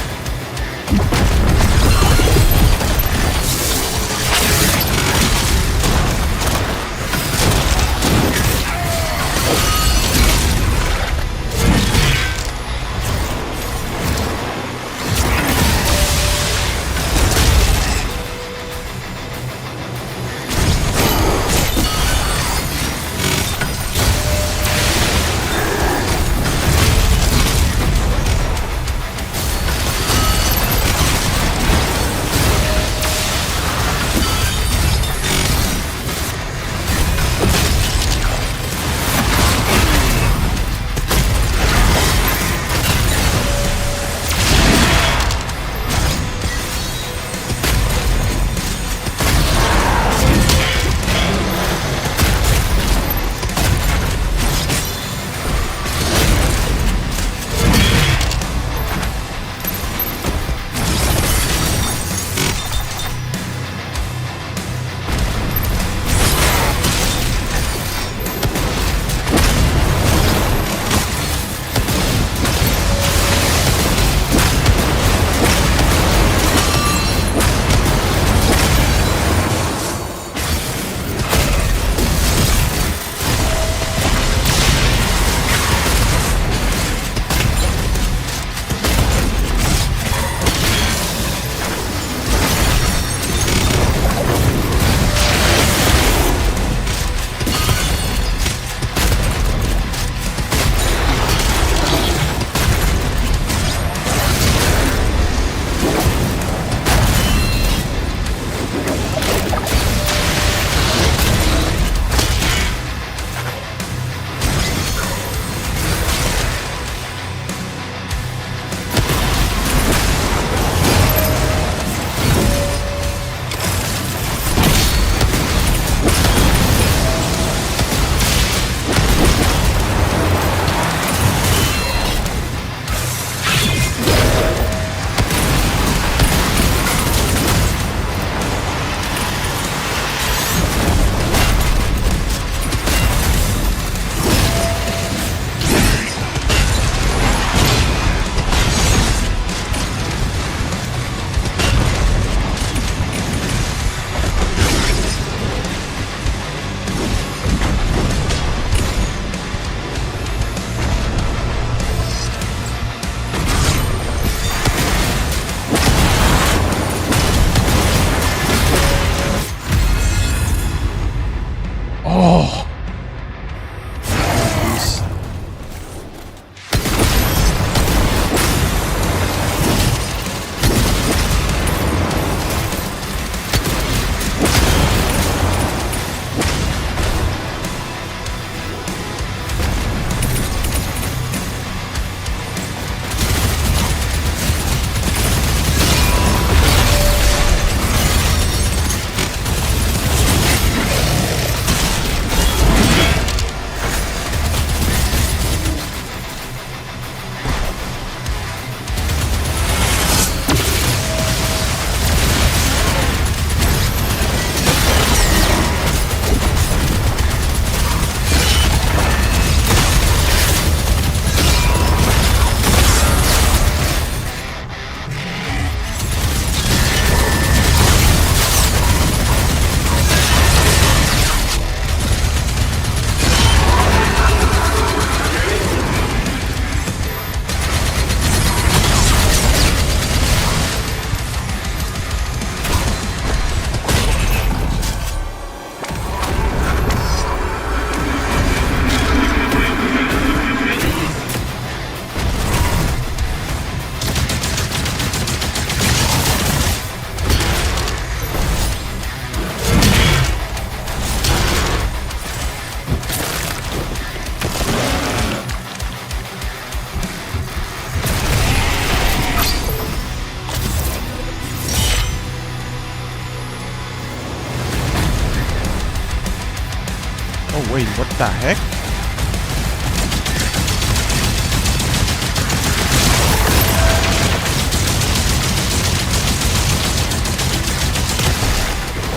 Oh wait, what the heck?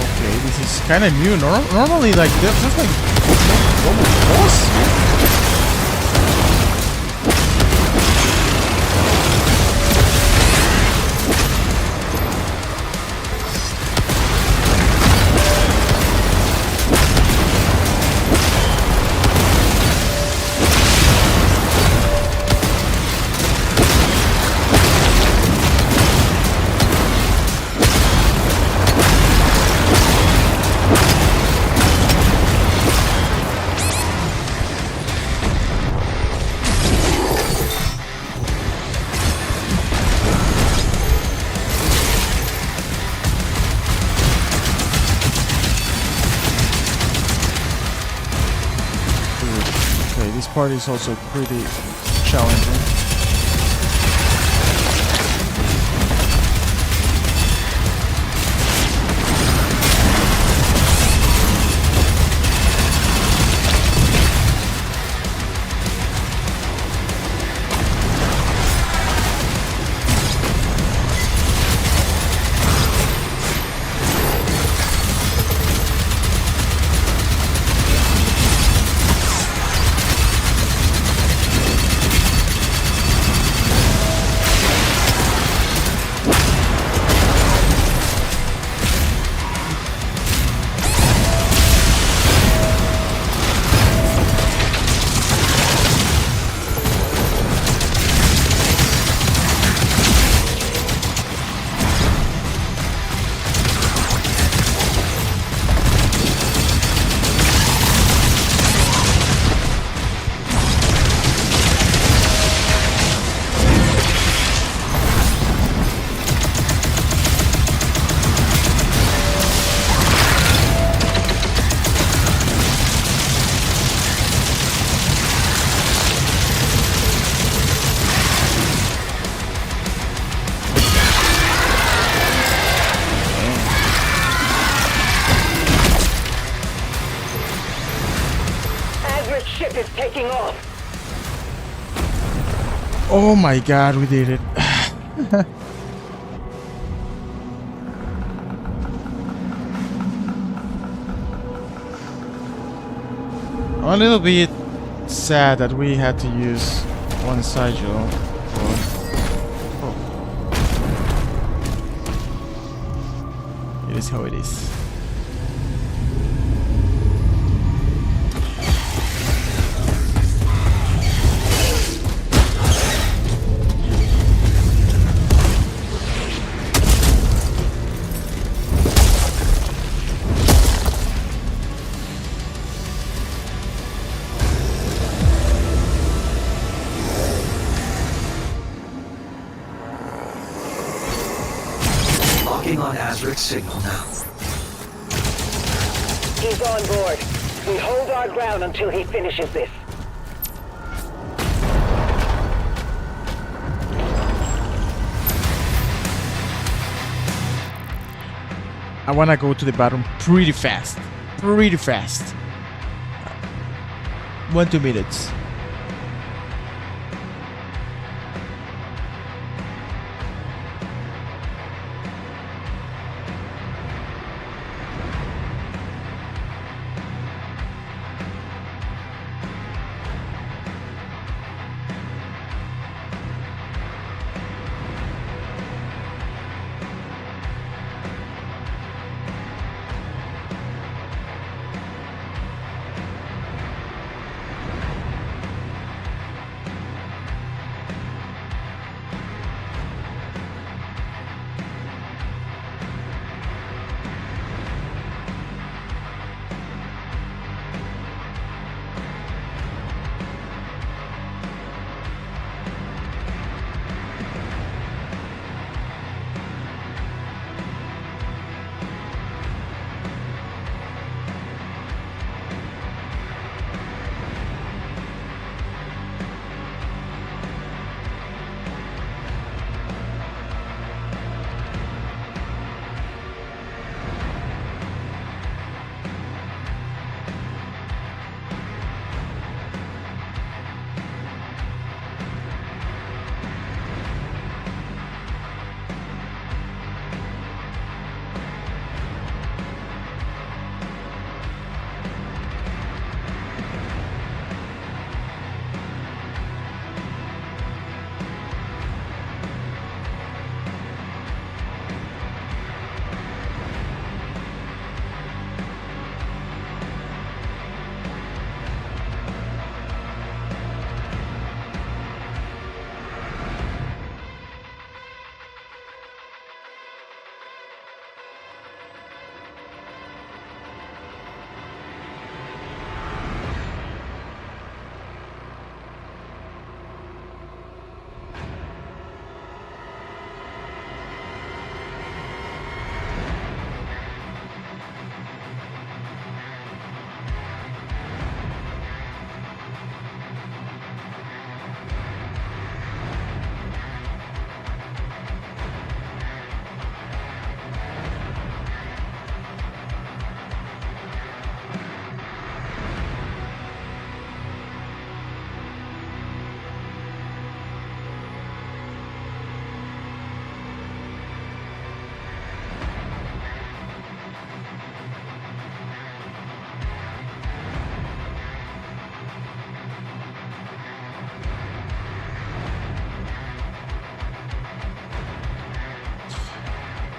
Okay, this is kind of new. Normally, like, there's like double boss. This part is also pretty challenging. Ship is taking off. Oh my god, we did it. I'm a little bit sad that we had to use one sigil. It is how it is. On Azric's signal now. He's on board. We hold our ground until he finishes this. I wanna go to the bottom pretty fast. Pretty fast. 1-2 minutes.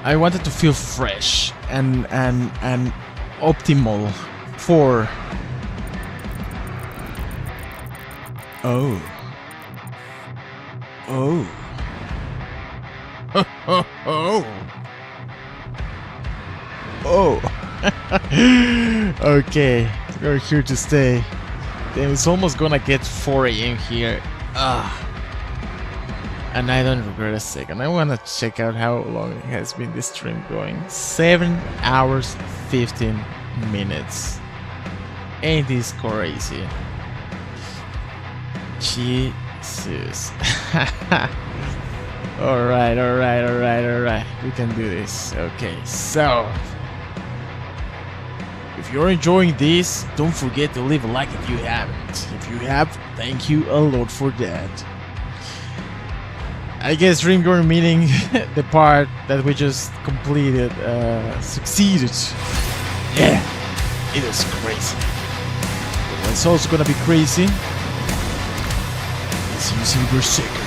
I wanted to feel fresh and optimal for... Oh. Oh. Oh. Oh. Okay, we're here to stay. Then it's almost gonna get 4 AM here. And I don't regret a second. I wanna check out how long it has been this stream going. 7 hours 15 minutes. Ain't this crazy? Jesus. Alright. We can do this. Okay, so if you're enjoying this, don't forget to leave a like if you haven't. If you have, thank you a lot for that. I guess Dreamgorn meaning the part that we just completed succeeded. Yeah, it was crazy. But what's also gonna be crazy is using Berserker.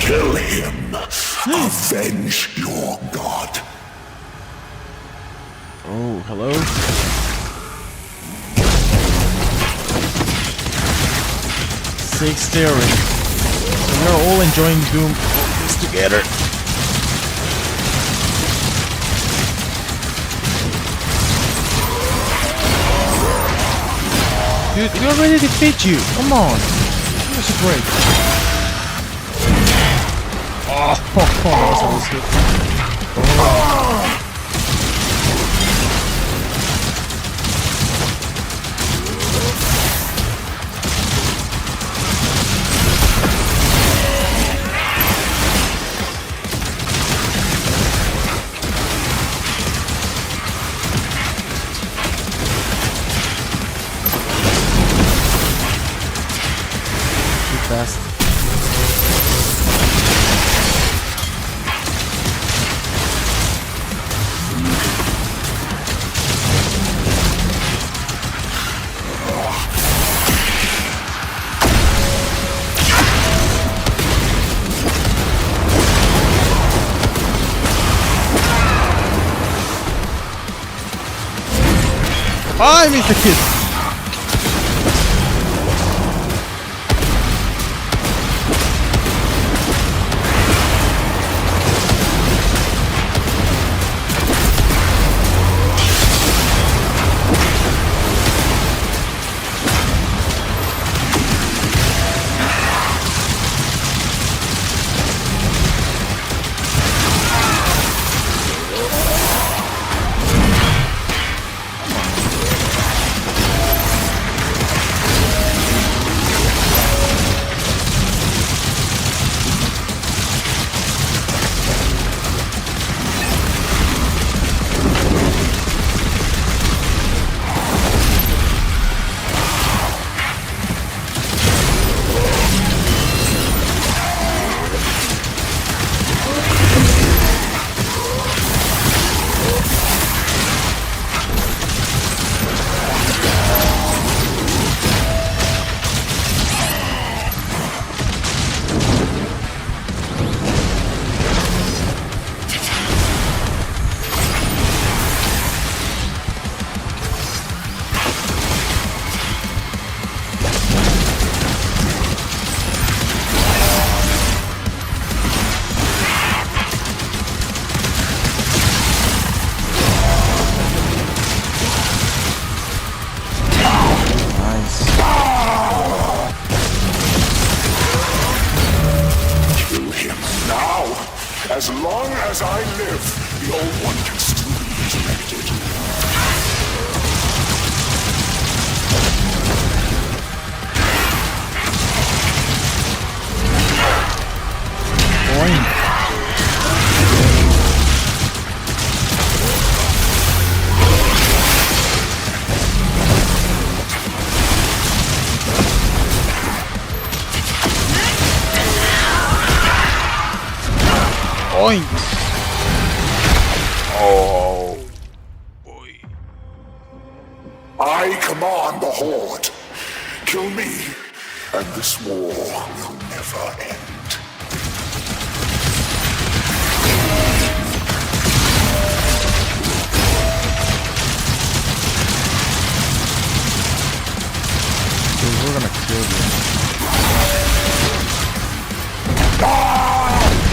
Kill him. Avenge your god. Oh, hello? Six theory. So we are all enjoying Doom this together. Dude, we already defeat you. Come on. You're so great. Oh, that was good. Oh. Too fast. I missed the kid. Boing! Oh. Boy. I command the Horde. Kill me, and this war will never end. Dude, we're gonna kill you.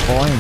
Boing.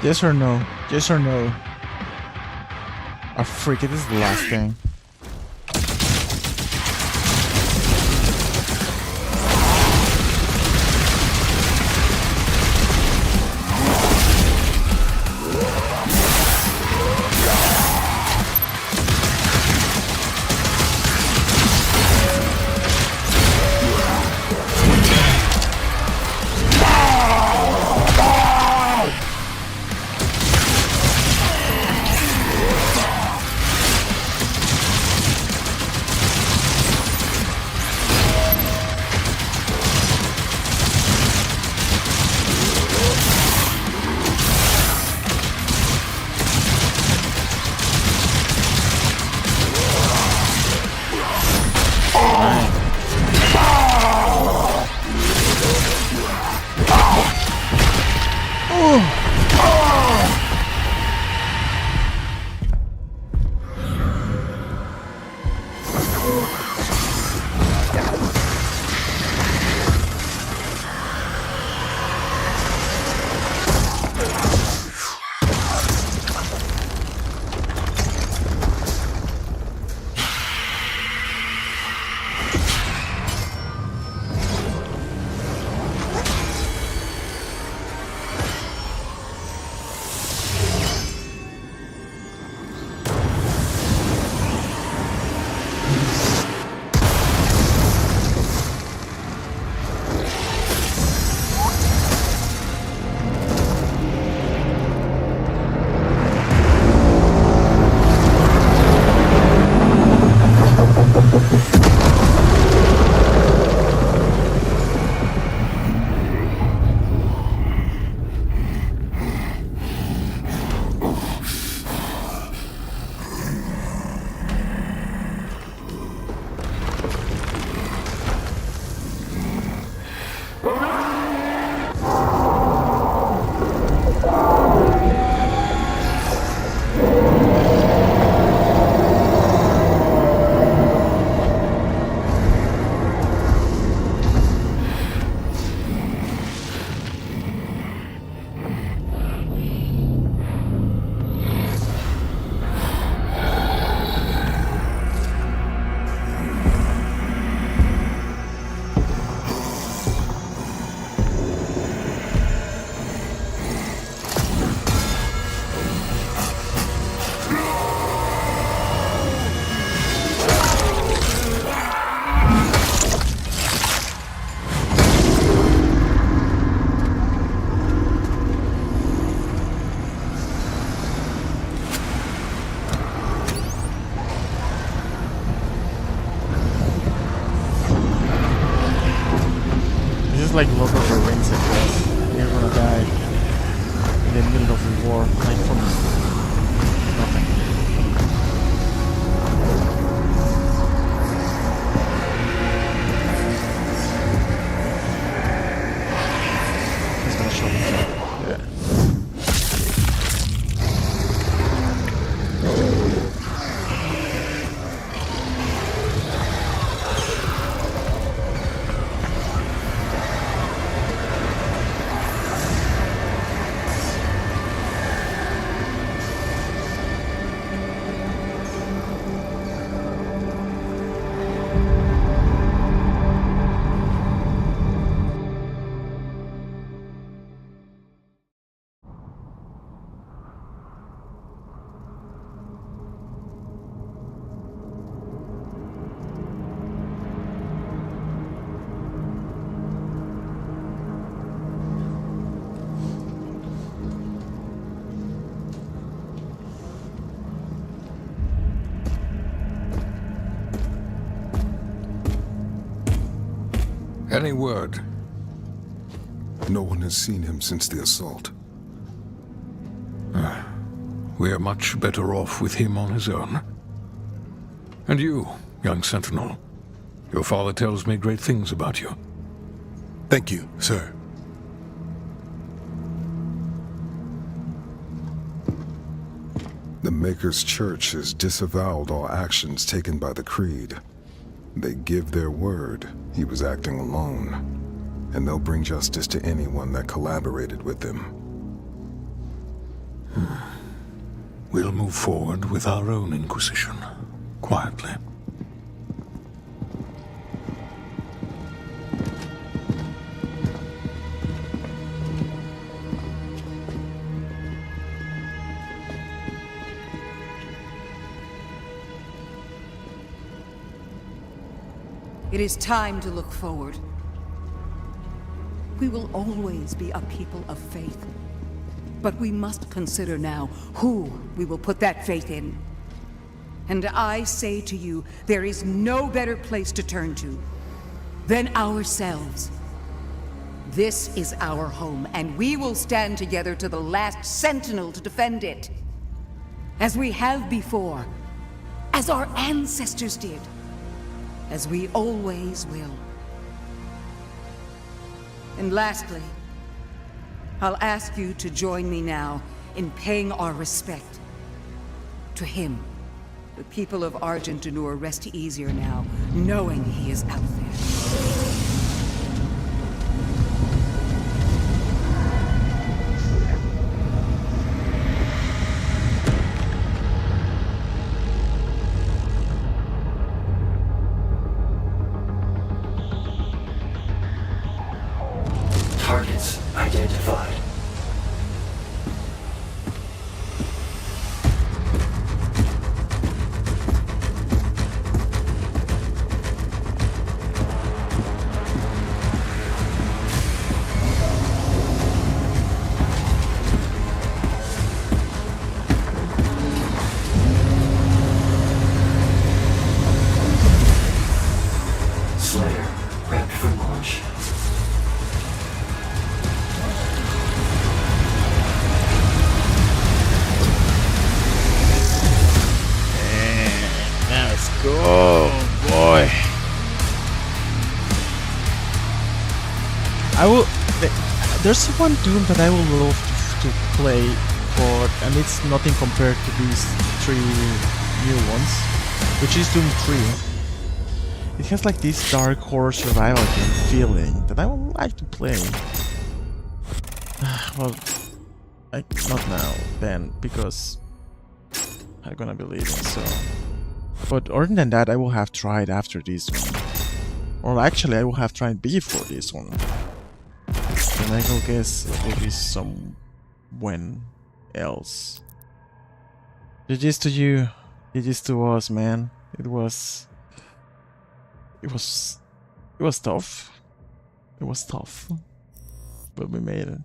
Yes or no? Yes or no? Oh freak, it is the last thing. Like Lord of the Rings, I guess. You're gonna die in the middle of the war, like from nothing. He's gonna show himself. Yeah. Any word? No one has seen him since the assault. We are much better off with him on his own. And you, young Sentinel. Your father tells me great things about you. Thank you, sir. The Maker's Church has disavowed all actions taken by the Creed. They give their word he was acting alone, and they'll bring justice to anyone that collaborated with them. We'll move forward with our own Inquisition, quietly. It is time to look forward. We will always be a people of faith. But we must consider now who we will put that faith in. And I say to you, there is no better place to turn to than ourselves. This is our home, and we will stand together to the last sentinel to defend it. As we have before, as our ancestors did, as we always will. And lastly, I'll ask you to join me now in paying our respect to him. The people of Argentinur rest easier now, knowing he is out there. Targets identified. Slayer, prepped for launch. Oh boy. There's one Doom that I would love to play, and it's nothing compared to these 3 new ones, which is Doom 3. It has like this dark horror survival game feeling that I would like to play. Well, not now, then, because I'm gonna be leaving, so... But other than that, I will have tried after this one. Or actually, I will have tried before this one. And I will guess it will be someone else. GG's to you. GG's to us, man. It was tough. It was tough. But we made it.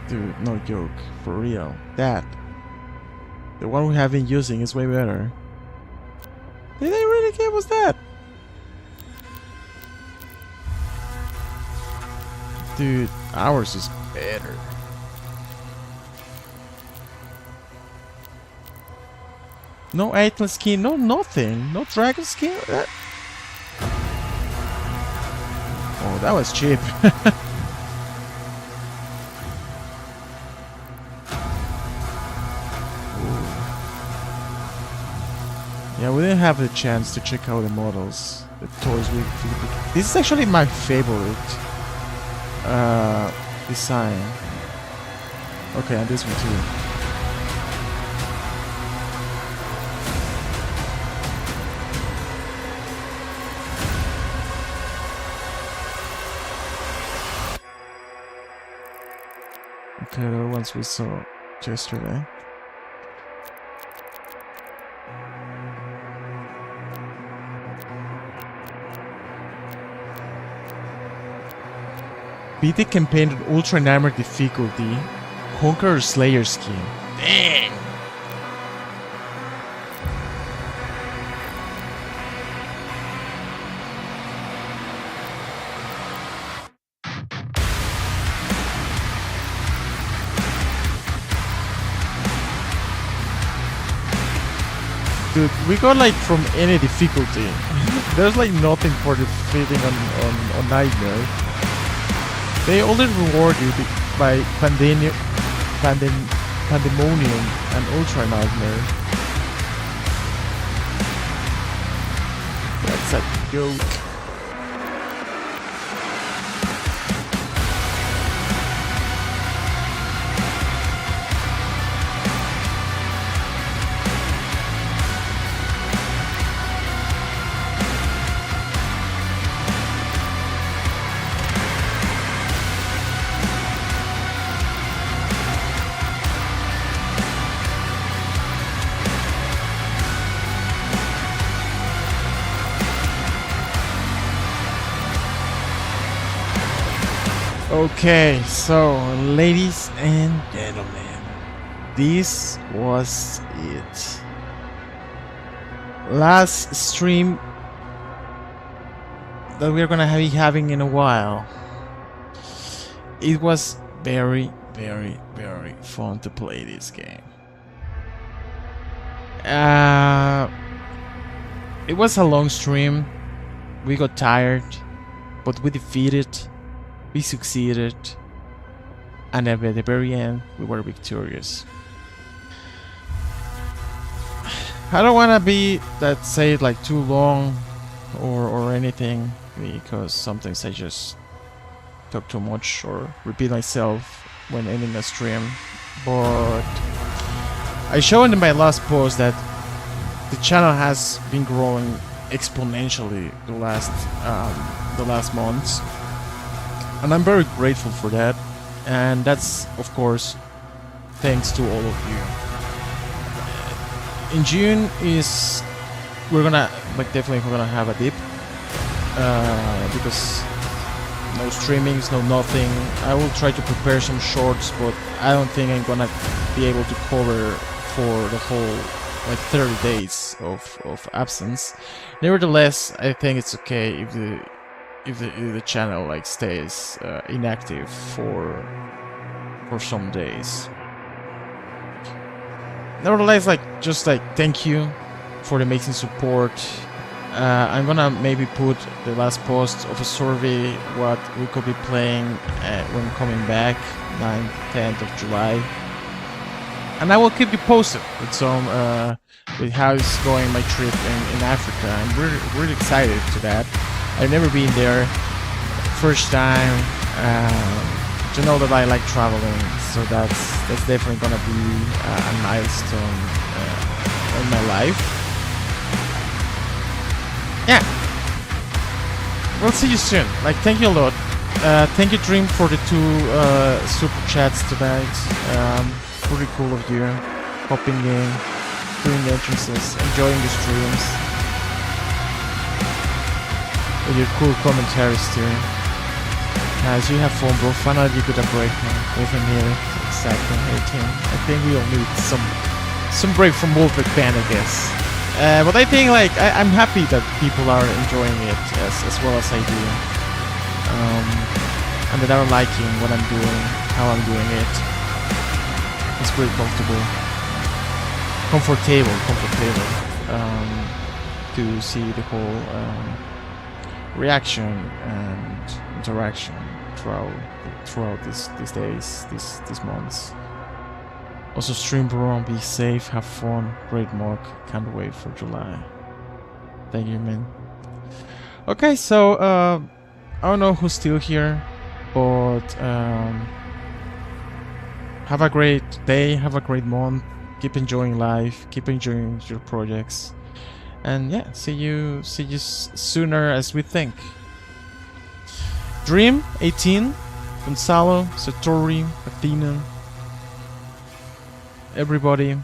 Dude, no joke, for real. That, the one we have been using is way better. Did they really give us that? Dude, ours is better. No item skin, no nothing, no dragon skin. Oh, that was cheap. Yeah, we didn't have the chance to check out the models, the toys we... This is actually my favorite design. Okay, and this one too. Okay, the other ones we saw yesterday. Beat the campaign at Ultra and Armor difficulty. Conqueror Slayer skin. Dang! Dude, we got like from any difficulty. There's like nothing for defeating on Nightmare. They only reward you by Pandemonium and Ultra Nightmare. That's a joke. Okay, so ladies and gentlemen, this was it. Last stream that we're gonna be having in a while. It was very, very, very fun to play this game. It was a long stream. We got tired, but we defeated. We succeeded, and at the very end, we were victorious. I don't want to be say it like too long or anything, because sometimes I just talk too much or repeat myself when ending a stream. But I showed in my last post that the channel has been growing exponentially the last months. And I'm very grateful for that, and that's of course thanks to all of you. In June we're gonna have a dip because no streamings, no nothing. I will try to prepare some shorts, but I don't think I'm gonna be able to cover for the whole 30 days of absence. Nevertheless, I think it's okay if the channel stays inactive for some days. Nevertheless, thank you for the amazing support. I'm gonna maybe put the last post of a survey what we could be playing when coming back 9th, 10th of July, and I will keep you posted with some with how it's going my trip in Africa. I'm really excited to that. I've never been there, first time, to know that I like traveling, so that's definitely gonna be a milestone in my life. Yeah, we'll see you soon. Thank you a lot. Thank you, Dream, for the 2 super chats tonight. Pretty cool of you, hopping in, doing the entrances, enjoying the streams. With your cool commentaries too. As you have fun, bro. Finally you got a break, man. Even here, exactly 18. I think we all need some break from WolfpackPanda, I guess. But I think I'm happy that people are enjoying it as well as I do, and that are liking what I'm doing, how I'm doing it. It's pretty comfortable, to see the whole reaction and interaction throughout these days, these months. Also, stream, bro, be safe, have fun, great mock, can't wait for July. Thank you, man. Okay, so I don't know who's still here, but have a great day, have a great month, keep enjoying life, keep enjoying your projects. And yeah, see you sooner as we think. Dream, 18, Gonzalo, Satori, Athena, everybody.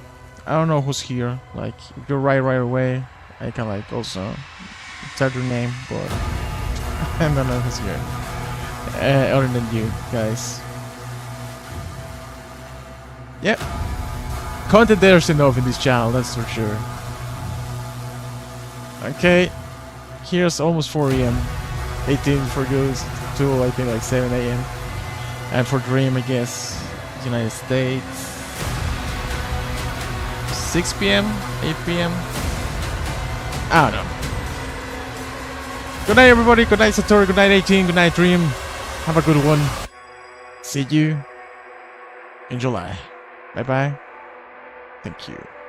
I don't know who's here. If you're right away, I can also tell your name, but I don't know who's here. other than you guys. Yep. Content there's enough in this channel, that's for sure. Okay. Here's almost 4 AM. 18 for Ghost, 2 I think like 7 AM. And for Dream I guess United States 6 PM, 8 PM. I don't know. Good night everybody, good night Satori, good night 18, good night Dream. Have a good one. See you in July. Bye bye. Thank you.